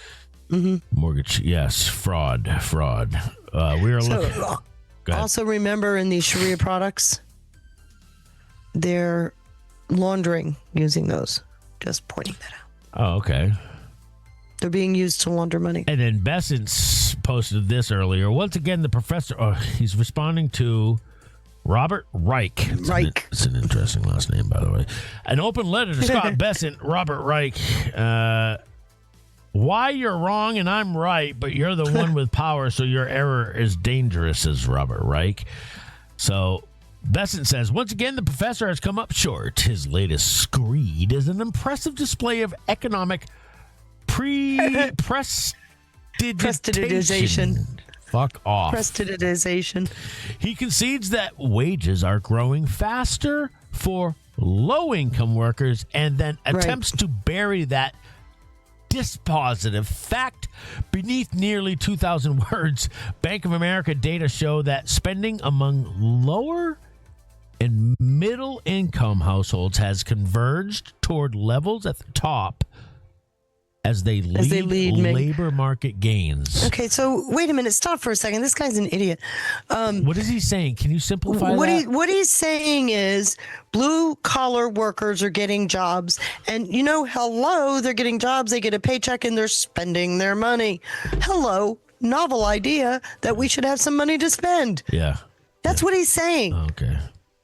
Mortgage, yes, fraud. We are looking. Also, remember in these Sharia products, they're laundering using those. Just pointing that out. Oh, okay. They're being used to launder money. And then Bessent posted this earlier. Once again, the professor, he's responding to Robert Reich. It's an interesting last name, by the way. An open letter to Scott Bessent, Robert Reich. Why you're wrong and I'm right, but you're the one with power, so your error is dangerous, says Robert Reich. So Bessent says, once again, the professor has come up short. His latest screed is an impressive display of economic prestidigitization. Fuck off. Prestidigitization. He concedes that wages are growing faster for low-income workers and then attempts to bury that dispositive fact beneath nearly 2,000 words. Bank of America data show that spending among lower and middle-income households has converged toward levels at the top as they lead labor market gains. Okay, so wait a minute. Stop for a second. This guy's an idiot. What is he saying? Can you simplify that? What he's saying is blue-collar workers are getting jobs. And, they're getting jobs. They get a paycheck and they're spending their money. Hello. novel idea that we should have some money to spend. Yeah. That's what he's saying. Okay.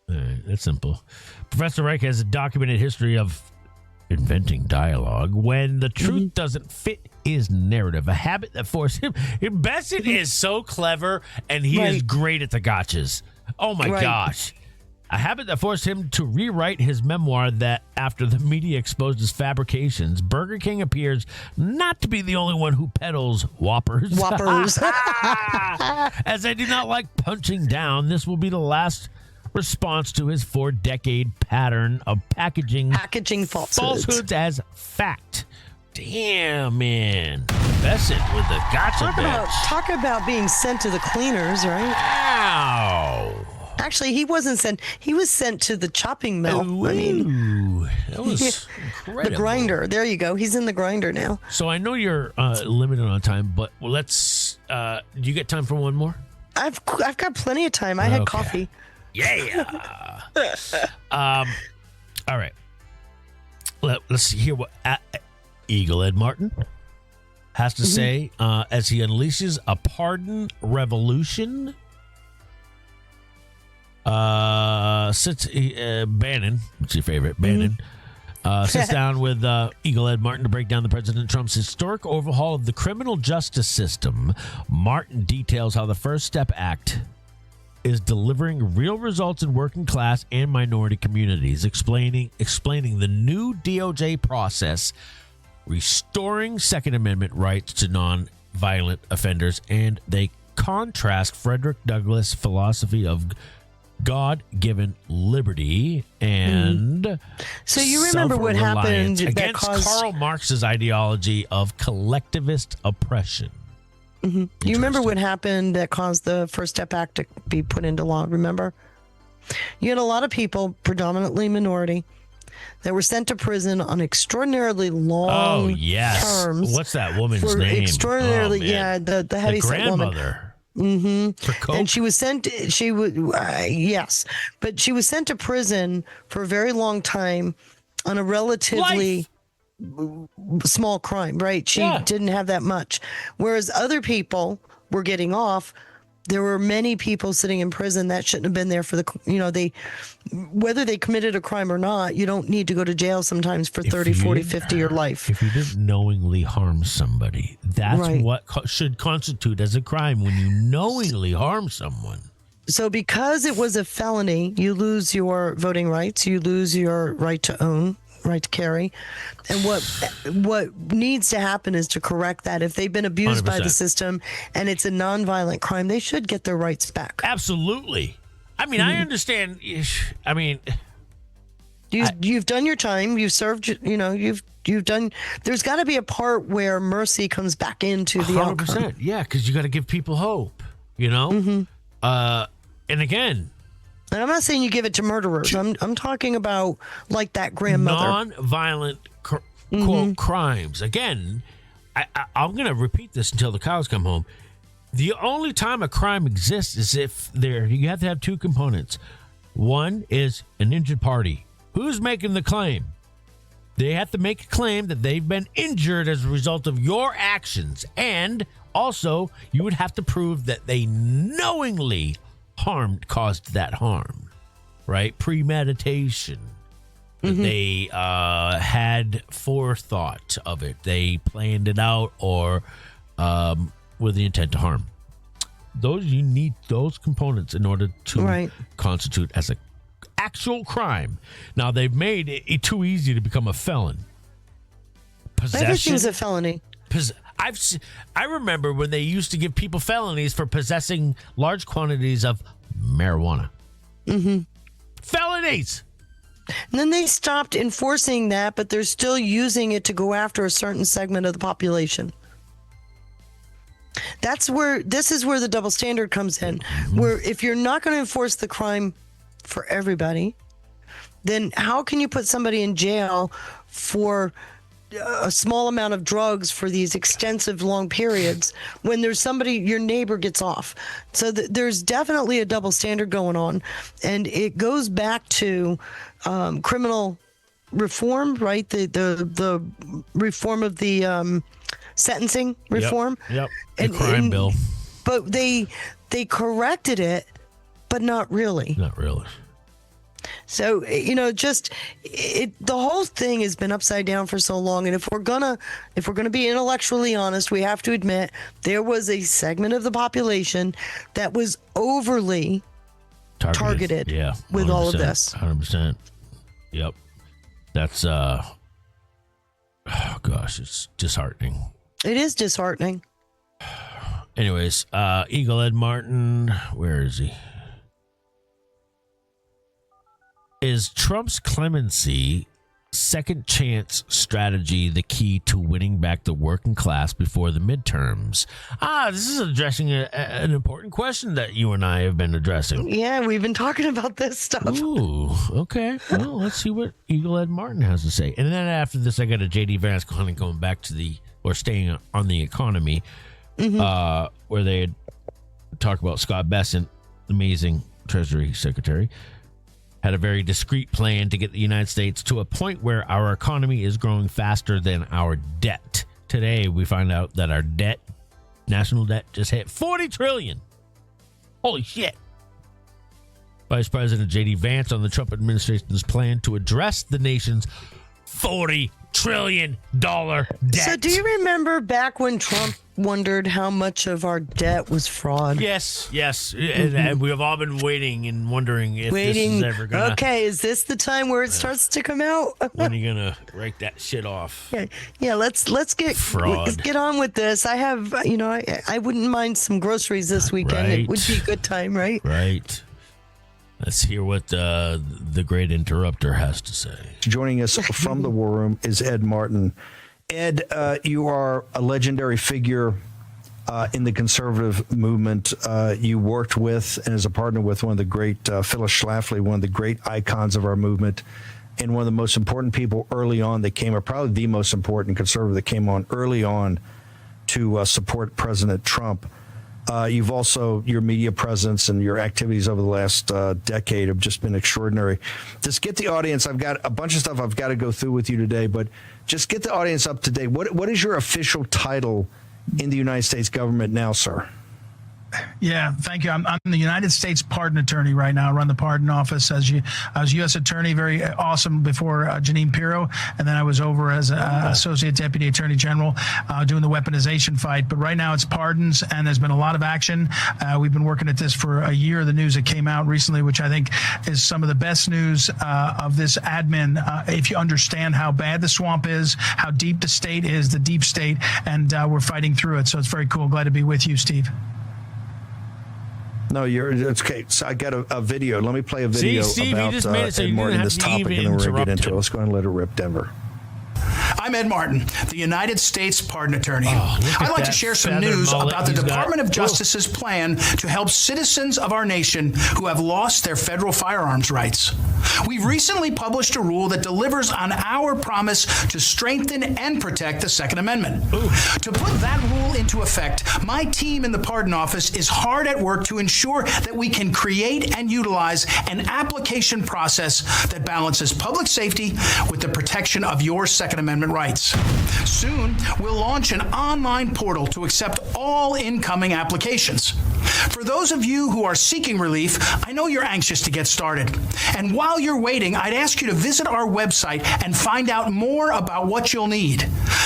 All right. That's simple. Professor Reich has a documented history of inventing dialogue when the truth doesn't fit his narrative, a habit that forced him. Besson is so clever, and he is great at the gotchas. Oh, my gosh. A habit that forced him to rewrite his memoir that after the media exposed his fabrications, Burger King appears not to be the only one who peddles Whoppers. As I do not like punching down, this will be the last response to his 4-decade pattern of packaging falsehoods as fact. Damn, man. Besson with the gotcha Talk about being sent to the cleaners, right? Ow. Actually, he wasn't sent. He was sent to the chopping mill. That was incredible. The grinder. There you go. He's in the grinder now. So I know you're limited on time, but let's. Do you get time for one more? I've got plenty of time. I had coffee. Yeah. All right. Let's hear what Eagle Ed Martin has to say as he unleashes a pardon revolution. Bannon, what's your favorite? Bannon sits down with Eagle Ed Martin to break down the President Trump's historic overhaul of the criminal justice system. Martin details how the First Step Act is delivering real results in working class and minority communities, explaining the new DOJ process, restoring Second Amendment rights to non-violent offenders, and they contrast Frederick Douglass' philosophy of God-given liberty and so you remember what happened against Karl Marx's ideology of collectivist oppression. You remember what happened that caused the First Step Act to be put into law? Remember, you had a lot of people, predominantly minority, that were sent to prison on extraordinarily long terms. What's that woman's name? Extraordinarily, the heavyset woman. And she was sent. She would but she was sent to prison for a very long time on a relatively small crime. Right? She didn't have that much, whereas other people were getting off. There were many people sitting in prison that shouldn't have been there for whether they committed a crime or not, you don't need to go to jail sometimes for 30, 40, 50 year life. If you didn't knowingly harm somebody, that's what should constitute as a crime, when you knowingly harm someone. So because it was a felony, you lose your voting rights, you lose your right to own, right to carry. And what needs to happen is to correct that. If they've been abused 100%. by the system and it's a nonviolent crime, they should get their rights back. Absolutely. I mean, I understand. I mean, you've done your time. You've served. You've done. There's got to be a part where mercy comes back into the 100%. outcome. Yeah, because you got to give people hope. And again. And I'm not saying you give it to murderers. I'm talking about like that grandmother. Non-violent, quote, crimes. Again, I'm going to repeat this until the cows come home. The only time a crime exists is if you have to have two components. One is an injured party. Who's making the claim? They have to make a claim that they've been injured as a result of your actions. And also, you would have to prove that they knowingly caused that harm, right? Premeditation. They had forethought of it. They planned it out or with the intent to harm. You need those components in order to constitute as an actual crime. Now, they've made it too easy to become a felon. Possession. Everything's a felony. I remember when they used to give people felonies for possessing large quantities of marijuana. Felonies. And then they stopped enforcing that, but they're still using it to go after a certain segment of the population. This is where the double standard comes in. Where if you're not going to enforce the crime for everybody, then how can you put somebody in jail for a small amount of drugs for these extensive long periods when there's somebody, your neighbor gets off? So there's definitely a double standard going on, and it goes back to criminal reform, right? The reform of the sentencing reform. Yep. The crime bill. But they corrected it, but not really. Not really. So, the whole thing has been upside down for so long. And if we're gonna be intellectually honest, we have to admit there was a segment of the population that was overly targeted with all of this. 100%. Yep. That's, it's disheartening. It is disheartening. Anyways, Eagle Ed Martin, where is he? Is Trump's clemency second chance strategy the key to winning back the working class before the midterms? This is addressing an important question that you and I have been addressing. Yeah, we've been talking about this stuff. Ooh, okay. Well, let's see what Eagle Ed Martin has to say. And then after this, I got a J.D. Vance going back to staying on the economy, where they talk about Scott Bessent, amazing Treasury Secretary, had a very discreet plan to get the United States to a point where our economy is growing faster than our debt. Today, we find out that our national debt, just hit $40 trillion. Holy shit. Vice President J.D. Vance on the Trump administration's plan to address the nation's $40 trillion debt. So do you remember back when Trump wondered how much of our debt was fraud? Yes. And we have all been waiting and wondering if this is ever going to... Okay, is this the time where it starts to come out? When are you going to write that shit off? Yeah, let's get on with this. I have, I wouldn't mind some groceries this weekend. Right. It would be a good time, right? Right. Let's hear what the great interrupter has to say. Joining us from the War Room is Ed Martin. Ed, you are a legendary figure in the conservative movement. You worked with and as a partner with one of the great, Phyllis Schlafly, one of the great icons of our movement, and one of the most important people early on that came, or probably the most important conservative that came on early on to support President Trump. You've also, your media presence and your activities over the last decade have just been extraordinary. Just get the audience, I've got a bunch of stuff I've got to go through with you today, but just get the audience up to date. What is your official title in the United States government now, sir? Yeah, thank you. I'm the United States Pardon Attorney right now. I run the Pardon Office as U.S. Attorney, very awesome before Janine Pirro, and then I was over as Associate Deputy Attorney General doing the weaponization fight. But right now it's pardons, and there's been a lot of action. We've been working at this for a year. The news that came out recently, which I think is some of the best news of this admin, if you understand how bad the swamp is, how deep the state is, the deep state, and we're fighting through it. So it's very cool. Glad to be with you, Steve. No, it's okay. So I got a video. Let me play a video Steve, about Ed Martin, this topic, and then we're going to get into it. Let's go ahead and let it rip, Denver. I'm Ed Martin, the United States Pardon Attorney. I'd like to share some news about the Department of Justice's plan to help citizens of our nation who have lost their federal firearms rights. We recently published a rule that delivers on our promise to strengthen and protect the Second Amendment. To put that rule into effect, my team in the Pardon Office is hard at work to ensure that we can create and utilize an application process that balances public safety with the protection of your Second Amendment rights. Soon, we'll launch an online portal to accept all incoming applications. For those of you who are seeking relief, I know you're anxious to get started. And while you're waiting, I'd ask you to visit our website and find out more about what you'll need.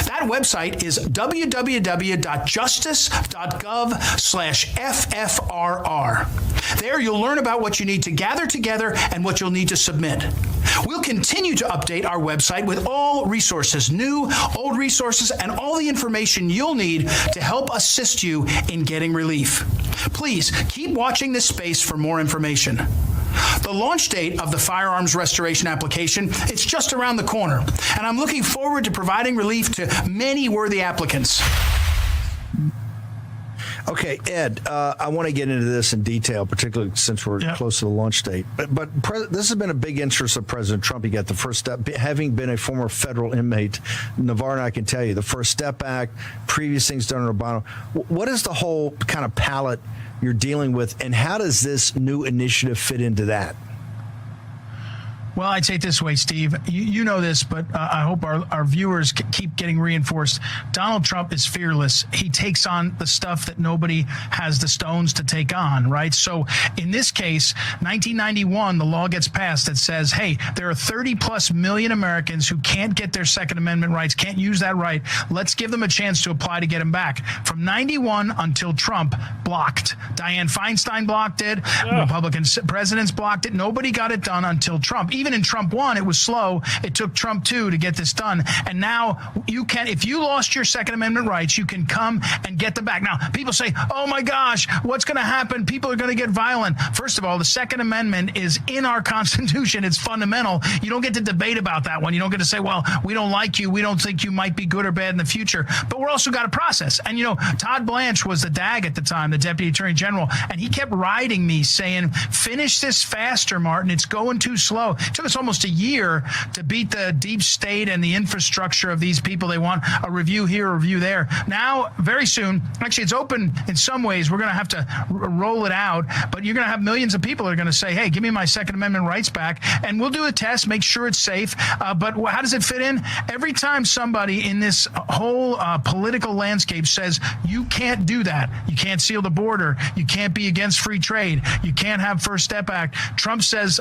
That website is www.justice.gov/FFRR. There you'll learn about what you need to gather together and what you'll need to submit. We'll continue to update our website with all resources, new, old resources, and all the information you'll need to help assist you in getting relief. Please keep watching this space for more information. The launch date of the firearms restoration application, it's just around the corner, and I'm looking forward to providing relief to many worthy applicants. Okay, Ed, I want to get into this in detail, particularly since we're close to the launch date. But this has been a big interest of President Trump. He got the First Step, having been a former federal inmate. Navarro, I can tell you, the First Step Act, previous things done in Obama. What is the whole kind of palette you're dealing with, and how does this new initiative fit into that? Well, I'd say it this way, Steve. You know this, but I hope our viewers keep getting reinforced. Donald Trump is fearless. He takes on the stuff that nobody has the stones to take on, right? So in this case, 1991, the law gets passed that says, hey, there are 30+ million Americans who can't get their Second Amendment rights, can't use that right. Let's give them a chance to apply to get them back. From 91 until Trump blocked. Dianne Feinstein blocked it. Republican presidents blocked it. Nobody got it done until Trump. Even in Trump 1, it was slow. It took Trump 2 to get this done. And now you can, if you lost your Second Amendment rights, you can come and get them back. Now, people say, oh my gosh, what's going to happen? People are going to get violent. First of all, the Second Amendment is in our Constitution. It's fundamental. You don't get to debate about that one. You don't get to say, well, we don't like you. We don't think you might be good or bad in the future. But we're also got a process. And, Todd Blanche was the DAG at the time, the Deputy Attorney General, and he kept riding me saying, finish this faster, Martin. It's going too slow. It took us almost a year to beat the deep state and the infrastructure of these people. They want a review here, a review there. Now, very soon, actually, it's open in some ways. We're going to have to roll it out, but you're going to have millions of people that are going to say, hey, give me my Second Amendment rights back, and we'll do a test, make sure it's safe. But how does it fit in? Every time somebody in this whole political landscape says, you can't do that, you can't seal the border, you can't be against free trade, you can't have First Step Act, Trump says,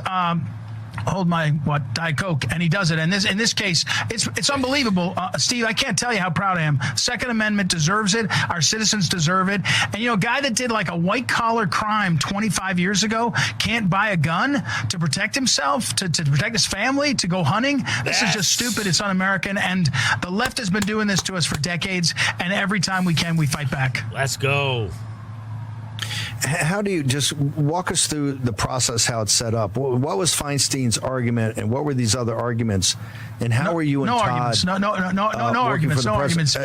hold my Diet Coke, and he does it. And in this case, it's unbelievable, Steve. I can't tell you how proud I am. Second Amendment deserves it. Our citizens deserve it. And a guy that did like a white collar crime 25 years ago can't buy a gun to protect himself, to protect his family, to go hunting. This is just stupid. It's un-American. And the left has been doing this to us for decades. And every time we can, we fight back. Let's go. How do you just walk us through the process, how it's set up? What was Feinstein's argument, and what were these other arguments, and how were you and Todd? Arguments. No arguments. No arguments.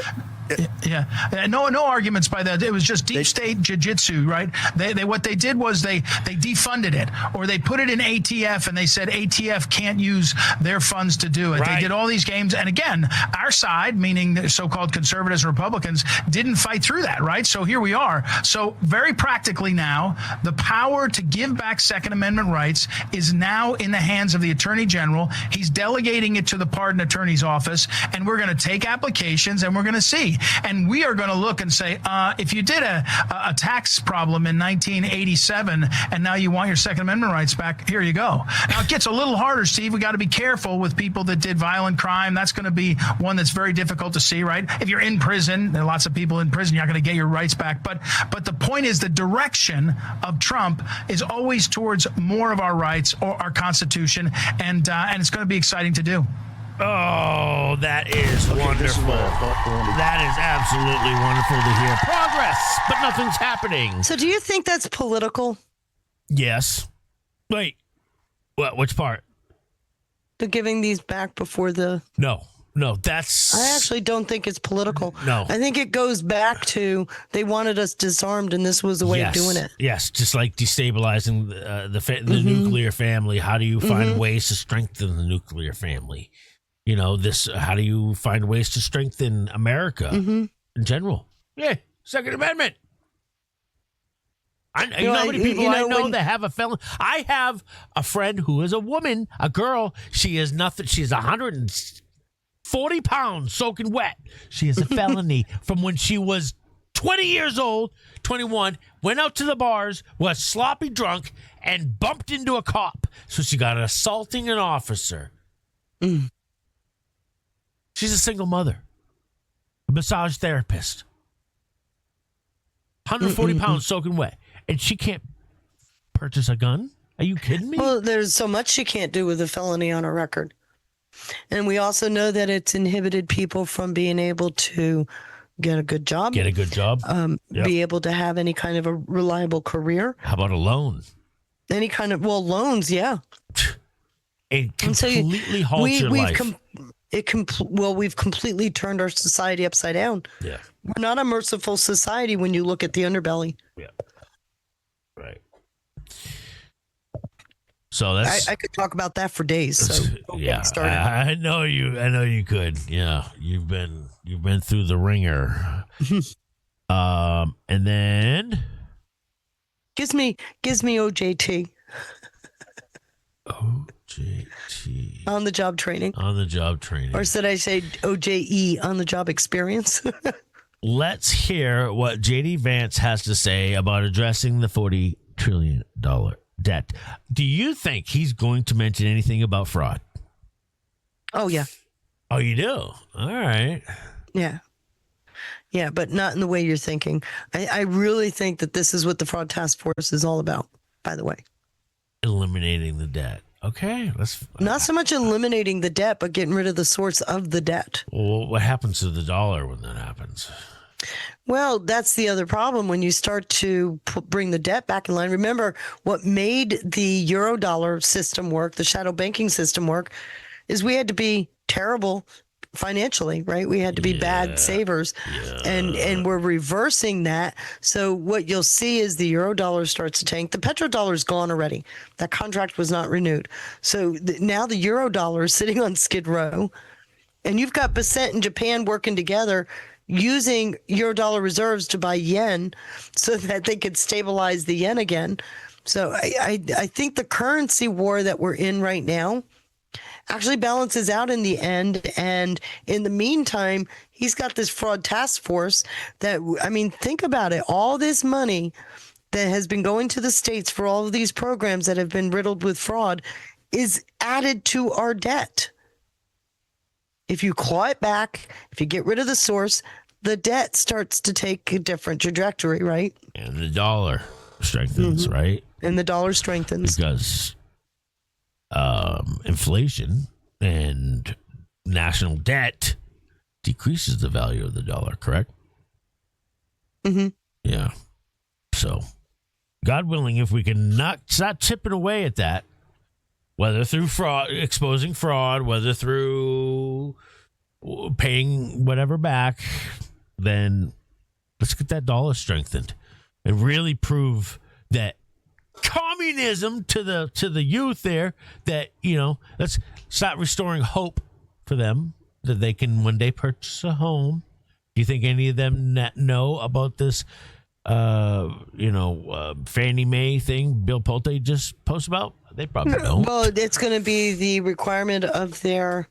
No arguments by that. It was just deep state jiu-jitsu, right? They what they did was they defunded it, or they put it in ATF, and they said ATF can't use their funds to do it. Right. They did all these games, and again, our side, meaning the so-called conservatives and Republicans, didn't fight through that, right? So here we are. So very practically now, the power to give back Second Amendment rights is now in the hands of the Attorney General. He's delegating it to the Pardon Attorney's Office, and we're going to take applications, and we're going to see. And we are going to look and say, if you did a tax problem in 1987 and now you want your Second Amendment rights back, here you go. Now, it gets a little harder, Steve. We got to be careful with people that did violent crime. That's going to be one that's very difficult to see, right? If you're in prison, there are lots of people in prison, you're not going to get your rights back. But the point is, the direction of Trump is always towards more of our rights or our Constitution, and it's going to be exciting to do. Oh, that is wonderful. That is absolutely wonderful to hear. Progress, but nothing's happening. So do you think that's political? Yes. Wait. What? Which part? The giving these back before the... No, that's... I actually don't think it's political. No. I think it goes back to they wanted us disarmed, and this was the way of doing it. Yes, just like destabilizing the nuclear family. How do you find ways to strengthen the nuclear family? How do you find ways to strengthen America in general? Yeah, Second Amendment. You know how many people I know that have a felony? I have a friend who is a woman, a girl. She is nothing. She's 140 pounds soaking wet. She has a felony from when she was 20 years old, 21, went out to the bars, was sloppy drunk, and bumped into a cop. So she got assaulting an officer. She's a single mother, a massage therapist, 140 pounds soaking wet, and she can't purchase a gun? Are you kidding me? Well, there's so much she can't do with a felony on her record. And we also know that it's inhibited people from being able to get a good job. Be able to have any kind of a reliable career. How about a loan? Any kind of, loans, yeah. It completely halts your life. We've completely turned our society upside down. Yeah. We're not a merciful society when you look at the underbelly. Yeah. Right. So that's... I could talk about that for days. So yeah, I know you could. Yeah, you've been through the ringer. And then gives me OJT. OJT. On the job training. On the job training. Or should I say OJE, on the job experience? Let's hear what JD Vance has to say about addressing the $40 trillion debt. Do you think he's going to mention anything about fraud? Oh, yeah. Oh, you do? All right. Yeah. Yeah, but not in the way you're thinking. I really think that this is what the Fraud Task Force is all about, by the way. Eliminating the debt. Okay. Not so much eliminating the debt, but getting rid of the source of the debt. Well, what happens to the dollar when that happens? Well, that's the other problem when you start to bring the debt back in line. Remember, what made the Eurodollar system work, the shadow banking system work, is we had to be terrible financially, right? We had to be bad savers, and we're reversing that. So what you'll see is the Eurodollar starts to tank. The petrodollar is gone already. That contract was not renewed. So now the Eurodollar is sitting on Skid Row, and you've got Basent and Japan working together using Eurodollar reserves to buy yen so that they could stabilize the yen again. So I think the currency war that we're in right now actually balances out in the end. And in the meantime, he's got this fraud task force that, I mean, think about it. All this money that has been going to the states for all of these programs that have been riddled with fraud is added to our debt. If you claw it back, if you get rid of the source, the debt starts to take a different trajectory, right? And the dollar strengthens, right? And the dollar strengthens. Because inflation and national debt decreases the value of the dollar, correct? Mm-hmm. Yeah. So, God willing, if we can stop chipping away at that, whether through fraud, exposing fraud, whether through paying whatever back, then let's get that dollar strengthened and really prove that communism to the youth there, that, you know, let's start restoring hope for them that they can one day purchase a home. Do you think any of them know about this Fannie Mae thing Bill Pulte just posted about? They probably don't. Well, it's going to be the requirement of their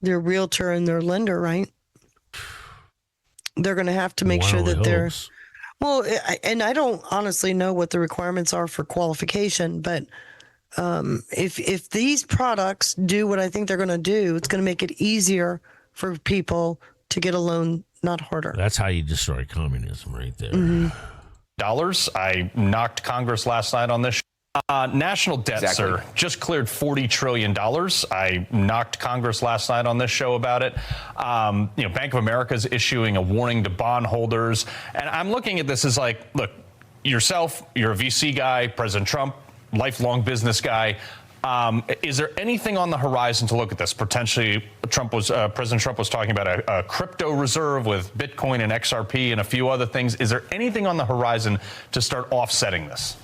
realtor and their lender, right? They're going to have to make sure that they're... Well, and I don't honestly know what the requirements are for qualification, but if these products do what I think they're going to do, it's going to make it easier for people to get a loan, not harder. That's how you destroy communism right there. Mm-hmm. Dollars. I knocked Congress last night on this. National debt, sir, just cleared $40 trillion. I knocked Congress last night on this show about it. Bank of America is issuing a warning to bondholders. And I'm looking at this as like, look, yourself, you're a VC guy, President Trump, lifelong business guy. Is there anything on the horizon to look at this? Potentially, President Trump was talking about a crypto reserve with Bitcoin and XRP and a few other things. Is there anything on the horizon to start offsetting this?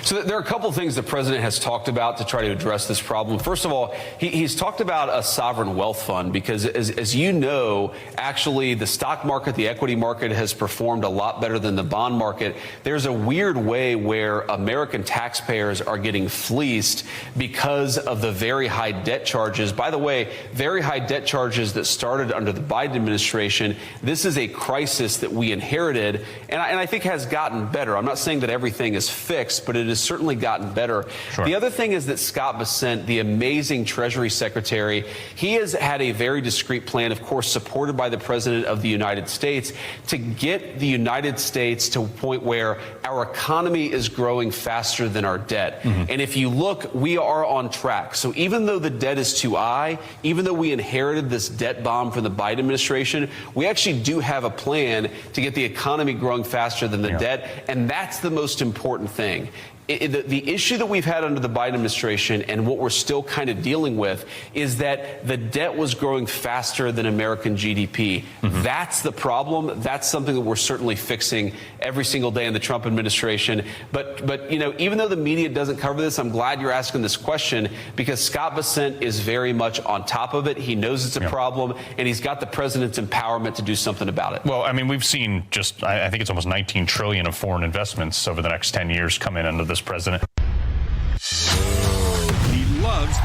So there are a couple of things the president has talked about to try to address this problem. First of all, he's talked about a sovereign wealth fund because, as you know, actually the stock market, the equity market has performed a lot better than the bond market. There's a weird way where American taxpayers are getting fleeced because of the very high debt charges. By the way, very high debt charges that started under the Biden administration. This is a crisis that we inherited, and I think has gotten better. I'm not saying that everything is fixed, but it has certainly gotten better. Sure. The other thing is that Scott Bessent, the amazing Treasury Secretary, he has had a very discreet plan, of course, supported by the President of the United States, to get the United States to a point where our economy is growing faster than our debt. Mm-hmm. And if you look, we are on track. So even though the debt is too high, even though we inherited this debt bomb from the Biden administration, we actually do have a plan to get the economy growing faster than the debt. And that's the most important thing. The issue that we've had under the Biden administration and what we're still kind of dealing with is that the debt was growing faster than American GDP. Mm-hmm. That's the problem. That's something that we're certainly fixing every single day in the Trump administration. But even though the media doesn't cover this, I'm glad you're asking this question because Scott Bessent is very much on top of it. He knows it's a problem, and he's got the president's empowerment to do something about it. Well, I mean, we've seen I think it's almost $19 trillion of foreign investments over the next 10 years come in under this president.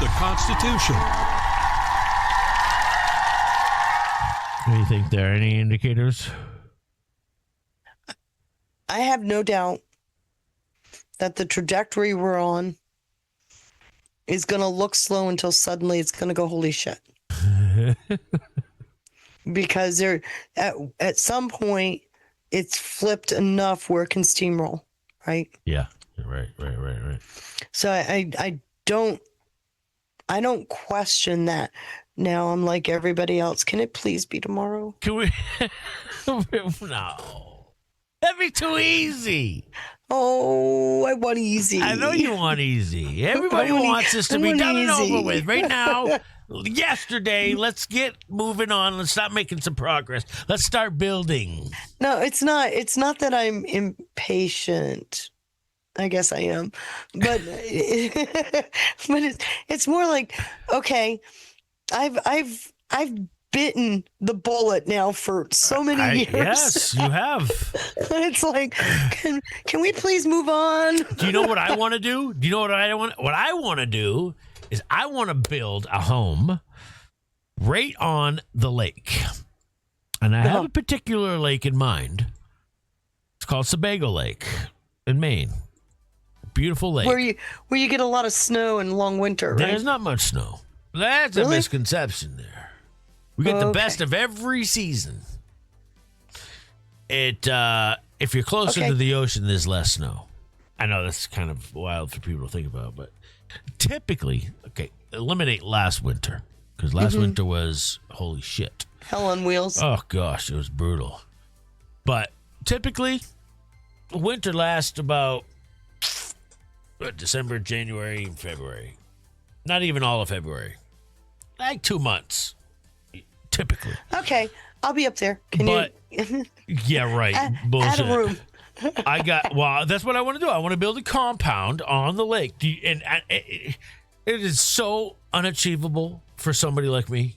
the Constitution. What do you think there? Any indicators? I have no doubt that the trajectory we're on is going to look slow until suddenly it's going to go, holy shit. Because there, at some point, it's flipped enough where it can steamroll, right? Yeah, right. So I don't question that. Now I'm like everybody else. Can it please be tomorrow? Can we? No, that'd be too easy. Oh, I want easy. I know you want easy. Everybody wants this to be done and over with right now. Yesterday, let's get moving on. Let's stop making some progress. Let's start building. No, it's not. It's not that I'm impatient. I guess I am, but it's more like, okay, I've bitten the bullet now for so many years. Yes, you have. It's like, can we please move on? Do you know what I want to do? Do you know what I want? What I want to do is I want to build a home right on the lake. And I have a particular lake in mind. It's called Sebago Lake in Maine. Beautiful lake. Where you get a lot of snow and long winter, right? There's not much snow. That's a misconception there. We get the best of every season. If you're closer to the ocean, there's less snow. I know that's kind of wild for people to think about, but typically, eliminate last winter, because last winter was holy shit. Hell on wheels. Oh gosh, it was brutal. But typically, winter lasts about December, January, and February. Not even all of February. Like 2 months, typically. Okay, I'll be up there. Yeah, right. Bullshit. Add a room. That's what I want to do. I want to build a compound on the lake. It is so unachievable for somebody like me,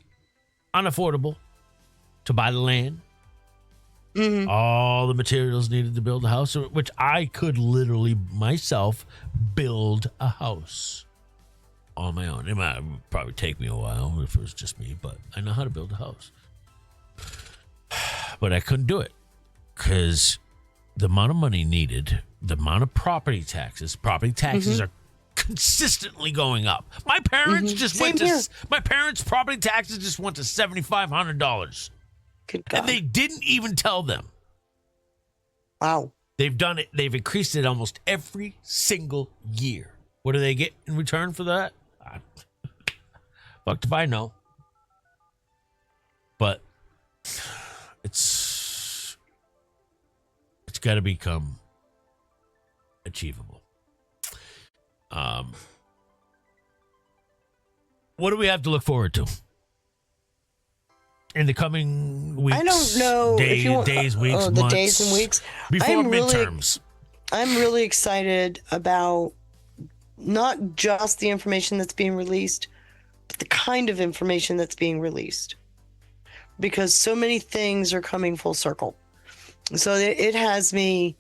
unaffordable, to buy the land. Mm-hmm. All the materials needed to build a house, which I could literally myself build a house on my own. It might probably take me a while if it was just me, but I know how to build a house. But I couldn't do it because the amount of money needed, the amount of property taxes are consistently going up. My parents my parents' property taxes just went to $7,500. And they didn't even tell them. Wow. They've done it. They've increased it almost every single year. What do they get in return for that? Fucked if I know. But it's got to become achievable. What do we have to look forward to in the coming weeks? I don't know. Days, weeks, months. The days and weeks. Before midterms. I'm really excited about not just the information that's being released, but the kind of information that's being released. Because so many things are coming full circle. So it has me.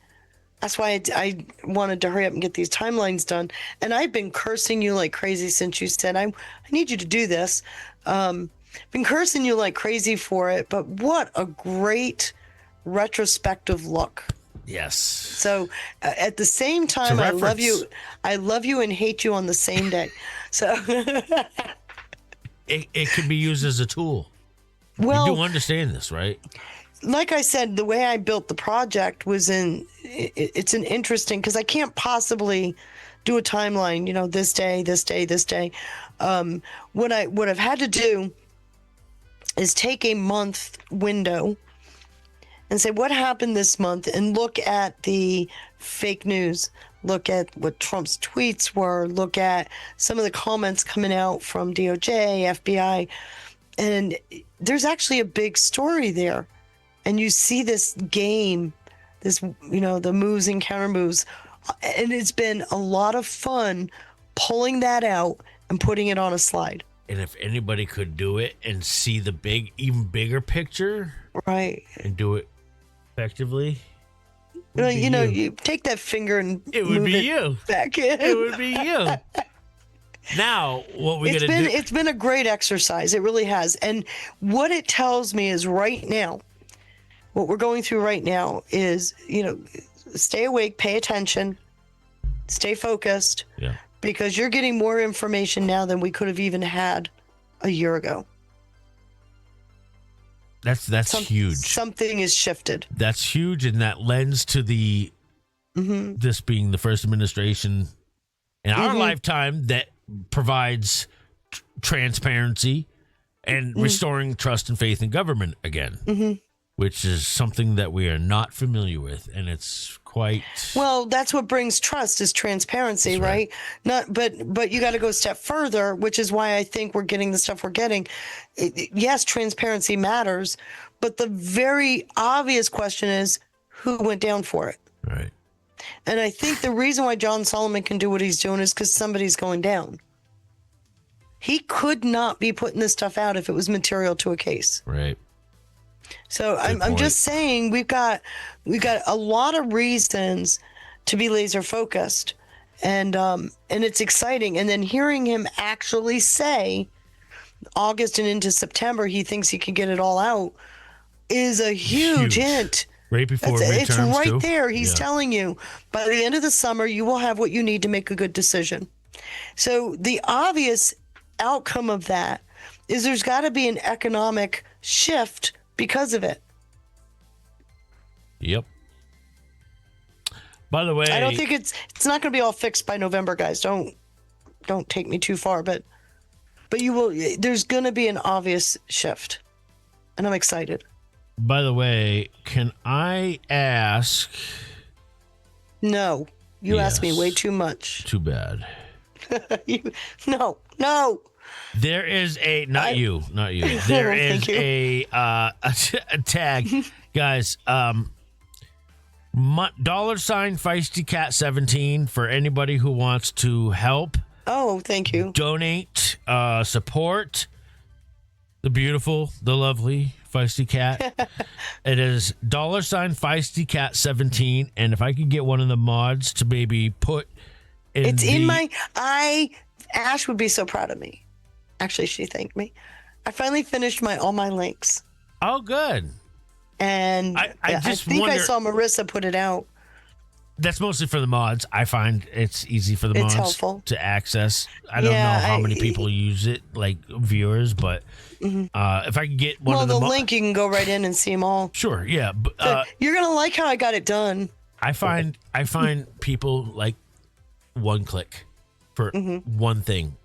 That's why I wanted to hurry up and get these timelines done. And I've been cursing you like crazy since you said, I need you to do this. Been cursing you like crazy for it, but what a great retrospective look. Yes. So at the same time, I love you and hate you on the same day. So it can be used as a tool. Well, you do understand this, right? Like I said, the way I built the project was it's an interesting, because I can't possibly do a timeline, this day, this day, this day. What I've had to do is take a month window and say, what happened this month, and look at the fake news, look at what Trump's tweets were, look at some of the comments coming out from DOJ, FBI, and there's actually a big story there. And you see this game, the moves and counter moves, and it's been a lot of fun pulling that out and putting it on a slide. And if anybody could do it and see the even bigger picture, right, and do it effectively, you take that finger and it would be you back in. It would be you. Now, what we gonna do? It's been a great exercise. It really has. And what it tells me is right now, what we're going through right now is, stay awake, pay attention, stay focused. Yeah. Because you're getting more information now than we could have even had a year ago. That's huge. Something is shifted. That's huge, and that lends to the this being the first administration in our lifetime that provides transparency and restoring trust and faith in government again, which is something that we are not familiar with, and it's quite well. That's what brings trust is transparency, right? But you got to go a step further, which is why I think we're getting the stuff we're getting. Yes, transparency matters, but the very obvious question is who went down for it, right? And I think the reason why John Solomon can do what he's doing is because somebody's going down. He could not be putting this stuff out if it was material to a case, right? So I'm just saying we've got a lot of reasons to be laser focused, and it's exciting. And then hearing him actually say August and into September he thinks he can get it all out is a huge hint. Right before midterms, it's right too. there. He's telling you by the end of the summer you will have what you need to make a good decision. So the obvious outcome of that is there's got to be an economic shift because of it. Yep. By the way, I don't think it's not going to be all fixed by November, guys. Don't take me too far, but you will. There's going to be an obvious shift, and I'm excited. By the way, can I ask? No, you asked me way too much. Too bad. No. There is a not you. There is a tag, guys. $sign Feisty Cat 17 for anybody who wants to help. Oh, thank you. Donate, support the beautiful, the lovely Feisty Cat. It is $sign Feisty Cat 17, and if I could get one of the mods to maybe put in Ash would be so proud of me. Actually, she thanked me. I finally finished all my links. Oh, good. And I think I saw Marissa put it out. That's mostly for the mods. I find it's easy for the mods helpful to access. I don't know how many people use it, like viewers, but if I can get one of the link, you can go right in and see them all. Sure, yeah. But, you're gonna like how I got it done. I find people like one click for one thing,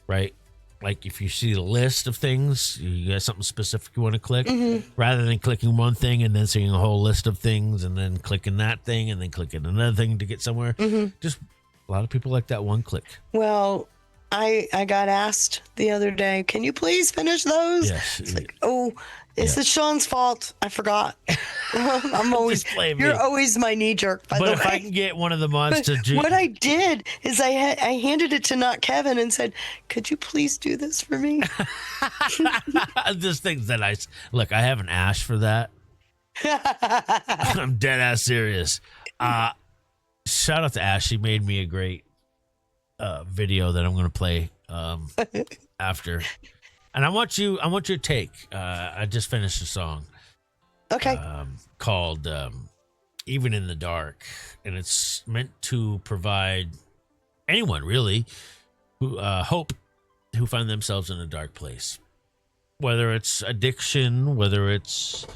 right? Like if you see the list of things, you got something specific you want to click, rather than clicking one thing and then seeing a whole list of things and then clicking that thing and then clicking another thing to get somewhere. Just a lot of people like that one click. Well, I got asked the other day, can you please finish those? Yes. It's like, it's Sean's fault. I forgot. I'm always you're always my knee jerk. By the way, if I can get one of the mods to do what I did is I handed it to not Kevin and said, "Could you please do this for me?" Just things that I haven't asked for that. I'm dead ass serious. Shout out to Ash. She made me a great video that I'm going to play after. And I want your take. I just finished a song. Okay. Called Even in the Dark. And it's meant to provide anyone, really, who hope, who find themselves in a dark place. Whether it's addiction, whether it's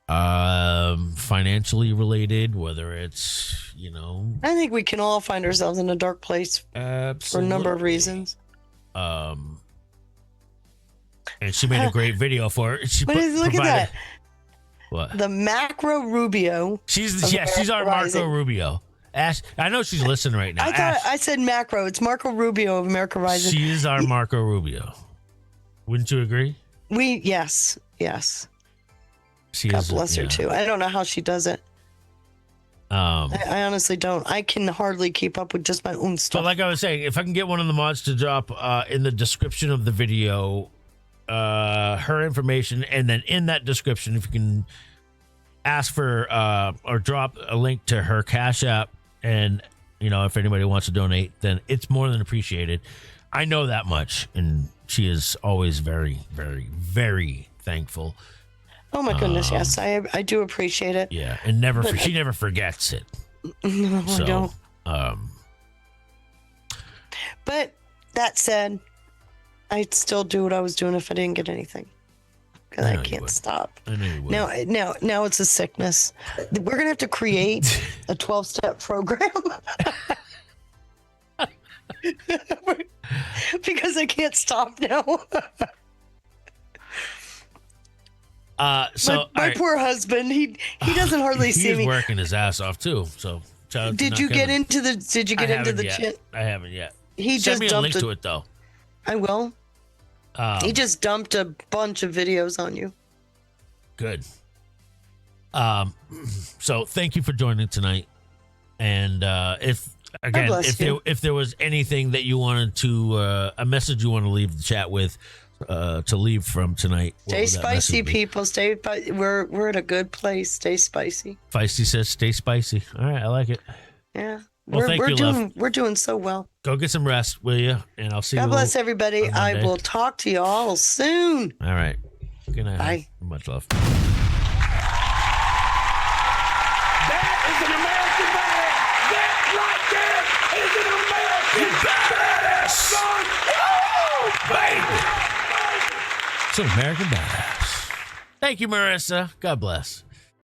financially related, whether it's, I think we can all find ourselves in a dark place for a number of reasons. And she made a great video for it. Look at that. What? The Macro Rubio. She's our Marco Rubio. Ash, I know she's listening right now. I said Macro. It's Marco Rubio of America Rising. She is our Marco Rubio. Wouldn't you agree? Yes. She God bless her too. I don't know how she does it. I honestly don't. I can hardly keep up with just my own stuff. But like I was saying, if I can get one of the mods to drop in the description of the video her information, and then in that description, if you can ask for or drop a link to her Cash App and if anybody wants to donate, then it's more than appreciated. I know that much, and she is always very, very, very thankful. Oh my goodness, yes, I do appreciate it. Yeah, and she never forgets it. No, So, I don't. But that said, I'd still do what I was doing if I didn't get anything, because I can't stop. I know you would. Now it's a sickness. We're gonna have to create a 12-step program because I can't stop now. My poor husband, he doesn't hardly see me. He's working his ass off too. So Did you get into the chin? I haven't yet. He Send just me a dumped link to it though. I will. He just dumped a bunch of videos on you. Good. So thank you for joining tonight. And if there was anything that you wanted to a message you want to leave the chat with, to leave from tonight, Stay spicy, people. We're at a good place. Stay spicy. Feisty says stay spicy. All right, I like it. Yeah. Well, we're doing so well. Go get some rest, will you? And I'll see you. God bless everybody. I will talk to you all soon. All right. Good night. Bye. Much love. That is an American badass. That right there is an American badass, son. Woo! Baby. It's an American badass. Thank you, Marissa. God bless.